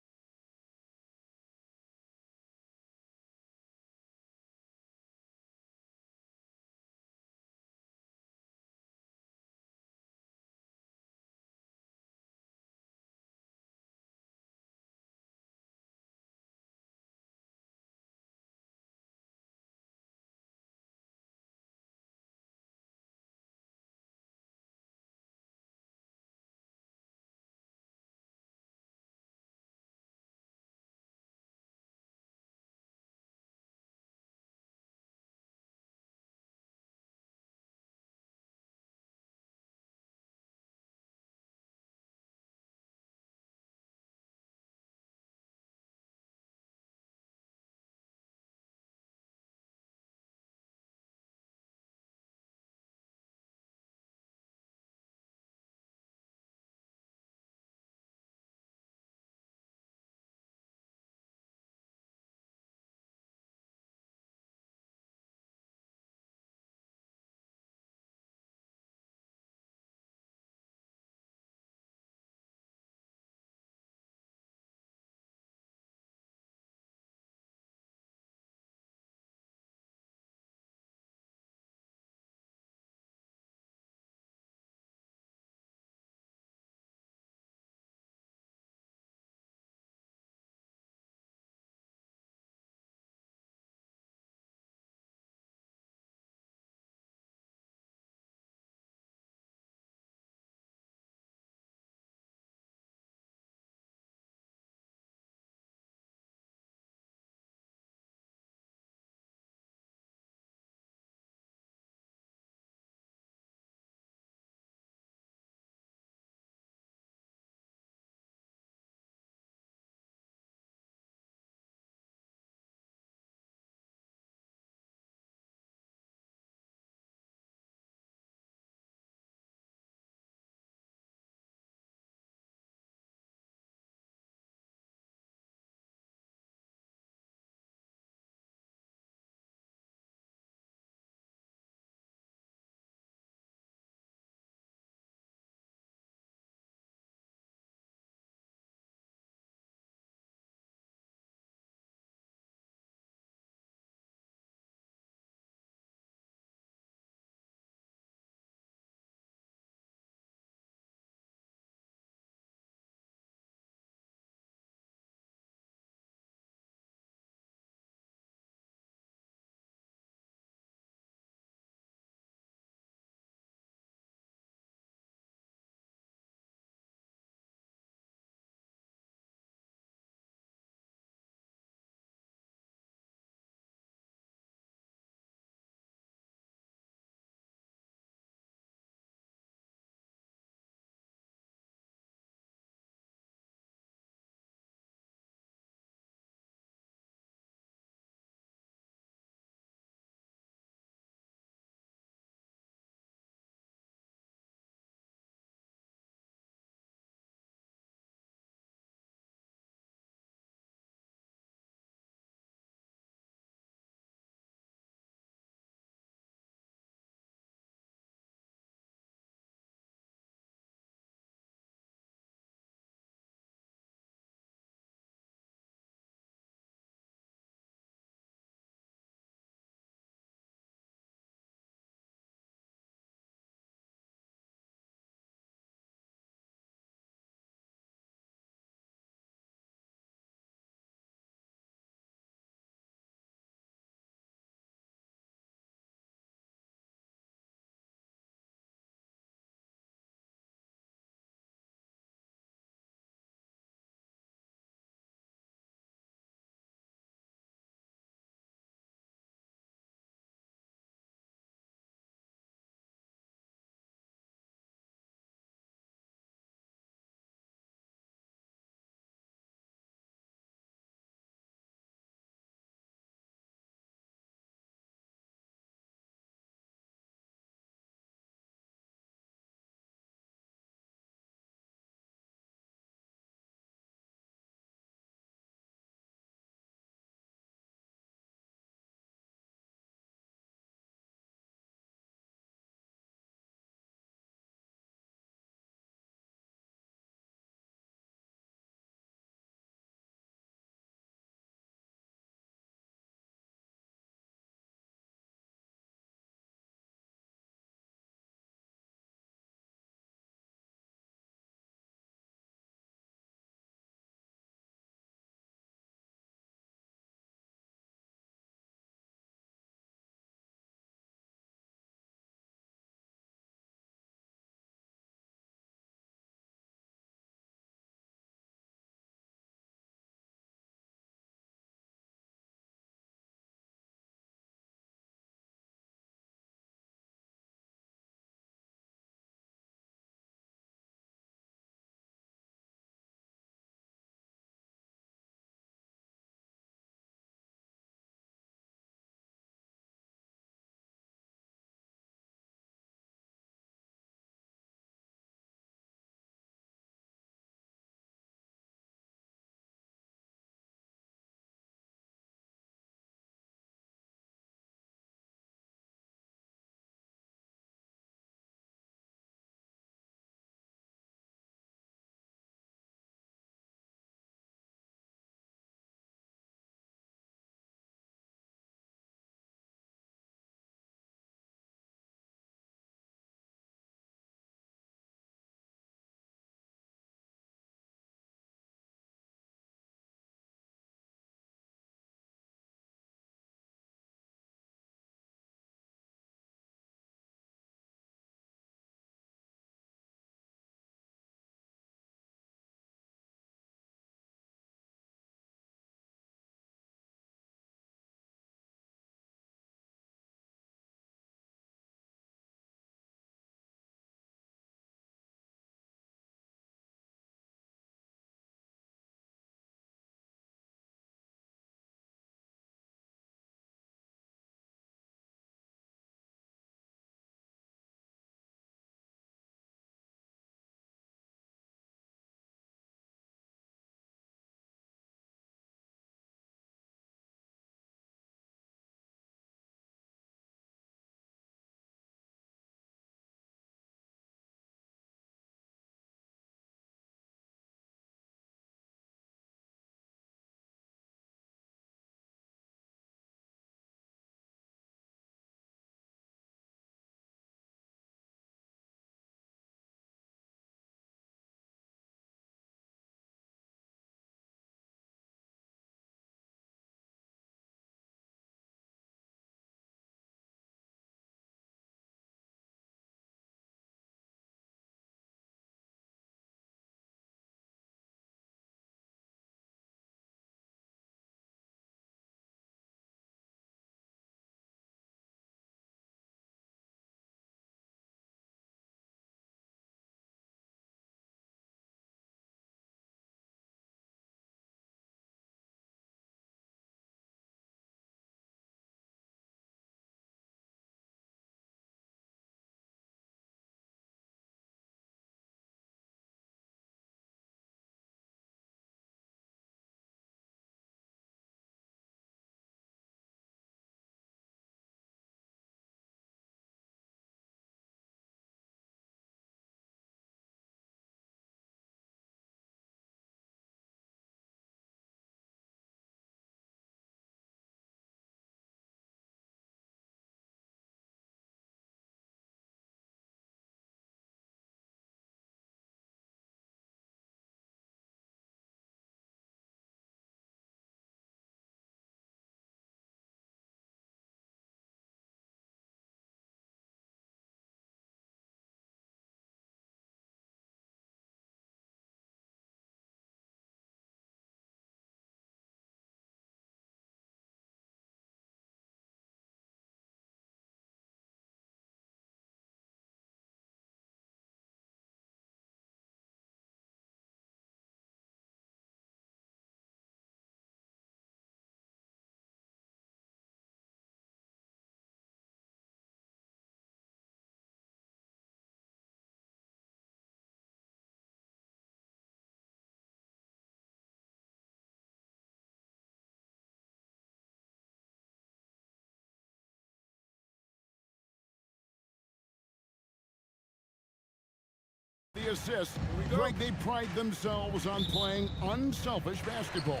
the assist. Greg, they pride themselves on playing unselfish basketball.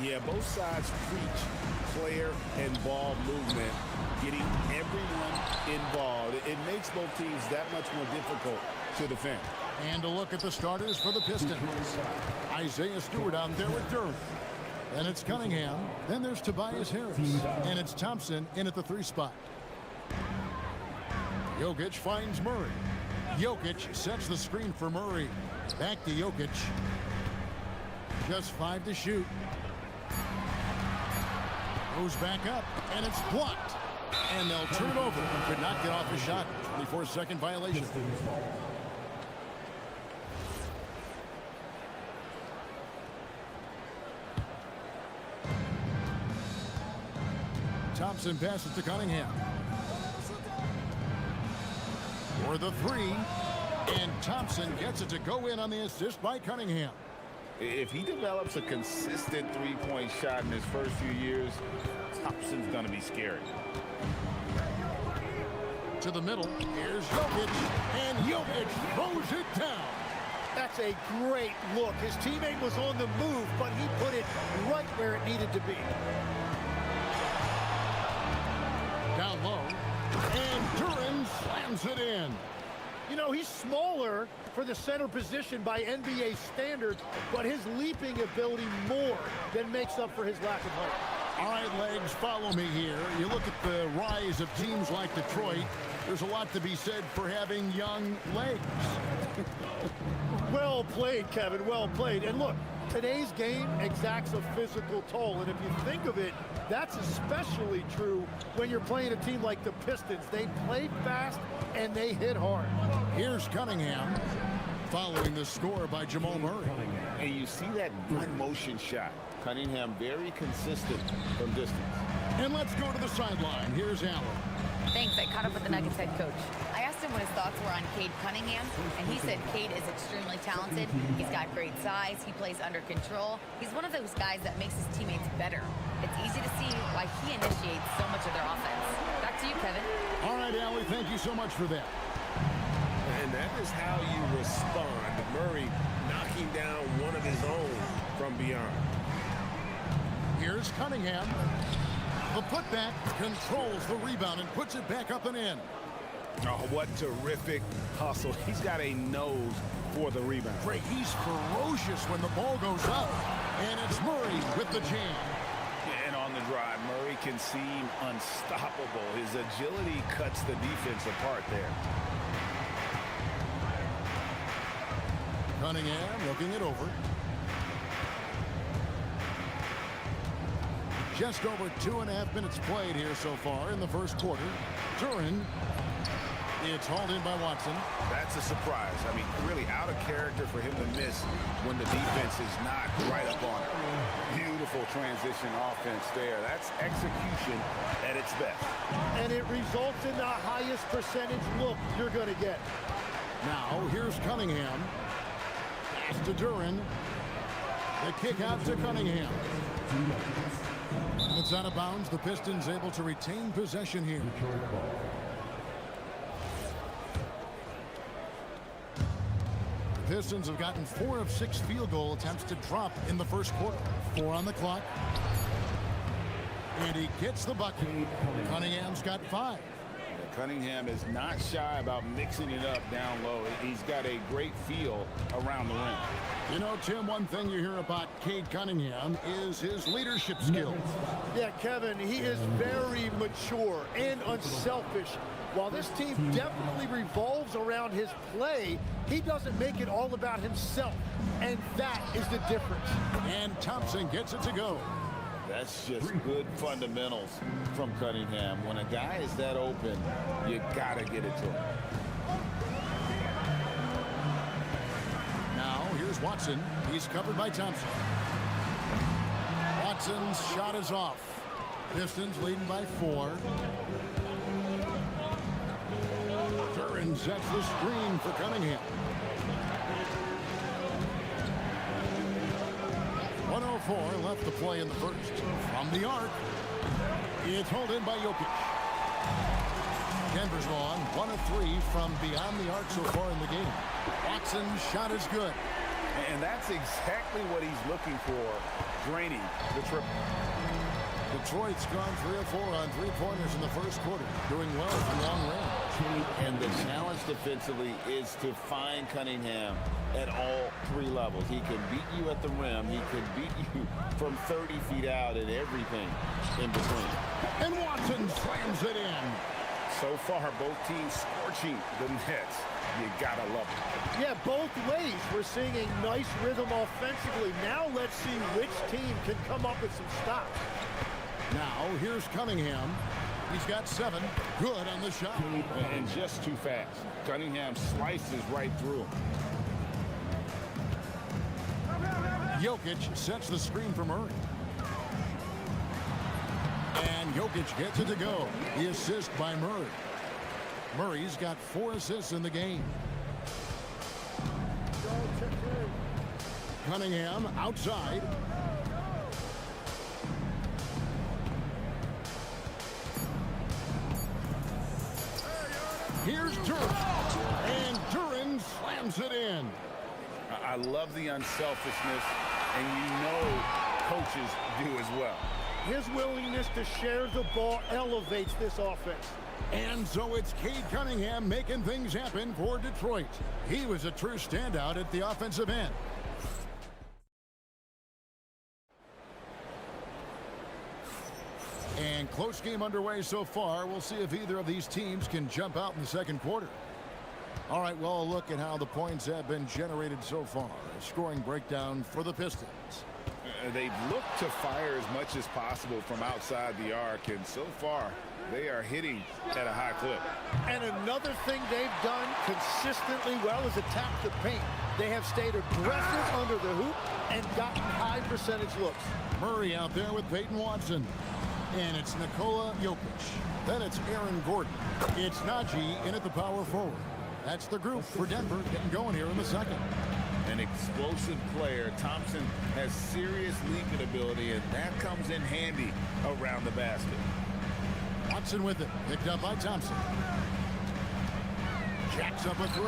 Yeah, both sides preach player and ball movement, getting everyone involved. It makes both teams that much more difficult to defend. And a look at the starters for the Pistons. Isaiah Stewart out there with Durham. Then it's Cunningham. Then there's Tobias Harris. And it's Thompson in at the 3 spot. Jokic finds Murray. Jokic sets the screen for Murray. Back to Jokic. Just 5 to shoot. Goes back up, and it's blocked. And they'll turn it over. Could not get off his shot. 24-second violation. Thompson passes to Cunningham. For the 3. And Thompson gets it to go in on the assist by Cunningham. If he develops a consistent three-point shot in his first few years, Thompson's going to be scary. To the middle. Here's Jokic. And Jokic throws it down. That's a great look. His teammate was on the move, but he put it right where it needed to be. Down low. And Duran slams it in. You know, he's smaller for the center position by NBA standards, but his leaping ability more than makes up for his lack of height. All right, Legs, follow me here. You look at the rise of teams like Detroit. There's a lot to be said for having young legs. Well played, Kevin, well played. And look, today's game exacts a physical toll, and if you think of it, that's especially true when you're playing a team like the Pistons. They play fast and they hit hard. Here's Cunningham following the score by Jamal Murray. And you see that one motion shot. Cunningham very consistent from distance. And let's go to the sideline. Here's Allen. Thanks. I caught up with the Nuggets head coach. I asked him what his thoughts were on Cade Cunningham, and he said Cade is extremely talented. He's got great size. He plays under control. He's one of those guys that makes his teammates better. It's easy to see why he initiates so much of their offense. Back to you, Kevin. All right, Allie, thank you so much for that. And that is how you respond. Murray knocking down one of his own from beyond. Here's Cunningham. The putback controls the rebound and puts it back up and in. Oh, what terrific hustle. He's got a nose for the rebound. Great. He's ferocious when the ball goes up. And it's Murray with the jam. And on the drive, Murray can seem unstoppable. His agility cuts the defense apart there. Cunningham looking it over. Just over 2.5 minutes played here so far in the first quarter. Duran, it's hauled in by Watson. That's a surprise. I mean, really out of character for him to miss when the defense is not right up on it. Beautiful transition offense there. That's execution at its best. And it results in the highest percentage look you're going to get. Now, here's Cunningham. Pass to Duran. The kick out to Cunningham. It's out of bounds. The Pistons able to retain possession here. The Pistons have gotten 4 of 6 field goal attempts to drop in the first quarter. 4 on the clock. And he gets the bucket. Cunningham's got 5. Cunningham is not shy about mixing it up down low. He's got a great feel around the rim. You know, Tim, one thing you hear about Cade Cunningham is his leadership skills. Yeah, Kevin, he is very mature and unselfish. While this team definitely revolves around his play, he doesn't make it all about himself. And that is the difference. And Thompson gets it to go. That's just good fundamentals from Cunningham. When a guy is that open, you gotta get it to him. Now, here's Watson. He's covered by Thompson. Watson's shot is off. Pistons leading by 4. Duran sets the screen for Cunningham. 1:04 left to play in the first. From the arc, it's hauled in by Jokic. Denver's on 1 of 3 from beyond the arc so far in the game. Watson's shot is good. And that's exactly what he's looking for, draining the triple. Detroit's gone 3 of 4 on three-pointers in the first quarter, doing well from long range. And the challenge defensively is to find Cunningham at all 3 levels. He can beat you at the rim. He can beat you from 30 feet out and everything in between. And Watson slams it in. So far, both teams scorching the nets. You gotta love it. Yeah, both ways. We're seeing a nice rhythm offensively. Now let's see which team can come up with some stops. Now, here's Cunningham. He's got 7. Good on the shot. And just too fast. Cunningham slices right through him. Jokic sets the screen for Murray. And Jokic gets it to go. The assist by Murray. Murray's got 4 assists in the game. Cunningham outside. Here's Duren. And Duren slams it in. I love the unselfishness, and you know coaches do as well. His willingness to share the ball elevates this offense. And so it's Cade Cunningham making things happen for Detroit. He was a true standout at the offensive end. And close game underway so far. We'll see if either of these teams can jump out in the second quarter. All right, well, a look at how the points have been generated so far. A scoring breakdown for the Pistons. They've looked to fire as much as possible from outside the arc, and so far they are hitting at a high clip. And another thing they've done consistently well is attack the paint. They have stayed aggressive under the hoop and gotten high percentage looks. Murray out there with Peyton Watson. And it's Nikola Jokic. Then it's Aaron Gordon. It's Najee in at the power forward. That's the group for Denver getting going here in the second. An explosive player. Thompson has serious leaping ability, and that comes in handy around the basket. Watson with it. Picked up by Thompson. Jacks up a 3.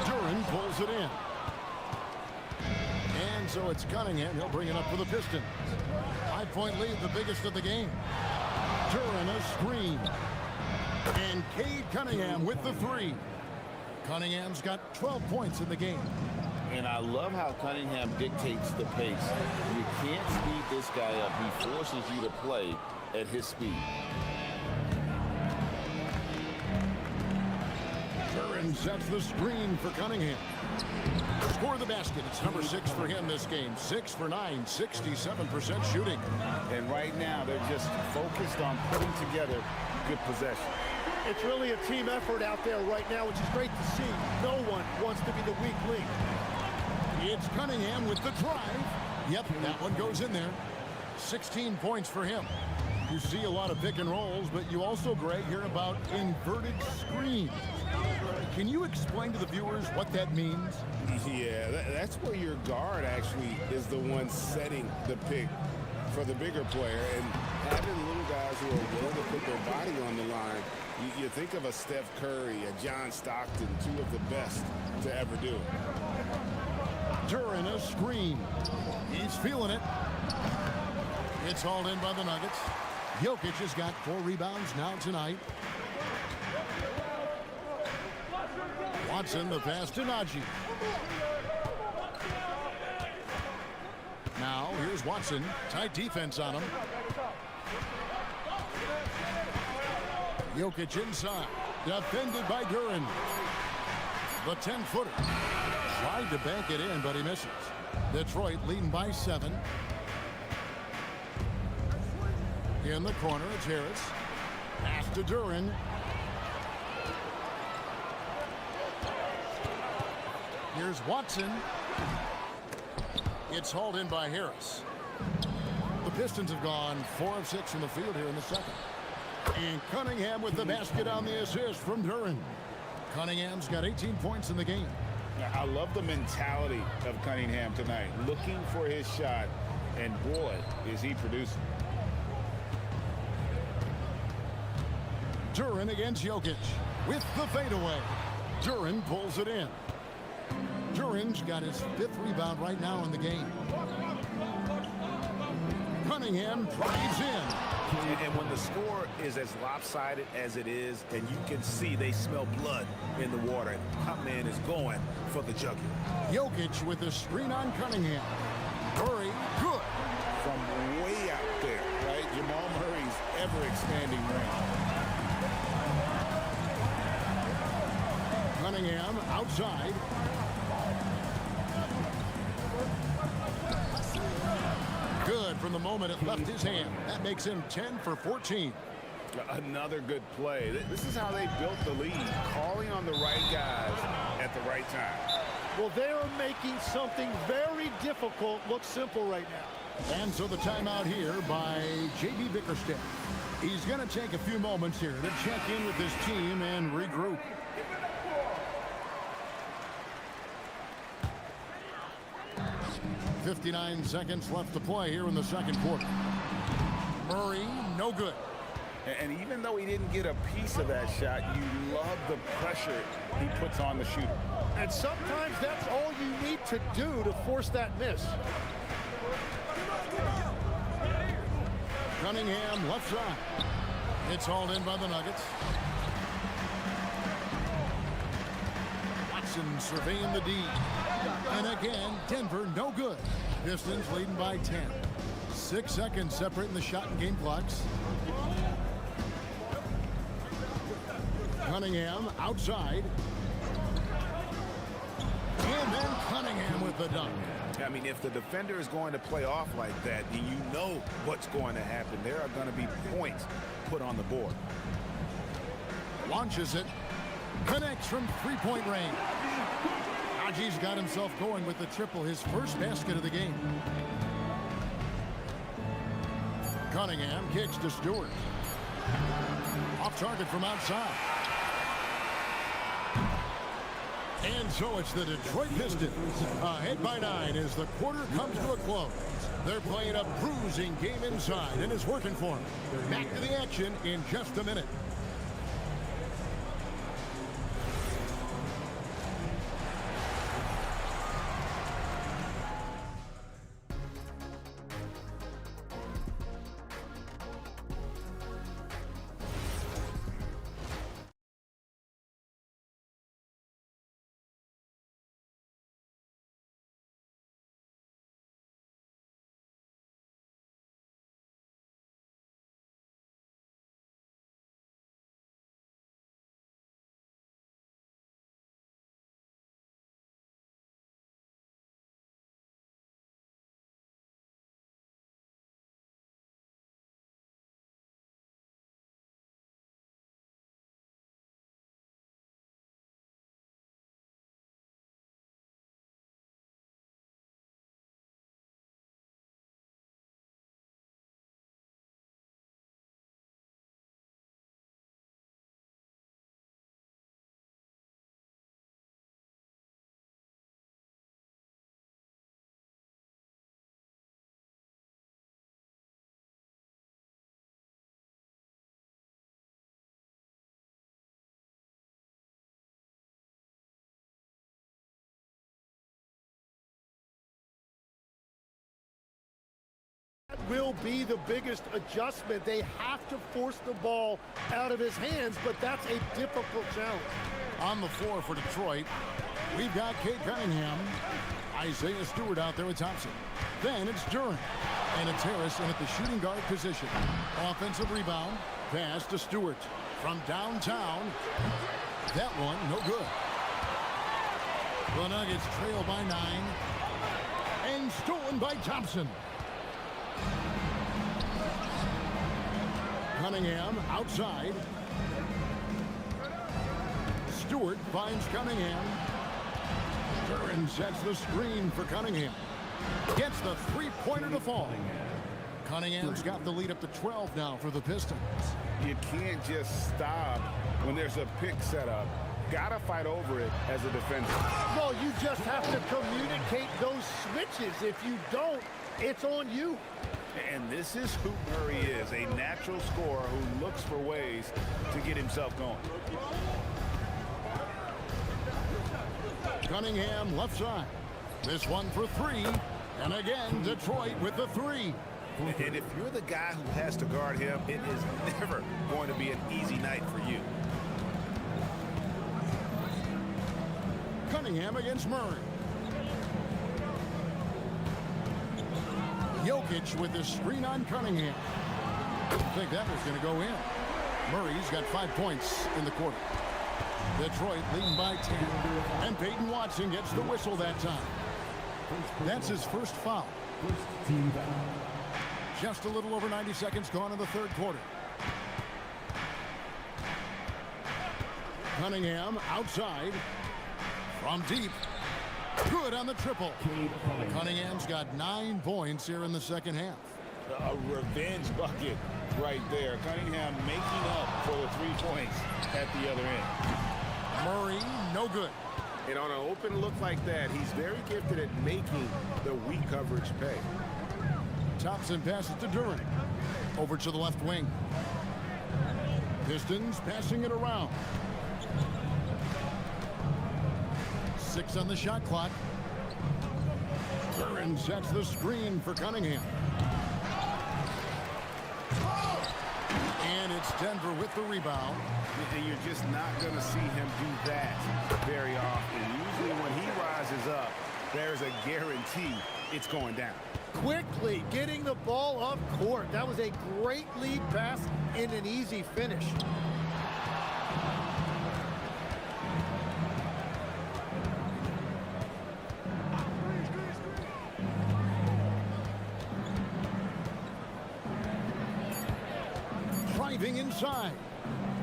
Duren pulls it in. And so it's Cunningham. He'll bring it up for the Pistons. 5-point lead, the biggest of the game. Duren a screen. And Cade Cunningham with the 3. Cunningham's got 12 points in the game. And I love how Cunningham dictates the pace. You can't speed this guy up. He forces you to play at his speed. Duren sets the screen for Cunningham. Score the basket. It's number 6 for him this game. 6 for 9, 67% shooting. And right now they're just focused on putting together good possession. It's really a team effort out there right now, which is great to see. No one wants to be the weak link. It's Cunningham with the drive. Yep, that one goes in there. 16 points for him. You see a lot of pick and rolls, but you also, Greg, hear about inverted screens. Can you explain to the viewers what that means? Yeah, that's where your guard actually is the one setting the pick for the bigger player, and having little guys who are willing to put their body on the line. You think of a Steph Curry, a John Stockton, 2 of the best to ever do it. Duren a screen. He's feeling it. It's hauled in by the Nuggets. Jokic has got 4 rebounds now tonight. Watson the pass to Najee. Now here's Watson. Tight defense on him. Jokic inside. Defended by Duren. The 10-footer. Tried to bank it in, but he misses. Detroit leading by 7. In the corner, it's Harris. Pass to Duren. Here's Watson. It's hauled in by Harris. The Pistons have gone 4 of 6 from the field here in the second. And Cunningham with the basket on the assist from Duren. Cunningham's got 18 points in the game. I love the mentality of Cunningham tonight, looking for his shot, and boy, is he producing. Duren against Jokic with the fadeaway. Duren pulls it in. Duren's got his 5th rebound right now in the game. Cunningham drives in. And when the score is as lopsided as it is, and you can see they smell blood in the water, and my man is going for the jugular. Jokic with the screen on Cunningham. Murray, good. From way out there, right? Jamal Murray's ever-expanding range. Cunningham outside. Good from the moment it left his hand. That makes him 10 for 14. Another good play. This is how they built the lead, calling on the right guys at the right time. Well, they are making something very difficult look simple right now. And so the timeout here by J.B. Bickerstaff. He's going to take a few moments here to check in with his team and regroup. .59 seconds left to play here in the second quarter. Murray, no good. And even though he didn't get a piece of that shot, you love the pressure he puts on the shooter. And sometimes that's all you need to do to force that miss. Cunningham left side. It's hauled in by the Nuggets. Watson surveying the D. And again, Denver no good. Pistons leading by 10. 6 seconds separating the shot and game clocks. Cunningham outside. And then Cunningham with the dunk. I mean, if the defender is going to play off like that, then you know what's going to happen. There are going to be points put on the board. Launches it. Connects from three-point range. Haji's got himself going with the triple, his first basket of the game. Cunningham kicks to Stewart. Off target from outside. And so it's the Detroit Pistons ahead by 9 as the quarter comes to a close. They're playing a bruising game inside, and it's working for them. Back to the action in just a minute. Will be the biggest adjustment. They have to force the ball out of his hands, but that's a difficult challenge. On the floor for Detroit, we've got Cade Cunningham, Isaiah Stewart out there with Thompson. Then it's Duren, and it's Harris in at the shooting guard position. Offensive rebound, pass to Stewart from downtown. That one, no good. The Nuggets trail by 9, and stolen by Thompson. Cunningham outside. Stewart finds Cunningham. Duren sets the screen for Cunningham. Gets the three-pointer to fall. Cunningham's got the lead up to 12 now for the Pistons. You can't just stop when there's a pick set up. Gotta fight over it as a defender. Well, you just have to communicate those switches. If you don't, it's on you. And this is who Murray is, a natural scorer who looks for ways to get himself going. Cunningham left side. This one for three. And again, Detroit with the three. And if you're the guy who has to guard him, it is never going to be an easy night for you. Cunningham against Murray. Jokic with the screen on Cunningham. I think that was going to go in. Murray's got 5 points in the quarter. Detroit leading by 10. And Peyton Watson gets the whistle that time. That's his first foul. Just a little over 90 seconds gone in the third quarter. Cunningham outside. From deep. Good on the triple. Cunningham's got 9 points here in the second half. A revenge bucket right there. Cunningham making up for the 3 points at the other end. Murray, no good. And on an open look like that, he's very gifted at making the weak coverage pay. Thompson passes to Duran. Over to the left wing. Pistons passing it around. 6 on the shot clock. Duran sets the screen for Cunningham. And it's Denver with the rebound. And you're just not going to see him do that very often. Usually when he rises up, there's a guarantee it's going down. Quickly getting the ball up court. That was a great lead pass and an easy finish. Driving inside.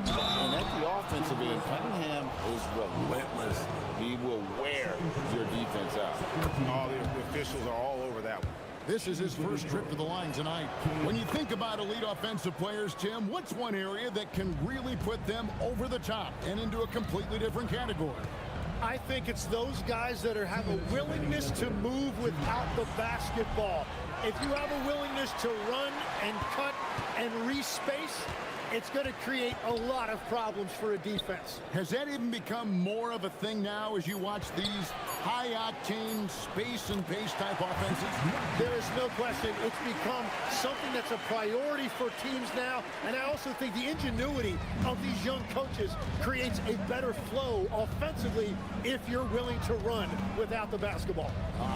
And at the offensive end, Cunningham is relentless. He will wear your defense out. All the officials are all over that one. This is his first trip to the line tonight. When you think about elite offensive players, Tim, what's one area that can really put them over the top and into a completely different category? I think it's those guys that have a willingness to move without the basketball. If you have a willingness to run and cut and respace, it's going to create a lot of problems for a defense. Has that even become more of a thing now as you watch these high-octane space and pace type offenses? There is no question. It's become something that's a priority for teams now. And I also think the ingenuity of these young coaches creates a better flow offensively if you're willing to run without the basketball.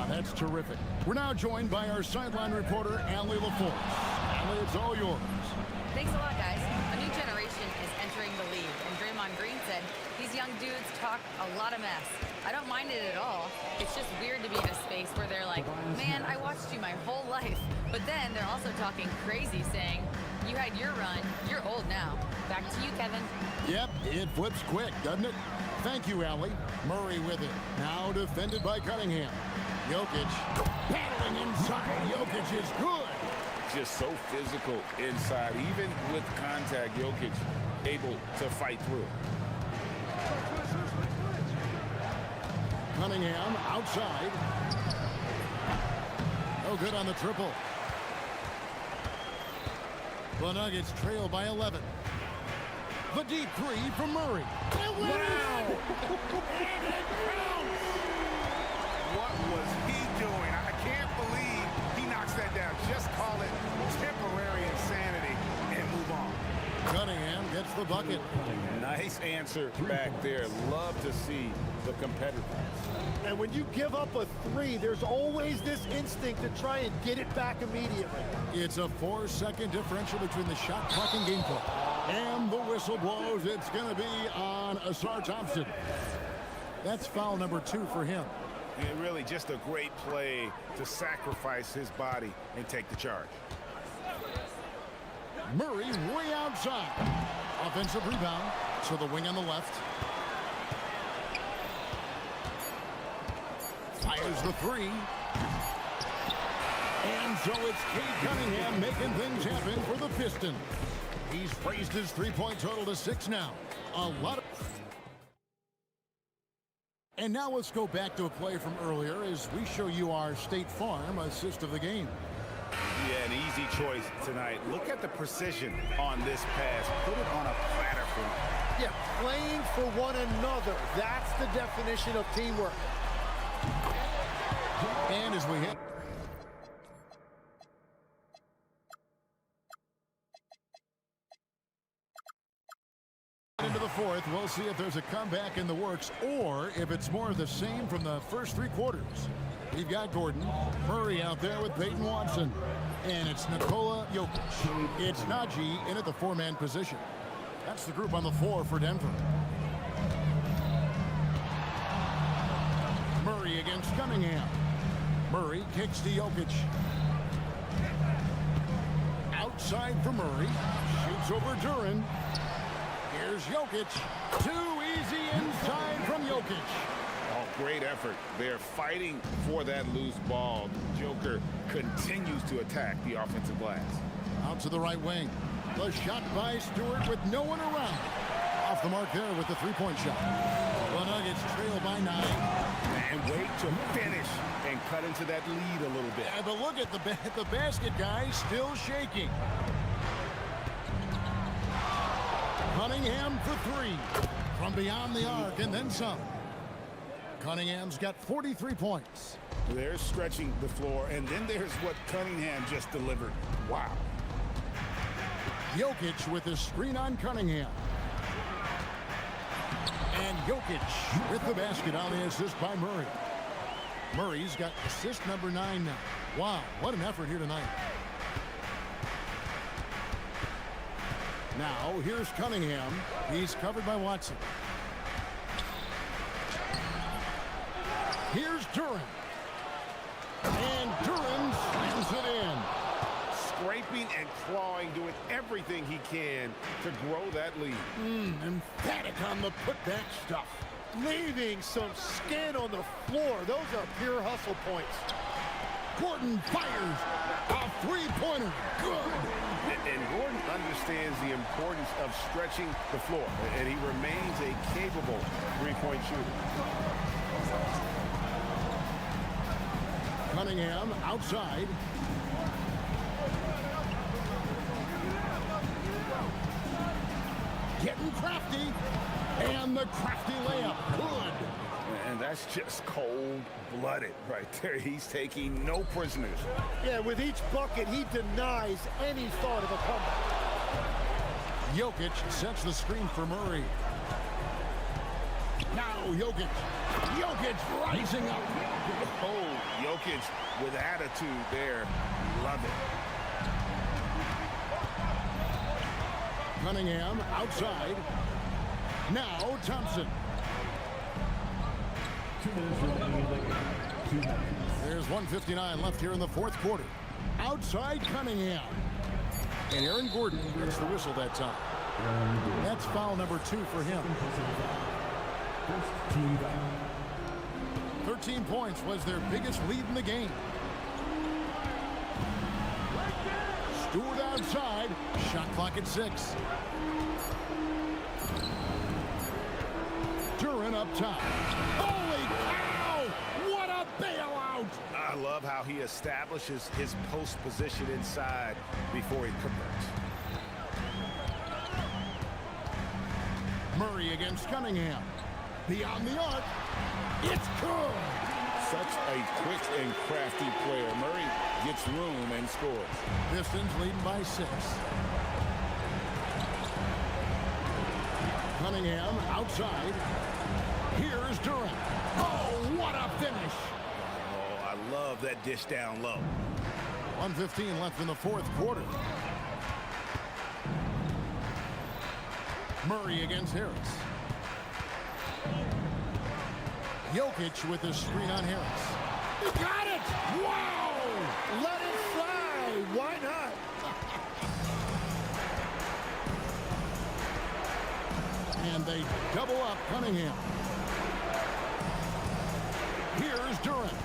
That's terrific. We're now joined by our sideline reporter, Allie LaForce. Allie, it's all yours. Thanks a lot, guys. A new generation is entering the league, and Draymond Green said these young dudes talk a lot of mess. I don't mind it at all. It's just weird to be in a space where they're like, man, I watched you my whole life. But then they're also talking crazy, saying, you had your run, you're old now. Back to you, Kevin. Yep, it flips quick, doesn't it? Thank you, Allie. Murray with it. Now defended by Cunningham. Jokic battling inside. Jokic is good. Just so physical inside. Even with contact, Jokic able to fight through. Cunningham outside. No good on the triple. The Nuggets trail by 11. The deep three from Murray. Wow! What was he doing? I can't believe he knocks that down. Just call it temporary insanity and move on. Cunningham gets the bucket. Nice answer back there. Love to see the competitiveness. And when you give up a three, there's always this instinct to try and get it back immediately. It's a 4-second differential between the shot clock and game clock. And the whistle blows. It's going to be on Asar Thompson. That's foul number 2 for him. And really just a great play to sacrifice his body and take the charge. Murray way outside. Offensive rebound to the wing on the left. Fires the three. And so it's Cade Cunningham making things happen for the Pistons. He's raised his three-point total to 6 now. A lot of... And now let's go back to a play from earlier as we show you our State Farm assist of the game. Yeah, an easy choice tonight. Look at the precision on this pass. Put it on a platter for him. Yeah, playing for one another. That's the definition of teamwork. And as we hit into the fourth, we'll see if there's a comeback in the works or if it's more of the same from the first three quarters. We've got Gordon, Murray out there with Peyton Watson, and it's Nikola Jokic. It's Najee in at the four-man position. That's the group on the floor for Denver. Murray against Cunningham. Murray kicks to Jokic. Outside for Murray. Shoots over Duran. Here's Jokic. Too easy inside from Jokic. Oh, great effort. They're fighting for that loose ball. Joker continues to attack the offensive glass. Out to the right wing. The shot by Stewart with no one around. Off the mark there with the three-point shot. The Nuggets trail by 9. And wait to finish and cut into that lead a little bit. Yeah, but look at the basket guy still shaking. Cunningham for three. From beyond the arc and then some. Cunningham's got 43 points. They're stretching the floor, and then there's what Cunningham just delivered. Wow. Jokic with his screen on Cunningham. And Jokic with the basket on the assist by Murray. Murray's got assist number 9 now. Wow, what an effort here tonight. Now, here's Cunningham. He's covered by Watson. Here's Duran. And Duran slams it in. Scraping and clawing, doing everything he can to grow that lead. Emphatic on the putback stuff. Leaving some skin on the floor. Those are pure hustle points. Gordon fires a three-pointer. Good. And Gordon understands the importance of stretching the floor, and he remains a capable three-point shooter. Cunningham outside. Getting crafty. And the crafty layup. Good. And that's just cold-blooded right there. He's taking no prisoners. Yeah, with each bucket, he denies any thought of a comeback. Jokic sets the screen for Murray. Now Jokic. Jokic rising up. Oh, Jokic with attitude there. Love it. Cunningham outside. Now Thompson. 2 minutes remaining in the game. 2 minutes. There's 1:59 left here in the fourth quarter. Outside Cunningham. And Aaron Gordon gets the whistle that time. That's foul number 2 for him. First team foul. 13 points was their biggest lead in the game. Stewart outside. Shot clock at 6. Duran up top. Holy cow! What a bailout! I love how he establishes his post position inside before he converts. Murray against Cunningham. Beyond the arc. It's good! Such a quick and crafty player. Murray gets room and scores. Pistons leading by 6. Cunningham outside. Here's Durant. Oh, what a finish! Oh, I love that dish down low. 1:15 left in the fourth quarter. Murray against Harris. Jokic with the screen on Harris. He got it! Wow! Let it fly! Why not? And they double up Cunningham. Here's Durant.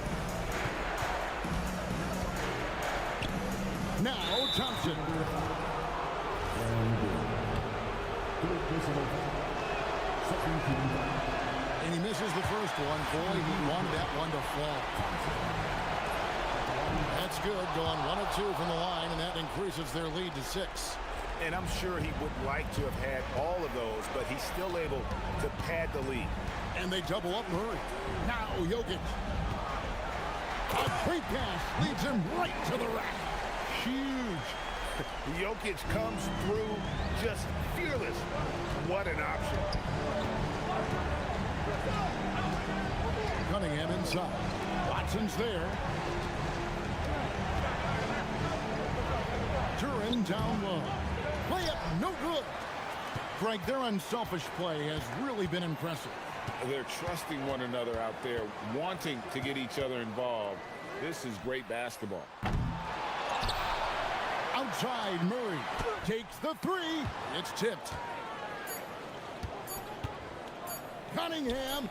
Now Thompson. And he misses the first one. Boy, he wanted that one to fall. That's good, going 1 of 2 from the line, and that increases their lead to 6. And I'm sure he would like to have had all of those, but he's still able to pad the lead. And they double up Murray. Now Jokic. A great pass leads him right to the rack. Huge. Jokic comes through just fearless. What an option. Cunningham inside. Watson's there. Duran down low. Layup, no good. Greg, their unselfish play has really been impressive. They're trusting one another out there, wanting to get each other involved. This is great basketball. Outside, Murray takes the 3. It's tipped. Cunningham.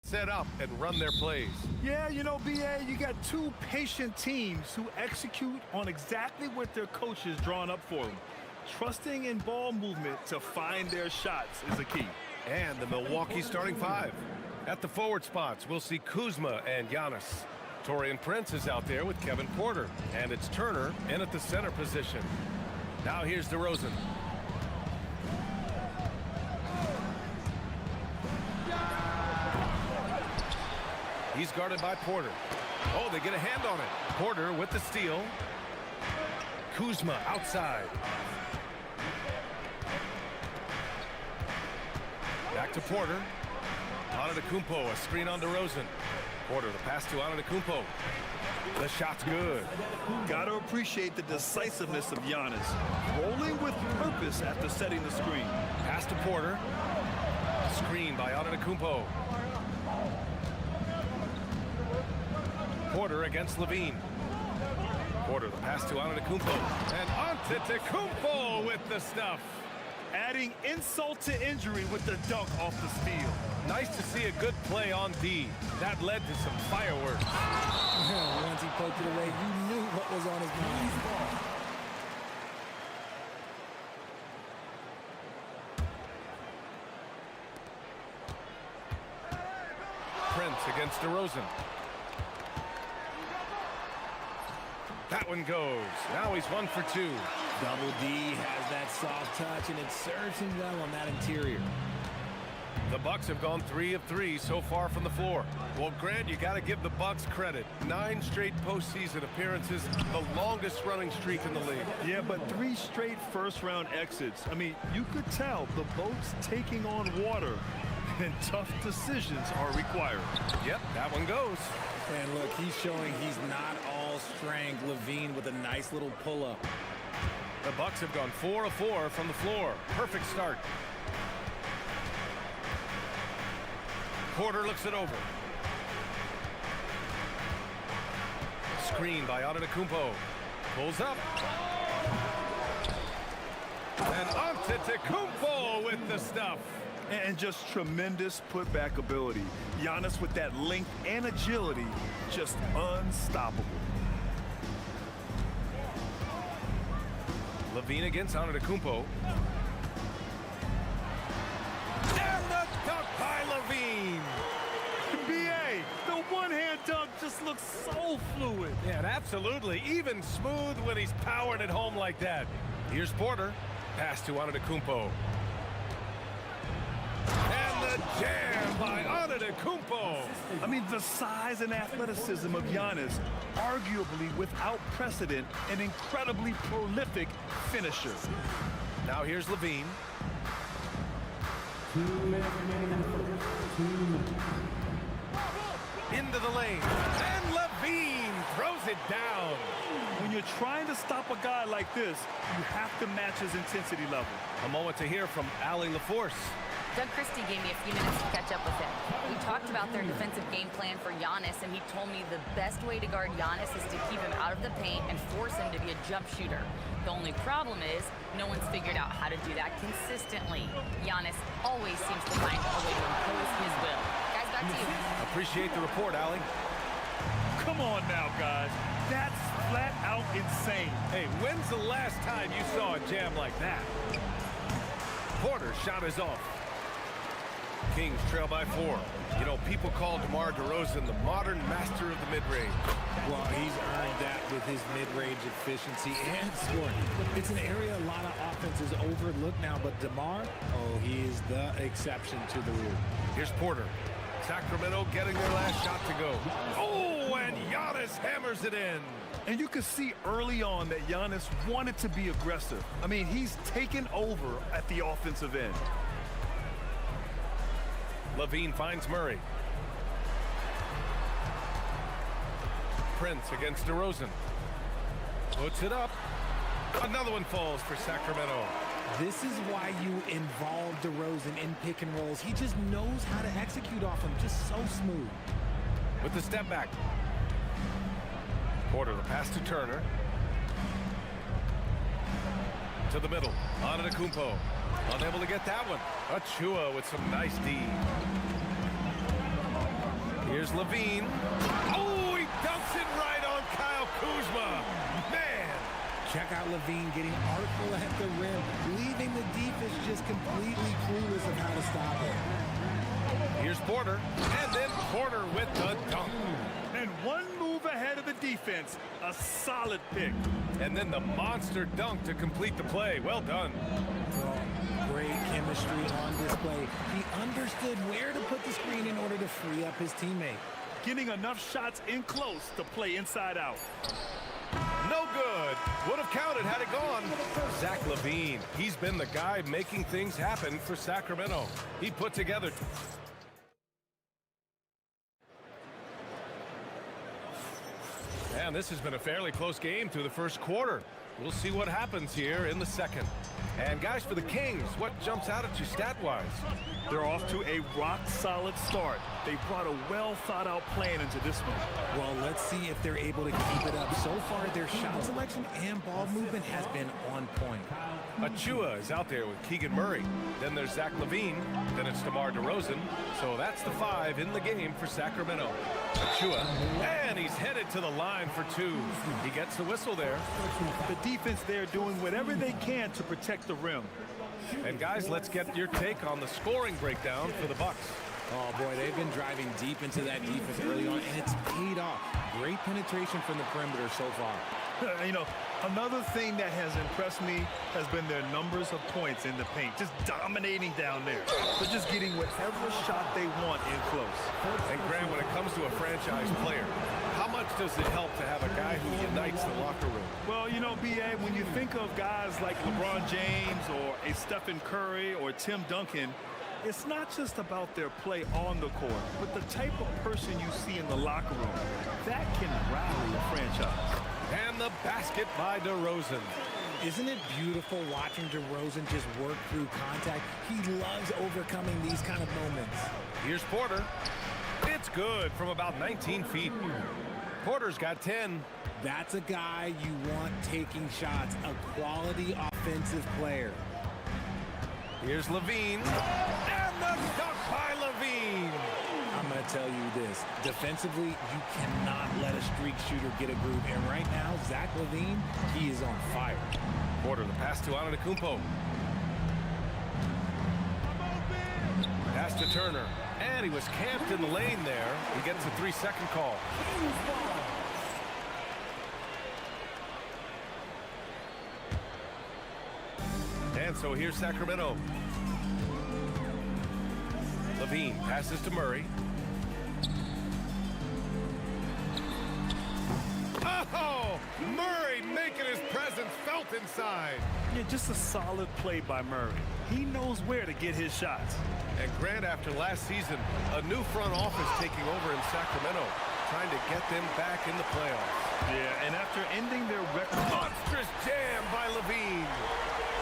set up and run their plays. Yeah, you know, BA, you got two patient teams who execute on exactly what their coach has drawn up for them. Trusting in ball movement to find their shots is a key. And the Milwaukee starting five. At the forward spots, we'll see Kuzma and Giannis. Torian Prince is out there with Kevin Porter. And it's Turner in at the center position. Now here's DeRozan. He's guarded by Porter. Oh, they get a hand on it. Porter with the steal. Kuzma outside. Back to Porter. Antetokounmpo, a screen on DeRozan. Porter, the pass to Antetokounmpo. The shot's good. Gotta appreciate the decisiveness of Giannis. Rolling with purpose after setting the screen. Pass to Porter. Screen by Antetokounmpo. Porter against Levine. Porter, the pass to Antetokounmpo. And Antetokounmpo with the stuff. Adding insult to injury with the dunk off the steal. Nice to see a good play on D. That led to some fireworks. Once he poked it away, you knew what was on his mind. Prince against DeRozan. That one goes. Now he's 1 for 2. Double D has that soft touch, and it serves him well on that interior. The Bucks have gone 3 of 3 so far from the floor. Well, Grant, you got to give the Bucks credit. 9 straight postseason appearances, the longest running streak in the league. Yeah, but 3 straight first-round exits. I mean, you could tell the boat's taking on water, and tough decisions are required. Yep, that one goes. And look, he's showing he's not all strength. Levine with a nice little pull-up. The Bucks have gone 4 of 4 from the floor. Perfect start. Porter looks it over. Screen by Antetokounmpo. Pulls up. And Antetokounmpo with the stuff. And just tremendous putback ability. Giannis with that length and agility, just unstoppable. Levine against Antetokounmpo. And the dunk by Levine. BA, the one-hand dunk just looks so fluid. Yeah, and absolutely. Even smooth when he's powering it home like that. Here's Porter. Pass to Antetokounmpo. And the jam by Antetokounmpo. I mean, the size and athleticism of Giannis, arguably without precedent, an incredibly prolific finisher. Now here's Levine. 2 minutes remaining in the first. 2 minutes. Into the lane. And Levine throws it down. When you're trying to stop a guy like this, you have to match his intensity level. A moment to hear from Allie LaForce. Doug Christie gave me a few minutes to catch up with him. We talked about their defensive game plan for Giannis, and he told me the best way to guard Giannis is to keep him out of the paint and force him to be a jump shooter. The only problem is no one's figured out how to do that consistently. Giannis always seems to find a way to impose his will. Guys, back to you. Appreciate the report, Allie. Come on now, guys. That's flat out insane. Hey, when's the last time you saw a jam like that? Porter's shot is off. Kings trail by 4. You know, people call DeMar DeRozan the modern master of the mid-range. Well, he's earned that with his mid-range efficiency and scoring. It's an area a lot of offenses overlook now, but DeMar, oh, he is the exception to the rule. Here's Porter. Sacramento getting their last shot to go. Oh, and Giannis hammers it in. And you could see early on that Giannis wanted to be aggressive. I mean, he's taken over at the offensive end. Levine finds Murray. Prince against DeRozan. Puts it up. Another one falls for Sacramento. This is why you involve DeRozan in pick and rolls. He just knows how to execute off them, just so smooth. With the step back. Porter, the pass to Turner. To the middle. Antetokounmpo. Unable to get that one. Achua with some nice D. Here's Levine. Oh, he dumps it right on Kyle Kuzma. Man. Check out Levine getting artful at the rim, leaving the defense just completely clueless of how to stop it. Here's Porter, and then Porter with the dunk. And one move ahead of the defense, a solid pick. And then the monster dunk to complete the play. Well done. Oh, great chemistry on display. He understood where to put the screen in order to free up his teammate. Getting enough shots in close to play inside out. No good. Would have counted had it gone. Zach LaVine. He's been the guy making things happen for Sacramento. He put together... And this has been a fairly close game through the first quarter. We'll see what happens here in the second. And guys, for the Kings, what jumps out at you stat-wise? They're off to a rock-solid start. They brought a well-thought-out plan into this one. Well, let's see if they're able to keep it up. So far, their shot selection and ball movement has been on point. Achua is out there with Keegan Murray. Then there's Zach LaVine. Then it's DeMar DeRozan. So that's the 5 in the game for Sacramento. Achua, and he's headed to the line for 2. He gets the whistle there. The defense there doing whatever they can to protect the rim. And guys, let's get your take on the scoring breakdown for the Bucks. Oh boy, they've been driving deep into that defense early on, and it's paid off. Great penetration from the perimeter so far. You know, another thing that has impressed me has been their numbers of points in the paint, just dominating down there. They're just getting whatever shot they want in close. And Grant, when it comes to a franchise player, how much does it help to have a guy who unites the locker room? Well, you know, B.A., when you think of guys like LeBron James or a Stephen Curry or Tim Duncan, it's not just about their play on the court, but the type of person you see in the locker room. That can rally a franchise. And the basket by DeRozan. Isn't it beautiful watching DeRozan just work through contact? He loves overcoming these kind of moments. Here's Porter. It's good from about 19 feet. Porter's got 10. That's a guy you want taking shots, a quality offensive player. Here's LaVine. And the dunk by LaVine. I'm going to tell you this. Defensively, you cannot let a streak shooter get a groove. And right now, Zach LaVine, he is on fire. Porter, the pass to Antetokounmpo. Pass to Turner. And he was camped in the lane there. He gets a 3-second call. And so here's Sacramento. LaVine passes to Murray. Oh, Murray making his presence felt inside. Yeah, just a solid play by Murray. He knows where to get his shots. And Grant, after last season, a new front office taking over in Sacramento, trying to get them back in the playoffs. Yeah, and after ending their record... Monstrous jam by LaVine.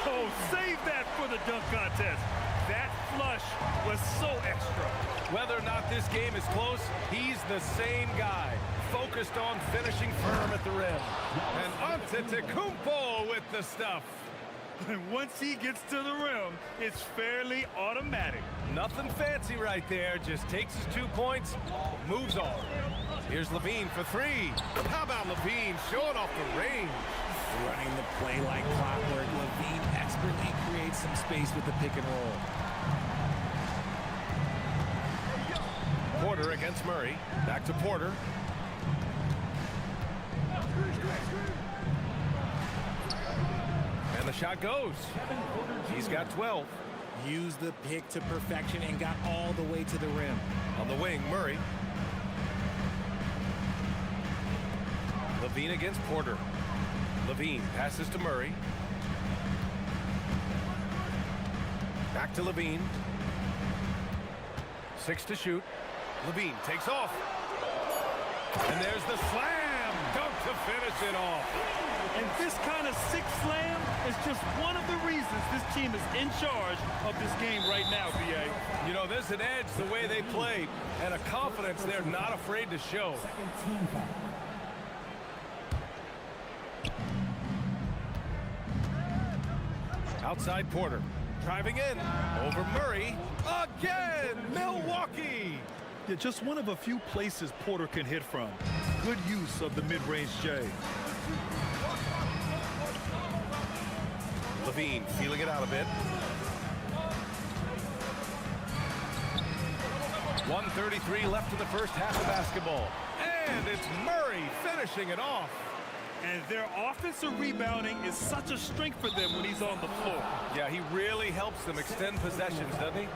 Oh, save that for the dunk contest. That flush was so extra. Whether or not this game is close, he's the same guy, focused on finishing firm at the rim. And Antetokounmpo with the stuff. And once he gets to the rim, it's fairly automatic. Nothing fancy right there, just takes his 2 points, moves on. Here's LaVine for 3. How about LaVine showing off the range? Running the play like clockwork, LaVine expertly creates some space with the pick and roll. Porter against Murray. Back to Porter. And the shot goes. He's got 12. Used the pick to perfection and got all the way to the rim. On the wing, Murray. LaVine against Porter. LaVine passes to Murray. Back to LaVine. 6 to shoot. LaVine takes off. And there's the slam dunk to finish it off. And this kind of sixth slam is just one of the reasons this team is in charge of this game right now, B.A. You know, there's an edge the way they play and a confidence they're not afraid to show. Outside Porter, driving in, over Murray, again, Milwaukee. Yeah, just one of a few places Porter can hit from. Good use of the mid-range J. Levine feeling it out a bit. 1:33 left in the first half of basketball. And it's Murray finishing it off. And their offensive rebounding is such a strength for them when he's on the floor. Yeah, he really helps them extend possessions, doesn't he?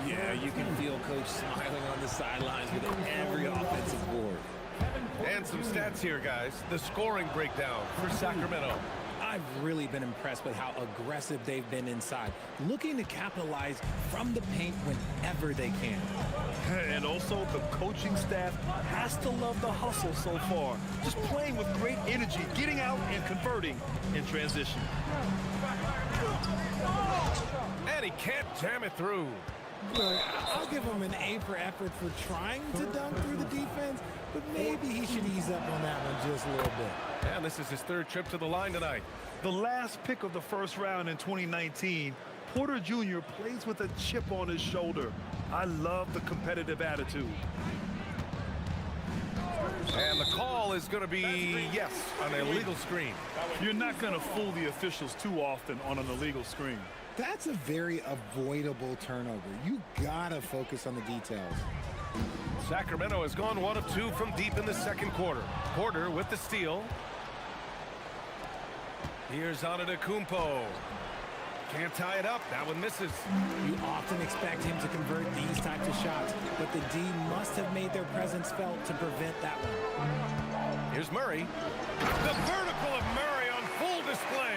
Yeah, you can feel Coach smiling on the sidelines with every offensive board. And some stats here, guys. The scoring breakdown for Sacramento. I've really been impressed with how aggressive they've been inside, looking to capitalize from the paint whenever they can. And also, the coaching staff has to love the hustle so far. Just playing with great energy, getting out and converting in transition. And he can't jam it through. Look, I'll give him an A for effort for trying to dunk through the defense, but maybe he should ease up on that one just a little bit. And this is his third trip to the line tonight. The last pick of the first round in 2019, Porter Jr. plays with a chip on his shoulder. I love the competitive attitude. And the call is going to be, yes, an illegal screen. You're not going to fool the officials too often on an illegal screen. That's a very avoidable turnover. You gotta focus on the details. Sacramento has gone 1 of 2 from deep in the second quarter. Porter with the steal. Here's Antetokounmpo. Can't tie it up. That one misses. You often expect him to convert these types of shots, but the D must have made their presence felt to prevent that one. Here's Murray. The vertical of Murray on full display.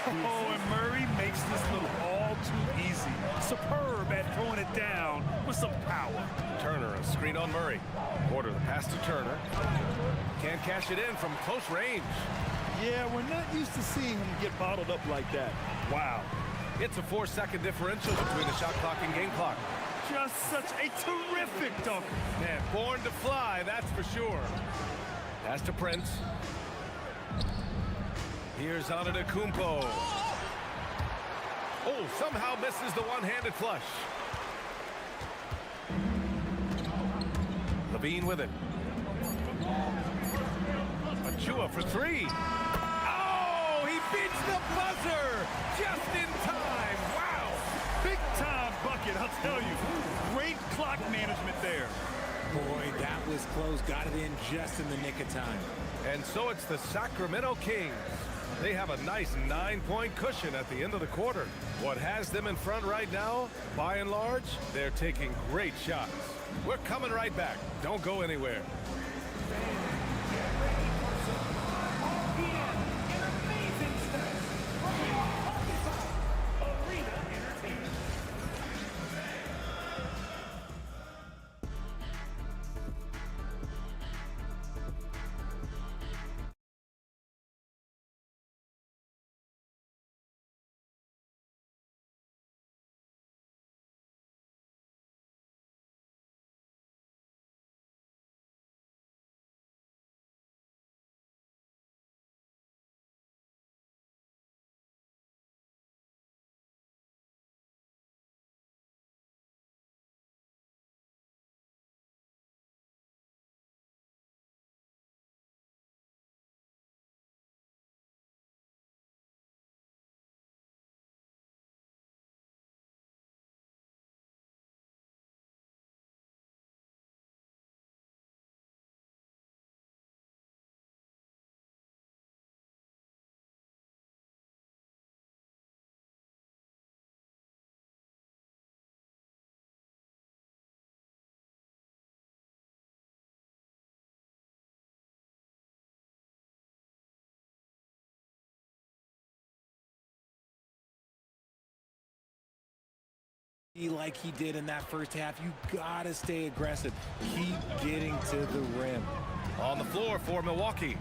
Oh, and Murray makes this look all too easy. Superb at throwing it down with some power. Turner, a screen on Murray. Porter, the pass to Turner. Can't cash it in from close range. Yeah, we're not used to seeing him get bottled up like that. Wow. It's a 4-second differential between the shot clock and game clock. Just such a terrific dunk. Man, born to fly, that's for sure. Pass to Prince. Here's Antetokounmpo. Oh, somehow misses the one-handed flush. Levine with it. Achua for 3. Oh, he beats the buzzer just in time. Wow. Big time bucket, I'll tell you. Great clock management there. Boy, that was close. Got it in just in the nick of time. And so it's the Sacramento Kings. They have a nice 9-point cushion at the end of the quarter. What has them in front right now, by and large, they're taking great shots. We're coming right back. Don't go anywhere. Like he did in that first half, you gotta stay aggressive. Keep getting to the rim. On the floor for Milwaukee.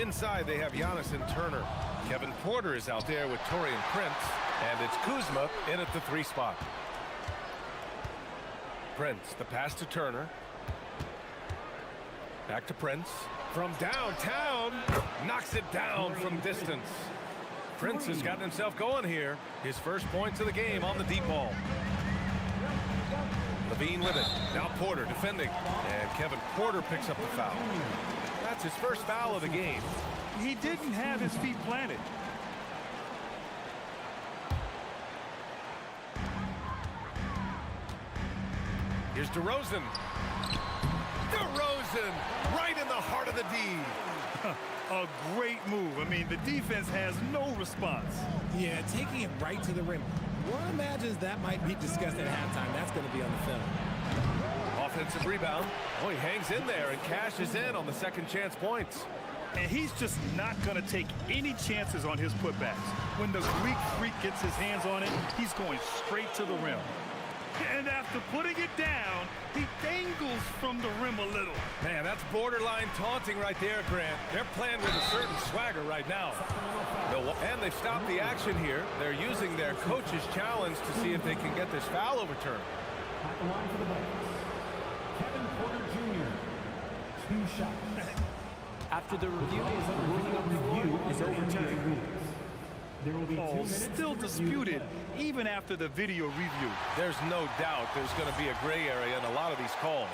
Inside they have Giannis and Turner. Kevin Porter is out there with Taurean Prince. And it's Kuzma in at the 3 spot. Prince, the pass to Turner. Back to Prince. From downtown, knocks it down from distance. Prince has gotten himself going here. His first points of the game on the deep ball. Levine with it. Now Porter defending. And Kevin Porter picks up the foul. That's his first foul of the game. He didn't have his feet planted. Here's DeRozan. DeRozan right in the heart of the D. A great move. I mean, the defense has no response. Yeah, taking it right to the rim. One imagines that might be discussed at halftime. That's going to be on the film. Offensive rebound. Oh, he hangs in there and cashes in on the second chance points. And he's just not going to take any chances on his putbacks. When the Greek Freak gets his hands on it, he's going straight to the rim. And after putting it down, he dangles from the rim a little. Man, that's borderline taunting right there, Grant. They're playing with a certain swagger right now. And they've stopped the action here. They're using their coach's challenge to see if they can get this foul overturned. At the line for the Bucks, Kevin Porter Jr. 2 shots. After the review, is overturned. There will be 2 minutes still disputed even after the video review. There's no doubt there's going to be a gray area in a lot of these calls.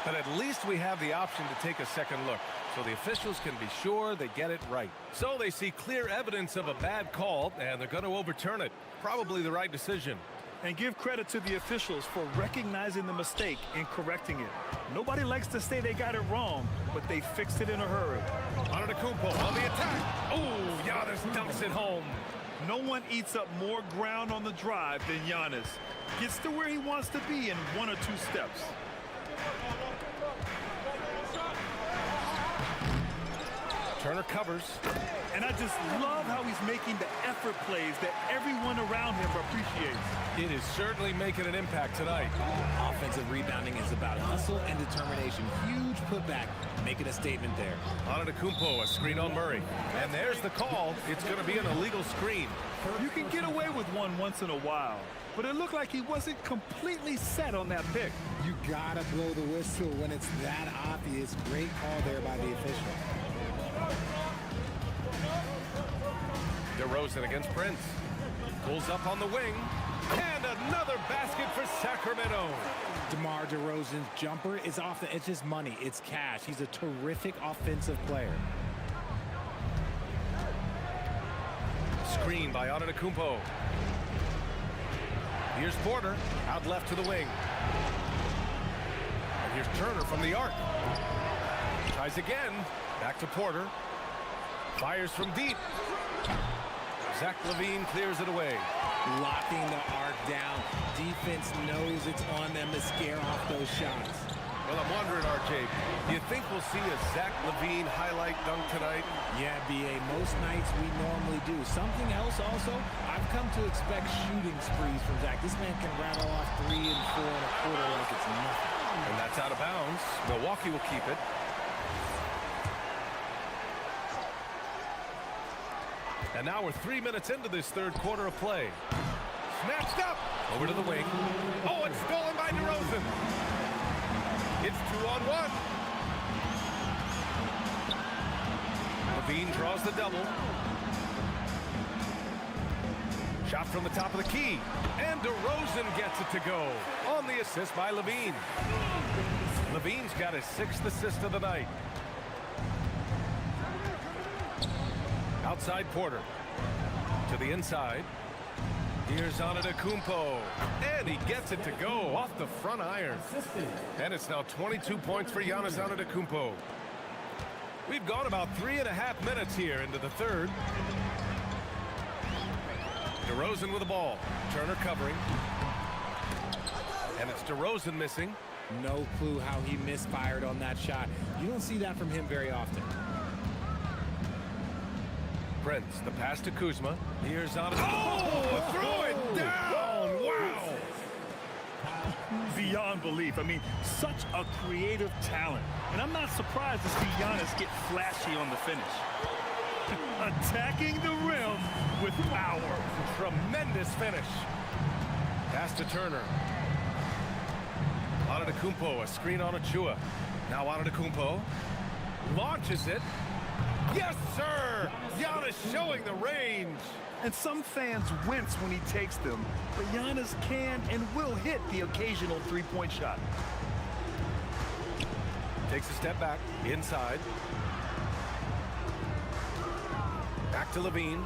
But at least we have the option to take a second look, so the officials can be sure they get it right. So they see clear evidence of a bad call, and they're going to overturn it. Probably the right decision. And give credit to the officials for recognizing the mistake and correcting it. Nobody likes to say they got it wrong, but they fixed it in a hurry. Antetokounmpo on the attack. Oh, Giannis dumps it home. No one eats up more ground on the drive than Giannis. Gets to where he wants to be in 1 or 2 steps. Turner covers. And I just love how he's making the effort plays that everyone around him appreciates. It is certainly making an impact tonight. Offensive rebounding is about hustle and determination. Huge putback, making a statement there. Antetokounmpo, a screen on Murray. And there's the call. It's going to be an illegal screen. You can get away with one once in a while, but it looked like he wasn't completely set on that pick. You gotta blow the whistle when it's that obvious. Great call there by the official. DeRozan against Prince. Pulls up on the wing. And another basket for Sacramento. DeMar DeRozan's jumper is off the, it's just money. It's cash. He's a terrific offensive player. Screen by Antetokounmpo. Here's Porter, out left to the wing. And here's Turner from the arc. Tries again, back to Porter. Fires from deep. Zach LaVine clears it away. Locking the arc down. Defense knows it's on them to scare off those shots. Well, I'm wondering, RJ, do you think we'll see a Zach LaVine highlight dunk tonight? Yeah, B.A., most nights we normally do. Something else also, I've come to expect shooting sprees from Zach. This man can rattle off 3 and 4 and a quarter like it's nothing. And that's out of bounds. Milwaukee will keep it. And now we're 3 minutes into this third quarter of play. Snatched up. Over to the wing. Oh, it's stolen by DeRozan. It's 2-on-1. LaVine draws the double. Shot from the top of the key. And DeRozan gets it to go on the assist by LaVine. LaVine's got his 6th assist of the night. Outside Porter. To the inside. Here's Antetokounmpo. And he gets it to go off the front iron. And it's now 22 points for Giannis Antetokounmpo. We've gone about 3.5 minutes here into the third. DeRozan with the ball. Turner covering. And it's DeRozan missing. No clue how he misfired on that shot. You don't see that from him very often. Prince, the pass to Kuzma. Here's Antetokounmpo. Oh, throw it down! Wow! Beyond belief. I mean, such a creative talent. And I'm not surprised to see Giannis get flashy on the finish. Attacking the rim with power. Tremendous finish. Pass to Turner. Antetokounmpo, a screen on Achua. Now Antetokounmpo launches it. Yes, sir! Giannis showing the range. And some fans wince when he takes them, but Giannis can and will hit the occasional three-point shot. Takes a step back, inside. Back to Levine.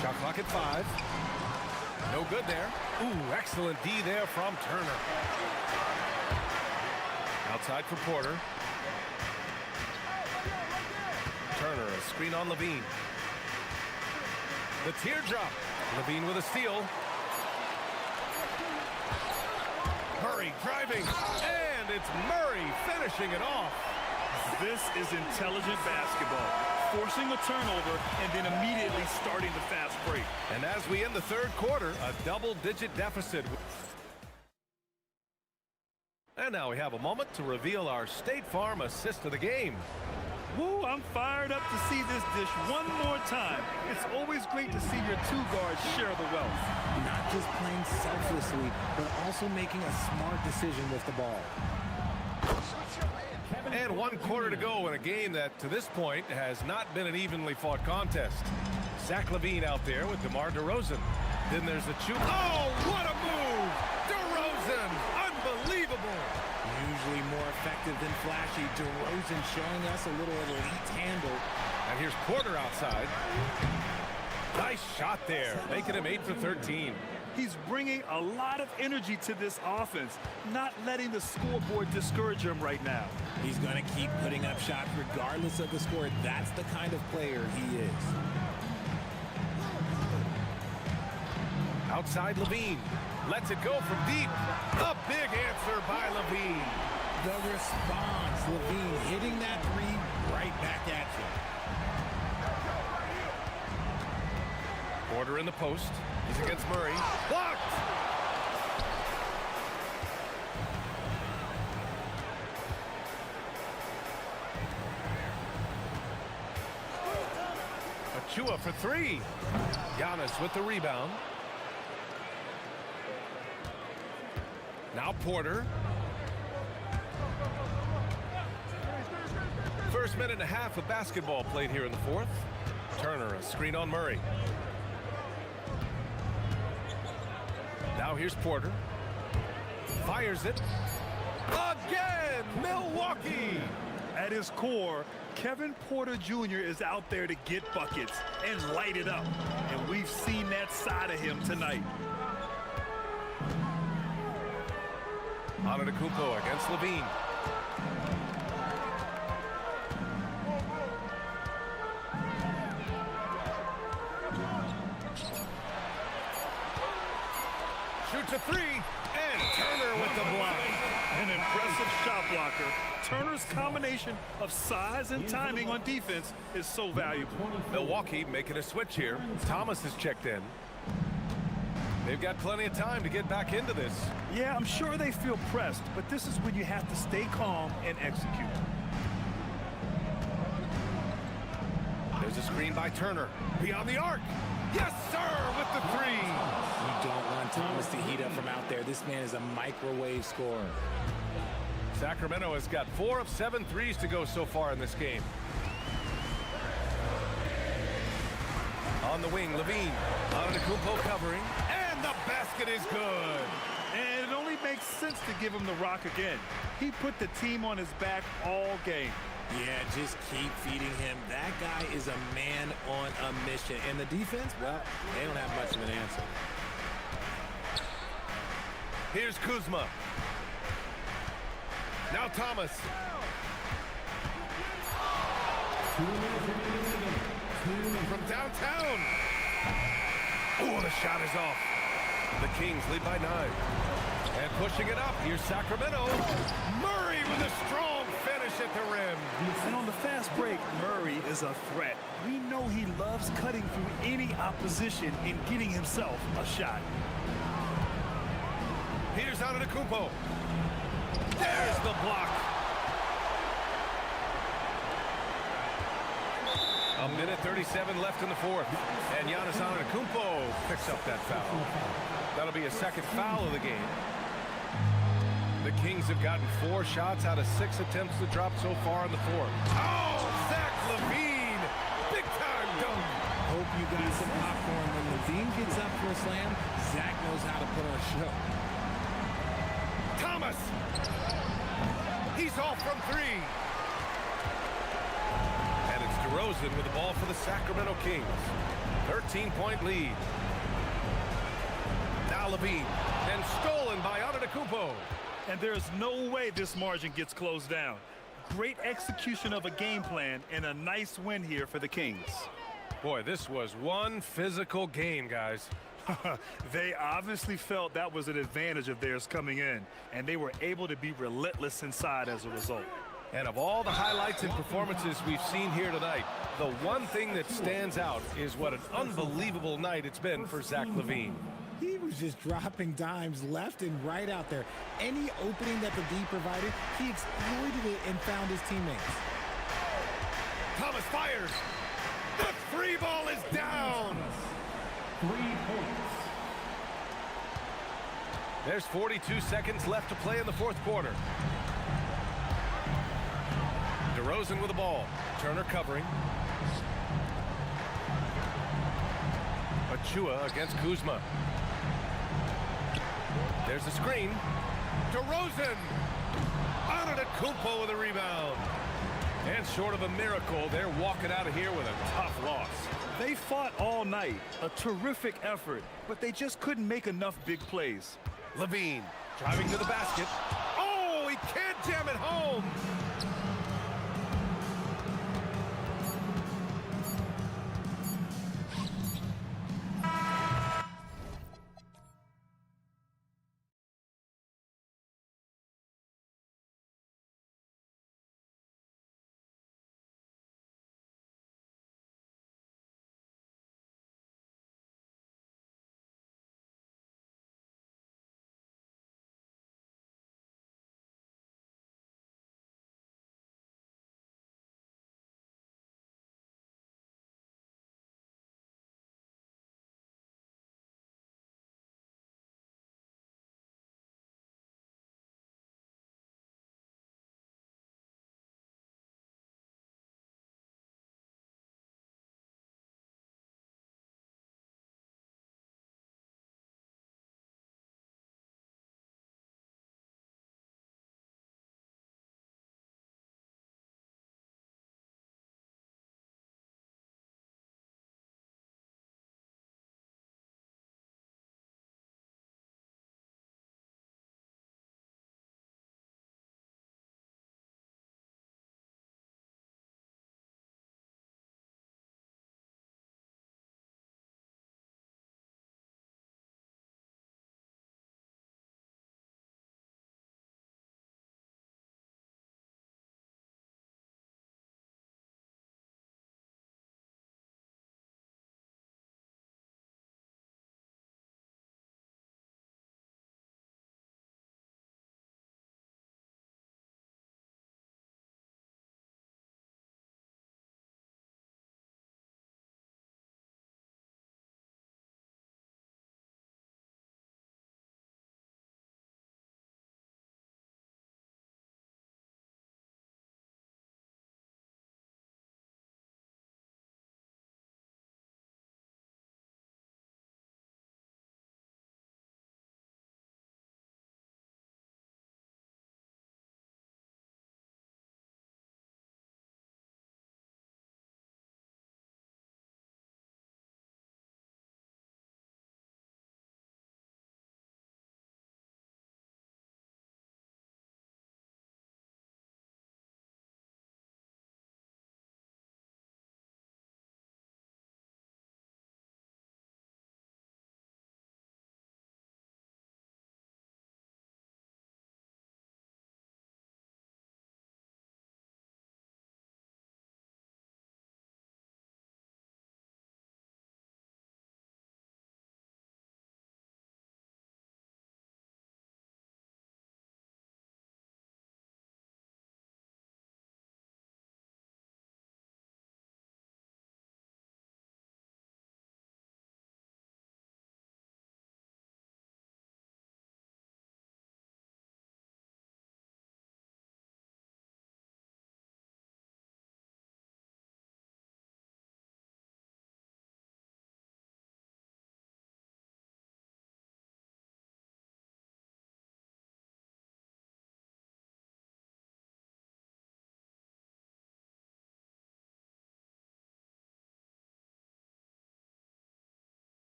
Shot clock at 5. No good there. Ooh, excellent D there from Turner. Outside for Porter. Turner, a screen on Levine. The teardrop. Levine with a steal. Murray driving, and it's Murray finishing it off. This is intelligent basketball, forcing a turnover and then immediately starting the fast break. And as we end the third quarter, a double-digit deficit. And now we have a moment to reveal our State Farm assist of the game. Woo, I'm fired up to see this dish one more time. It's always great to see your two guards share the wealth. Not just playing selflessly, but also making a smart decision with the ball. And 1 quarter to go in a game that, to this point, has not been an evenly fought contest. Zach LaVine out there with DeMar DeRozan. Then there's a shoot. Oh, what a move! DeRozan! Unbelievable! Usually more effective than flashy. DeRozan showing us a little elite handle. And here's Porter outside. Nice shot there, making him 8 for 13. He's bringing a lot of energy to this offense, not letting the scoreboard discourage him right now. He's going to keep putting up shots regardless of the score. That's the kind of player he is. Outside Levine. Lets it go from deep. A big answer by Levine. The response, Levine hitting that three right back at you. Porter in the post. He's against Murray. Blocked! Achua for 3. Giannis with the rebound. Now Porter. First minute and a half of basketball played here in the fourth. Turner, a screen on Murray. Now here's Porter. Fires it. Again, Milwaukee! At his core, Kevin Porter Jr. is out there to get buckets and light it up. And we've seen that side of him tonight. Antetokounmpo against Levine. Shoots a 3, and Turner with the block. An impressive shot blocker. Turner's combination of size and timing on defense is so valuable. Milwaukee making a switch here. Thomas has checked in. They've got plenty of time to get back into this. Yeah, I'm sure they feel pressed, but this is when you have to stay calm and execute. There's a screen by Turner. Beyond the arc. Yes, sir, with the 3. You don't want Thomas to heat up from out there. This man is a microwave scorer. Sacramento has got 4 of 7 threes to go so far in this game. On the wing, Levine. Antetokounmpo covering. And the basket is good. And it only makes sense to give him the rock again. He put the team on his back all game. Yeah, just keep feeding him. That guy is a man on a mission. And the defense, well, they don't have much of an answer. Here's Kuzma. Now Thomas. From downtown. Oh, the shot is off. The Kings lead by 9. And pushing it up, here's Sacramento. Murray with a strong finish at the rim. And on the fast break, Murray is a threat. We know he loves cutting through any opposition and getting himself a shot. Here's Antetokounmpo. There's the block. A minute 37 left in the fourth. And Giannis Antetokounmpo picks up that foul. That'll be a second foul of the game. The The Kings have gotten 4 shots out of 6 attempts to drop so far in the fourth. Oh, Zach LaVine! Big-time dunk! Hope you got some popcorn. When Levine gets up for a slam, Zach knows how to put on a show. Thomas! He's off from 3. And it's DeRozan with the ball for the Sacramento Kings. 13-point lead. Now LaVine, and stolen by Antetokounmpo. And there's no way this margin gets closed down. Great execution of a game plan and a nice win here for the Kings. Boy, this was one physical game, guys. They obviously felt that was an advantage of theirs coming in, and they were able to be relentless inside as a result. And of all the highlights and performances we've seen here tonight, the one thing that stands out is what an unbelievable night it's been for Zach LaVine. He was just dropping dimes left and right out there. Any opening that the D provided, he exploited it and found his teammates. Thomas fires. The 3 ball is down. 3 points. There's 42 seconds left to play in the fourth quarter. DeRozan with the ball. Turner covering. Achua against Kuzma. There's the screen. DeRozan! Antetokounmpo with a rebound. And short of a miracle, they're walking out of here with a tough loss. They fought all night. A terrific effort, but they just couldn't make enough big plays. LaVine driving to the basket. Oh, he can't jam it home!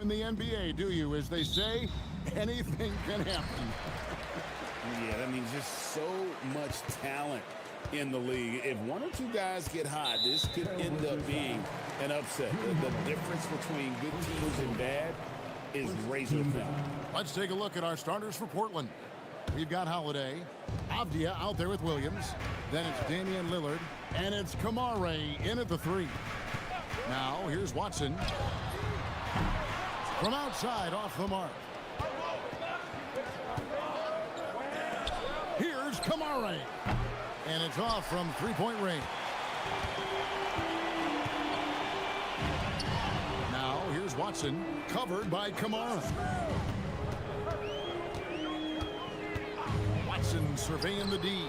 In the NBA, do you? As they say, anything can happen. Yeah, I mean, just so much talent in the league. If one or two guys get hot, this could end up being an upset. The difference between good teams and bad is razor thin. Let's take a look at our starters for Portland. We've got Holiday, Avdia out there with Williams. Then it's Damian Lillard, and it's Kamare in at the 3. Now, here's Watson. From outside, off the mark. Here's Kamare. And it's off from three-point range. Now, here's Watson, covered by Kamara. Watson surveying the D.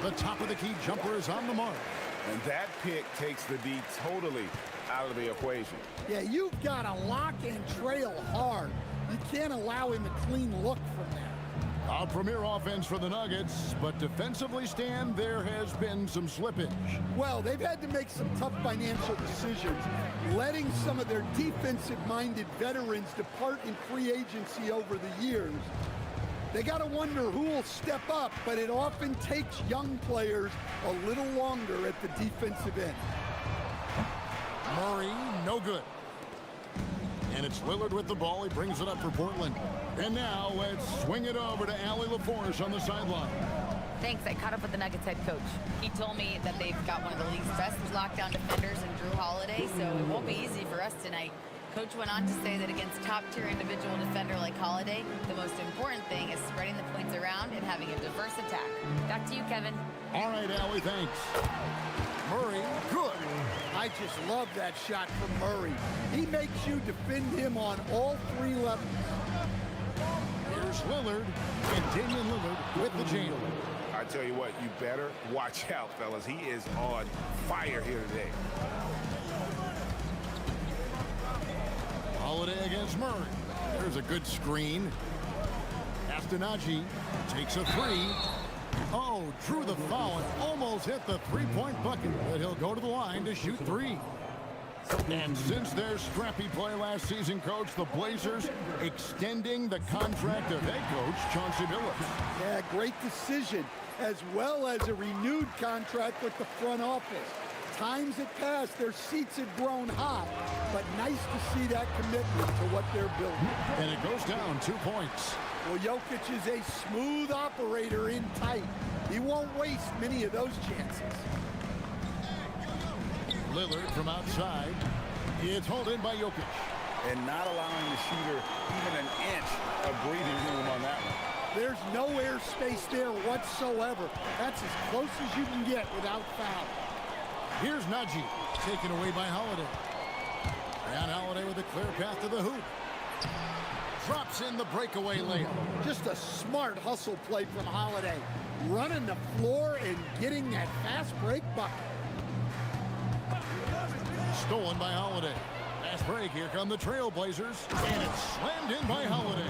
The top of the key jumper is on the mark. And that pick takes the D totally out of the equation. Yeah, you've got to lock and trail hard. You can't allow him a clean look from there. A premier offense for the Nuggets, but defensively, Stan, there has been some slippage. Well, they've had to make some tough financial decisions, letting some of their defensive-minded veterans depart in free agency over the years. They got to wonder who will step up, but it often takes young players a little longer at the defensive end. Murray, no good. And it's Lillard with the ball. He brings it up for Portland. And now let's swing it over to Allie LaForce on the sideline. Thanks. I caught up with the Nuggets head coach. He told me that they've got one of the league's best lockdown defenders in Drew Holiday, so it won't be easy for us tonight. Coach went on to say that against top-tier individual defender like Holiday, the most important thing is spreading the points around and having a diverse attack. Back to you, Kevin. All right, Allie, thanks. Murray, good. I just love that shot from Murray. He makes you defend him on all 3 levels. Here's Lillard, and Damian Lillard with the jam. I tell you what, you better watch out, fellas. He is on fire here today. Holiday against Murray. There's a good screen. Astanaji takes a 3. Oh, drew the foul and almost hit the three-point bucket, but he'll go to the line to shoot 3. And since their scrappy play last season, Coach, the Blazers extending the contract of head coach Chauncey Billups. Yeah, great decision, as well as a renewed contract with the front office. Times had passed, their seats had grown hot, but nice to see that commitment to what they're building. And it goes down 2 points. Well, Jokic is a smooth operator in tight. He won't waste many of those chances. Lillard from outside. It's hauled in by Jokic. And not allowing the shooter even an inch of breathing room on that one. There's no airspace there whatsoever. That's as close as you can get without foul. Here's Najee, taken away by Holiday. And Holiday with a clear path to the hoop. Drops in the breakaway layup. Just a smart hustle play from Holiday. Running the floor and getting that fast break bucket. Stolen by Holiday. Fast break, here come the Trailblazers. And it's slammed in by Holiday.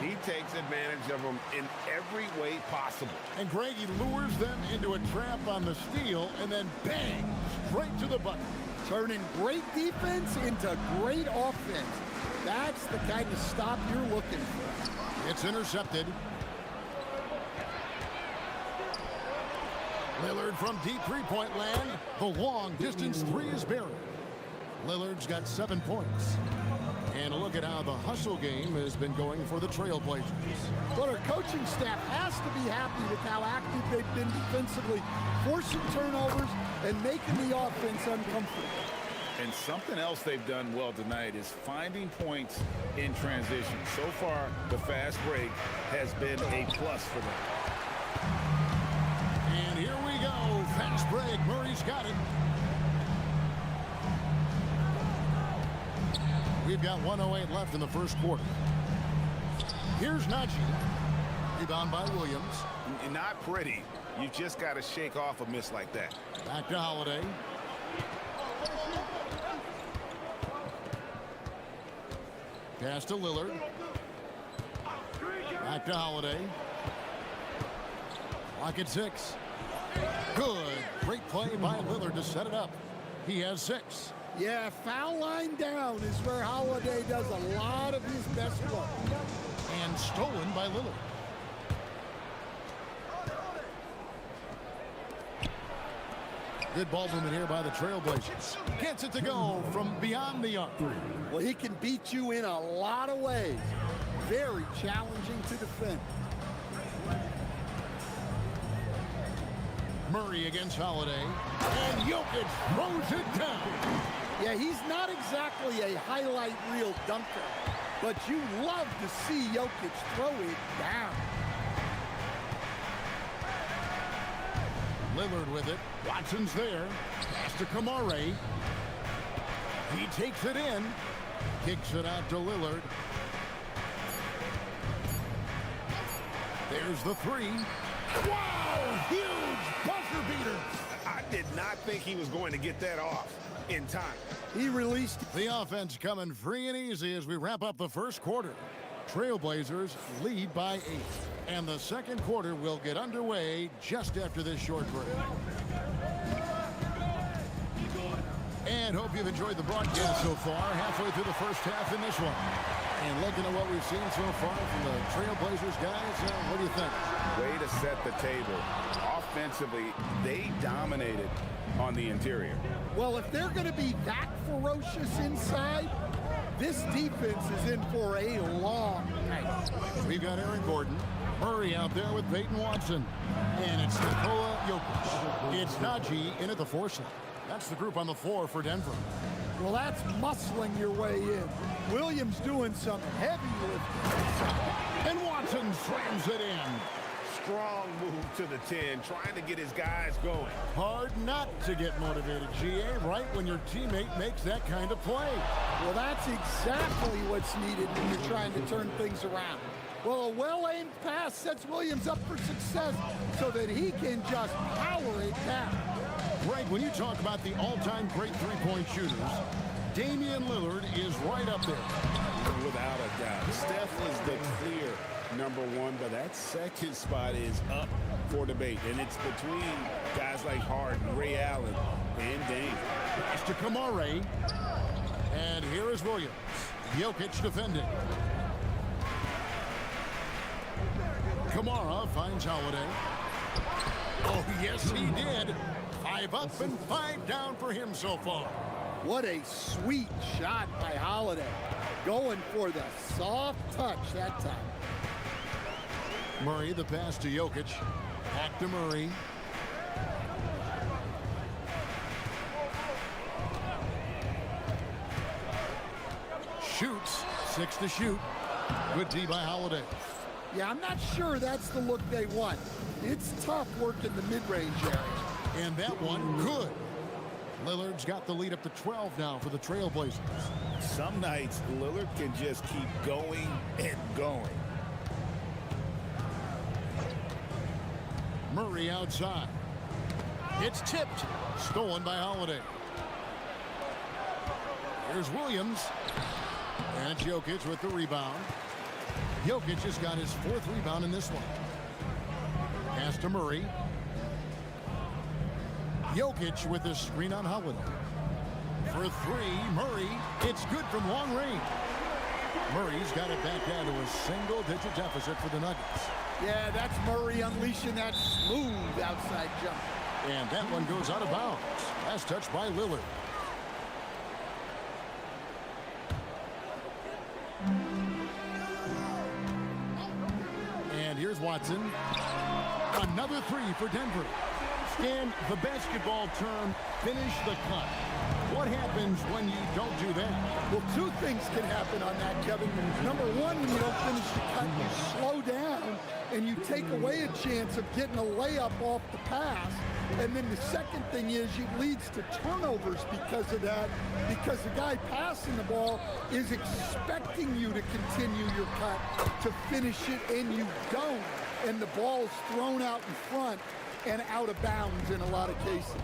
He takes advantage of them in every way possible. And Greg, he lures them into a trap on the steal, and then bang, straight to the bucket. Turning great defense into great offense. That's the kind of stop you're looking for. It's intercepted. Lillard from deep three-point land. The long-distance 3 is buried. Lillard's got 7 points. And a look at how the hustle game has been going for the Trailblazers. But our coaching staff has to be happy with how active they've been defensively, forcing turnovers and making the offense uncomfortable. And something else they've done well tonight is finding points in transition. So far, the fast break has been a plus for them. And here we go. Fast break. Murray's got it. We've got 1:08 left in the first quarter. Here's Najee. Rebound by Williams. Not pretty. You just got to shake off a miss like that. Back to Holiday. Pass to Lillard. Back to Holiday. Clock at 6. Good. Great play by Lillard to set it up. He has 6. Yeah, foul line down is where Holiday does a lot of his best work. And stolen by Lillard. Good ball movement here by the Trailblazers. Gets it to go from beyond the arc. Well, he can beat you in a lot of ways. Very challenging to defend. Murray against Holiday. And Jokic throws it down. Yeah, he's not exactly a highlight reel dunker, but you love to see Jokic throw it down. Lillard with it. Watson's there. Pass to Kamare. He takes it in. Kicks it out to Lillard. There's the three. Wow! Huge buzzer beater. I did not think he was going to get that off in time. He released. The offense coming free and easy as we wrap up the first quarter. Trailblazers lead by 8. And the second quarter will get underway just after this short break. And hope you've enjoyed the broadcast so far. Halfway through the first half in this one. And looking at what we've seen so far from the Trailblazers guys, what do you think? Way to set the table. Offensively, they dominated on the interior. Well, if they're going to be that ferocious inside, this defense is in for a long night. We've got Aaron Gordon. Murray out there with Peyton Watson. And it's Nikola Jokic. It's Najee in at the 4 slot. That's the group on the floor for Denver. Well, that's muscling your way in. Williams doing some heavy lifting. And Watson slams it in. Strong move to the 10, trying to get his guys going. Hard not to get motivated, GA, right when your teammate makes that kind of play. Well, that's exactly what's needed when you're trying to turn things around. Well, a well-aimed pass sets Williams up for success so that he can just power it down. Greg, when you talk about the all-time great three-point shooters, Damian Lillard is right up there. Without a doubt. Steph is the clear #1, but that second spot is up for debate. And it's between guys like Harden, Ray Allen, and Dame. Pass to Kamare. And here is Williams. Jokic defending. Kamara finds Holiday. Oh, yes, he did. 5 up and 5 down for him so far. What a sweet shot by Holiday. Going for the soft touch that time. Murray, the pass to Jokic. Back to Murray. Shoots. 6 to shoot. Good D by Holiday. Yeah, I'm not sure that's the look they want. It's tough working the mid-range area. And that one, good. Lillard's got the lead up to 12 now for the Trailblazers. Some nights, Lillard can just keep going and going. Murray outside. It's tipped. Stolen by Holiday. Here's Williams. And Jokic with the rebound. Jokic just got his 4th rebound in this one. Pass to Murray. Jokic with the screen on Holiday. For 3, Murray. It's good from long range. Murray's got it back down to a single-digit deficit for the Nuggets. Yeah, that's Murray unleashing that smooth outside jump. And that one goes out of bounds. Last touch by Lillard. And here's Watson. Another 3 for Denver. Scan the basketball term, finish the cut. What happens when you don't do that? Well, 2 things can happen on that, Kevin. Number 1, when you don't finish the cut, you slow down and you take away a chance of getting a layup off the pass. And then the second thing is it leads to turnovers because of that, because the guy passing the ball is expecting you to continue your cut, to finish it, and you don't. And the ball is thrown out in front and out of bounds in a lot of cases.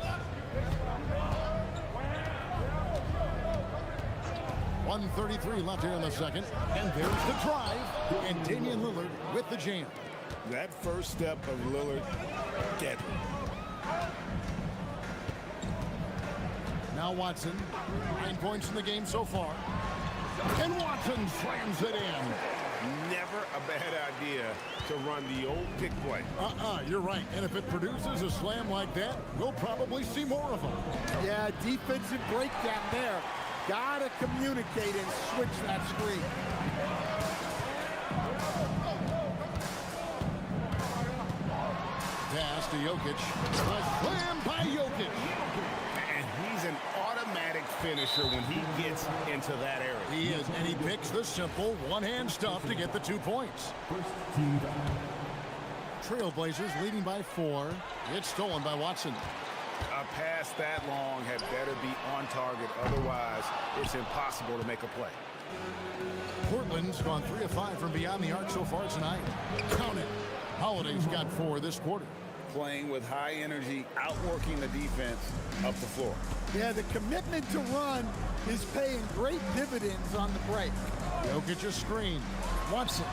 1:33 left here in the second. And there's the drive. And Damian Lillard with the jam. That first step of Lillard, deadly. Now Watson, 9 points in the game so far. And Watson slams it in. Never a bad idea to run the old pick play. You're right. And if it produces a slam like that, we'll probably see more of them. Yeah, defensive breakdown there. Gotta communicate and switch that screen. Pass to Jokic. A slam by Jokic. And he's an automatic finisher when he gets into that area. He is, and he picks the simple one-hand stuff to get the 2 points. Trailblazers leading by 4. It's stolen by Watson. A pass that long had better be on target. Otherwise, it's impossible to make a play. Portland's gone 3 of 5 from beyond the arc so far tonight. Count it. Holiday's got 4 this quarter. Playing with high energy, outworking the defense up the floor. Yeah, the commitment to run is paying great dividends on the break. Jokic's screen. Watson.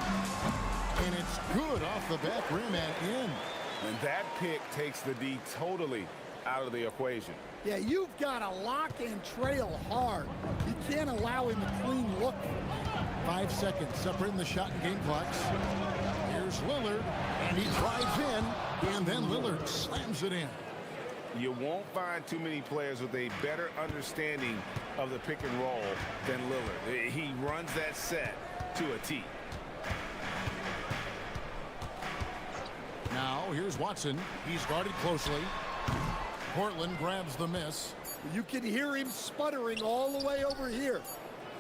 And it's good off the back rim and in. And that pick takes the D totally out of the equation. Yeah, you've got to lock and trail hard. You can't allow him a clean look. 5 seconds separating the shot and game clocks. Here's Lillard, and he drives in, and then Lillard slams it in. You won't find too many players with a better understanding of the pick and roll than Lillard. He runs that set to a T. Now, here's Watson. He's guarded closely. Portland grabs the miss. You can hear him sputtering all the way over here.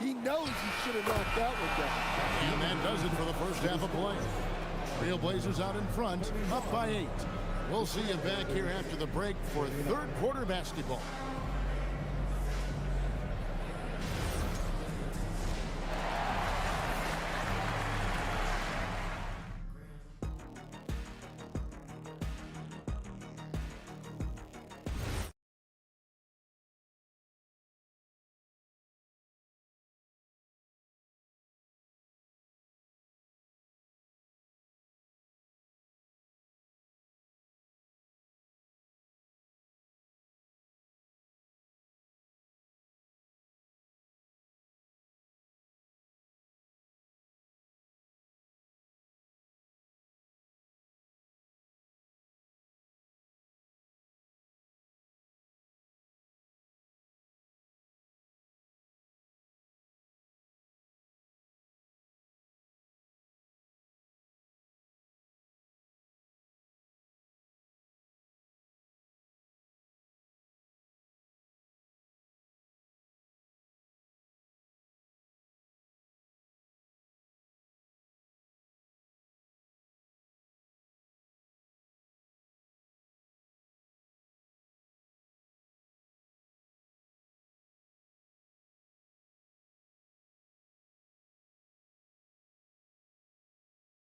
He knows he should have knocked out with that. And that does it for the first half of play. Trailblazers out in front, up by 8. We'll see you back here after the break for third quarter basketball.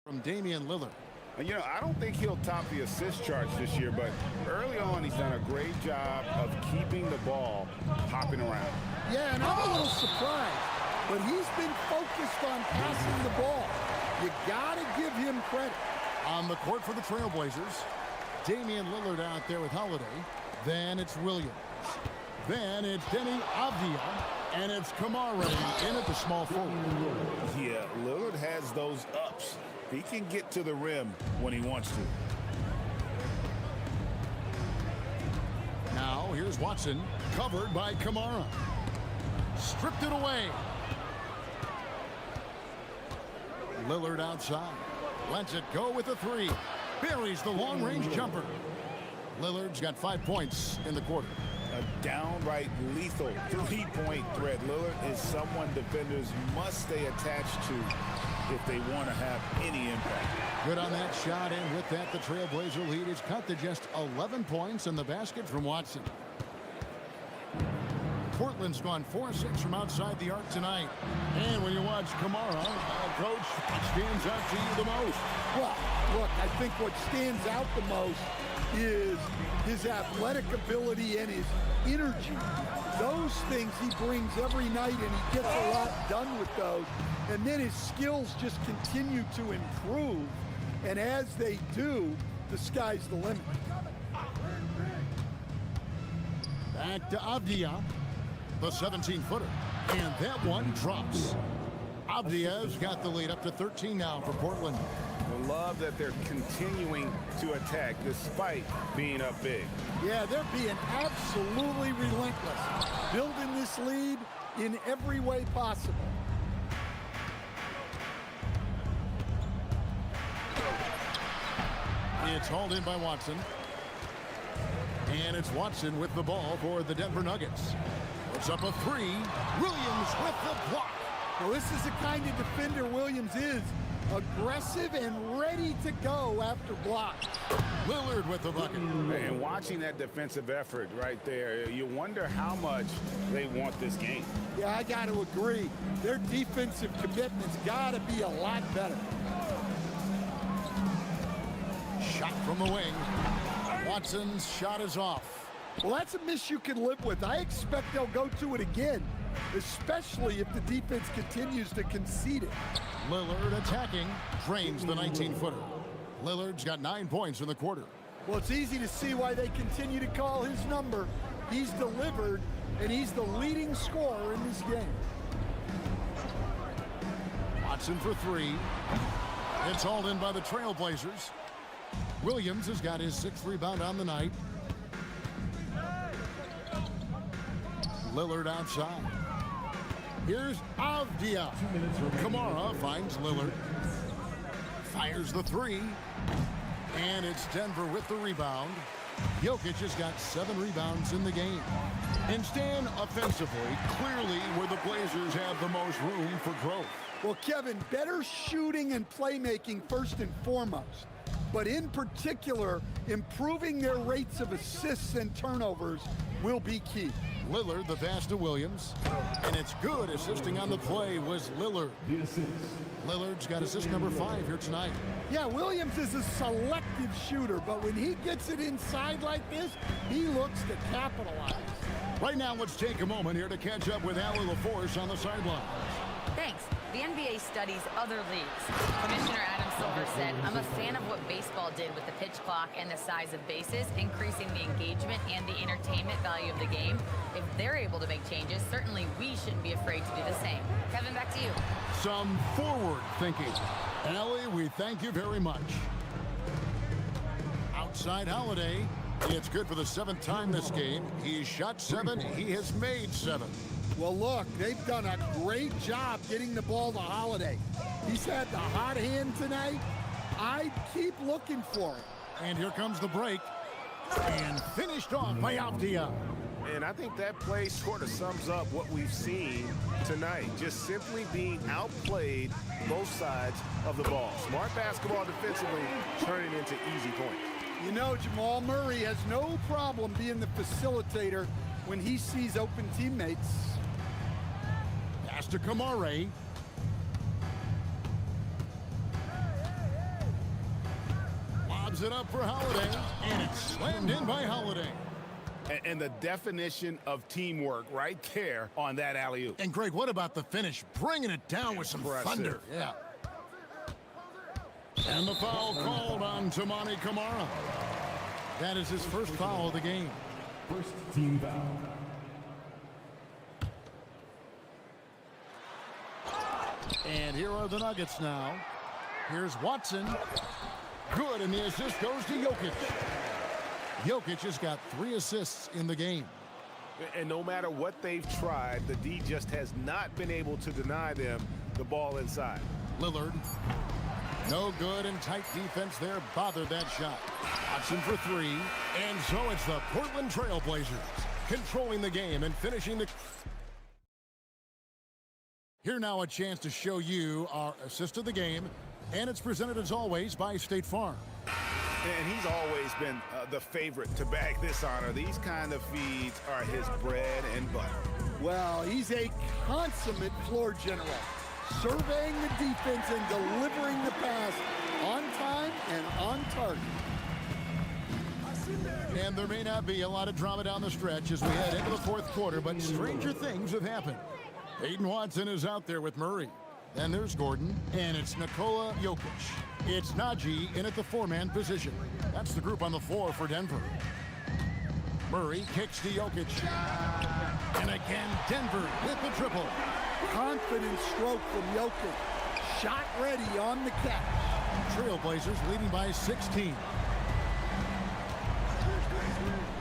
From Damian Lillard. You know, I don't think he'll top the assist charts this year, but early on he's done a great job of keeping the ball hopping around. Yeah, and I'm a little surprised, but he's been focused on passing the ball. You got to give him credit. On the court for the Trailblazers, Damian Lillard out there with Holiday. Then it's Williams. Then it's Denny Avdia. And it's Kamara in at the small forward. Yeah, Lillard has those ups. He can get to the rim when he wants to. Now, here's Watson, covered by Kamara. Stripped it away. Lillard outside. Lets it go with a 3. Buries the long-range jumper. Lillard's got 5 points in the quarter. A downright lethal three-point threat. Lillard is someone defenders must stay attached to if they want to have any impact. Good on that shot, and with that, the Trailblazer lead is cut to just 11 points in the basket from Watson. Portland's gone 4-6 from outside the arc tonight. And when you watch Kamara, Coach, what stands out to you the most? Well, look, I think what stands out the most is his athletic ability and his energy. Those things he brings every night, and he gets a lot done with those. And then his skills just continue to improve. And as they do, the sky's the limit. Back to Avdia. the 17-footer. And that one drops. Avdia's got the lead up to 13 now for Portland. I love that they're continuing to attack despite being up big. Yeah, they're being absolutely relentless, building this lead in every way possible. It's hauled in by Watson. And it's Watson with the ball for the Denver Nuggets. Puts up a three. Williams with the block. Well, this is the kind of defender Williams is. Aggressive and ready to go after blocks. Lillard with the bucket. And watching that defensive effort right there, you wonder how much they want this game. Yeah, I got to agree. Their defensive commitment's got to be a lot better. Shot from the wing. Watson's shot is off. Well, that's a miss you can live with. I expect they'll go to it again, especially if the defense continues to concede it. Lillard attacking, drains the 19-footer. Lillard's got 9 points in the quarter. Well, it's easy to see why they continue to call his number. He's delivered, and he's the leading scorer in this game. Watson for three. It's hauled in by the Trailblazers. Williams has got his 6th rebound on the night. Lillard outside. Here's Avdia. Kamara finds Lillard. Fires the three. And it's Denver with the rebound. Jokic has got 7 rebounds in the game. And Stan, offensively, clearly where the Blazers have the most room for growth. Well, Kevin, better shooting and playmaking first and foremost. But in particular, improving their rates of assists and turnovers will be key. Lillard, the pass to Williams. And it's good. Assisting on the play was Lillard. Lillard's got assist number 5 here tonight. Yeah, Williams is a selective shooter, but when he gets it inside like this, he looks to capitalize. Right now, let's take a moment here to catch up with Allie LaForce on the sideline. Thanks. The NBA studies other leagues. Commissioner Adam Silver said, "I'm a fan of what baseball did with the pitch clock and the size of bases, increasing the engagement and the entertainment value of the game. If they're able to make changes, certainly we shouldn't be afraid to do the same." Kevin, back to you. Some forward thinking. Allie, we thank you very much. Outside Holiday. It's good for the 7th time this game. He's shot 7. He has made 7. Well, look, they've done a great job getting the ball to Holiday. He's had the hot hand tonight. I'd keep looking for it. And here comes the break. And finished off by Avdia. And I think that play sort of sums up what we've seen tonight. Just simply being outplayed both sides of the ball. Smart basketball defensively turning into easy points. You know, Jamal Murray has no problem being the facilitator when he sees open teammates. Pass to Kamara. Lobs it up for Holiday. And it's slammed in by Holiday. And the definition of teamwork right there on that alley-oop. And Greg, what about the finish? Bringing it down with some thunder. Yeah. And the foul called on Toumani Camara. That is his first foul of the game. First team foul. And here are the Nuggets now. Here's Watson. Good, and the assist goes to Jokic. Jokic has got 3 assists in the game. And no matter what they've tried, the D just has not been able to deny them the ball inside. Lillard. No good, and tight defense there bothered that shot. Watson for 3. And so it's the Portland Trailblazers controlling the game and finishing the... Here now a chance to show you our assist of the game. And it's presented as always by State Farm. And he's always been the favorite to bag this honor. These kind of feeds are his bread and butter. Well, he's a consummate floor general, surveying the defense and delivering the pass on time and on target. And there may not be a lot of drama down the stretch as we head into the 4th quarter, but stranger things have happened. Peyton Watson is out there with Murray. Then there's Gordon, and it's Nikola Jokic. It's Najee in at the 4-man position. That's the group on the floor for Denver. Murray kicks to Jokic. And again, Denver with the triple. Confident stroke from Jokic. Shot ready on the catch. Trailblazers leading by 16.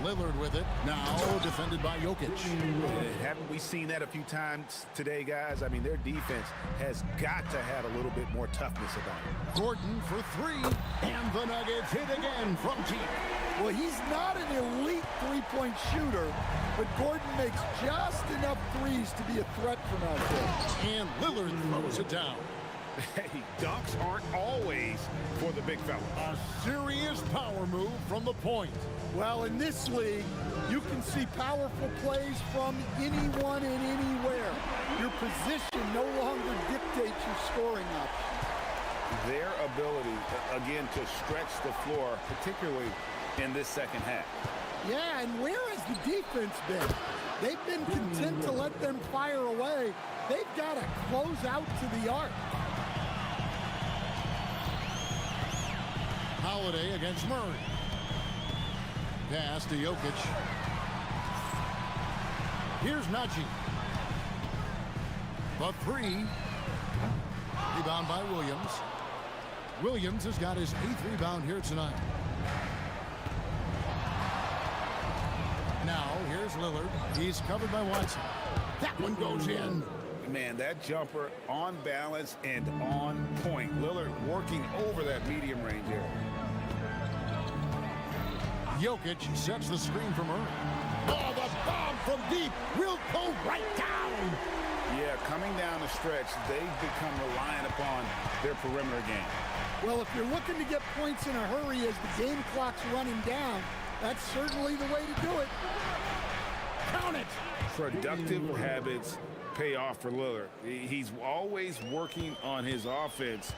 Lillard with it. Now defended by Jokic. Haven't we seen that a few times today, guys? I mean, their defense has got to have a little bit more toughness about it. Gordon for three. And the Nuggets hit again from deep. Well, he's not an elite three-point shooter, but Gordon makes just enough threes to be a threat from out there. And Lillard throws it down. Hey, dunks aren't always for the big fella. A serious power move from the point. Well, in this league, you can see powerful plays from anyone and anywhere. Your position no longer dictates your scoring options. Their ability, again, to stretch the floor, particularly in this second half. Yeah, and where has the defense been? They've been content to let them fire away. They've got to close out to the arc. Holiday against Murray. Pass to Jokic. Here's Najee. The three. Rebound by Williams. Williams has got his 8th rebound here tonight. Now, here's Lillard. He's covered by Watson. That one goes in. Man, that jumper on balance and on point. Lillard working over that medium range area. Jokic sets the screen for Murray. Oh, the bomb from deep will go right down. Yeah, coming down the stretch, they've become reliant upon their perimeter game. Well, if you're looking to get points in a hurry as the game clock's running down, that's certainly the way to do it. Count it. Productive habits pay off for Lillard. He's always working on his offense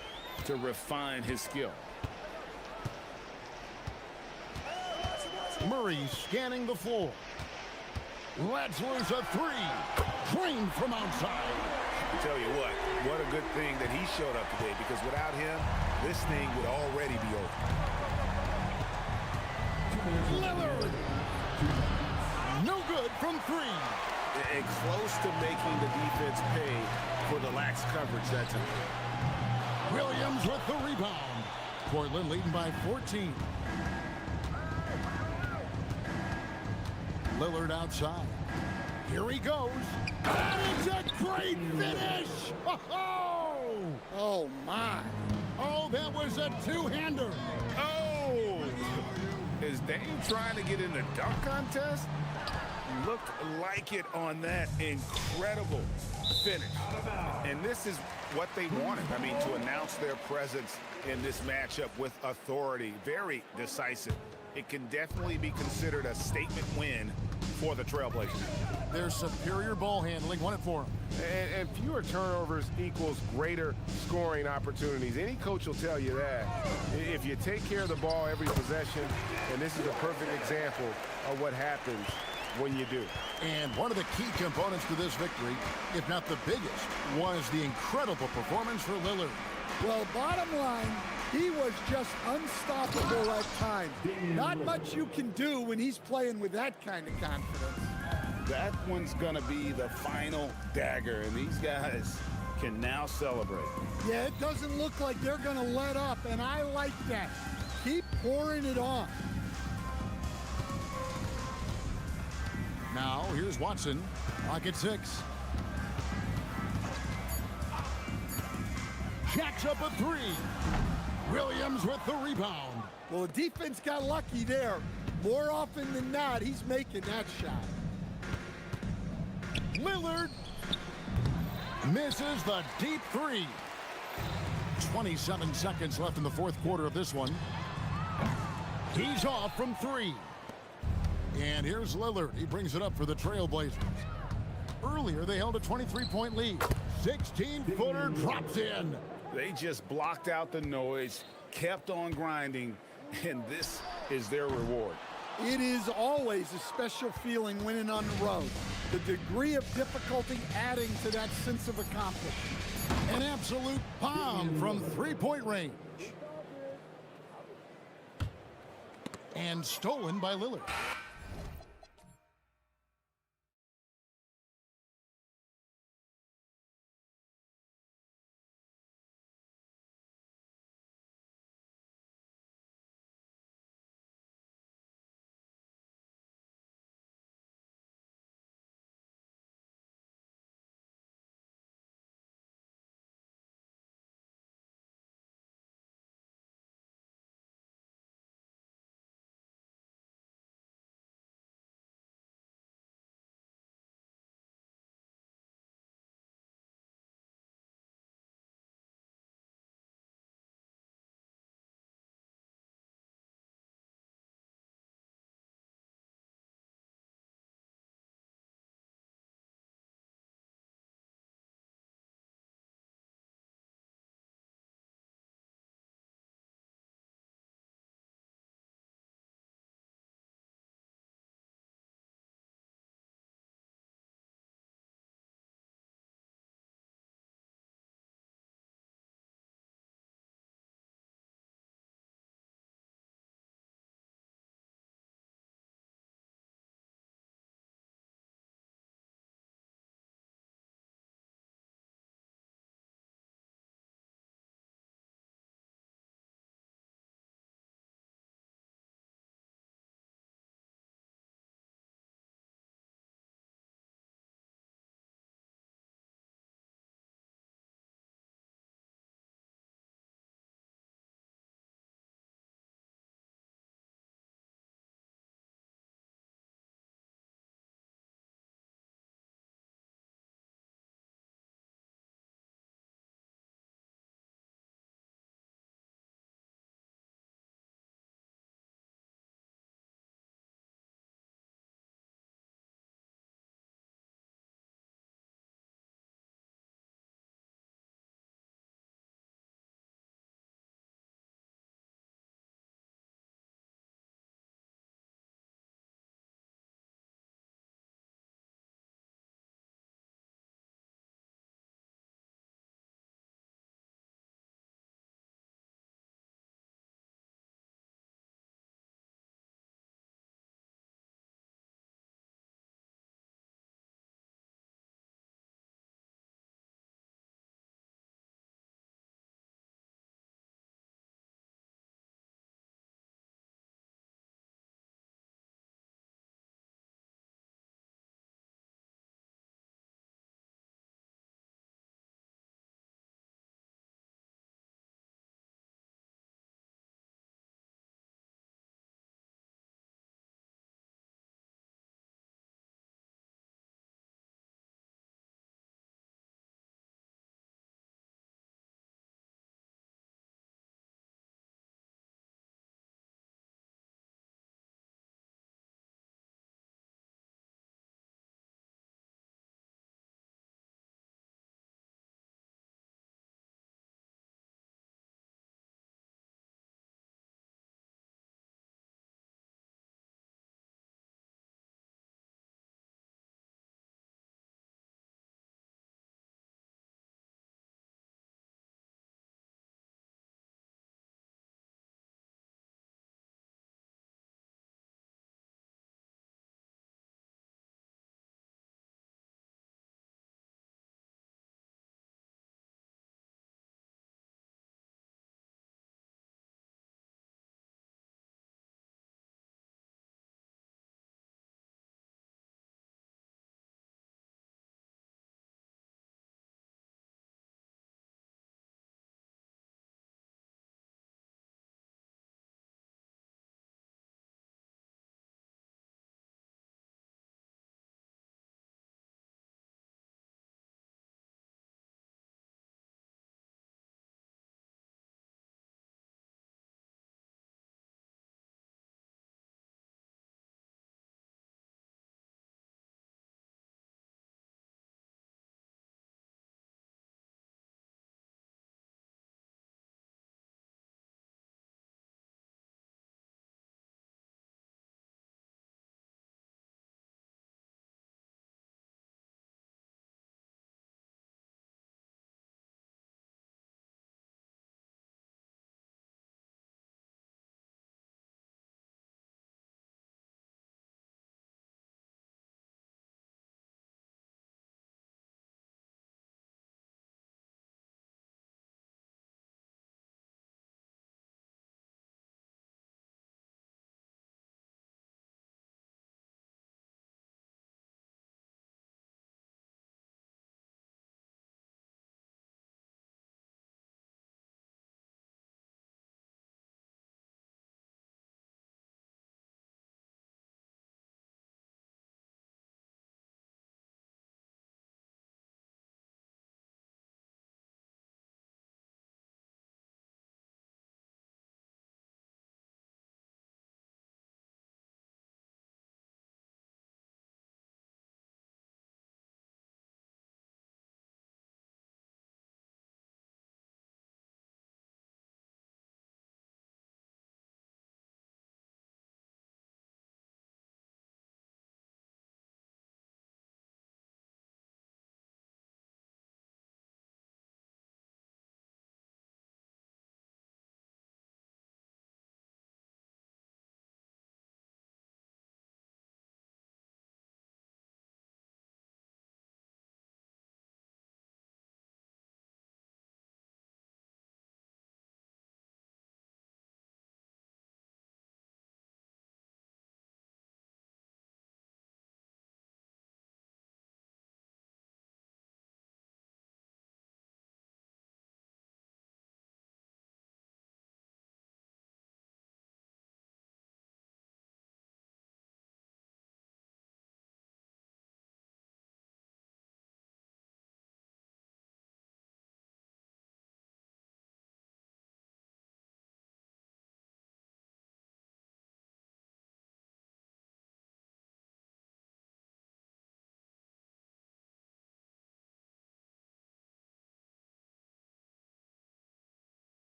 to refine his skill. Murray scanning the floor. Lets loose a three. Drained from outside. I tell you what a good thing that he showed up today, because without him, this thing would already be over. Lillard. No good from three. And close to making the defense pay for the lax coverage that time. Williams with the rebound. Portland leading by 14. Lillard outside. Here he goes. And it's a great finish. Oh, my. Oh, that was a two-hander. Oh! Is Dame trying to get in the dunk contest? Looked like it on that incredible finish. And this is what they wanted. I mean, to announce their presence in this matchup with authority. Very decisive. It can definitely be considered a statement win for the Trailblazers. Their superior ball handling won it for them. And fewer turnovers equals greater scoring opportunities. Any coach will tell you that. If you take care of the ball every possession, and this is a perfect example of what happens when you do. And one of the key components to this victory, if not the biggest, was the incredible performance for Lillard. Well, bottom line, he was just unstoppable at times. Not much you can do when he's playing with that kind of confidence. That one's going to be the final dagger, and these guys can now celebrate. Yeah, it doesn't look like they're going to let up, and I like that. Keep pouring it on. Now, here's Watson. Lock at 6. Jacks up a three. Williams with the rebound. Well, the defense got lucky there. More often than not, he's making that shot. Lillard misses the deep three. 27 seconds left in the fourth quarter of this one. He's off from three. And here's Lillard. He brings it up for the Trailblazers. Earlier, they held a 23-point lead. 16-footer drops in. They just blocked out the noise, kept on grinding, and this is their reward. It is always a special feeling winning on the road. The degree of difficulty adding to that sense of accomplishment. An absolute bomb from three-point range. And stolen by Lillard.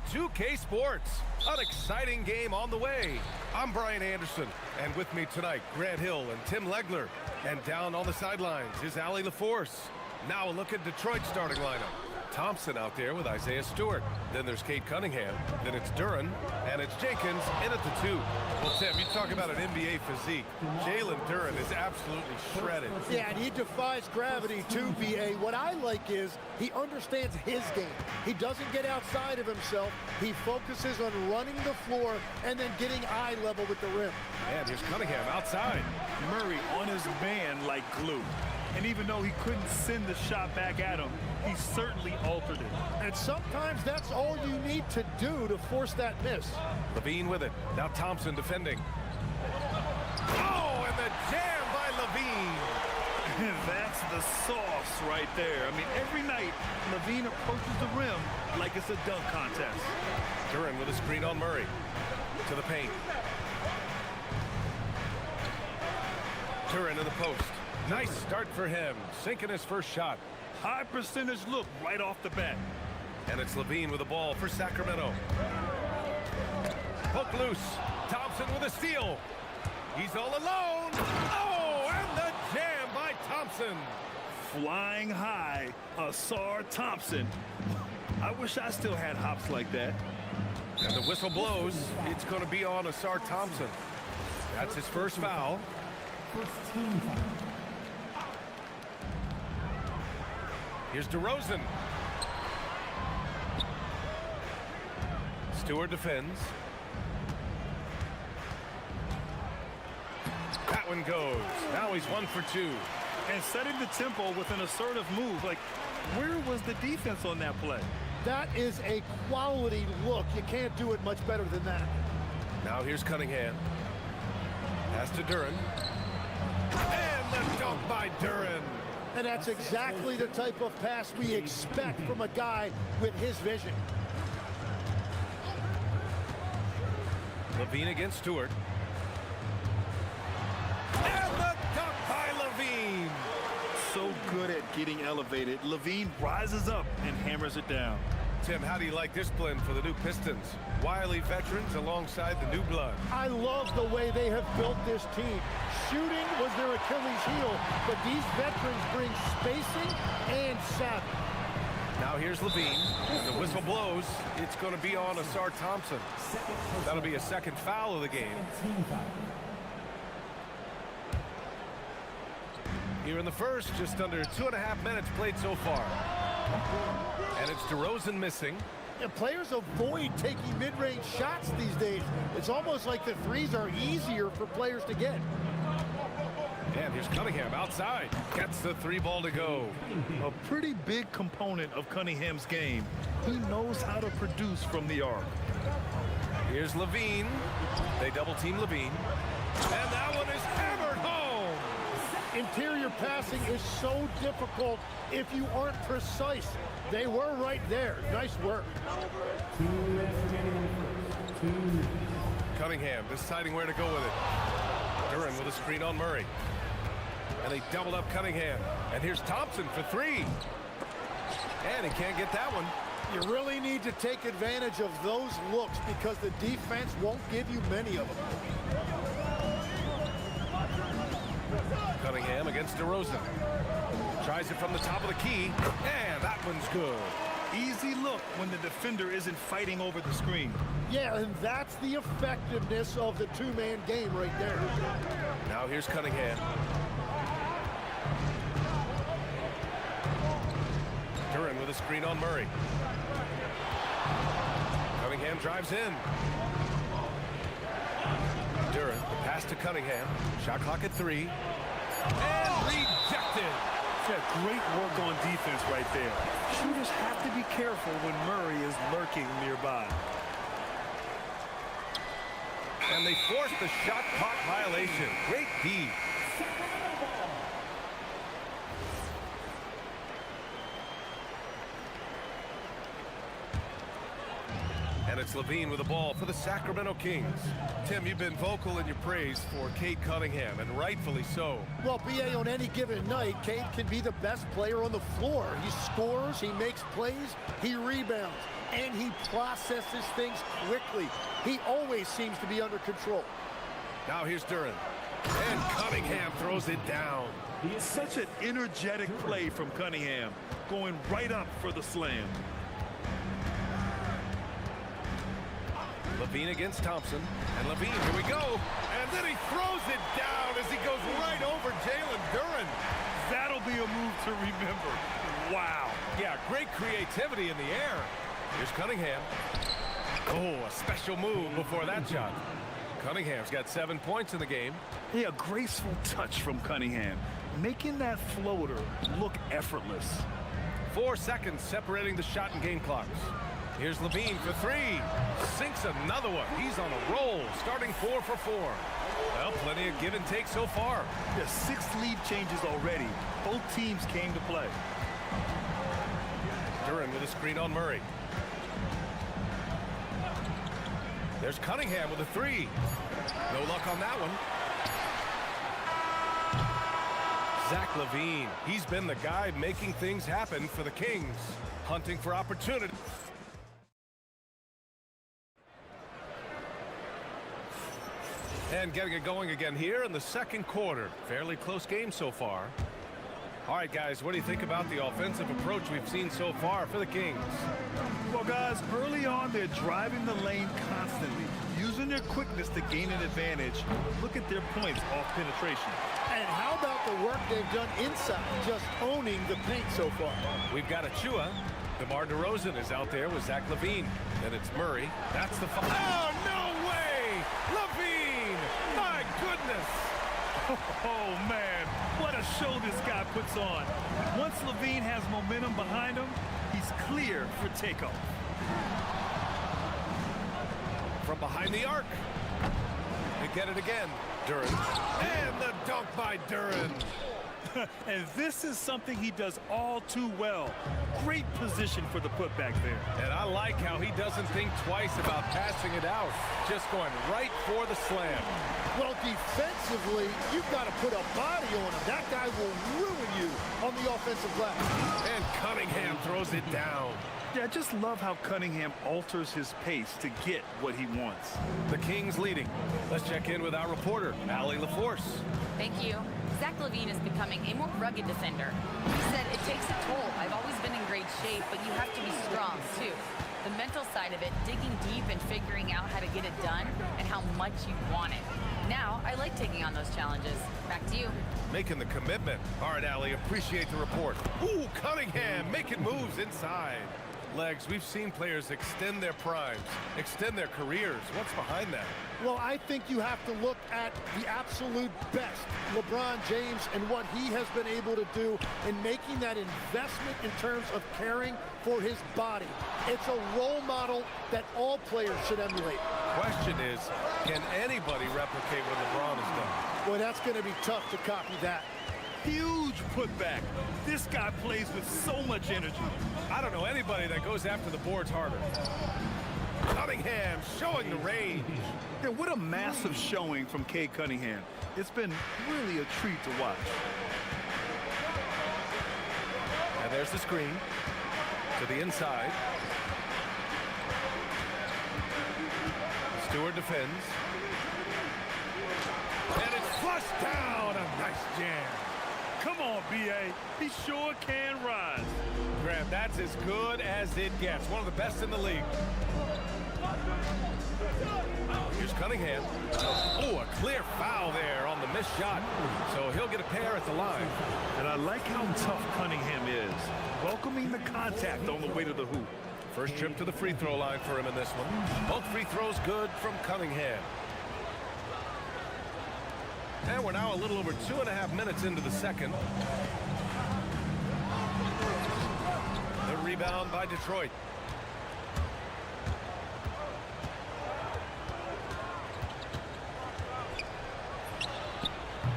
2K Sports. An exciting game on the way. I'm Brian Anderson, and with me tonight, Grant Hill and Tim Legler. And down on the sidelines is Allie LaForce. Now a look at Detroit's starting lineup. Thompson out there with Isaiah Stewart. Then there's Cade Cunningham. Then it's Duran. And it's Jenkins in at the 2. Well, Tim, you talk about an NBA physique. Jalen Duran is absolutely shredded. Yeah, and he defies gravity too, BA. What I like is he understands his game. He doesn't get outside of himself. He focuses on running the floor and then getting eye level with the rim. And here's Cunningham outside. Murray on his man like glue. And even though he couldn't send the shot back at him, he certainly altered it. And sometimes that's all you need to do to force that miss. Levine with it. Now Thompson defending. Oh, and the jam by Levine. That's the sauce right there. I mean, every night, Levine approaches the rim like it's a dunk contest. Duran with a screen on Murray. To the paint. Duran in the post. Nice start for him. Sinking his first shot. High percentage look right off the bat. And it's Levine with the ball for Sacramento. Poke loose. Thompson with a steal. He's all alone. Oh, and the jam by Thompson. Flying high, Asar Thompson. I wish I still had hops like that. And the whistle blows. It's going to be on Asar Thompson. That's his first foul. Here's DeRozan. Stewart defends. That one goes. Now he's 1 for 2. And setting the tempo with an assertive move. Like, where was the defense on that play? That is a quality look. You can't do it much better than that. Now here's Cunningham. Pass to Duran. And the dunk by Duran. And that's exactly the type of pass we expect from a guy with his vision. Levine against Stewart. And the dunk by Levine. So good at getting elevated. Levine rises up and hammers it down. Tim, how do you like this blend for the new Pistons? Wily veterans alongside the new blood. I love the way they have built this team. Shooting was their Achilles heel, but these veterans bring spacing and savvy. Now here's Levine. The whistle blows. It's going to be on Asar Thompson. That'll be a second foul of the game. Here in the first, just under 2.5 minutes played so far. And it's DeRozan missing. And players avoid taking mid-range shots these days. It's almost like the threes are easier for players to get. And here's Cunningham outside. Gets the 3 ball to go. A pretty big component of Cunningham's game. He knows how to produce from the arc. Here's Levine. They double team Levine. And that one is hammered home. Interior passing is so difficult if you aren't precise. They were right there. Nice work. Cunningham deciding where to go with it. Duran with a screen on Murray. And they doubled up Cunningham. And here's Thompson for 3. And he can't get that one. You really need to take advantage of those looks because the defense won't give you many of them. Cunningham against DeRozan. Tries it from the top of the key. And that one's good. Easy look when the defender isn't fighting over the screen. Yeah, and that's the effectiveness of the two-man game right there. Now here's Cunningham. Duran with a screen on Murray. Cunningham drives in. Duran, pass to Cunningham. Shot clock at 3. And rejected. Yeah, great work on defense right there. Shooters have to be careful when Murray is lurking nearby. And they forced the shot clock violation. Great D. And it's Levine with the ball for the Sacramento Kings. Tim, you've been vocal in your praise for Cade Cunningham, and rightfully so. Well, BA, on any given night, Cade can be the best player on the floor. He scores, he makes plays, he rebounds. and he processes things quickly. He always seems to be under control. Now here's Duran. And Cunningham throws it down. It's such an energetic play from Cunningham, going right up for the slam. Levine against Thompson. And Levine, here we go. And then he throws it down as he goes right over Jalen Duran. That'll be a move to remember. Wow. Yeah, great creativity in the air. Here's Cunningham. Oh, a special move before that shot. Cunningham's got 7 points in the game. Yeah, a graceful touch from Cunningham, making that floater look effortless. 4 seconds separating the shot and game clocks. Here's Levine for 3. Sinks another one. He's on a roll, starting 4 for 4. Well, plenty of give and take so far. The 6 lead changes already. Both teams came to play. Duran with a screen on Murray. There's Cunningham with a 3. No luck on that one. Zach Levine, he's been the guy making things happen for the Kings. Hunting for opportunity. And getting it going again here in the second quarter. Fairly close game so far. All right, guys, what do you think about the offensive approach we've seen so far for the Kings? Well, guys, early on, they're driving the lane constantly, using their quickness to gain an advantage. Look at their points off penetration. And how about the work they've done inside, just owning the paint so far? We've got Achua. DeMar DeRozan is out there with Zach Levine. Then it's Murray. That's the foul. Oh, no way! Levine! My goodness! Oh, man, what a show this guy puts on. Once Levine has momentum behind him, he's clear for takeoff. From behind the arc. They get it again. Duran. And the dunk by Duran. And this is something he does all too well. Great position for the putback there. And I like how he doesn't think twice about passing it out. Just going right for the slam. Well, defensively, you've got to put a body on him. That guy will ruin you on the offensive glass. And Cunningham throws it down. Yeah, I just love how Cunningham alters his pace to get what he wants. The Kings leading. Let's check in with our reporter, Allie LaForce. Thank you. Zach Levine is becoming a more rugged defender. He said, it takes a toll. I've always been in great shape, but you have to be strong, too. The mental side of it, digging deep and figuring out how to get it done and how much you want it. Now, I like taking on those challenges. Back to you. Making the commitment. All right, Allie, appreciate the report. Ooh, Cunningham making moves inside. Legs, we've seen players extend their primes, extend their careers. What's behind that? Well, I think you have to look at the absolute best, LeBron James, and what he has been able to do in making that investment in terms of caring for his body. It's a role model that all players should emulate. Question is, can anybody replicate what LeBron has done? Boy, that's going to be tough to copy that. Huge putback. This guy plays with so much energy. I don't know anybody that goes after the boards harder. Cunningham showing the range. Yeah, what a massive showing from Cade Cunningham. It's been really a treat to watch. And there's the screen to the inside. Stewart defends. And it's flushed down. A nice jam. Come on, B.A. He sure can rise. Grant, that's as good as it gets. One of the best in the league. Here's Cunningham. Oh, a clear foul there on the missed shot. So he'll get a pair at the line. And I like how tough Cunningham is, welcoming the contact on the way to the hoop. First trip to the free throw line for him in this one. Both free throws good from Cunningham. And we're now a little over 2.5 minutes into the second. The rebound by Detroit.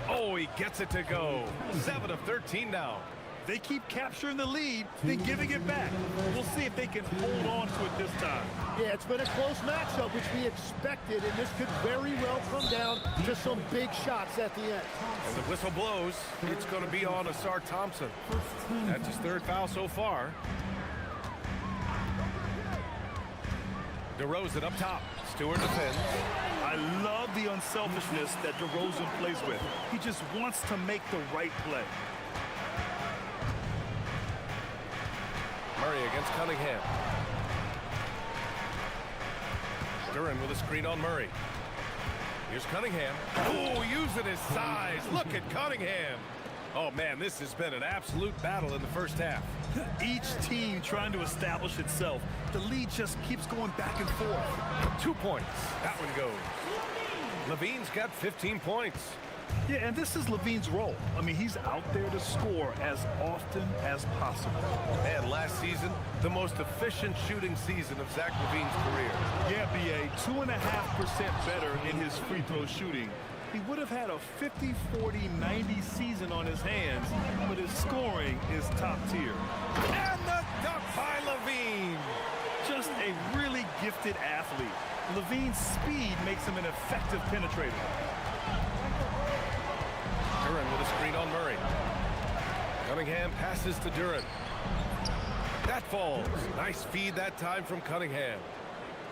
Oh, he gets it to go. 7 of 13 now. They keep capturing the lead, then giving it back. We'll see if they can hold on to it this time. Yeah, it's been a close matchup, which we expected, and this could very well come down to some big shots at the end. And the whistle blows. It's going to be on Asar Thompson. That's his 3rd foul so far. DeRozan up top. Stewart defends. I love the unselfishness that DeRozan plays with. He just wants to make the right play. Murray against Cunningham. Duran with a screen on Murray. Here's Cunningham. Oh, using his size. Look at Cunningham. Oh, man, this has been an absolute battle in the first half. Each team trying to establish itself. The lead just keeps going back and forth. 2 points. That one goes. Levine's got 15 points. Yeah, and this is Levine's role. I mean, he's out there to score as often as possible. And last season, the most efficient shooting season of Zach Levine's career. Yeah, BA, 2.5% better in his free throw shooting. He would have had a 50, 40, 90 season on his hands, but his scoring is top tier. And the dunk by Levine. Just a really gifted athlete. Levine's speed makes him an effective penetrator. Duran with a screen on Murray. Cunningham passes to Duran. That falls. Nice feed that time from Cunningham.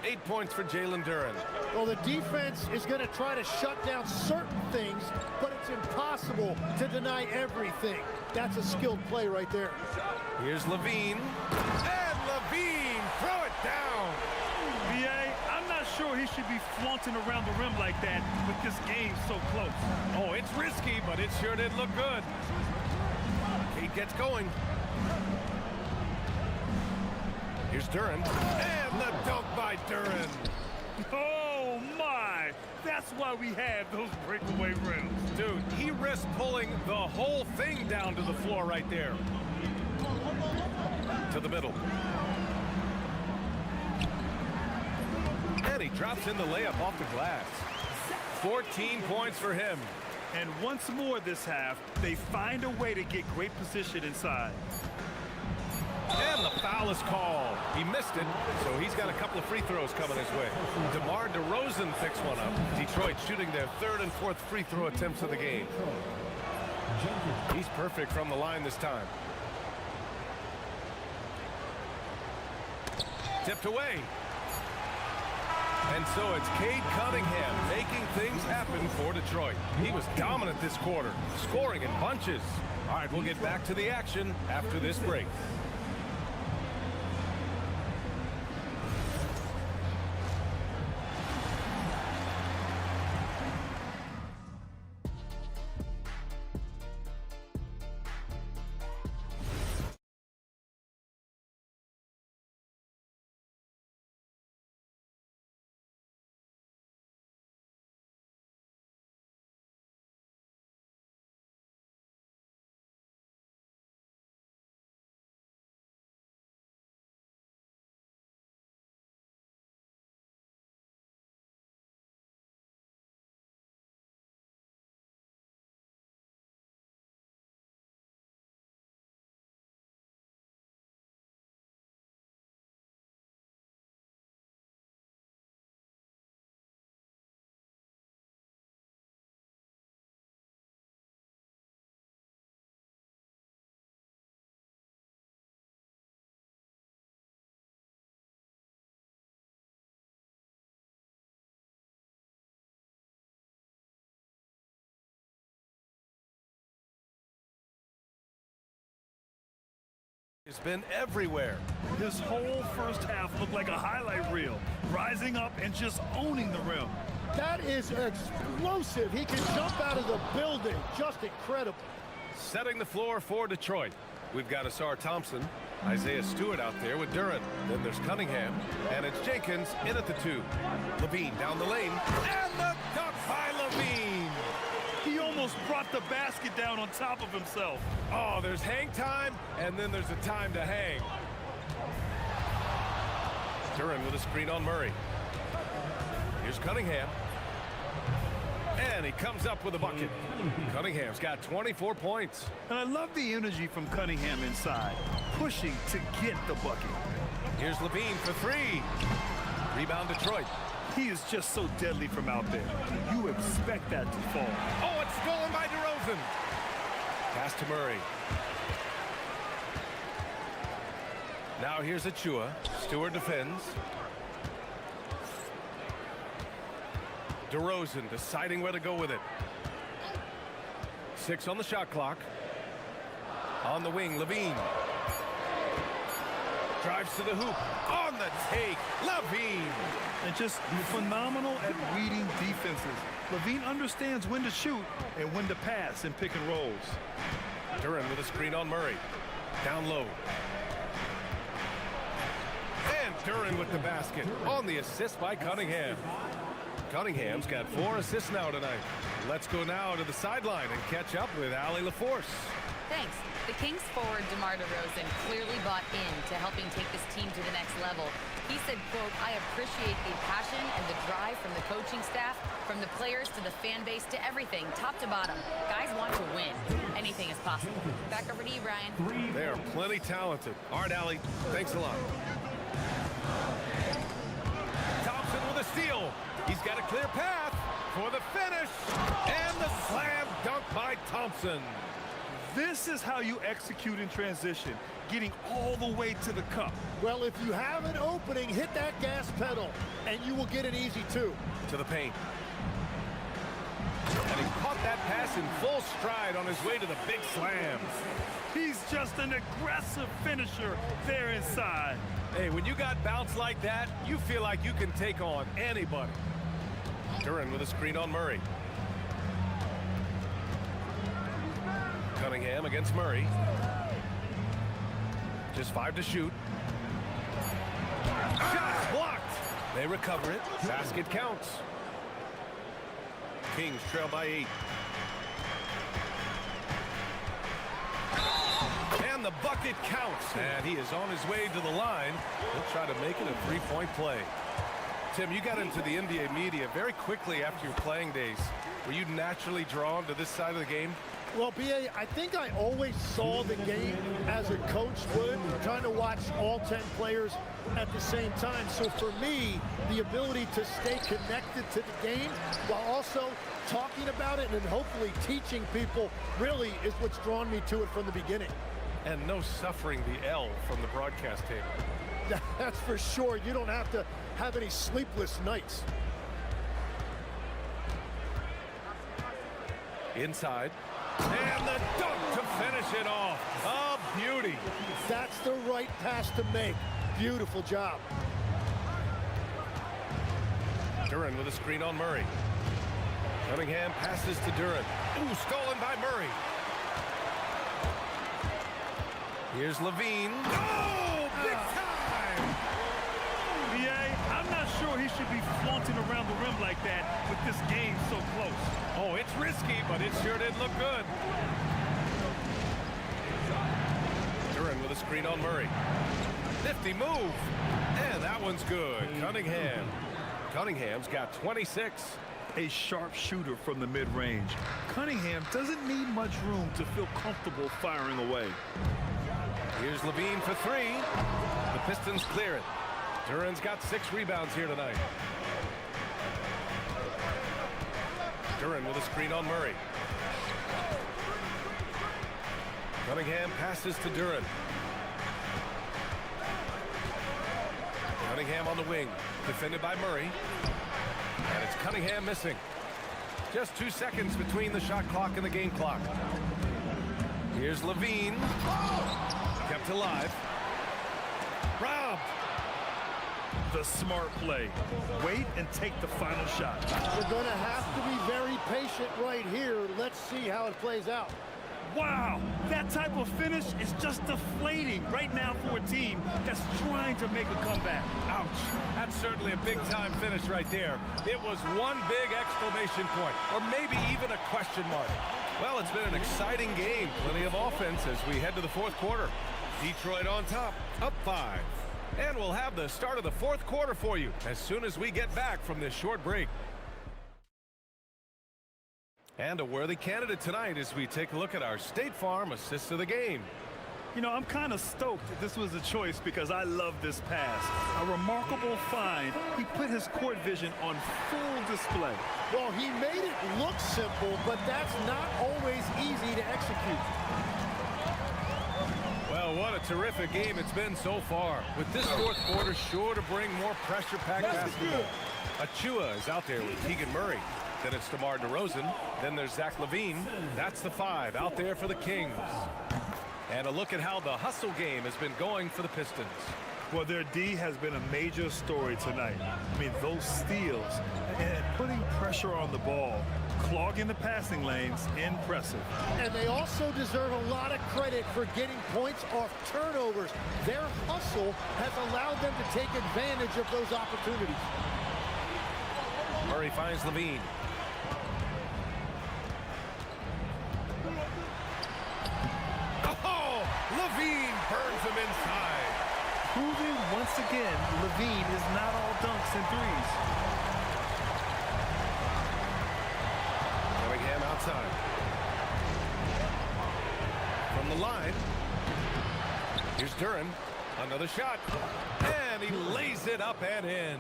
8 points for Jalen Duran. Well, the defense is going to try to shut down certain things, but it's impossible to deny everything. That's a skilled play right there. Here's Levine. And Levine, throw it down. BA, I'm not sure he should be flaunting around the rim like that with this game so close. Oh, it's risky, but it sure did look good. Cade gets going. Here's Duran. And the dunk by Duran. Oh, my. That's why we have those breakaway rims. Dude, he risked pulling the whole thing down to the floor right there. To the middle. And he drops in the layup off the glass. 14 points for him. And once more this half, they find a way to get great position inside. And the foul is called. He missed it, so he's got a couple of free throws coming his way. DeMar DeRozan picks one up. Detroit shooting their third and fourth free throw attempts of the game. He's perfect from the line this time. Tipped away. And so it's Cade Cunningham making things happen for Detroit. He was dominant this quarter, scoring in bunches. All right, we'll get back to the action after this break. Has been everywhere. His whole first half looked like a highlight reel, rising up and just owning the rim. That is explosive. He can jump out of the building. Just incredible. Setting the floor for Detroit. We've got Asar Thompson, Isaiah Stewart out there with Duran. Then there's Cunningham, and it's Jenkins in at the 2. Levine down the lane, and the dunk by Levine. He almost brought the basket down on top of himself. Oh, there's hang time, and then there's a time to hang. Duran with a screen on Murray. Here's Cunningham. And he comes up with a bucket. Cunningham's got 24 points. And I love the energy from Cunningham inside, pushing to get the bucket. Here's Levine for 3. Rebound Detroit. He is just so deadly from out there. You expect that to fall. Oh, it's stolen by DeRozan. Pass to Murray. Now here's Achua. Stewart defends. DeRozan deciding where to go with it. 6 on the shot clock. On the wing, Levine. Drives to the hoop. On the take, Levine. And just phenomenal at reading defenses. Levine understands when to shoot and when to pass in pick and rolls. Duran with a screen on Murray. Down low. And Duran with the basket on the assist by Cunningham. Cunningham's got 4 assists now tonight. Let's go now to the sideline and catch up with Allie LaForce. Thanks. The Kings forward DeMar DeRozan clearly bought into helping take this team to the next level. He said, quote, "I appreciate the passion and the drive from the coaching staff, from the players to the fan base to everything, top to bottom. Guys want to win. Anything is possible." Back over to you, Brian. They are plenty talented. All right, Allie, thanks a lot. Thompson with a steal. He's got a clear path for the finish. And the slam dunk by Thompson. This is how you execute in transition, getting all the way to the cup. Well, if you have an opening, hit that gas pedal, and you will get it easy, too. To the paint. And he caught that pass in full stride on his way to the big slam. He's just an aggressive finisher there inside. Hey, when you got bounce like that, you feel like you can take on anybody. Duran with a screen on Murray. Cunningham against Murray. Just 5 to shoot. Shots blocked. They recover it. Basket counts. Kings trail by 8. And the bucket counts. And he is on his way to the line. He'll try to make it a 3-point play. Tim, you got into the NBA media very quickly after your playing days. Were you naturally drawn to this side of the game? Well, B.A., I think I always saw the game as a coach would, trying to watch all 10 players at the same time. So for me, the ability to stay connected to the game while also talking about it and hopefully teaching people really is what's drawn me to it from the beginning. And no suffering the L from the broadcast table. That's for sure. You don't have to have any sleepless nights. Inside. And the dunk to finish it off. A beauty. That's the right pass to make. Beautiful job. Duran with a screen on Murray. Cunningham passes to Duran. Ooh, stolen by Murray. Here's Levine. Oh, big time! B.A., I'm not sure he should be flaunting around the rim like that with this game so close. Oh, it's risky, but it sure did look good. Duran with a screen on Murray. Nifty move. And that one's good. Cunningham. Cunningham's got 26. A sharp shooter from the mid-range. Cunningham doesn't need much room to feel comfortable firing away. Here's Levine for 3. The Pistons clear it. Duran's got 6 rebounds here tonight. Duran with a screen on Murray. Cunningham passes to Duran. Cunningham on the wing. Defended by Murray. And it's Cunningham missing. Just 2 seconds between the shot clock and the game clock. Here's Levine. Kept alive. Robbed. The smart play. Wait and take the final shot. You're going to have to be very patient right here. Let's see how it plays out. Wow, that type of finish is just deflating right now for a team that's trying to make a comeback. Ouch. That's certainly a big-time finish right there. It was one big exclamation point, or maybe even a question mark. Well, it's been an exciting game. Plenty of offense as we head to the 4th quarter. Detroit on top, up 5. And we'll have the start of the 4th quarter for you as soon as we get back from this short break. And a worthy candidate tonight as we take a look at our State Farm assist of the game. You know, I'm kind of stoked that this was a choice because I love this pass. A remarkable find. He put his court vision on full display. Well, he made it look simple, but that's not always easy to execute. Well, Oh, what a terrific game it's been so far. With this fourth quarter sure to bring more pressure-packed basketball. Achua is out there with Keegan Murray. Then it's DeMar DeRozan. Then there's Zach LaVine. That's the 5 out there for the Kings. And a look at how the hustle game has been going for the Pistons. Well, their D has been a major story tonight. I mean, those steals and putting pressure on the ball, clogging the passing lanes, impressive. And they also deserve a lot of credit for getting points off turnovers. Their hustle has allowed them to take advantage of those opportunities. Murray finds LaVine. Oh, LaVine burns him inside. Proving once again, LaVine is not all dunks and threes. Cunningham outside. From the line, here's Duren. Another shot. And he lays it up and in.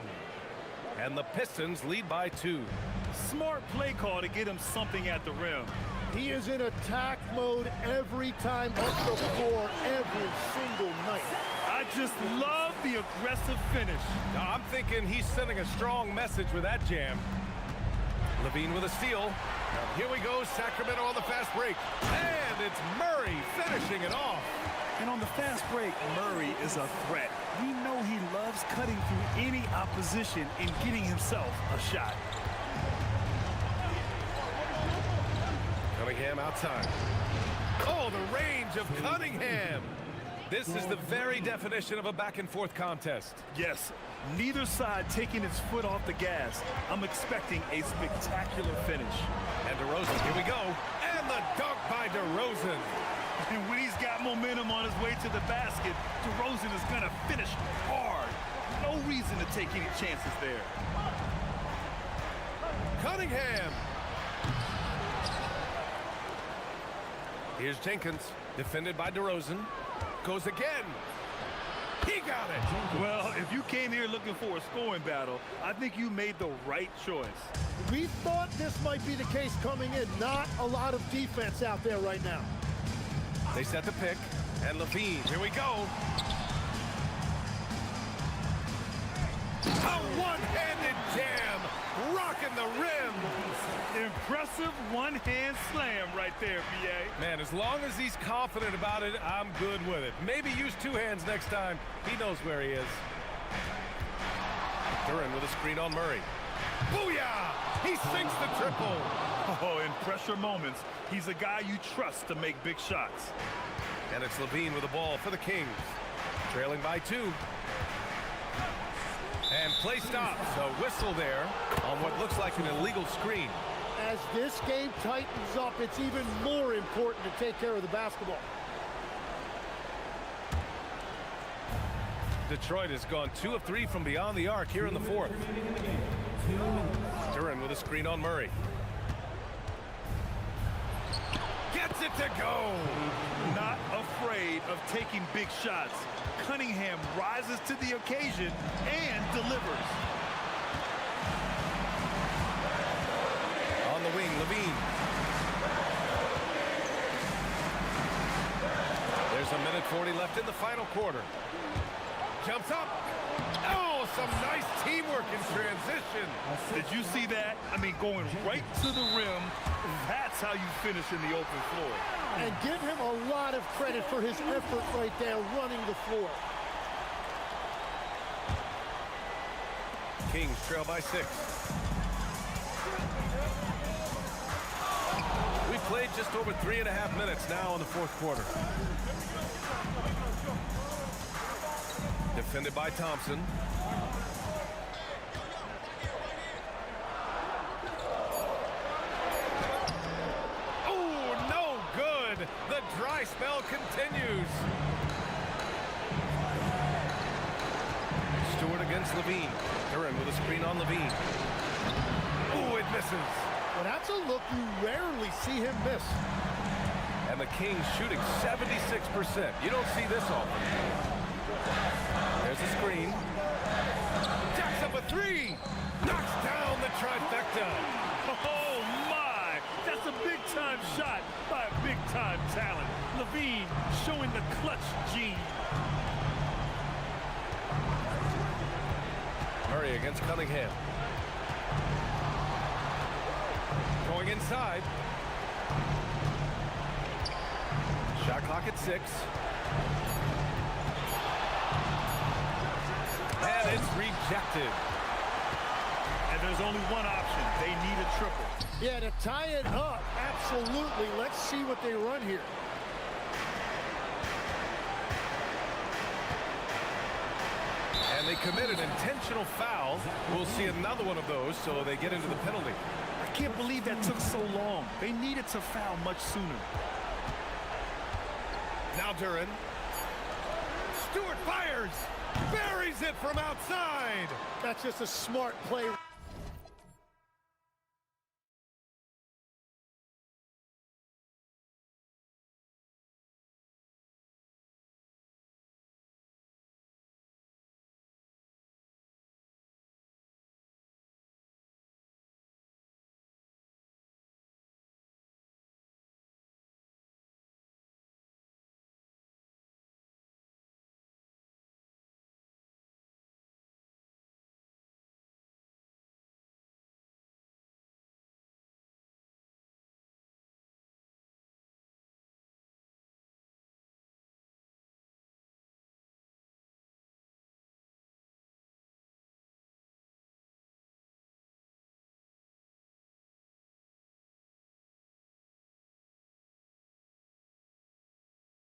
And the Pistons lead by 2. Smart play call to get him something at the rim. He is in attack mode every time up the floor, every single night. I just love the aggressive finish. Now, I'm thinking he's sending a strong message with that jam. LaVine with a steal. Now, here we go, Sacramento on the fast break. And it's Murray finishing it off. And on the fast break, Murray is a threat. We know he loves cutting through any opposition and getting himself a shot. Cunningham outside. Oh, the range of Cunningham. This is the very definition of a back-and-forth contest. Yes, neither side taking its foot off the gas. I'm expecting a spectacular finish. And DeRozan, here we go. And the dunk by DeRozan. And when he's got momentum on his way to the basket, DeRozan is going to finish hard. No reason to take any chances there. Cunningham. Here's Jenkins, defended by DeRozan. Goes again. He got it. Well, if you came here looking for a scoring battle, I think you made the right choice. We thought this might be the case coming in. Not a lot of defense out there right now. They set the pick, and LaVine, here we go. A one-handed jam, rocking the rim. Impressive one-hand slam right there, BA. Man, as long as he's confident about it, I'm good with it. Maybe use 2 hands next time. He knows where he is. Duren with a screen on Murray. Booyah! He sinks the triple. Oh, in pressure moments, he's a guy you trust to make big shots. And it's LaVine with the ball for the Kings. Trailing by 2. And play stops. A whistle there on what looks like an illegal screen. As this game tightens up, it's even more important to take care of the basketball. Detroit has gone 2 of 3 from beyond the arc here in the 4th. Duren with a screen on Murray. Gets it to go. Not afraid of taking big shots. Cunningham rises to the occasion and delivers. On the wing, LaVine. There's 1:40 left in the final quarter. Jumps up. Oh, some nice teamwork in transition. Did you see that? I mean, going right to the rim. That's how you finish in the open floor. And give him a lot of credit for his effort right there running the floor. Kings trail by 6. We played just over 3.5 minutes now in the 4th quarter. Defended by Thompson. Oh, no good. The dry spell continues. Stewart against LaVine. Duren with a screen on LaVine. Oh, it misses. Well, that's a look you rarely see him miss. And the Kings shooting 76%. You don't see this often. There's a screen. Jacks up a 3. Knocks down the trifecta. Oh, my. That's a big-time shot by a big-time talent. LaVine showing the clutch Gene. Murray against Cunningham. Going inside. Shot clock at 6. And it's rejected. And there's only one option. They need a triple. Yeah, to tie it up, absolutely. Let's see what they run here. And they committed intentional foul. We'll see another one of those, so they get into the penalty. I can't believe that took so long. They needed to foul much sooner. Now Duran. Stewart fires. Buries it from outside. That's just a smart play.